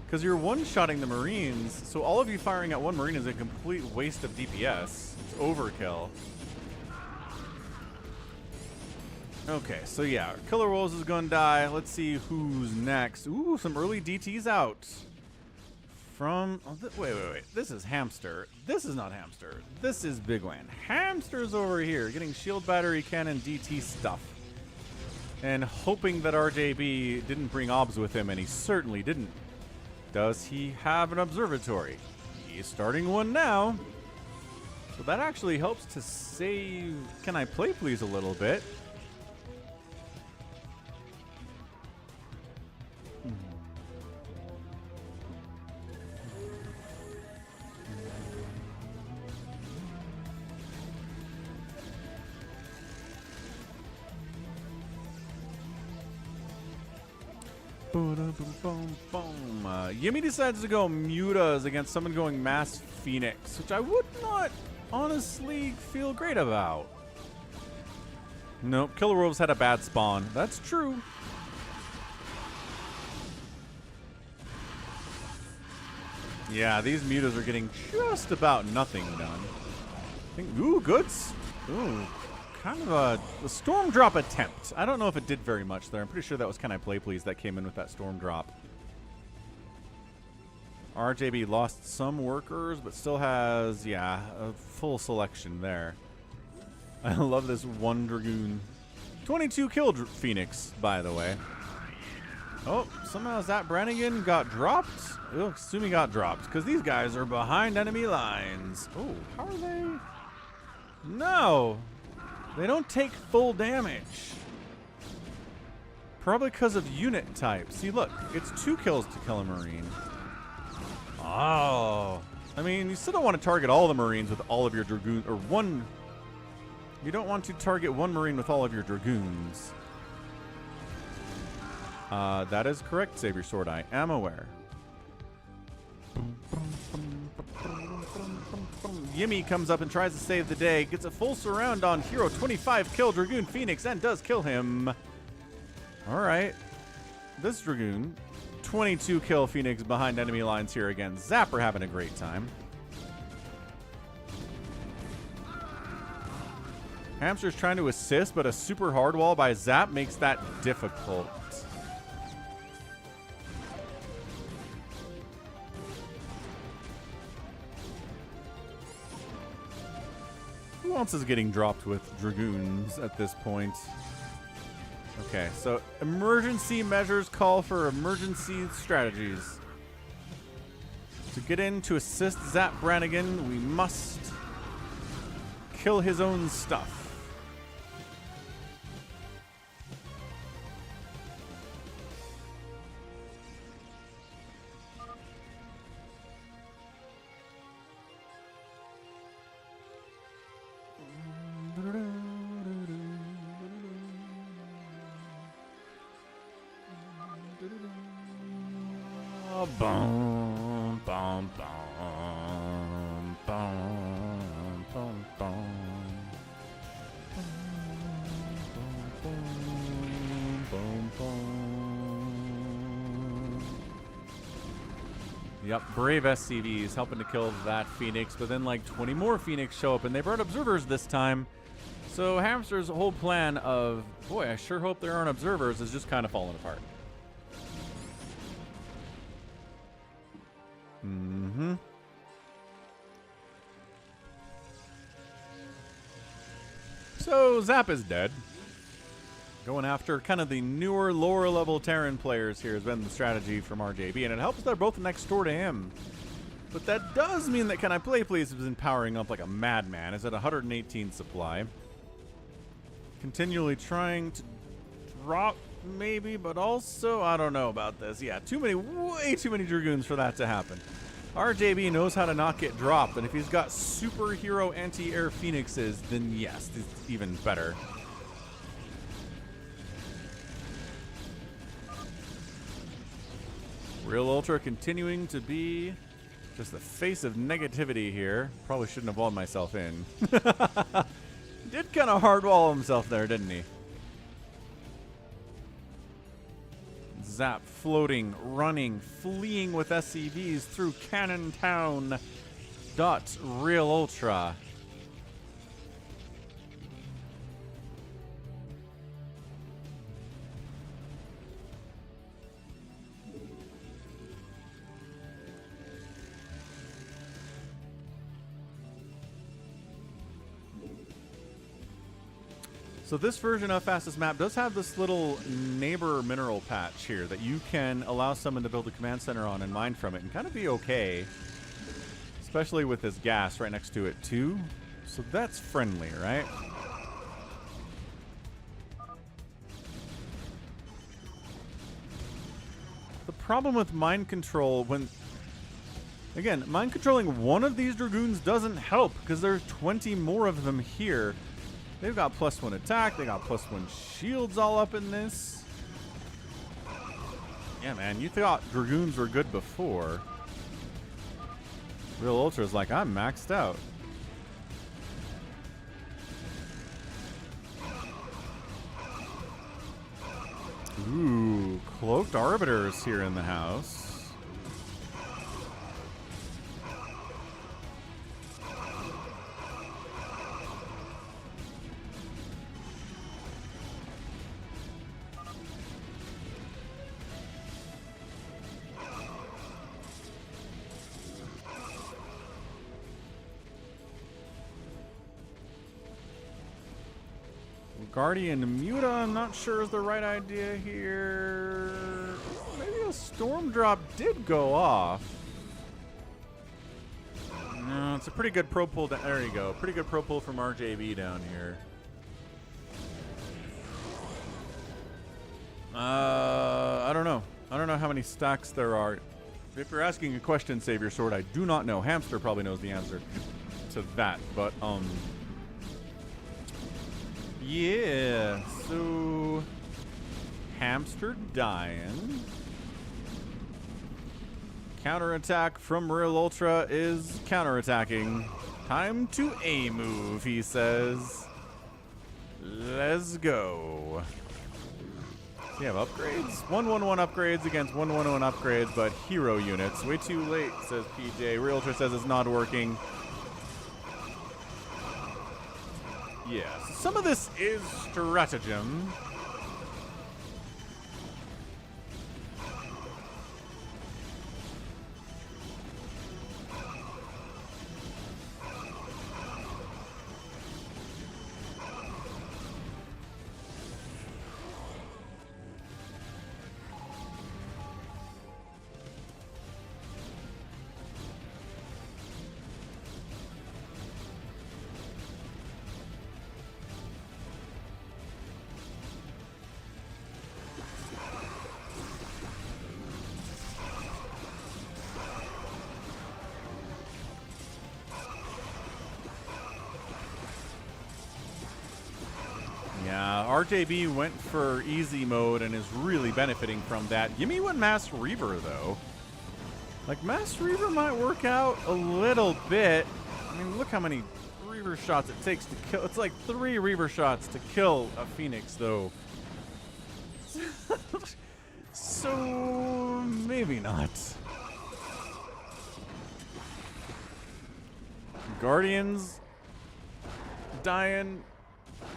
Because you're one-shotting the Marines, so all of you firing at 1 Marine is a complete waste of DPS. It's overkill. Okay, so yeah, KillerWolves is gonna die. Let's see who's next. Ooh, some early DTs out. From, oh, wait. This is Hamster. This is not Hamster. This is bigwan. Hamster's over here, getting shield battery cannon DT stuff. And hoping that RJB didn't bring obs with him, and he certainly didn't. Does he have an observatory? He's starting one now. So that actually helps to save KanIplayplz a little bit. Yimmy decides to go Mutas against someone going Mass Phoenix, which I would not honestly feel great about. Nope, KillerWolves had a bad spawn. That's true. Yeah, these Mutas are getting just about nothing done. I think, ooh, goods. Ooh. Kind of a storm drop attempt. I don't know if it did very much there. I'm pretty sure that was KanIplayplz that came in with that storm drop. RJB lost some workers, but still has, yeah, a full selection there. I love this one Dragoon. 22 kill Phoenix, by the way. Oh, somehow Zap Brannigan got dropped. Oh, Sumi got dropped, because these guys are behind enemy lines. Oh, how are they? No, they don't take full damage. Probably because of unit type. See, look, it's 2 kills to kill a Marine. Oh, I mean, you still don't want to target all the Marines with all of your Dragoons, or one. You don't want to target one Marine with all of your Dragoons. That is correct, SaviorSword. I am aware. Yimmy comes up and tries to save the day. Gets a full surround on Hero 25 kill Dragoon Phoenix and does kill him. All right. This Dragoon, 22 kill Phoenix behind enemy lines here again. Zapper having a great time. Hamster's trying to assist, but a super hard wall by Zap makes that difficult. Who else is getting dropped with Dragoons at this point? Okay, so emergency measures call for emergency strategies. To get in to assist Zap Brannigan, we must kill his own stuff. Boom, boom, boom, boom, boom, boom. Boom, boom. Yep, brave SCVs helping to kill that Phoenix, but then like 20 more Phoenix show up, and they brought observers this time. So Hamster's whole plan of, boy, I sure hope there aren't observers, is just kind of falling apart. Mm-hmm. So Zap is dead. Going after kind of the newer, lower level Terran players here has been the strategy from RJB, and it helps they're both next door to him. But that does mean that KanIplayplz has been powering up like a madman. Is at 118 supply. Continually trying to drop maybe, but also I don't know about this. Yeah, too many, way too many Dragoons for that to happen. RJB knows how to not get dropped, and if he's got superhero anti-air Phoenixes, then yes, it's even better. Realultra continuing to be just the face of negativity here. Probably shouldn't have walled myself in. Did kind of hard wall himself there, didn't he? Zap floating, running, fleeing with SCVs through Cannon Town. Realultra. So this version of Fastest Map does have this little neighbor mineral patch here that you can allow someone to build a command center on and mine from it and kind of be okay. Especially with this gas right next to it too. So that's friendly, right? The problem with mind control when... Again, mind controlling one of these Dragoons doesn't help because there's 20 more of them here. They've got +1 attack. They got +1 shields all up in this. Yeah, man. You thought Dragoons were good before. Realultra's like, I'm maxed out. Ooh, Cloaked Arbiters here in the house. Guardian Muta, I'm not sure is the right idea here. Maybe a Storm Drop did go off. No, it's a pretty good pro pull. There you go. Pretty good pro pull from RJB down here. I don't know. I don't know how many stacks there are. If you're asking a question, SaviorSword, I do not know. Hamster probably knows the answer to that, but yeah. So Hamster dying. Counterattack from Realultra is counterattacking. Time to A move, he says. Let's go. So you have upgrades? 111 upgrades against 111 upgrades, but hero units. Way too late, says PJ. Realultra says it's not working. Yeah, so some of this is stratagem. RJB went for easy mode and is really benefiting from that. Yimmy went Mass Reaver, though. Like, Mass Reaver might work out a little bit. I mean, look how many Reaver shots it takes to kill. It's like 3 Reaver shots to kill a Phoenix, though. So, maybe not. Guardians dying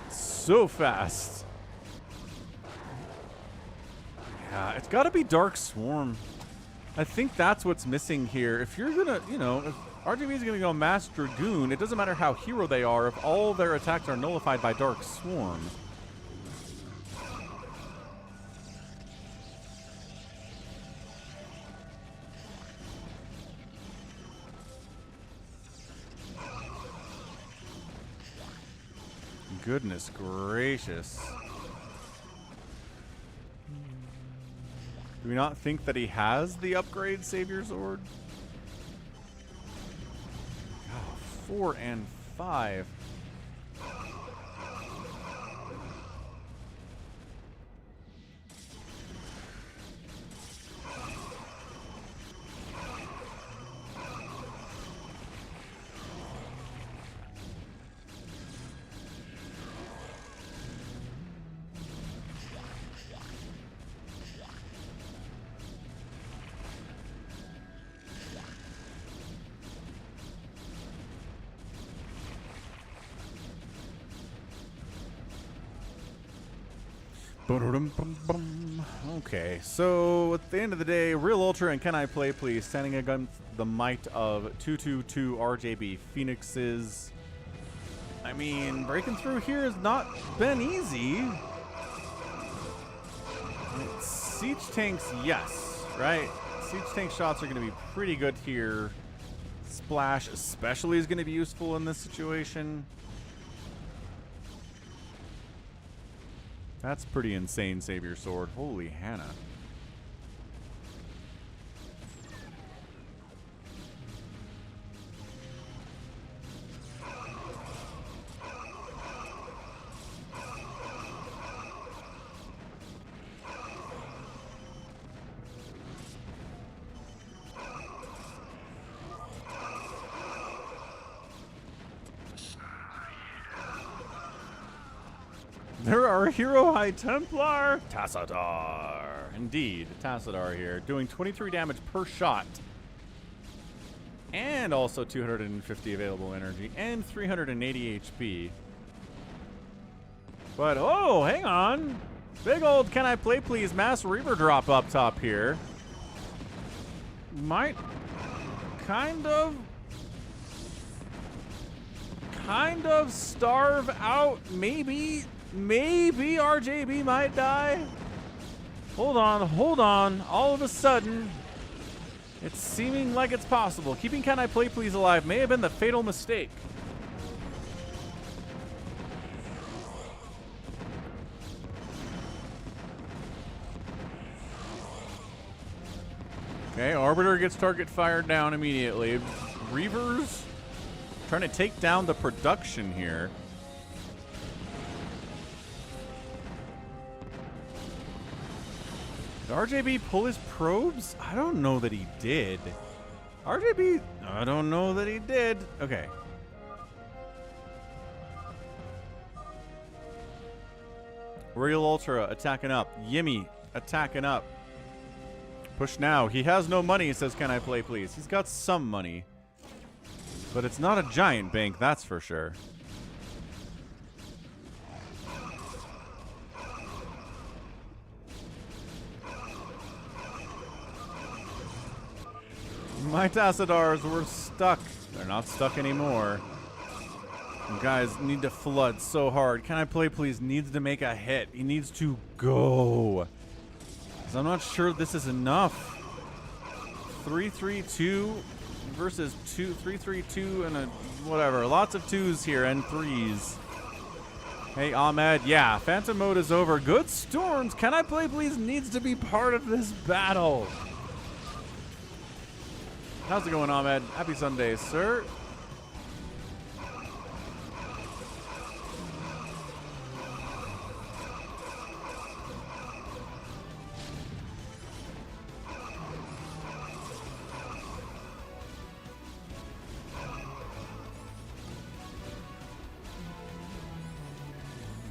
so fast. Yeah, it's got to be Dark Swarm. I think that's what's missing here. If you're gonna, you know, if RJB is gonna go Mass Dragoon, it doesn't matter how hero they are if all their attacks are nullified by Dark Swarm. Goodness gracious. Do we not think that he has the upgrade SaviorSword? Oh, 4 and 5. Okay, so at the end of the day, Realultra and KanIplayplz standing against the might of 222 RJB Phoenixes. I mean, breaking through here has not been easy. Siege tanks, yes, right? Siege tank shots are going to be pretty good here. Splash especially is going to be useful in this situation. That's pretty insane, SaviorSword. Holy Hannah. There are Hero High Templar Tassadar. Indeed, Tassadar here, doing 23 damage per shot. And also 250 available energy and 380 HP. But, oh, hang on. Big old KanIplayplz Mass Reaver drop up top here. Might kind of starve out maybe
maybe RJB might die. Hold on. All of a sudden, it's seeming like it's possible. Keeping KanIplayplz alive may have been the fatal mistake. Okay, Arbiter gets target fired down immediately. Reavers trying to take down the production here. Did RJB pull his probes? I don't know that he did. RJB, I don't know that he did. Okay. Realultra attacking up. Yimmy attacking up. Push now. He has no money, says KanIplayplz. He's got some money. But it's not a giant bank, that's for sure. My Tassadars were stuck. They're not stuck anymore. You guys need to flood so hard. KanIplayplz needs to make a hit. He needs to go. Because I'm not sure this is enough. 3-3-2 versus 3-3-2 and a whatever. Lots of 2s here and 3s. Hey, Ahmed. Yeah, Phantom mode is over. Good storms. KanIplayplz needs to be part of this battle. How's it going, Ahmed? Happy Sunday, sir.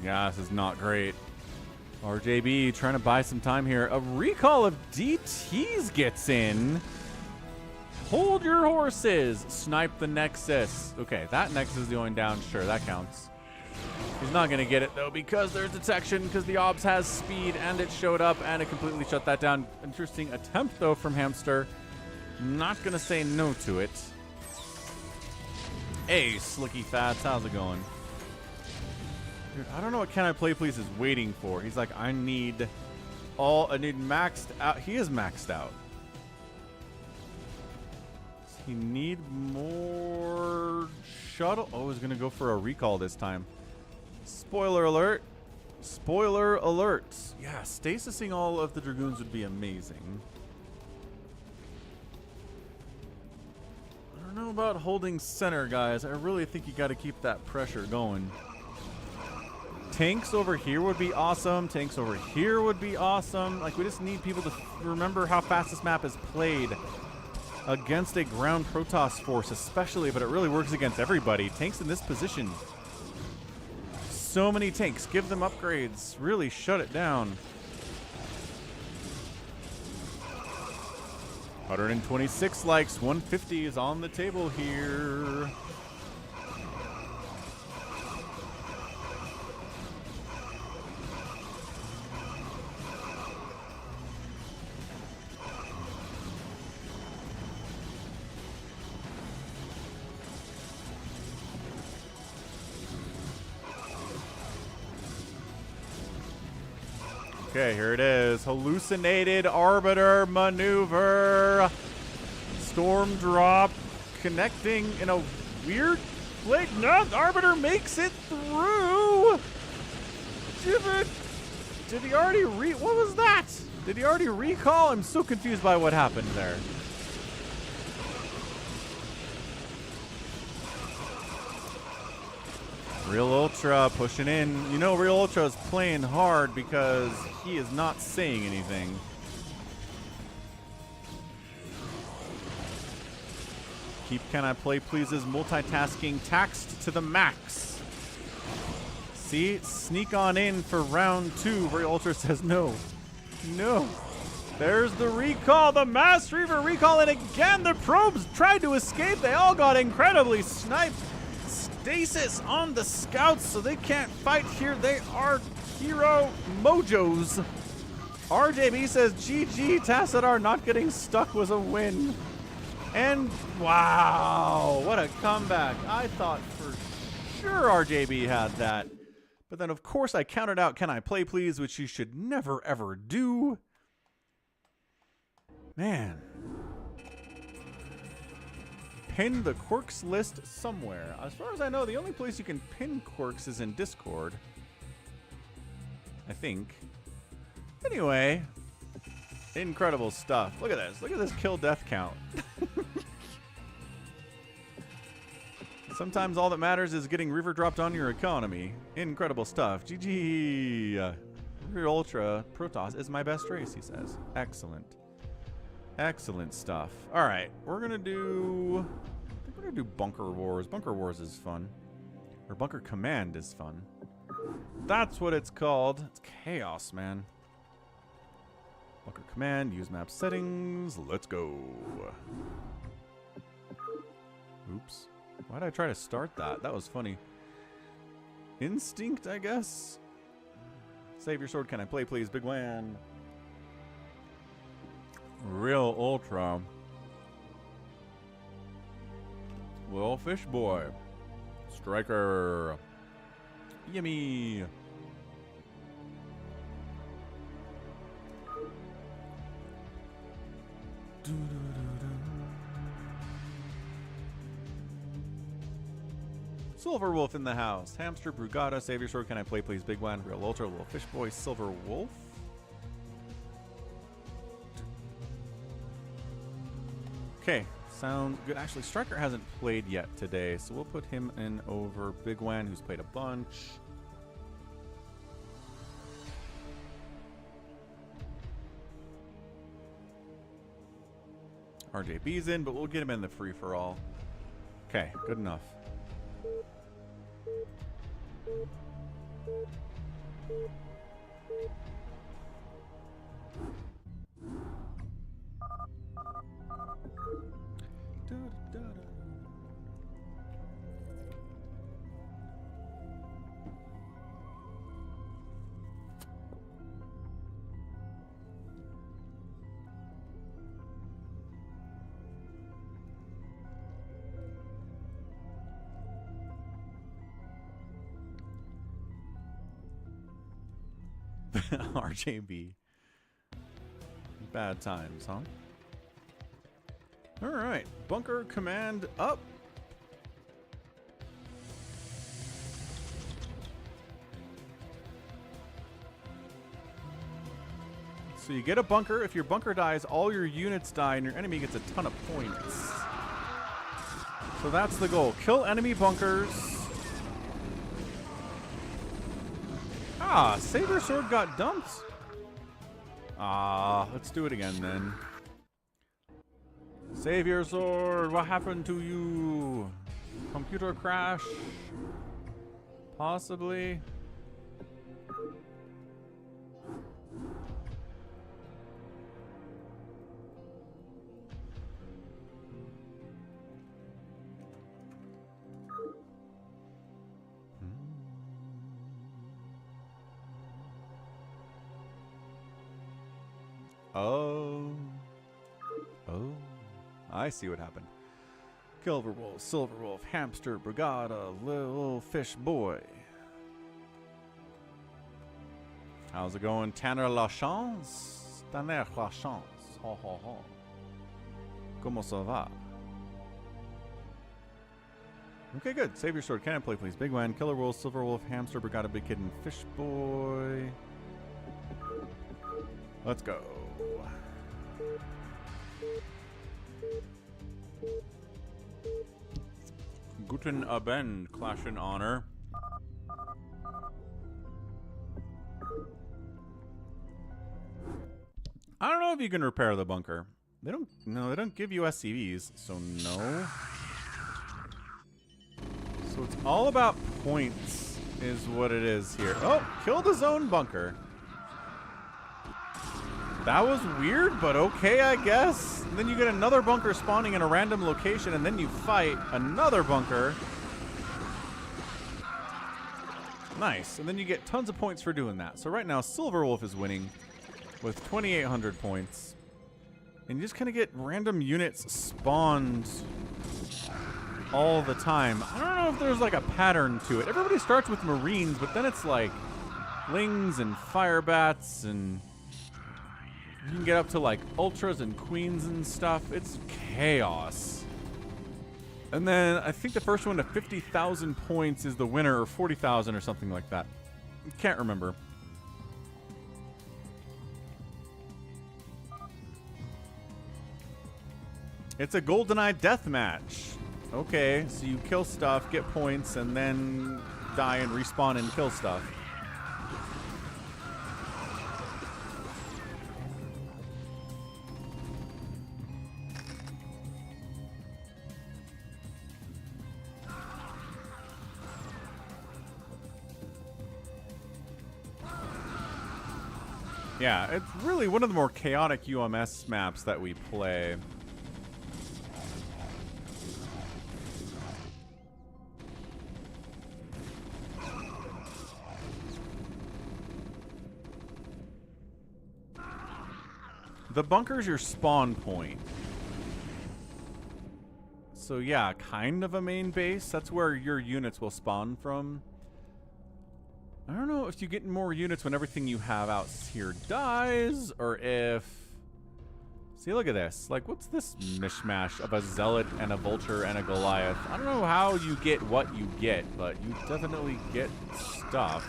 Yeah, this is not great. RJB trying to buy some time here. A recall of DTs gets in. Hold your horses. Snipe the Nexus. Okay, that Nexus is going down. Sure, that counts. He's not going to get it, though, because there's detection, because the Obs has speed, and it showed up, and it completely shut that down. Interesting attempt, though, from Hamster. Not going to say no to it. Hey, Slicky Fats, how's it going? Dude, I don't know what KanIplayplz is waiting for. He's like, I need maxed out. He is maxed out. He need more shuttle. Oh, he's gonna go for a recall this time. Spoiler alert. Spoiler alert. Yeah, stasising all of the Dragoons would be amazing. I don't know about holding center, guys. I really think you got to keep that pressure going. Tanks over here would be awesome. Tanks over here would be awesome. Like, we just need people to remember how fast this map is played against a ground Protoss force especially, but it really works against everybody. Tanks in this position. So many tanks. Give them upgrades. Really shut it down. 126 likes. 150 is on the table here. Okay, here it is. Hallucinated Arbiter maneuver. Storm drop connecting in a weird place. No, Arbiter makes it through. Did he already what was that? Did he already recall? I'm so confused by what happened there. Realultra pushing in. You know Realultra is playing hard because he is not saying anything. Keep KanIplayplz's multitasking taxed to the max. See? Sneak on in for round 2. Realultra says no. No. There's the recall. The Mass Reaver recall. And again, the probes tried to escape. They all got incredibly sniped. Stasis on the scouts, so they can't fight here. They are hero mojos. RJB says, GG, Tassadar not getting stuck was a win. And wow, what a comeback. I thought for sure RJB had that. But then, of course, I counted out Can I Play Please, which you should never, ever do. Man. Pin the quirks list somewhere. As far as I know, the only place you can pin quirks is in Discord. I think. Anyway. Incredible stuff. Look at this. Look at this kill death count. Sometimes all that matters is getting river dropped on your economy. Incredible stuff. GG. Realultra Protoss is my best race, he says. Excellent. Excellent stuff. All right, we're gonna do. I think we're gonna do Bunker Wars. Bunker Wars is fun, or Bunker Command is fun. That's what it's called. It's chaos, man. Bunker Command. Use map settings. Let's go. Oops. Why did I try to start that? That was funny. Instinct, I guess. SaviorSword KanIplayplz bigwan. Realultra. Lilfishboy. Striker. Yimmy. Silver-Wolf in the house. Hamster, Brugada, SaviorSword KanIplayplz bigwan, Realultra, lilfishboy, Silver-Wolf. Okay, sounds good. Actually, Striker hasn't played yet today, so we'll put him in over bigwan, who's played a bunch. RJB's in, but we'll get him in the free-for-all. Okay, good enough. RJB. Bad times, huh? All right, Bunker Command up. So you get a bunker. If your bunker dies, all your units die, and your enemy gets a ton of points. So that's the goal. Kill enemy bunkers. Ah, SaviorSword got dumped. Ah, let's do it again then. SaviorSword, what happened to you? Computer crash? Possibly. Oh, I see what happened. KillerWolves, Silver-Wolf, Hamster, Brugada, lilfishboy. How's it going? Tanner Lachance? Tanner Lachance. Ho, ho, ho. Comment ça va? Okay, good. SaviorSword KanIplayplz bigwan, KillerWolves, Silver-Wolf, Hamster, Brugada, Big Kid, and Fishboy. Let's go. Guten Abend, Clash in Honor. I don't know if you can repair the bunker. They don't. No, they don't give you SCVs, so no. So it's all about points, is what it is here. Oh, kill the zone bunker. That was weird, but okay, I guess. And then you get another bunker spawning in a random location, and then you fight another bunker. Nice. And then you get tons of points for doing that. So right now, Silver-Wolf is winning with 2,800 points. And you just kind of get random units spawned all the time. I don't know if there's like a pattern to it. Everybody starts with Marines, but then it's like Lings and Fire Bats, and you can get up to like Ultras and Queens and stuff. It's chaos. And then I think the first one to 50,000 points is the winner, or 40,000 or something like that. Can't remember. It's a GoldenEye deathmatch. Okay, so you kill stuff, get points, and then die and respawn and kill stuff. Yeah, it's really one of the more chaotic UMS maps that we play. The bunker's your spawn point. So yeah, kind of a main base. That's where your units will spawn from. I don't know if you get more units when everything you have out here dies, or if... See, look at this. Like, what's this mishmash of a Zealot and a Vulture and a Goliath? I don't know how you get what you get, but you definitely get stuff.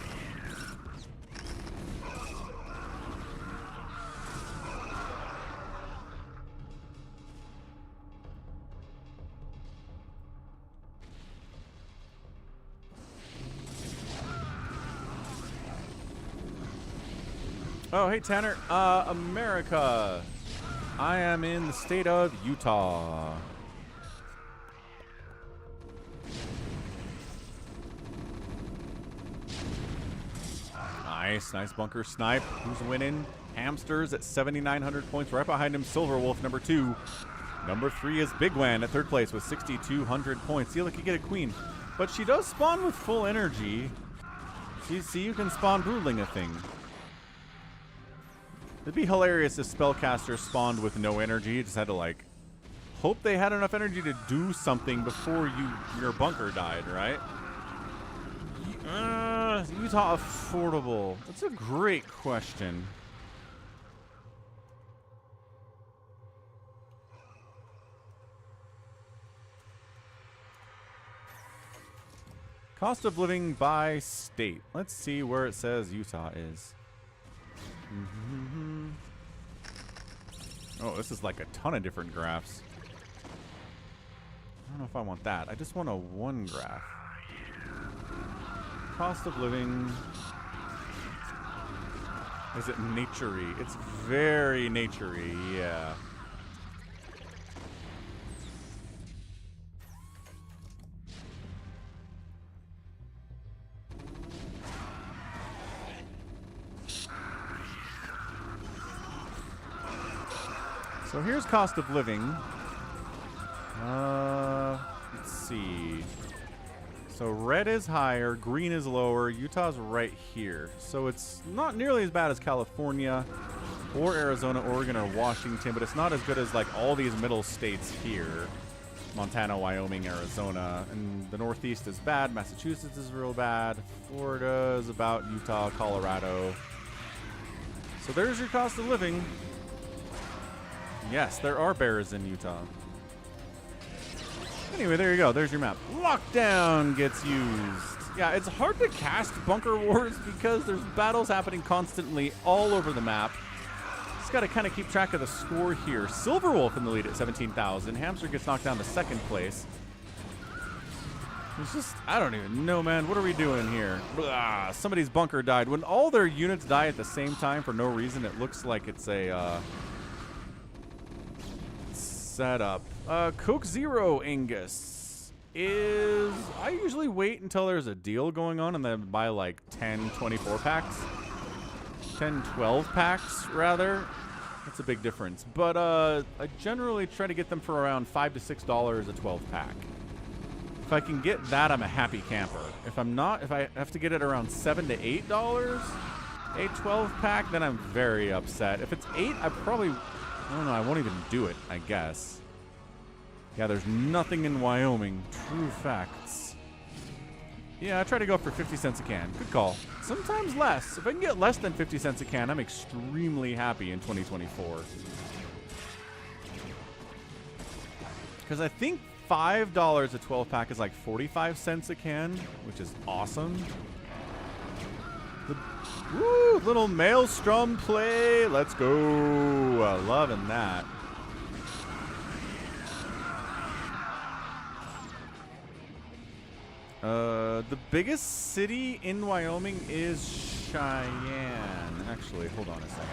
Oh, hey, Tanner. America. I am in the state of Utah. Nice, nice bunker snipe. Who's winning? Hamsters at 7,900 points. Right behind him, Silver-Wolf, number 2. Number 3 is bigwan at 3rd place with 6,200 points. See, look, you get a queen. But she does spawn with full energy. See, you can spawn Broodling a thing. It'd be hilarious if spellcasters spawned with no energy. You just had to, like, hope they had enough energy to do something before your bunker died, right? Utah affordable. That's a great question. Cost of living by state. Let's see where it says Utah is. Oh, this is like a ton of different graphs. I don't know if I want that. I just want a one graph. Cost of living. Is it nature-y? It's very nature-y, yeah. So here's cost of living. Let's see. So red is higher, green is lower, Utah's right here. So it's not nearly as bad as California or Arizona, Oregon, or Washington, but it's not as good as like all these middle states here. Montana, Wyoming, Arizona. And the Northeast is bad, Massachusetts is real bad, Florida is about Utah, Colorado. So there's your cost of living. Yes, there are bears in Utah. Anyway, there you go. There's your map. Lockdown gets used. Yeah, it's hard to cast Bunker Wars because there's battles happening constantly all over the map. Just got to kind of keep track of the score here. Silver-Wolf in the lead at 17,000. Hamster gets knocked down to 2nd place. It's just, I don't even know, man. What are we doing here? Blah, somebody's bunker died. When all their units die at the same time for no reason, it looks like it's a... setup. Coke Zero Angus is... I usually wait until there's a deal going on and then buy like 10, 24 packs. 10, 12 packs, rather. That's a big difference. But I generally try to get them for around $5 to $6 a 12 pack. If I can get that, I'm a happy camper. If I'm not, if I have to get it around $7 to $8 a 12 pack, then I'm very upset. If it's 8, I probably... I don't know, I won't even do it, I guess. Yeah, there's nothing in Wyoming. True facts. Yeah, I try to go for 50 cents a can. Good call. Sometimes less. If I can get less than 50 cents a can, I'm extremely happy in 2024. Because I think $5 a 12-pack is like 45 cents a can, which is awesome. Woo, little Maelstrom play. Let's go. Loving that. The biggest city in Wyoming is Cheyenne. Actually, hold on a second.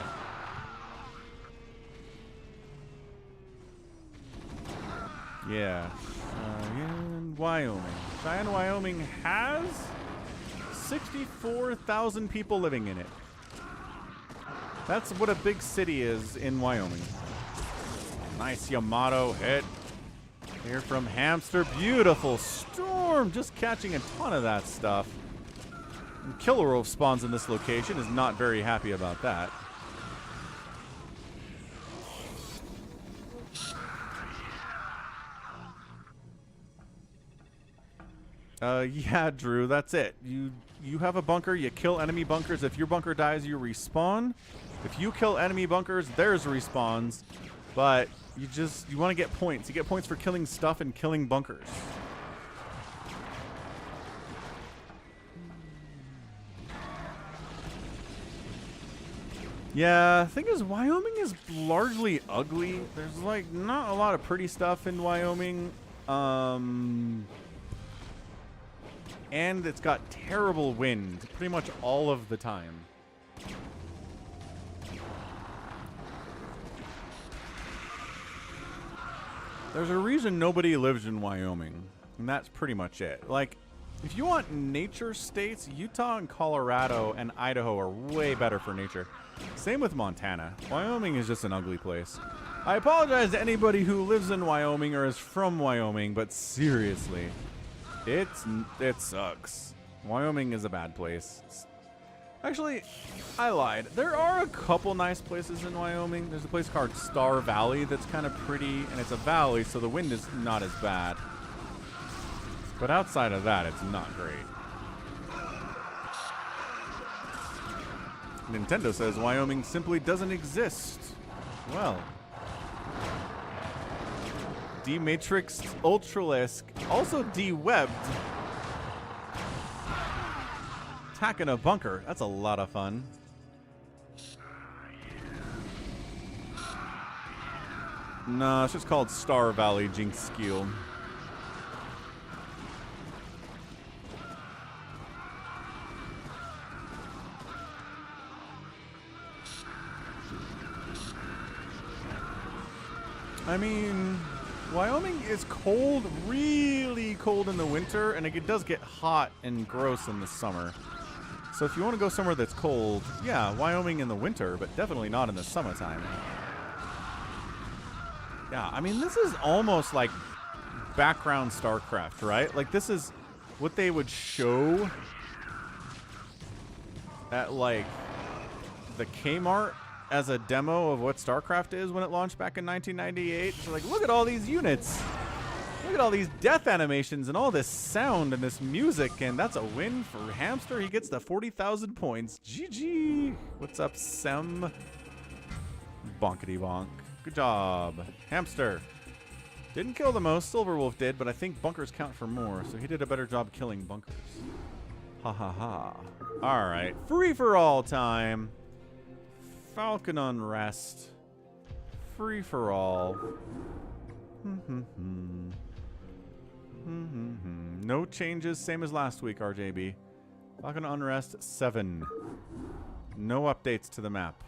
Yeah, Cheyenne, Wyoming. Cheyenne, Wyoming has 64,000 people living in it. That's what a big city is in Wyoming. Nice Yamato hit. Here from Hamster. Beautiful storm. Just catching a ton of that stuff. And KillerWolves spawns in this location. Is not very happy about that. Yeah, Drew, that's it. You have a bunker, you kill enemy bunkers. If your bunker dies, you respawn. If you kill enemy bunkers, theirs respawns. But you want to get points. You get points for killing stuff and killing bunkers. Yeah, thing is, Wyoming is largely ugly. There's like not a lot of pretty stuff in Wyoming. And it's got terrible wind pretty much all of the time. There's a reason nobody lives in Wyoming, and that's pretty much it. Like, if you want nature states, Utah and Colorado and Idaho are way better for nature. Same with Montana. Wyoming is just an ugly place. I apologize to anybody who lives in Wyoming or is from Wyoming, but seriously, it sucks. Wyoming is a bad place. Actually, I lied. There are a couple nice places in Wyoming. There's a place called Star Valley that's kind of pretty, and it's a valley, so the wind is not as bad. But outside of that, it's not great. Nintendo says Wyoming simply doesn't exist. Well. D-Matrix Ultralisk, also D-Webbed. Attacking a bunker. That's a lot of fun. No, it's just called Star Valley Jinx Skill. I mean, Wyoming is cold, really cold in the winter, and it does get hot and gross in the summer. So if you want to go somewhere that's cold, yeah, Wyoming in the winter, but definitely not in the summertime. Yeah, I mean, this is almost like background StarCraft, right? Like, this is what they would show at, like, the Kmart as a demo of what StarCraft is when it launched back in 1998. So, like, look at all these units. Look at all these death animations and all this sound and this music, and that's a win for Hamster. He gets the 40,000 points. GG. What's up, Sem? Bonkety bonk. Good job. Hamster. Didn't kill the most. Silver-Wolf did, but I think bunkers count for more, so he did a better job killing bunkers. Ha ha ha. All right. Free-for-all time. Falcon Unrest. Free-for-all. No changes, same as last week, RJB. Falcon Unrest 7. No updates to the map.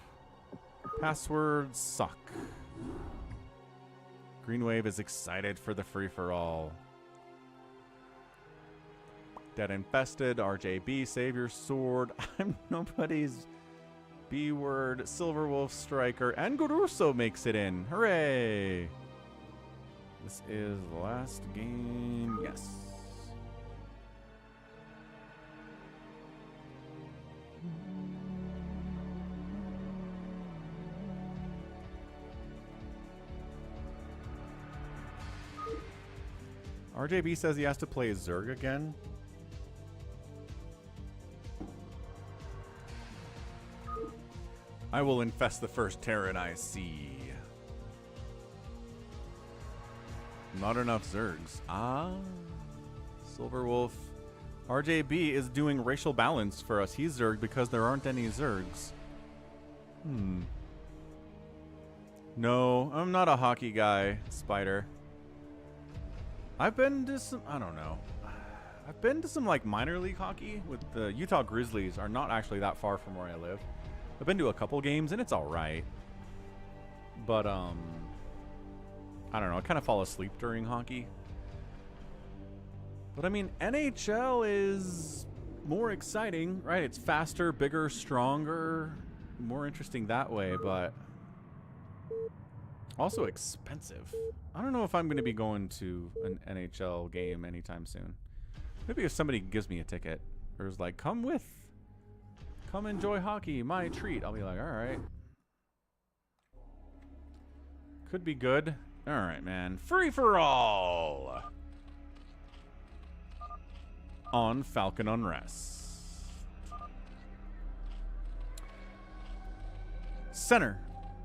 Passwords suck. Green Wave is excited for the free-for-all. DeadInfested RJB SaviorSword. I'm nobody's B-word. Silver-Wolf Striker. Anguruso makes it in. Hooray! This is the last game. Yes. RJB says he has to play Zerg again. I will infest the first Terran I see. Not enough Zergs. Ah. Silver-Wolf. RJB is doing racial balance for us. He's Zerg because there aren't any Zergs. No, I'm not a hockey guy, Spider. I've been to some, I don't know. I've been to some like minor league hockey with the Utah Grizzlies are not actually that far from where I live. I've been to a couple games and it's all right. But I don't know, I kind of fall asleep during hockey. But I mean, NHL is more exciting, right? It's faster, bigger, stronger, more interesting that way, but also expensive. I don't know if I'm going to be going to an NHL game anytime soon. Maybe if somebody gives me a ticket or is like, come enjoy hockey, my treat. I'll be like, all right. Could be good. All right, man. Free for all on Falcon Unrest. Center.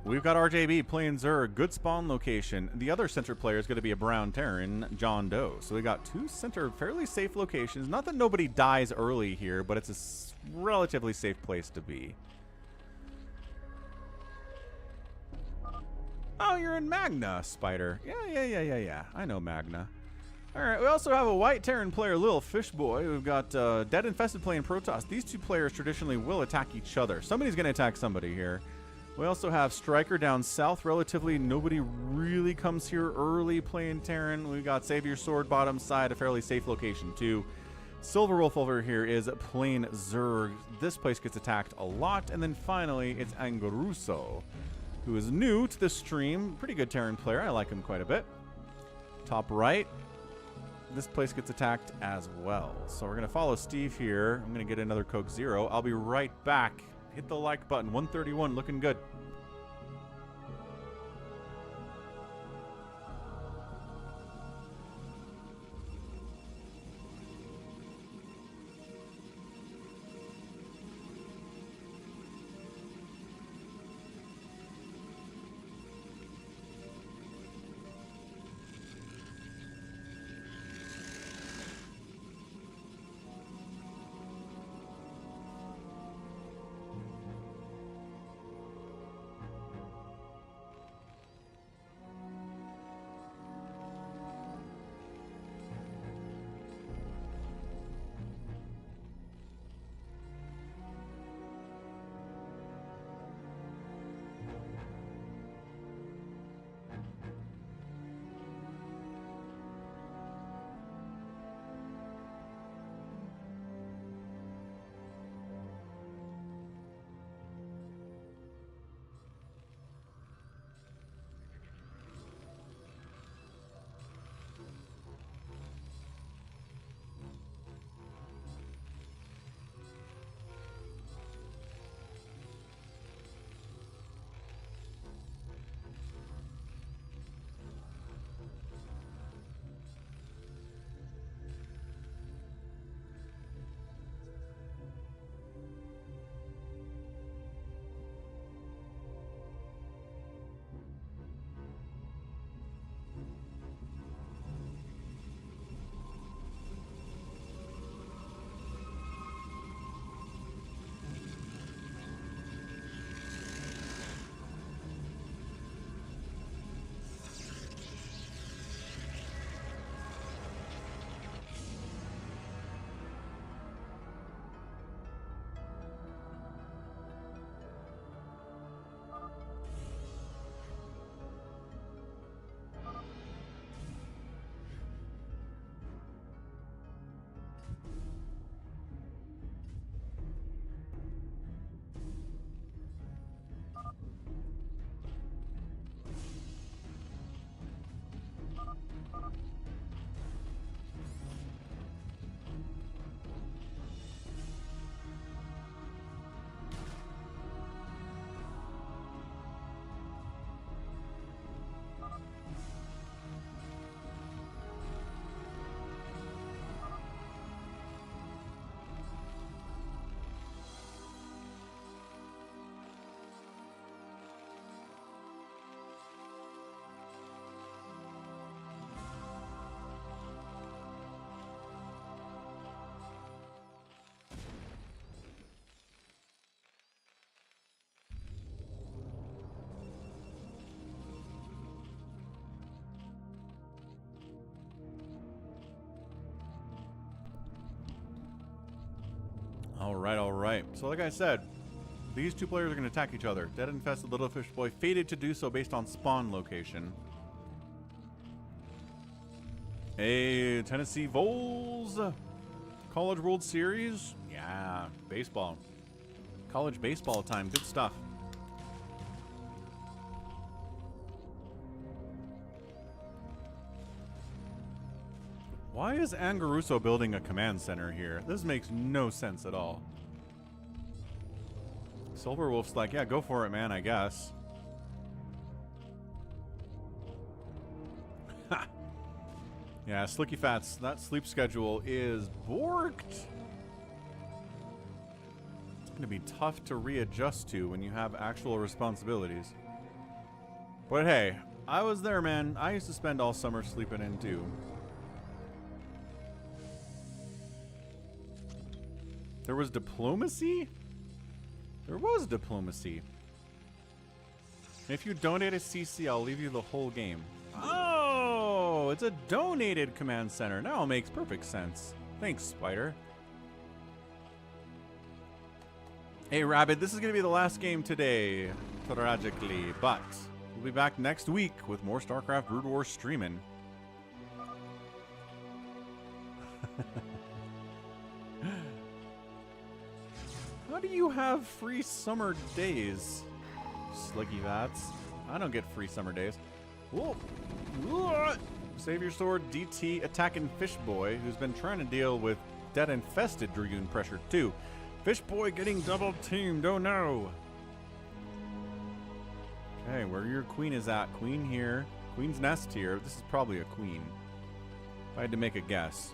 We've got RJB playing Zerg, good spawn location. The other center player is going to be a brown Terran, JohnDoe. So we got two center fairly safe locations. Not that nobody dies early here, but it's a relatively safe place to be. Oh, you're in Magna, Spider. Yeah. I know Magna. All right, we also have a white Terran player, lilfishboy. We've got DeadInfested playing Protoss. These two players traditionally will attack each other. Somebody's going to attack somebody here. We also have Striker down south. Relatively, nobody really comes here early playing Terran. We've got SaviorSword bottom side, a fairly safe location too. Silver-Wolf over here is playing Zerg. This place gets attacked a lot. And then finally, it's Anguruso, who is new to the stream. Pretty good Terran player. I like him quite a bit. Top right, this place gets attacked as well. So we're going to follow Steve here. I'm going to get another Coke Zero. I'll be right back. Hit the like button. 131, looking good. All right, all right. So like I said, these two players are going to attack each other. DeadInfested lilfishboy fated to do so based on spawn location. Hey, Tennessee Vols. College World Series. Yeah, baseball. College baseball time. Good stuff. Why is Anguruso building a command center here? This makes no sense at all. Silver-Wolf's like, yeah, go for it, man, I guess. Ha! Yeah, Slicky Fats, that sleep schedule is borked. It's going to be tough to readjust to when you have actual responsibilities. But hey, I was there, man. I used to spend all summer sleeping in, too. There was diplomacy? There was diplomacy. If you donate a CC, I'll leave you the whole game. Oh, it's a donated command center. Now it makes perfect sense. Thanks, Spider. Hey, Rabbit, this is going to be the last game today, tragically, but we'll be back next week with more StarCraft Brood War streaming. How do you have free summer days, Slicky Vats? I don't get free summer days. Whoa. Whoa. SaviorSword DT attacking Fishboy, who's been trying to deal with DeadInfested Dragoon pressure too. Fishboy getting double teamed, oh no. Okay, where your queen is at. Queen here. Queen's nest here. This is probably a queen, if I had to make a guess.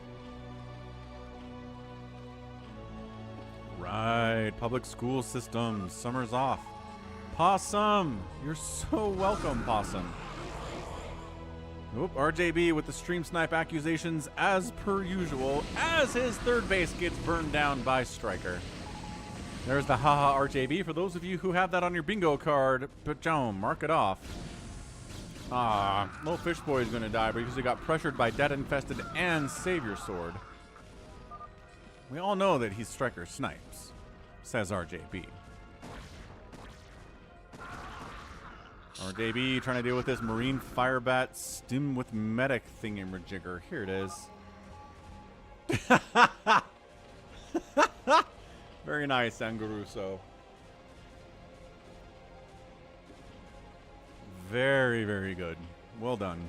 Right, public school system. Summer's off. Possum! You're so welcome, Possum. Oop, RJB with the stream snipe accusations as per usual, as his third base gets burned down by Striker. There's the haha RJB for those of you who have that on your bingo card. But John, mark it off. Ah, little Fishboy is going to die because he got pressured by DeadInfested and SaviorSword. We all know that he's Striker snipes, says RJB. RJB trying to deal with this Marine Firebat stim with medic thingamajigger. Here it is. Very nice, Anguruso. Very, very good. Well done.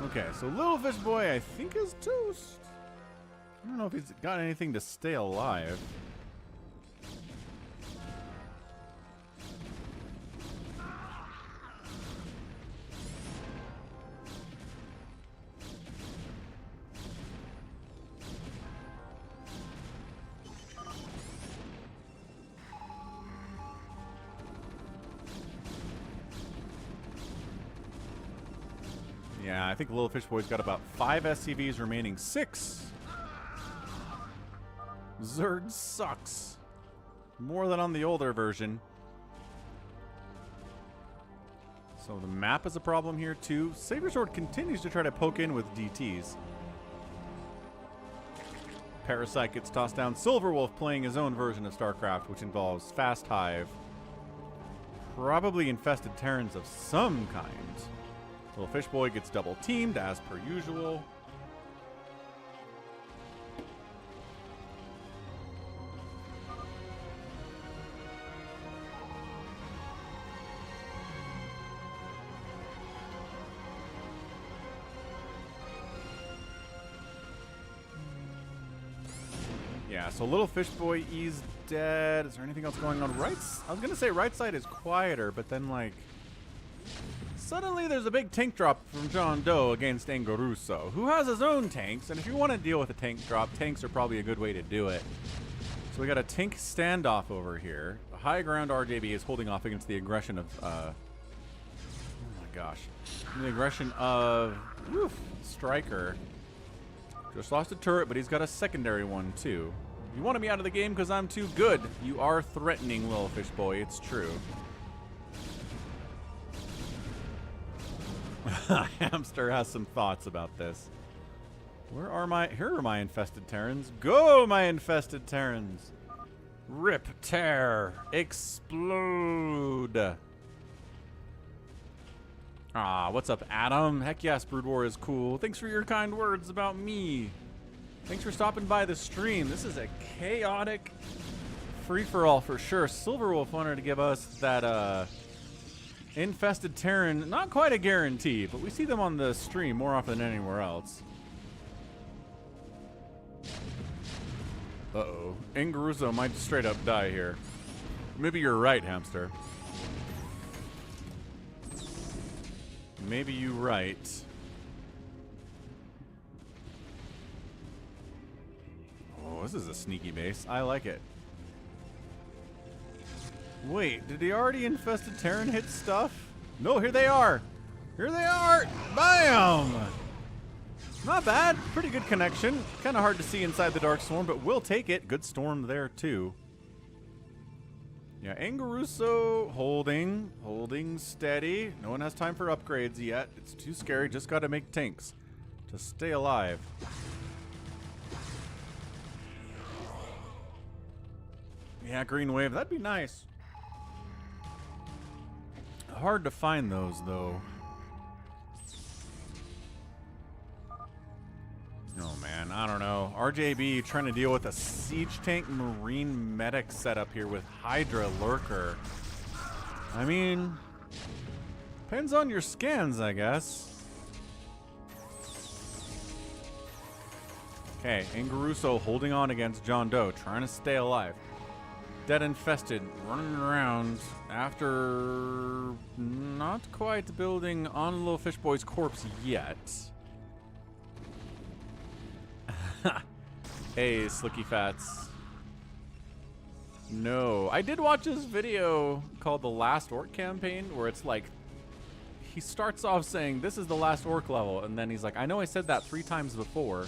Okay, so Little Fish Boy, I think, is toast. I don't know if he's got anything to stay alive. Yeah, I think Little Fish Boy's got about 5 SCVs remaining. 6! Zerg sucks. More than on the older version. So the map is a problem here too. SaviorSword continues to try to poke in with DTs. Parasite gets tossed down. Silver-Wolf playing his own version of StarCraft, which involves Fast Hive. Probably infested Terrans of some kind. Little Fish Boy gets double teamed as per usual. Yeah, so Little Fish Boy, he's dead. Is there anything else going on? Right, I was gonna say right side is quieter, but then like suddenly there's a big tank drop from JohnDoe against Anguruso, who has his own tanks, and if you want to deal with a tank drop, tanks are probably a good way to do it. So we got a tank standoff over here. The high ground RJB is holding off against the aggression of, oh my gosh, the aggression of Striker. Just lost a turret, but he's got a secondary one too. You wanted me out of the game because I'm too good. You are threatening, Little Fish Boy. It's true. Hamster has some thoughts about this. Where are my... Here are my infested Terrans. Go, my infested Terrans. Rip, tear, explode. Ah, what's up, Adam? Heck yes, Brood War is cool. Thanks for your kind words about me. Thanks for stopping by the stream. This is a chaotic free-for-all for sure. Silver-Wolf wanted to give us that infested Terran. Not quite a guarantee, but we see them on the stream more often than anywhere else. Uh-oh. Anguruso might straight up die here. Maybe you're right, hamster. Maybe you're right. Oh, this is a sneaky base. I like it. Wait, did the already infested Terran hit stuff? No, here they are. Here they are. Bam! Not bad. Pretty good connection. Kind of hard to see inside the Dark Storm, but we'll take it. Good storm there, too. Yeah, Anguruso holding steady. No one has time for upgrades yet. It's too scary. Just got to make tanks to stay alive. Yeah, green wave. That'd be nice. Hard to find those, though. Oh, man. I don't know. RJB trying to deal with a siege tank marine medic setup here with Hydra Lurker. I mean, depends on your scans, I guess. Okay, Anguruso holding on against JohnDoe, trying to stay alive. DeadInfested running around after not quite building on lilfishboy's corpse yet. Hey, Slicky Fats. No. I did watch this video called The Last Orc Campaign, where it's like, he starts off saying, this is the last orc level, and then he's like, I know I said that 3 times before.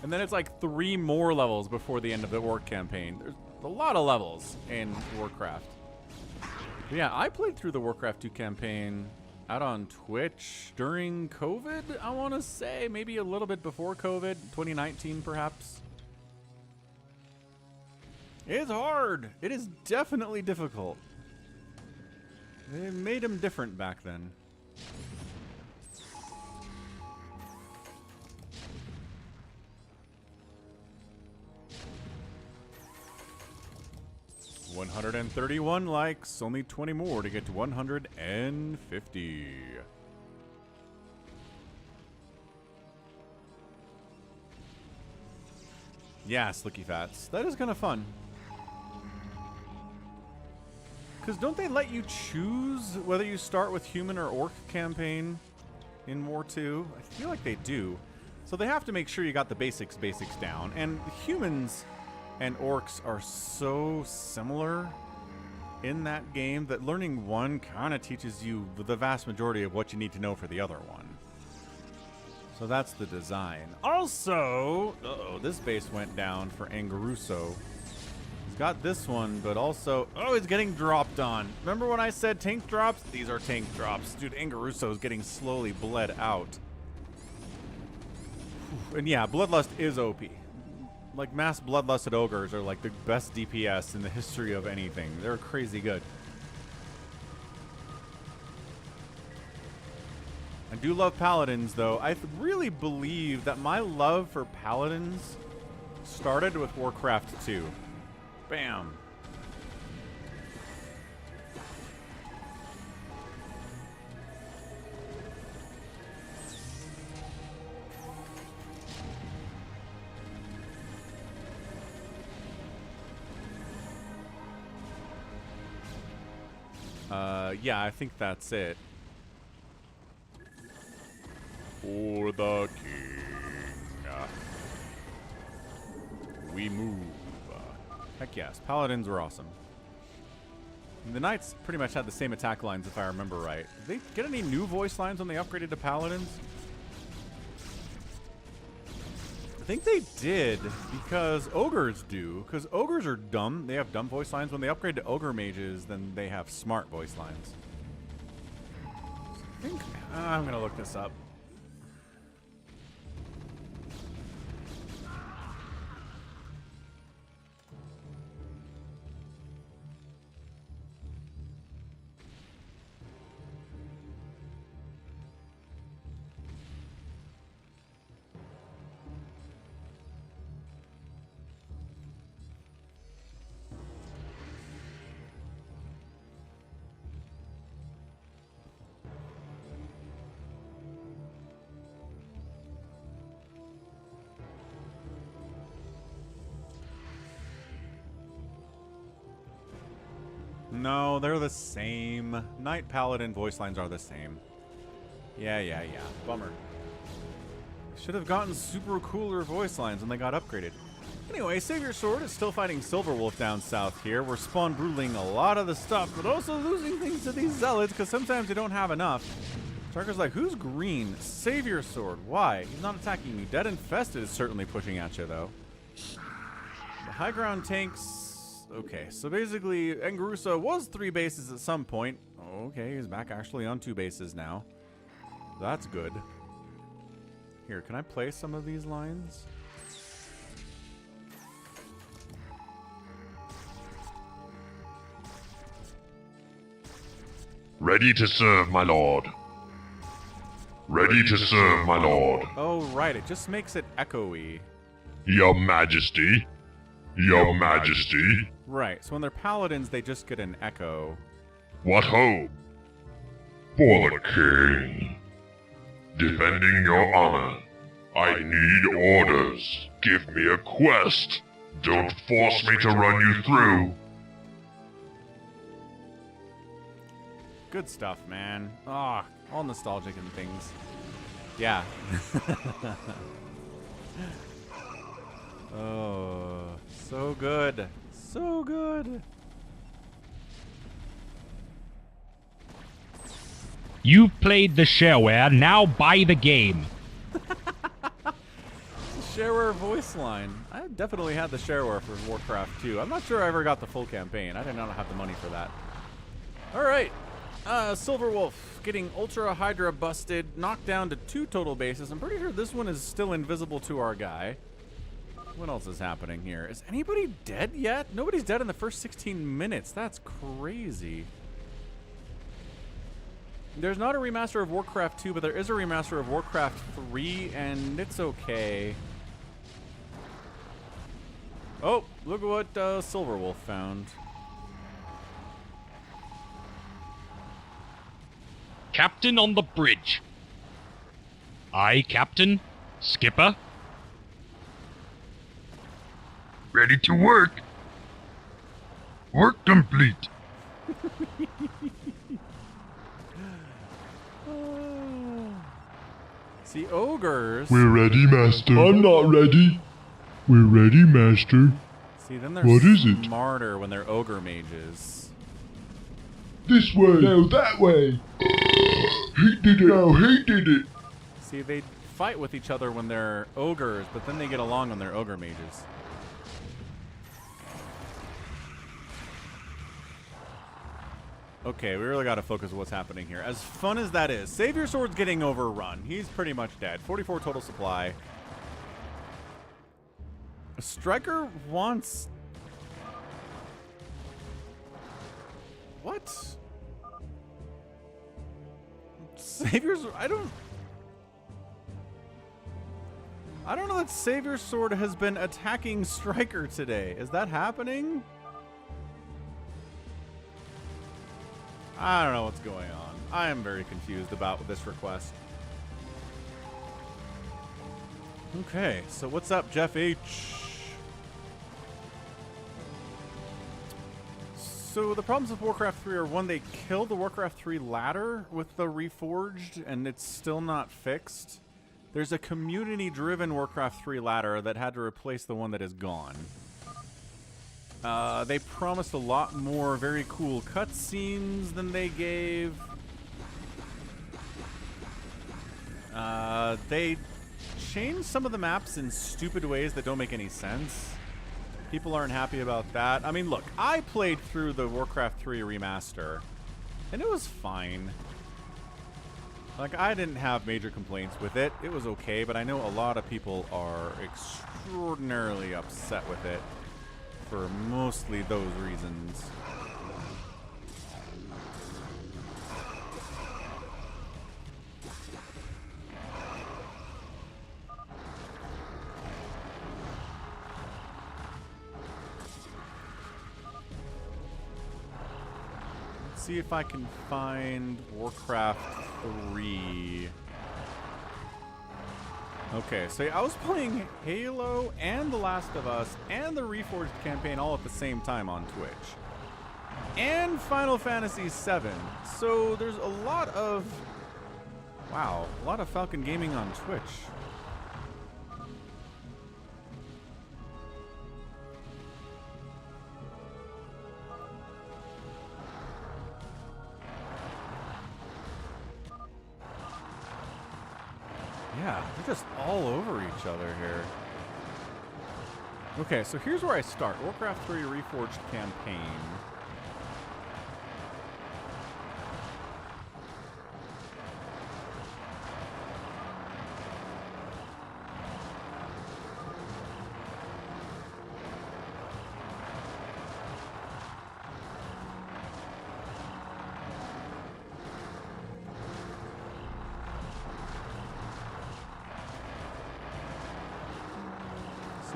And then it's like 3 more levels before the end of the orc campaign. There's a lot of levels in Warcraft. But yeah, I played through the Warcraft 2 campaign out on Twitch during COVID, I want to say. Maybe a little bit before COVID, 2019 perhaps. It's hard. It is definitely difficult. They made him different back then. $131 likes, only 20 more to get to 150. Yeah, Slicky Fats. That is kind of fun. Because don't they let you choose whether you start with human or orc campaign in War 2? I feel like they do. So they have to make sure you got the basics down. And humans and orcs are so similar in that game that learning one kind of teaches you the vast majority of what you need to know for the other one. So that's the design. Also, uh-oh, this base went down for Anguruso. He's got this one, but also, oh, he's getting dropped on. Remember when I said tank drops? These are tank drops. Dude, Anguruso is getting slowly bled out. And yeah, Bloodlust is OP. Like, mass bloodlusted ogres are like the best DPS in the history of anything. They're crazy good. I do love paladins, though. I really believe that my love for paladins started with Warcraft 2. Bam. Yeah, I think that's it. For the king, we move. Heck yes, paladins were awesome. And the knights pretty much had the same attack lines, if I remember right. Did they get any new voice lines when they upgraded to paladins? I think they did, because ogres do. Because ogres are dumb. They have dumb voice lines. When they upgrade to ogre mages, then they have smart voice lines. I think I'm going to look this up. No, they're the same. Knight Paladin voice lines are the same. Yeah. Bummer. Should have gotten super cooler voice lines when they got upgraded. Anyway, SaviorSword is still fighting Silver-Wolf down south here. We're spawn bruising a lot of the stuff, but also losing things to these zealots because sometimes you don't have enough. Striker's like, who's green? SaviorSword. Why? He's not attacking me. DeadInfested is certainly pushing at you, though. The high ground tanks... Okay, so basically, Anguruso was 3 bases at some point. Okay, he's back actually on 2 bases now. That's good. Here, can I play some of these lines?
Ready to serve, my lord. Ready to serve, my lord.
Oh, right, it just makes it echoey.
Your Majesty. Your Majesty.
Right, so when they're paladins, they just get an echo.
What ho? For the king. Defending your honor. I need orders. Give me a quest. Don't force me to run you through.
Good stuff, man. Ah, all nostalgic and things. Yeah. Oh, so good. So good.
You've played the shareware, now buy the game.
Shareware voice line. I definitely had the shareware for Warcraft 2. I'm not sure I ever got the full campaign. I did not have the money for that. Alright. Silver-Wolf getting Ultra Hydra busted, knocked down to 2 total bases. I'm pretty sure this one is still invisible to our guy. What else is happening here? Is anybody dead yet? Nobody's dead in the first 16 minutes. That's crazy. There's not a remaster of Warcraft 2, but there is a remaster of Warcraft 3, and it's okay. Oh, look at what Silver-Wolf found.
Captain on the bridge. Aye, Captain. Skipper.
Ready to work. Work complete.
See, ogres.
We're ready, Master. I'm not ready. We're ready, Master.
See, then they're
What is it?
smarter when they're ogre mages.
This way. No, that way. He did it. No, he did it.
See, they fight with each other when they're ogres, but then they get along when they're ogre mages. Okay, we really got to focus on what's happening here. As fun as that is, SaviorSword's getting overrun. He's pretty much dead. 44 total supply. Striker wants... What? SaviorSword... I don't know that SaviorSword has been attacking Striker today. Is that happening? I don't know what's going on. I am very confused about this request. Okay, so what's up, Jeff H? So the problems with Warcraft 3 are, one, they killed the Warcraft 3 ladder with the Reforged, and it's still not fixed. There's a community-driven Warcraft 3 ladder that had to replace the one that is gone. They promised a lot more very cool cutscenes than they gave. They changed some of the maps in stupid ways that don't make any sense. People aren't happy about that. I mean, look, I played through the Warcraft 3 remaster, and it was fine. Like, I didn't have major complaints with it. It was okay, but I know a lot of people are extraordinarily upset with it for mostly those reasons. Let's see if I can find Warcraft 3. Okay, so I was playing Halo and The Last of Us and the Reforged campaign all at the same time on Twitch. And in Final Fantasy VII. So there's a lot of, wow, a lot of Falcon gaming on Twitch. Yeah, they're just all over each other here. Okay, so here's where I start. Warcraft 3 Reforged campaign.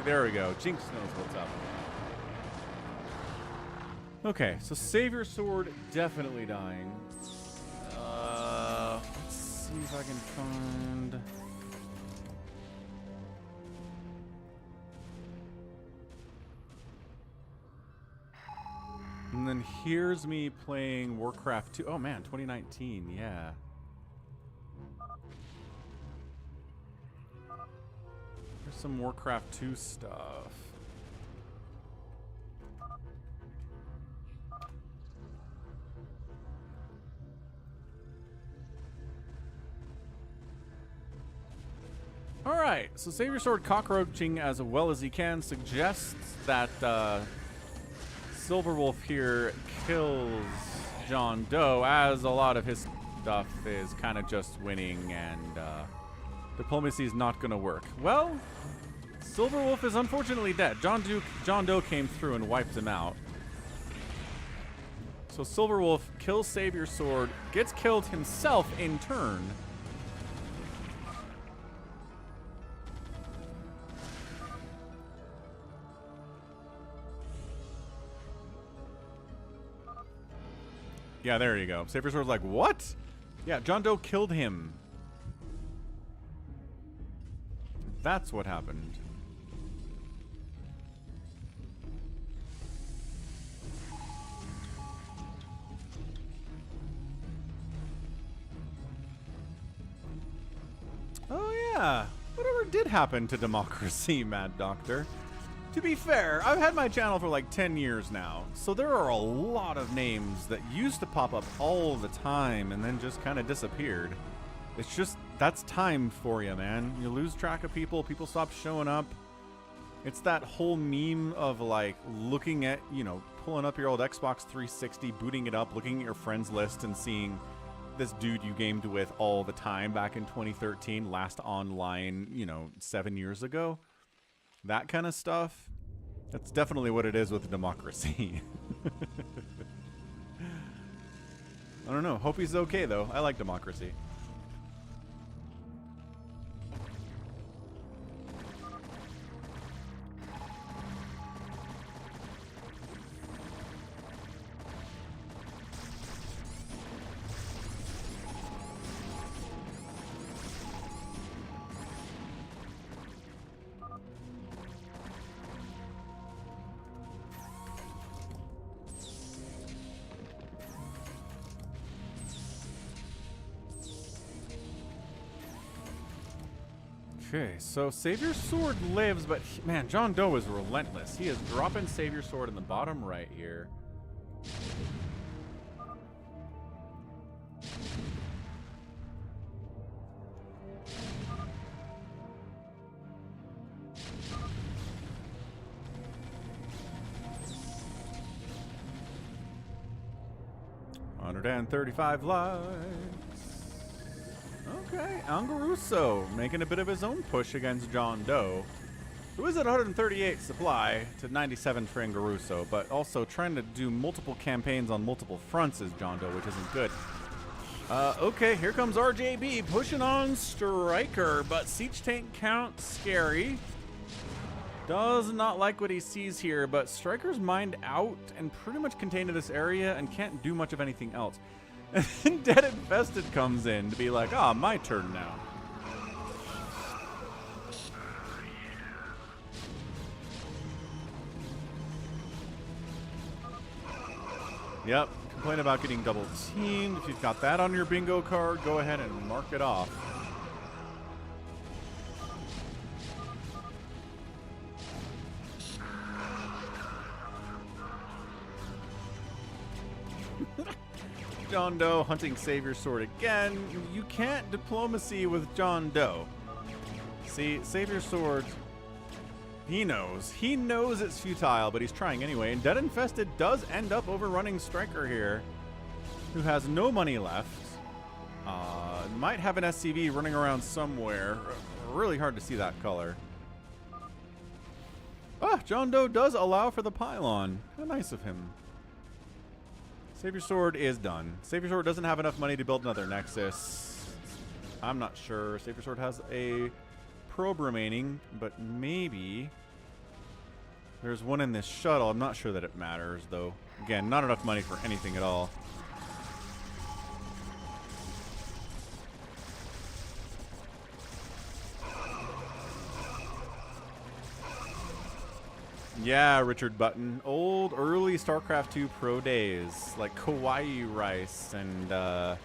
There we go. Jinx knows what's up. Okay, so SaviorSword definitely dying. Let's see if I can find... And then here's me playing Warcraft 2. Oh man, 2019, yeah. Some Warcraft 2 stuff. Alright, so SaviorSword cockroaching as well as he can suggests that Silver-Wolf here kills JohnDoe, as a lot of his stuff is kind of just winning and diplomacy is not going to work. Well, Silver-Wolf is unfortunately dead. JohnDoe came through and wiped him out. So Silver-Wolf kills SaviorSword, gets killed himself in turn. Yeah, there you go. SaviorSword's like, what? Yeah, JohnDoe killed him. That's what happened. Oh yeah, whatever did happen to democracy, Mad Doctor? To be fair, I've had my channel for like 10 years now, so there are a lot of names that used to pop up all the time and then just kind of disappeared. It's just, that's time for you, man. You lose track of people, people stop showing up. It's that whole meme of like looking at, you know, pulling up your old Xbox 360, booting it up, looking at your friends list and seeing this dude you gamed with all the time back in 2013, last online, you know, 7 years ago. That kind of stuff. That's definitely what it is with democracy. I don't know. Hope he's okay, though. I like democracy. Okay, so SaviorSword lives, but man, JohnDoe is relentless. He is dropping SaviorSword in the bottom right here. $135 likes. Okay, Anguruso making a bit of his own push against JohnDoe, who is at 138 supply to 97 for Anguruso, but also trying to do multiple campaigns on multiple fronts as JohnDoe, which isn't good. Okay, here comes RJB pushing on Striker, but Siege Tank count scary. Does not like what he sees here, but Striker's mined out and pretty much contained to this area and can't do much of anything else. And then DeadInfested comes in to be like, ah, my turn now. Yep. Complain about getting double teamed. If you've got that on your bingo card, go ahead and mark it off. JohnDoe hunting SaviorSword again. You can't diplomacy with JohnDoe. See, SaviorSword, he knows. He knows it's futile, but he's trying anyway. And DeadInfested does end up overrunning Striker here, who has no money left. Might have an SCV running around somewhere. Really hard to see that color. Ah, JohnDoe does allow for the pylon. How nice of him. SaviorSword is done. SaviorSword doesn't have enough money to build another Nexus. I'm not sure. SaviorSword has a probe remaining, but maybe there's one in this shuttle. I'm not sure that it matters, though. Again, not enough money for anything at all. Yeah, Richard Button. Old, early StarCraft 2 pro days. Like Kawaii Rice and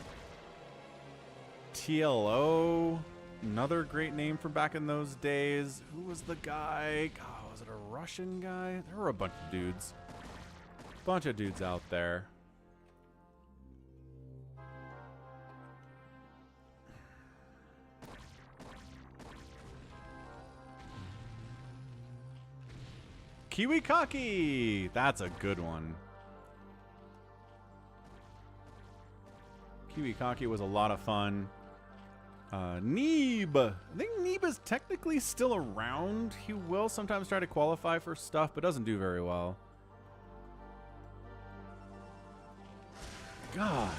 TLO. Another great name from back in those days. Who was the guy? God, was it a Russian guy? There were a bunch of dudes. Bunch of dudes out there. Kiwikaki! That's a good one. Kiwikaki was a lot of fun. Neeb! I think Neeb is technically still around. He will sometimes try to qualify for stuff, but doesn't do very well. God.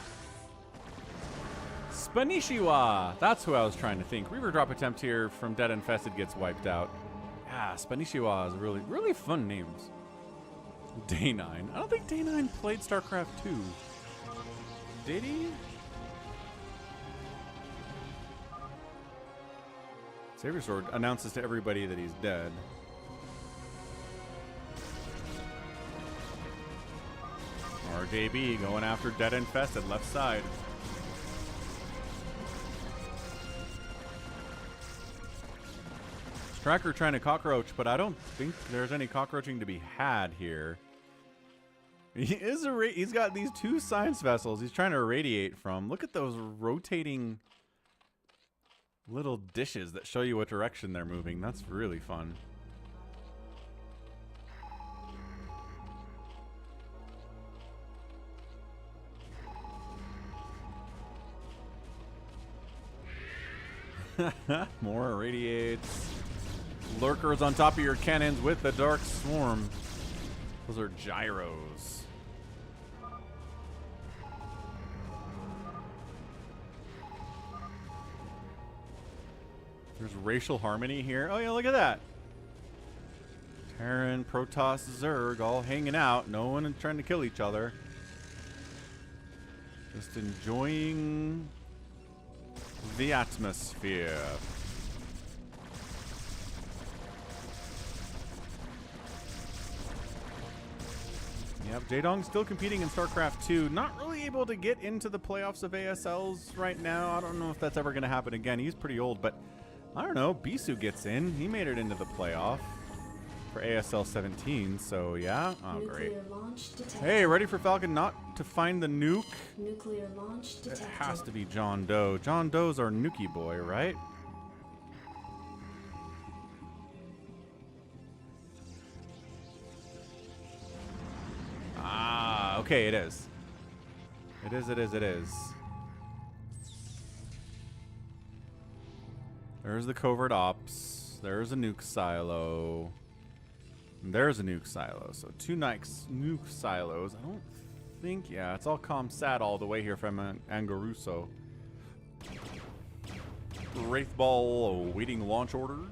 Spanishiwa! That's who I was trying to think. Reaver drop attempt here from DeadInfested gets wiped out. Yeah, Spanishiwa is really, really fun names. Day 9. I don't think Day 9 played StarCraft 2. Did he? SaviorSword announces to everybody that he's dead. RJB going after DeadInfested left side. Striker trying to cockroach, but I don't think there's any cockroaching to be had here. He's got these two science vessels he's trying to irradiate from. Look at those rotating little dishes that show you what direction they're moving. That's really fun. More irradiates. Lurkers on top of your cannons with the Dark Swarm. Those are gyros. There's racial harmony here. Oh yeah, look at that. Terran, Protoss, Zerg all hanging out. No one trying to kill each other. Just enjoying the atmosphere. Yep, JAEDONG still competing in StarCraft 2. Not really able to get into the playoffs of ASLs right now. I don't know if that's ever going to happen again. He's pretty old, but I don't know. Bisu gets in. He made it into the playoff for ASL 17, so yeah. Oh, great. Hey, ready for Falcon not to find the nuke?
Nuclear launch detected.
It has to be JohnDoe. JohnDoe's our nukie boy, right? Ah, okay, it is. It is, it is, it is. There's the covert ops. There's a nuke silo. And there's a nuke silo. So two nuke silos. I don't think, yeah, it's all ComSat all the way here from Anguruso. Wraith Ball awaiting launch orders.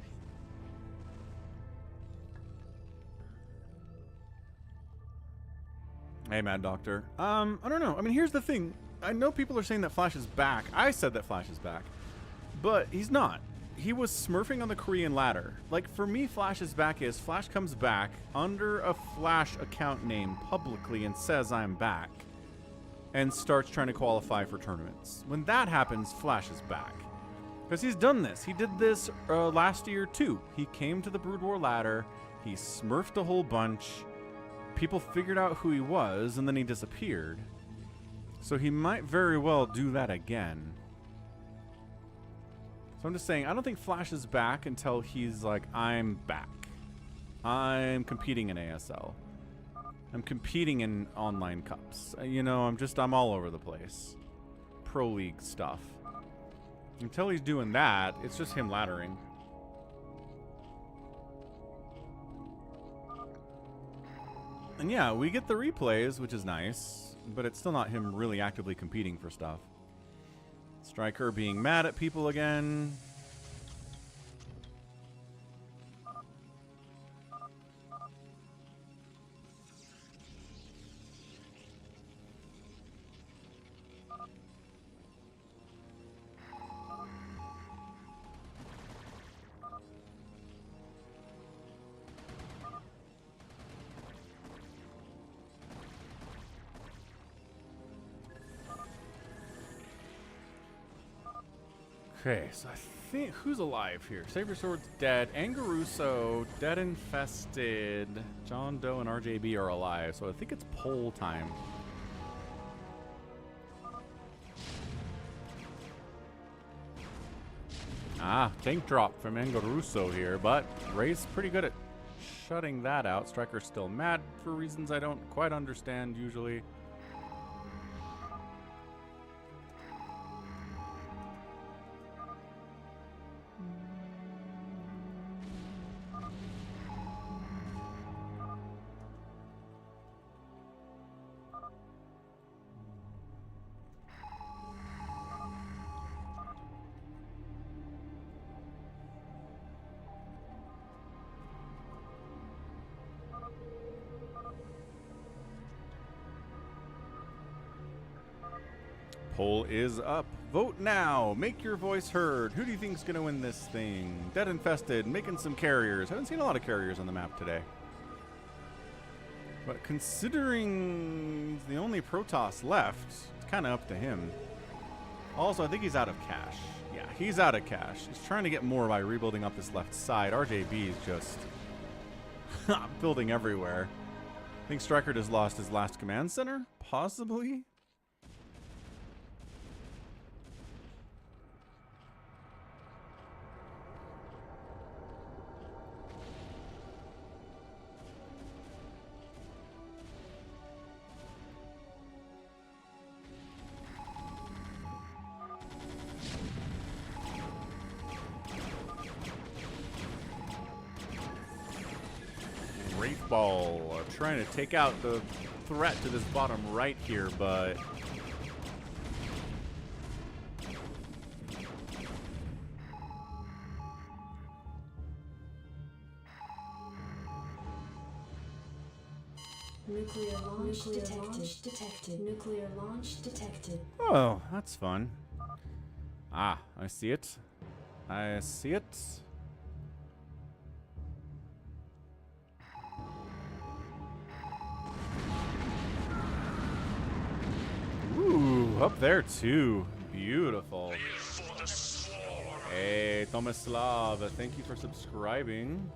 Hey, Mad Doctor. I don't know. I mean, here's the thing. I know people are saying that Flash is back. I said that Flash is back. But he's not. He was smurfing on the Korean ladder. Like, for me, Flash is back is Flash comes back under a Flash account name publicly and says, I'm back. and starts trying to qualify for tournaments. When that happens, Flash is back. Because he's done this. He did this last year too. He came to the Brood War ladder, he smurfed a whole bunch, people figured out who he was, and then he disappeared. So he might very well do that again. So I'm just saying, I don't think Flash is back until he's like, I'm back. I'm competing in ASL. I'm competing in online cups. You know, I'm all over the place. Pro League stuff. Until he's doing that, it's just him laddering. And yeah, we get the replays, which is nice, but it's still not him really actively competing for stuff. Striker being mad at people again. Okay, so I think who's alive here? SaviorSword's dead. Anguruso, DeadInfested, JohnDoe, and RJB are alive. So I think it's poll time. Ah, tank drop from Anguruso here, but Ray's pretty good at shutting that out. Striker's still mad for reasons I don't quite understand usually. Poll is up. Vote now. Make your voice heard. Who do you think's going to win this thing? DeadInfested, making some carriers. Haven't seen a lot of carriers on the map today. But considering the only Protoss left, it's kind of up to him. Also, I think he's out of cash. Yeah, he's out of cash. He's trying to get more by rebuilding up this left side. RJB is just building everywhere. I think Striker just lost his last command center? Possibly? Ball trying to take out the threat to this bottom right here, but
Nuclear launch detected. Nuclear launch detected.
oh, that's fun. Ah, I see it. I see it. Ooh, up there too. Beautiful. Hey, Tomislav, thank you for subscribing.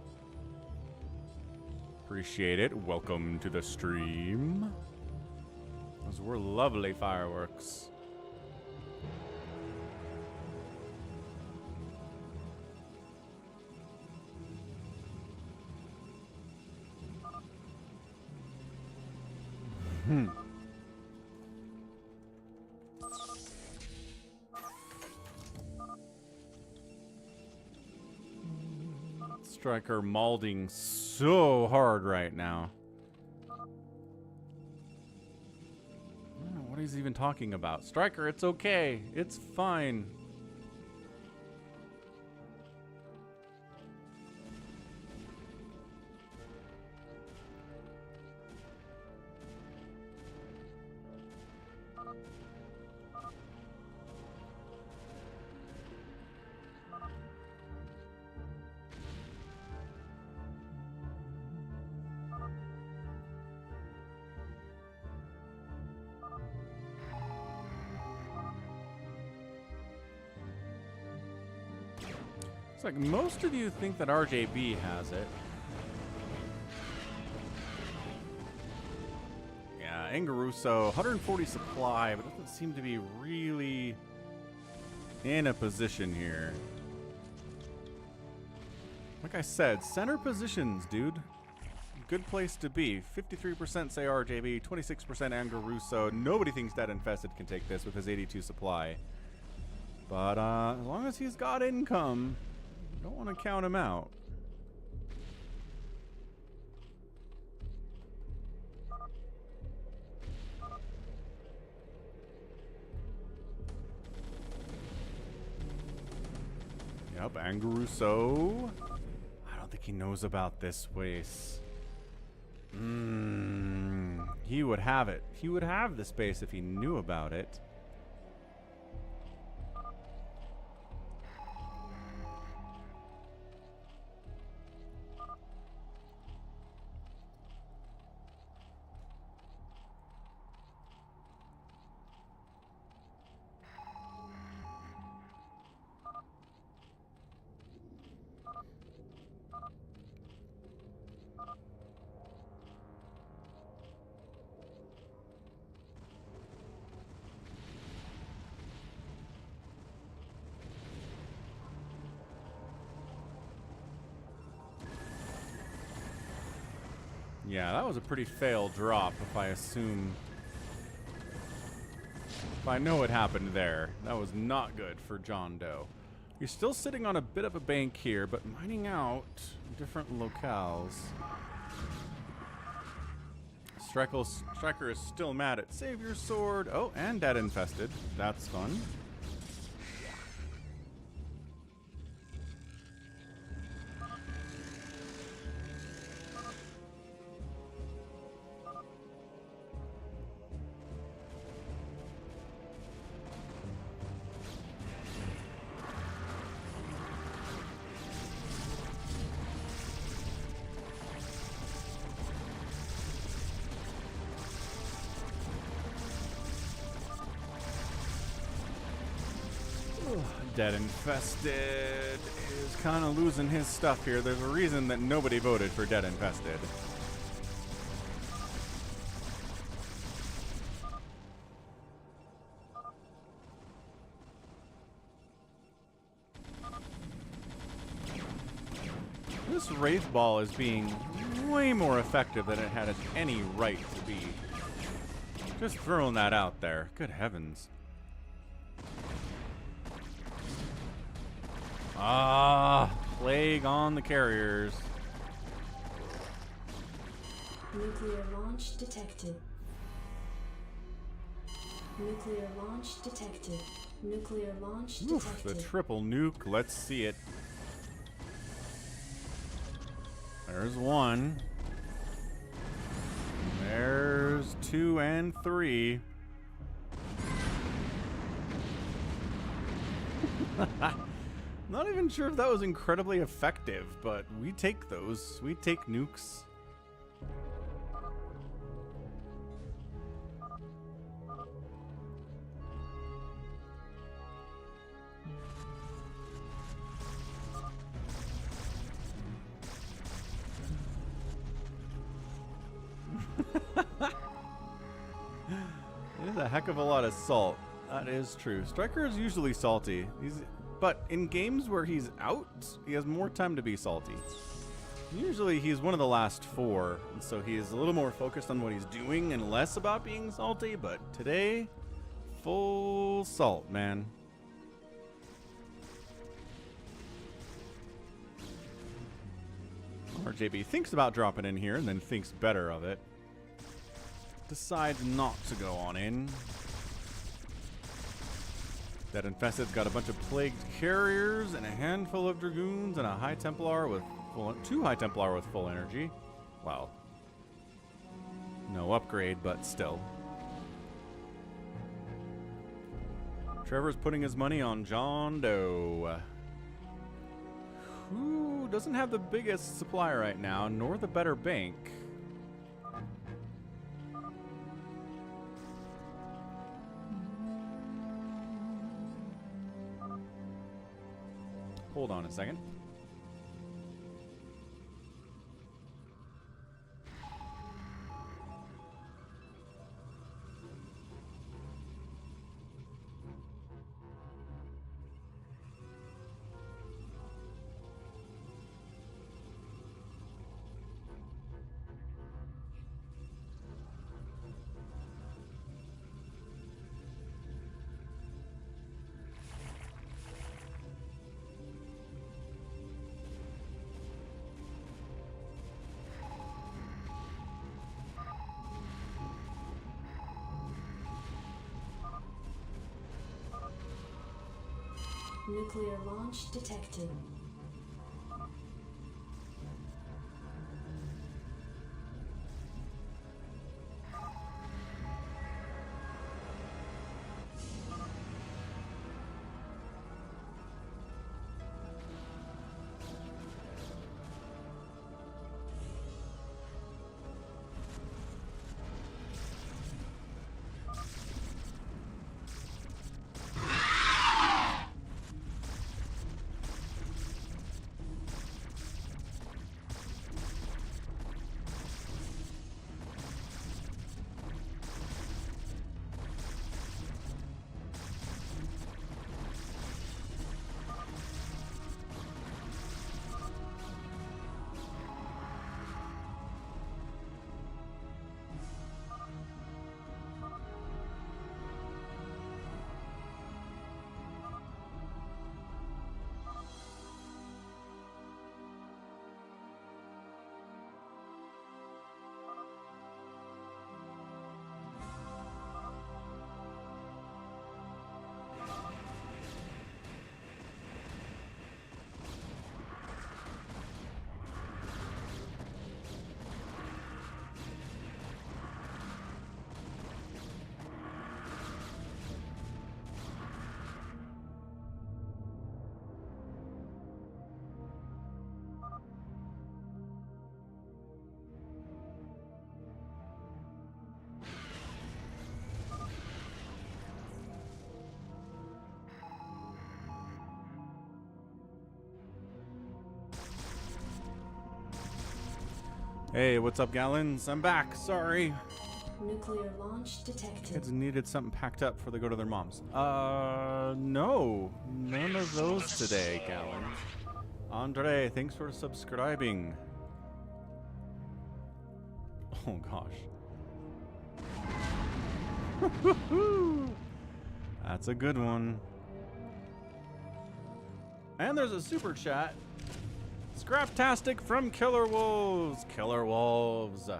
Appreciate it. Welcome to the stream. Those were lovely fireworks. Striker mauling so hard right now. I don't know what he's even talking about. Striker, it's okay. It's fine. Looks like most of you think that RJB has it. Yeah, anguruso, 140 supply, but doesn't seem to be really in a position here. Like I said, center positions, dude. Good place to be. 53% say RJB, 26% anguruso. Nobody thinks DeadInfested can take this with his 82 supply. But as long as he's got income, don't want to count him out. Yep, anguruso. I don't think he knows about this place. He would have it. He would have the space if he knew about it. Yeah, that was a pretty fail drop, if I assume. If I know what happened there. That was not good for JohnDoe. You're still sitting on a bit of a bank here, but mining out different locales. Striker is still mad at SaviorSword. Oh, and DeadInfested. That's fun. DeadInfested is kind of losing his stuff here. There's a reason that nobody voted for DeadInfested. This Wraith Ball is being way more effective than it had any right to be. Just throwing that out there. Good heavens. Ah, plague on the carriers.
Nuclear launch detected. Nuclear launch detected. Nuclear launch detected.
Oof, the triple nuke. Let's see it. There's one. There's 2 and 3. Not even sure if that was incredibly effective, but we take those. We take nukes. It is a heck of a lot of salt. That is true. Striker is usually salty. But in games where he's out, he has more time to be salty. Usually he's one of the last 4, and so he is a little more focused on what he's doing and less about being salty, but today, full salt, man. RJB thinks about dropping in here and then thinks better of it. Decides not to go on in. DeadInfested's got a bunch of plagued carriers and a handful of dragoons and a high Templar with full, 2 high Templar with full energy. Well, no upgrade, but still. Trevor's putting his money on JohnDoe, who doesn't have the biggest supply right now, nor the better bank. Hold on a second.
Nuclear launch detected.
Hey, what's up, Gallons? I'm back. Sorry.
Nuclear launch detected.
Kids needed something packed up before they go to their moms. No. None of those today, Gallons. Andre, thanks for subscribing. Oh, gosh. That's a good one. And there's a super chat. Scraptastic from KillerWolves. KillerWolves.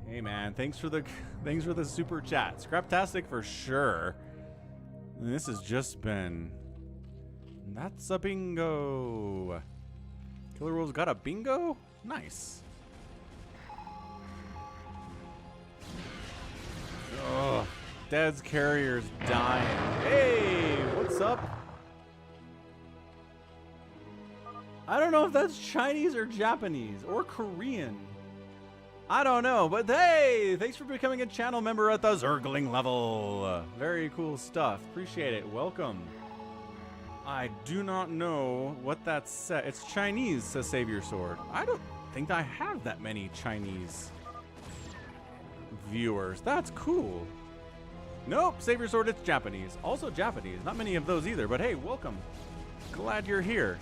Hey man, thanks for the super chat. Scraptastic for sure. And this has just been. That's a bingo. KillerWolves got a bingo? Nice. Ugh. Dead's carrier's dying. Hey, what's up? I don't know if that's Chinese or Japanese or Korean. I don't know, but hey, thanks for becoming a channel member at the Zergling level. Very cool stuff. Appreciate it. Welcome. I do not know what that said. It's Chinese, says SaviorSword. I don't think I have that many Chinese viewers. That's cool. Nope, SaviorSword, it's Japanese. Also Japanese. Not many of those either, but hey, welcome. Glad you're here.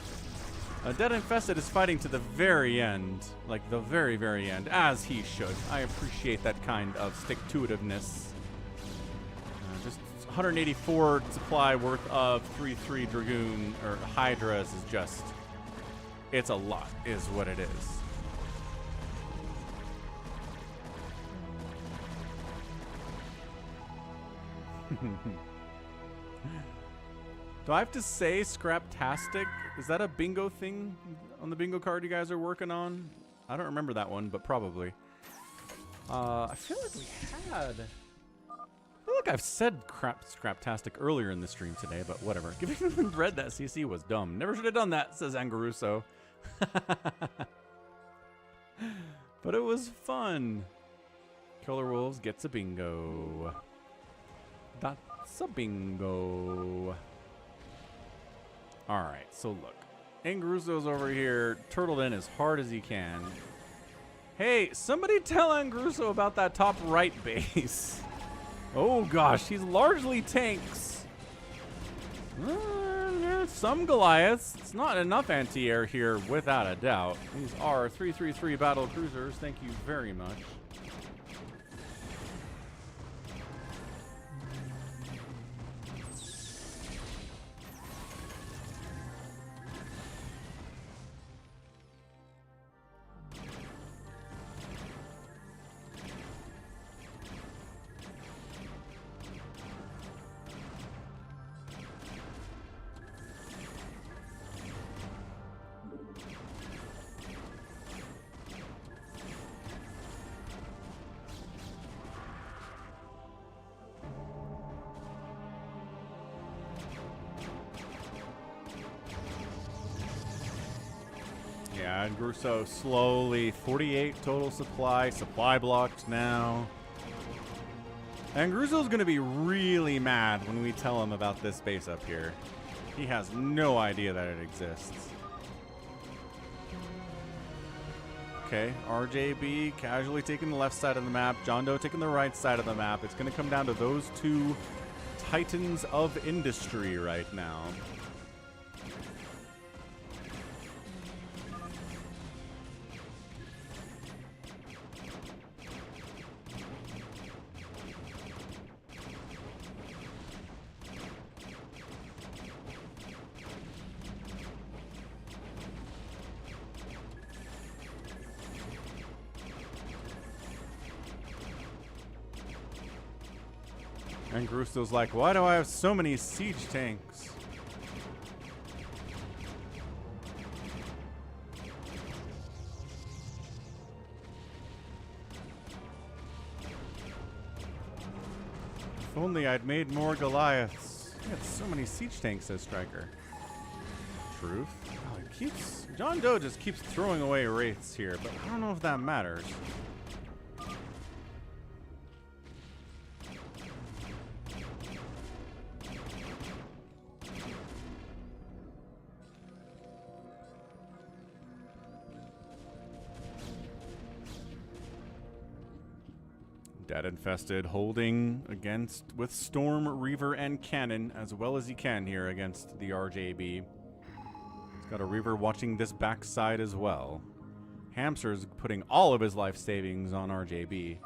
DeadInfested is fighting to the very end, like the very, very end, as he should. I appreciate that kind of stick-to-itiveness. Just 184 supply worth of 3/3 Dragoon, or Hydras is just, it's a lot, is what it is. Do I have to say Scraptastic? Is that a bingo thing on the bingo card you guys are working on? I don't remember that one, but probably. I feel like we had... I feel like I've said Scraptastic earlier in the stream today, but whatever. Giving them red that CC was dumb. Never should have done that, says Anguruso. But it was fun. KillerWolves gets a bingo. That's a bingo. All right, so look. Anguruso's over here, turtled in as hard as he can. Hey, somebody tell Anguruso about that top right base. Oh gosh, he's largely tanks. Some Goliaths. It's not enough anti-air here, without a doubt. These are 333 battle cruisers. Thank you very much. Yeah, Anguruso slowly, 48 total supply blocked now. Anguruso's gonna be really mad when we tell him about this base up here. He has no idea that it exists. Okay, RJB casually taking the left side of the map, JohnDoe taking the right side of the map. It's gonna come down to those two titans of industry right now. Anguruso's like, why do I have so many siege tanks? If only I'd made more Goliaths. I had so many siege tanks, says Striker. Truth? Oh, it keeps... JohnDoe just keeps throwing away wraiths here, but I don't know if that matters. DeadInfested holding against with Storm, Reaver, and Cannon as well as he can here against the RJB. He's got a Reaver watching this backside as well. Hamster's putting all of his life savings on RJB.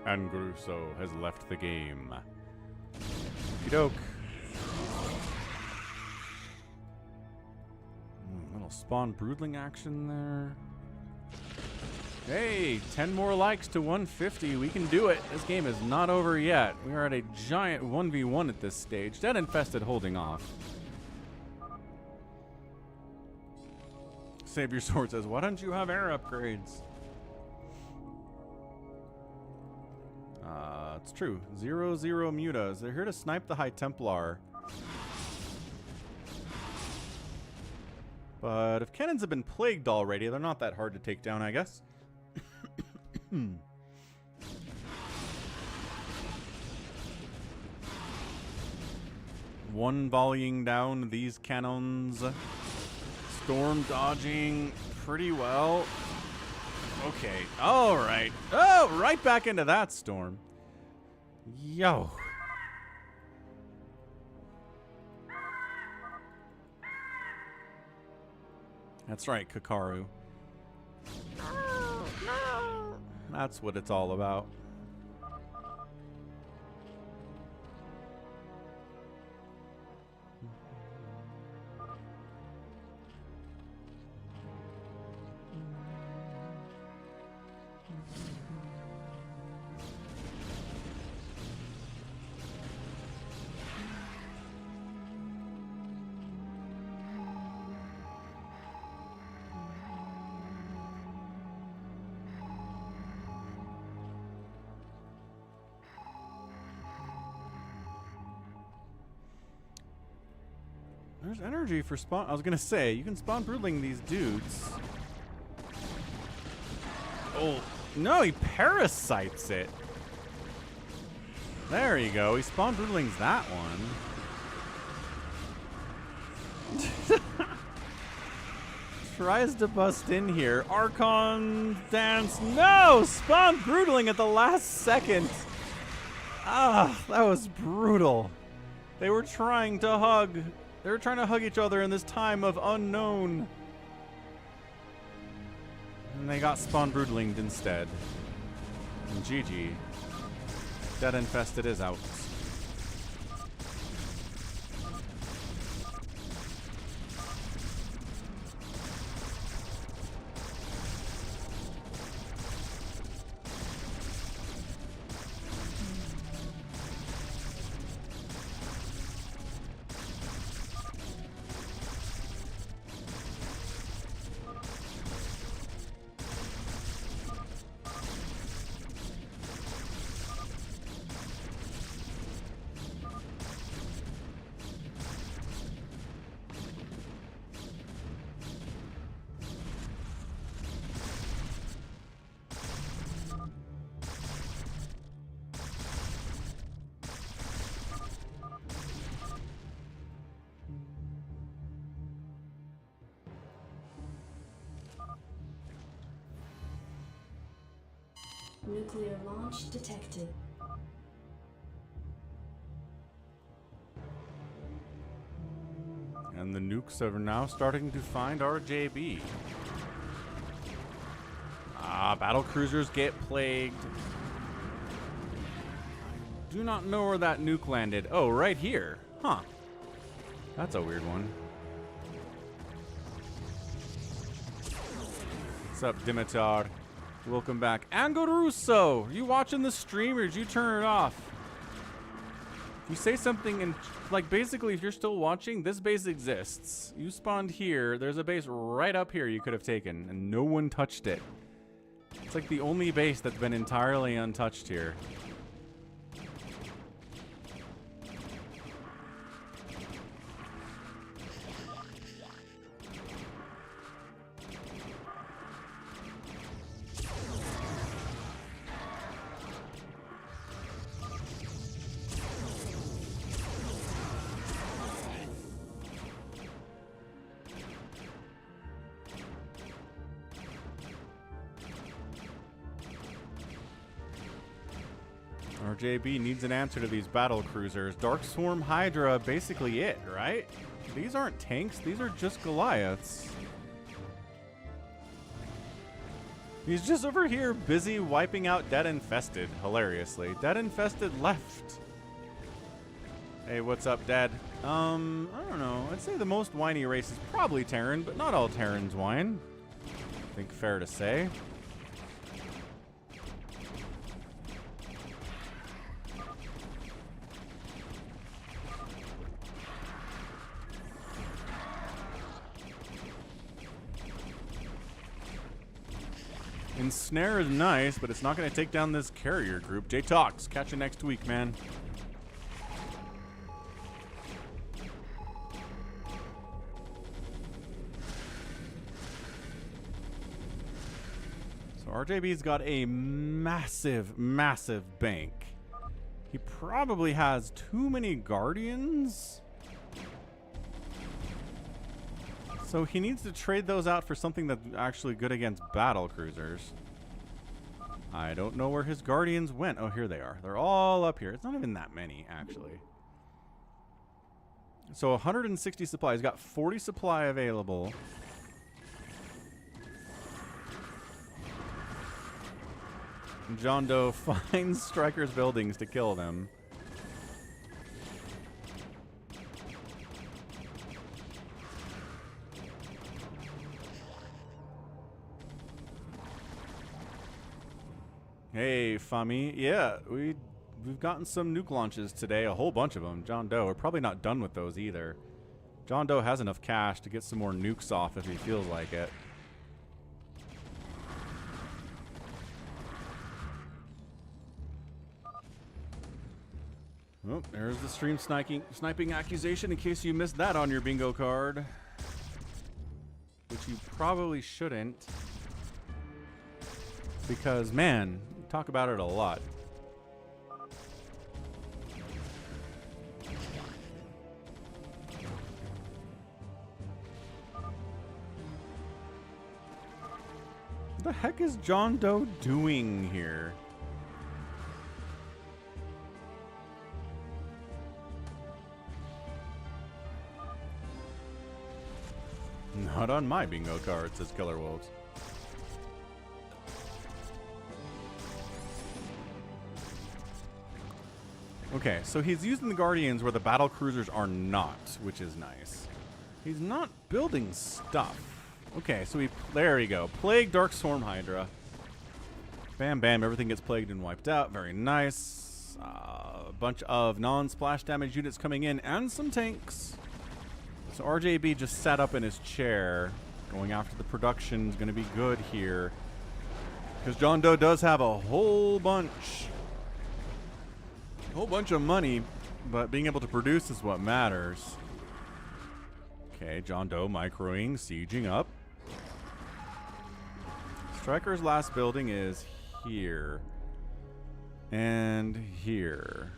Anguruso has left the game. Okey-doke. Little spawn broodling action there. Hey, 10 more likes to 150. We can do it. This game is not over yet. We are at a giant 1v1 at this stage. DeadInfested holding off. SaviorSword says, why don't you have air upgrades? It's true. 0-0 mutas. They're here to snipe the High Templar. But if cannons have been plagued already, they're not that hard to take down, I guess. One volleying down these cannons. Storm dodging. pretty well. Okay. All right. Oh, right back into that storm. Yo. That's right, Kakaru. That's what it's all about. There's energy for spawn. I was gonna say, you can spawn broodling these dudes. Oh, no, he parasites it. There you go. He spawn broodlings that one. Tries to bust in here. Archon dance. No! Spawn broodling at the last second. Ah, that was brutal. They were trying to hug. They were trying to hug each other in this time of unknown. And they got spawn broodlinged instead. And GG. DeadInfested is out.
Nuclear launch detected.
And the nukes are now starting to find RJB. Ah, battle cruisers get plagued. I do not know where that nuke landed. Oh, right here. Huh. That's a weird one. What's up, Dimitar? Welcome back. Anguruso! Are you watching the stream or did you turn it off? If you say something and, like, basically, if you're still watching, this base exists. You spawned here. There's a base right up here you could have taken, and no one touched it. It's like the only base that's been entirely untouched here. RJB needs an answer to these battle cruisers. Dark Swarm Hydra, basically it, right? These aren't tanks, these are just Goliaths. He's just over here busy wiping out DeadInfested, hilariously. DeadInfested left. Hey, what's up, Dad? I don't know. I'd say the most whiny race is probably Terran, but not all Terrans whine. I think fair to say. Ensnare is nice, but it's not going to take down this carrier group. J-Talks, catch you next week, man. So RJB's got a massive, massive bank. He probably has too many Guardians. So he needs to trade those out for something that's actually good against battle cruisers. I don't know where his guardians went. Oh, here they are. They're all up here. It's not even that many, actually. So 160 supply. He's got 40 supply available. JohnDoe finds Striker's buildings to kill them. Hey, FME. Yeah, we've gotten some nuke launches today, a whole bunch of them. JohnDoe, we're probably not done with those either. JohnDoe has enough cash to get some more nukes off if he feels like it. Oh, there's the stream sniping accusation in case you missed that on your bingo card. Which you probably shouldn't. Because, man, we talk about it a lot. What the heck is JohnDoe doing here? Not on my bingo card, says KillerWolves. Okay, so he's using the Guardians where the battle cruisers are not, which is nice. He's not building stuff. Okay, so there you go. Plague Dark Swarm Hydra. Bam, bam, everything gets plagued and wiped out. Very nice. A bunch of non-splash damage units coming in and some tanks. So RJB just sat up in his chair. Going after the production is going to be good here. Because JohnDoe does have a whole bunch of money, but being able to produce is what matters. Okay, JohnDoe microing, sieging up. Striker's last building is here. And here.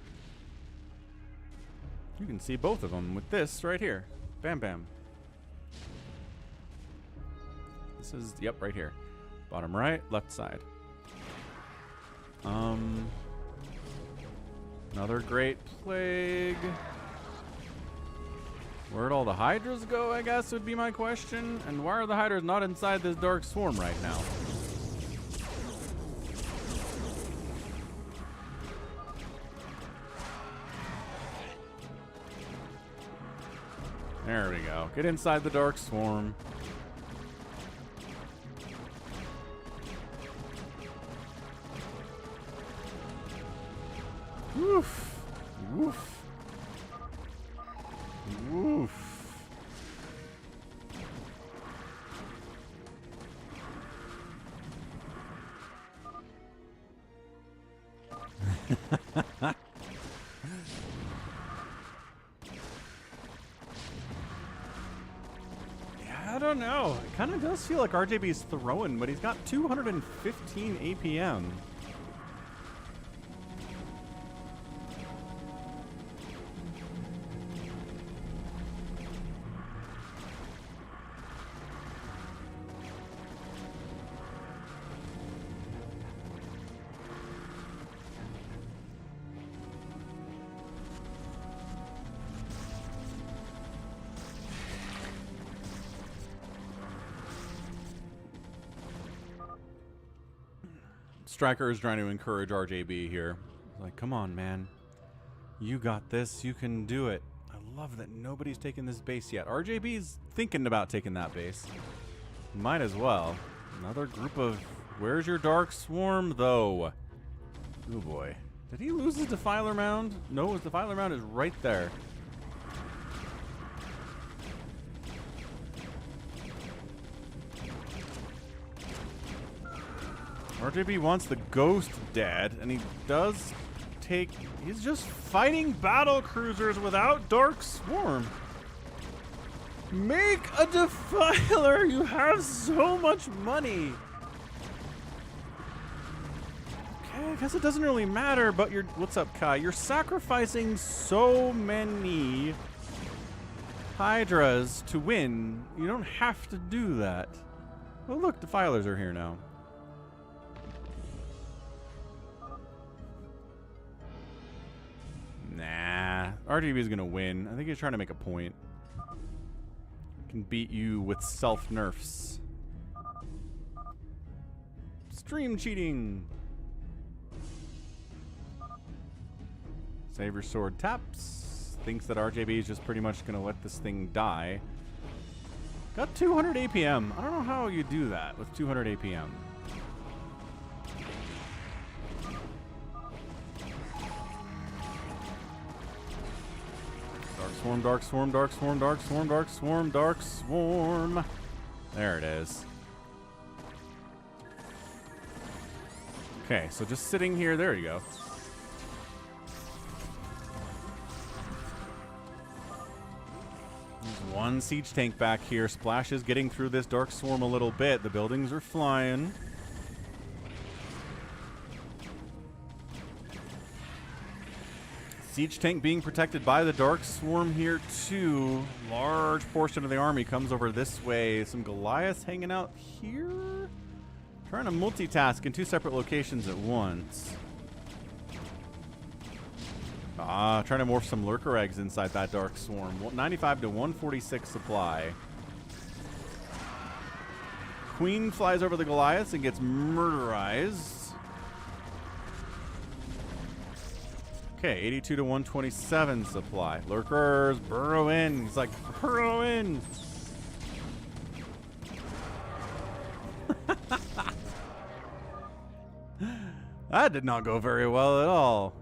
You can see both of them with this right here. Bam, bam. This is, yep, right here. Bottom right, left side. Another great plague. Where'd all the hydras go, I guess, would be my question. And why are the hydras not inside this dark swarm right now? There we go. Get inside the dark swarm. Woof. Woof. Woof. I don't know. It kind of does feel like RJB's throwing, but he's got 215 APM. Striker is trying to encourage RJB here. Like, come on, man. You got this. You can do it. I love that nobody's taken this base yet. RJB's thinking about taking that base. Might as well. Another group of... Where's your Dark Swarm, though? Oh, boy. Did he lose his Defiler Mound? No, his Defiler Mound is right there. RJB wants the ghost dead, and he does take... He's just fighting battle cruisers without Dark Swarm. Make a Defiler! You have so much money! Okay, I guess it doesn't really matter, but you're... What's up, Kai? You're sacrificing so many Hydras to win. You don't have to do that. Oh, look, Defilers are here now. Nah, RJB is going to win. I think he's trying to make a point. Can beat you with self-nerfs. Stream cheating. SaviorSword taps. Thinks that RJB is just pretty much going to let this thing die. Got 200 APM. I don't know how you do that with 200 APM. Dark Swarm, Dark Swarm, Dark Swarm, Dark Swarm, Dark Swarm, Dark Swarm. There it is. Okay, so just sitting here. There you go. There's one siege tank back here. Splash is getting through this Dark Swarm a little bit. The buildings are flying. Siege tank being protected by the Dark Swarm here too. Large portion of the army comes over this way. Some Goliaths hanging out here. Trying to multitask in two separate locations at once. Trying to morph some lurker eggs inside that Dark Swarm. 95 to 146 supply. Queen flies over the Goliaths and gets murderized. Okay, 82 to 127 supply. Lurkers, burrow in. He's like, burrow in. That did not go very well at all.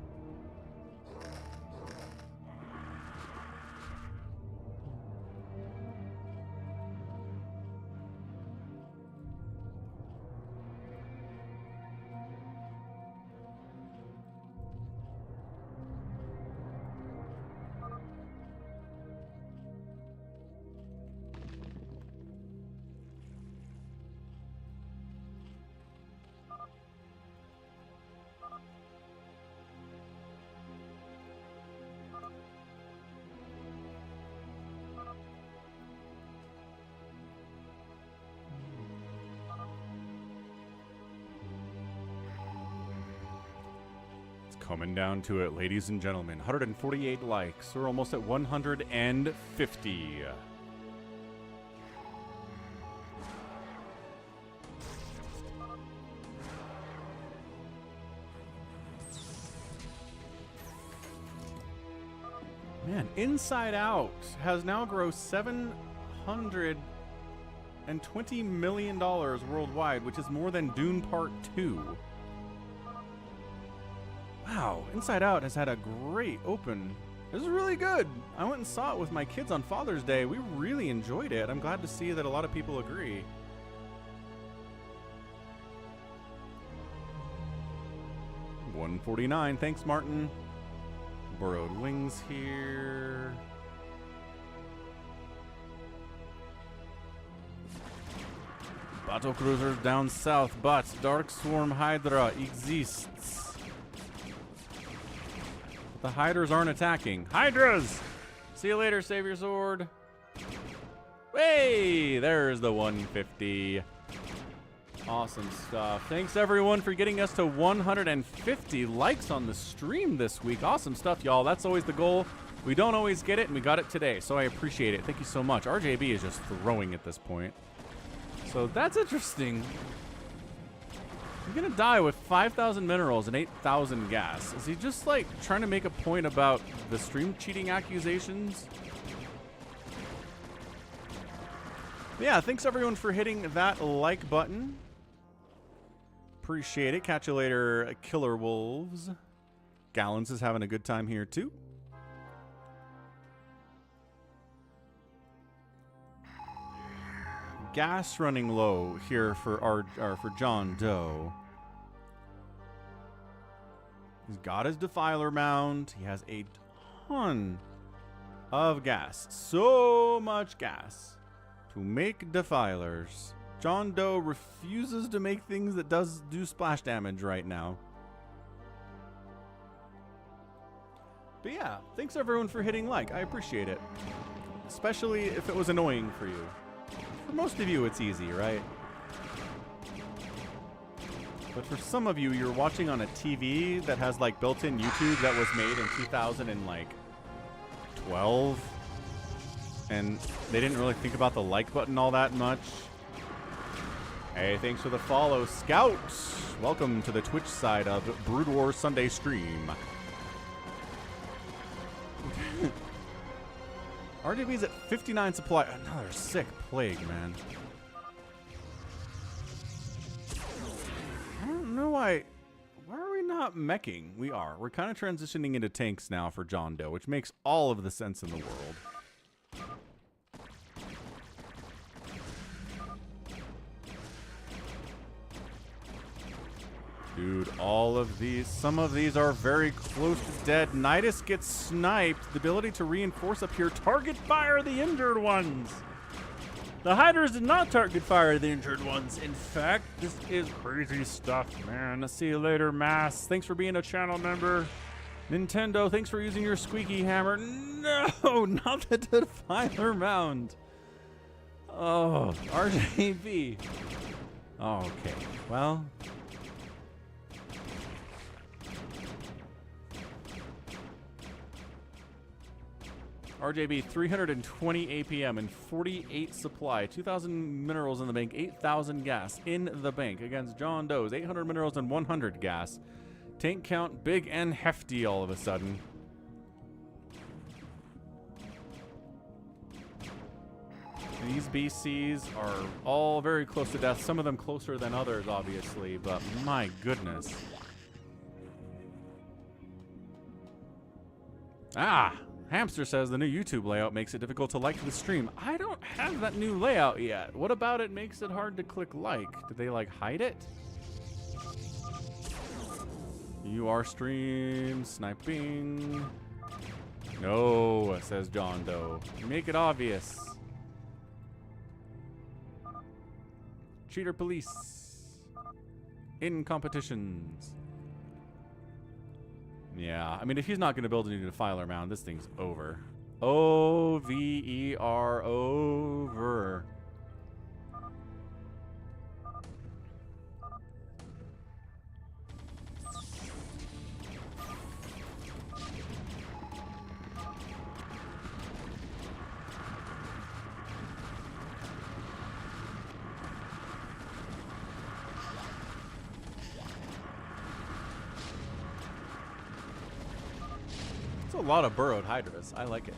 Coming down to it, ladies and gentlemen. 148 likes. We're almost at 150. Man, Inside Out has now grossed $720 million worldwide, which is more than Dune Part 2. Wow, Inside Out has had a great open. This is really good. I went and saw it with my kids on Father's Day. We really enjoyed it. I'm glad to see that a lot of people agree. $149. Thanks, Martin. Burrowed Wings here. Battle cruisers down south, but Dark Swarm Hydra exists. The Hydras aren't attacking. Hydras! See you later, SaviorSword. Hey, there's the 150. Awesome stuff. Thanks, everyone, for getting us to 150 likes on the stream this week. Awesome stuff, y'all. That's always the goal. We don't always get it, and we got it today, so I appreciate it. Thank you so much. RJB is just throwing at this point. So that's interesting. I'm gonna die with 5,000 minerals and 8,000 gas. Is he just like trying to make a point about the stream cheating accusations? But yeah, thanks everyone for hitting that like button. Appreciate it. Catch you later, KillerWolves. Gallons is having a good time here too. Gas running low here for JohnDoe. He's got his Defiler mound. He has a ton of gas. So much gas to make Defilers. JohnDoe refuses to make things that do splash damage right now. But yeah, thanks everyone for hitting like. I appreciate it. especially if it was annoying for you. For most of you, it's easy, right? But for some of you, you're watching on a TV that has like built-in YouTube that was made in 2012, and they didn't really think about the like button all that much. Hey, thanks for the follow, Scout. Welcome to the Twitch side of Brood War Sunday stream. RJB's at 59 supply. Another sick plague, man. I don't know why. Why are we not meching? We are. We're kind of transitioning into tanks now for JohnDoe, which makes all of the sense in the world. Dude, all of these, some of these are very close to dead. Nidus gets sniped. The ability to reinforce up here. Target fire the injured ones. The hiders did not target fire the injured ones. In fact, this is crazy stuff, man. See you later, Mass. Thanks for being a channel member. Nintendo, thanks for using your squeaky hammer. No, not the Defiler Mound. Oh, RJB. Okay, well. RJB 320 APM and 48 supply, 2,000 minerals in the bank, 8,000 gas in the bank against JohnDoe's 800 minerals and 100 gas. Tank count big and hefty all of a sudden. These BCs are all very close to death, some of them closer than others obviously, but my goodness. Hamster says the new YouTube layout makes it difficult to like the stream. I don't have that new layout yet. What about it makes it hard to click like? Did they like hide it? You are stream sniping. No, says JohnDoe. Make it obvious. Cheater police. In competitions. Yeah, I mean, if he's not going to build a new Defiler Mound, this thing's over. O-V-E-R, over. A lot of burrowed hydras. I like it.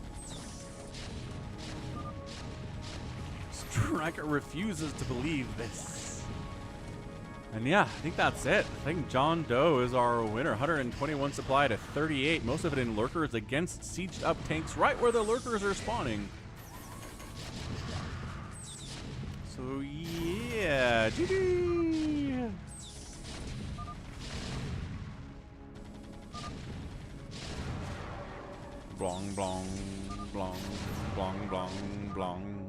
Striker refuses to believe this. And yeah, I think that's it. I think JohnDoe is our winner. 121 supply to 38. Most of it in lurkers against sieged up tanks right where the lurkers are spawning. So yeah, GG. Blong, blong, blong, blong, blong, blong.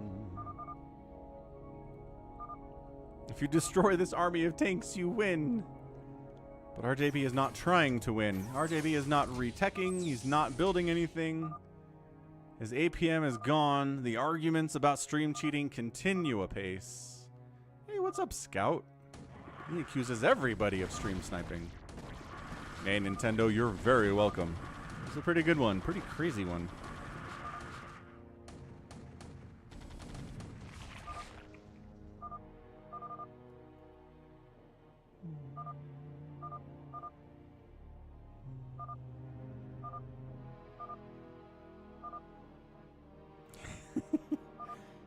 If you destroy this army of tanks, you win. But RJB is not trying to win. RJB is not reteching. He's not building anything. His APM is gone. The arguments about stream cheating continue apace. Hey, what's up, Scout? He accuses everybody of stream sniping. Hey, Nintendo, you're very welcome. It's a pretty good one. Pretty crazy one.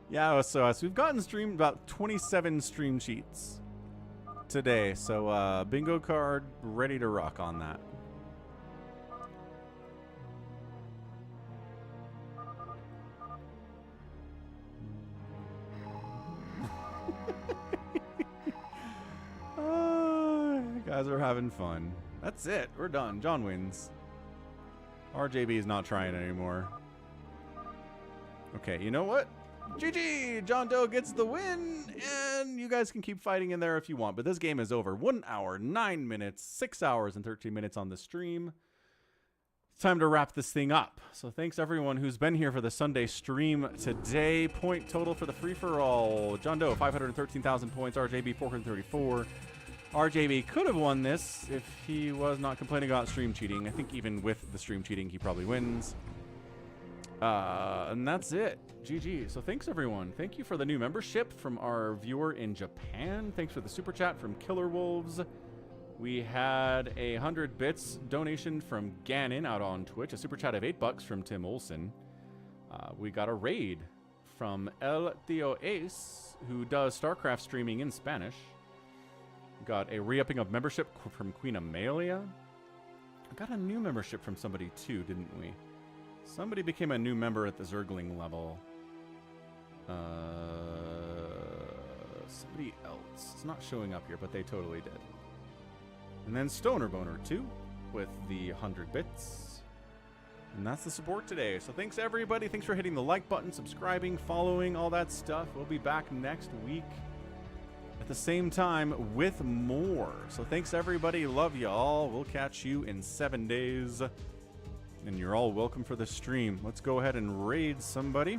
Yeah, so we've gotten streamed about 27 stream cheats today. So bingo card ready to rock on that. Guys are having fun. That's it. We're done. John wins. RJB is not trying anymore. Okay, you know what? GG! JohnDoe gets the win, and you guys can keep fighting in there if you want, but this game is over. 1 hour, 9 minutes, 6 hours, and 13 minutes on the stream. It's time to wrap this thing up. So thanks everyone who's been here for the Sunday stream today. Point total for the free-for-all. JohnDoe, 513,000 points. RJB, 434. RJB could have won this if he was not complaining about stream cheating. I think even with the stream cheating, he probably wins. And that's it. GG. So thanks, everyone. Thank you for the new membership from our viewer in Japan. Thanks for the super chat from KillerWolves. We had a 100 bits donation from Ganon out on Twitch. A super chat of $8 from Tim Olson. We got a raid from El Tio Ace, who does StarCraft streaming in Spanish. Got a re-upping of membership from Queen Amelia. We got a new membership from somebody too, didn't we? Somebody became a new member at the Zergling level. Somebody else. It's not showing up here, but they totally did. And then Stoner Boner 2 with the 100 bits. And that's the support today. So thanks everybody. Thanks for hitting the like button, subscribing, following, all that stuff. We'll be back next week at the same time with more. So thanks everybody. Love you all. We'll catch you in 7 days. And you're all welcome for the stream. Let's go ahead and raid somebody.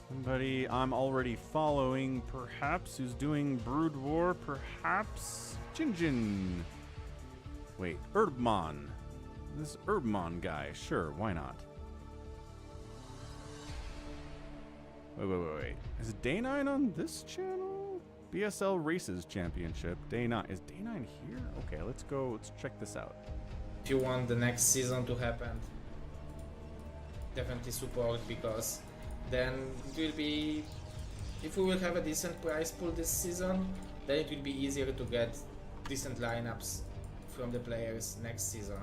Somebody I'm already following, perhaps, who's doing Brood War, perhaps. Jinjin. Wait, Herbmon. This Herbmon guy. Sure, why not? Wait. Is Day 9 on this channel? BSL Races Championship. Day 9. Is Day 9 here? Okay, let's go. Let's check this out.
If you want the next season to happen, definitely support, because then it will be, if we will have a decent prize pool this season, then it will be easier to get decent lineups from the players next season.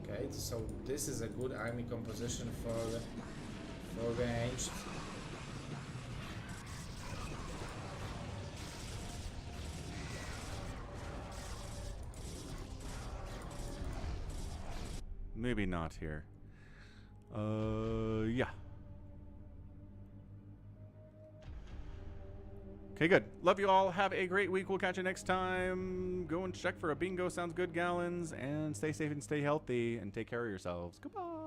Okay, so this is a good army composition for ranged.
Maybe not here. Yeah. Okay, good. Love you all. Have a great week. We'll catch you next time. Go and check for a bingo. Sounds good, Gallons. And stay safe and stay healthy. And take care of yourselves. Goodbye.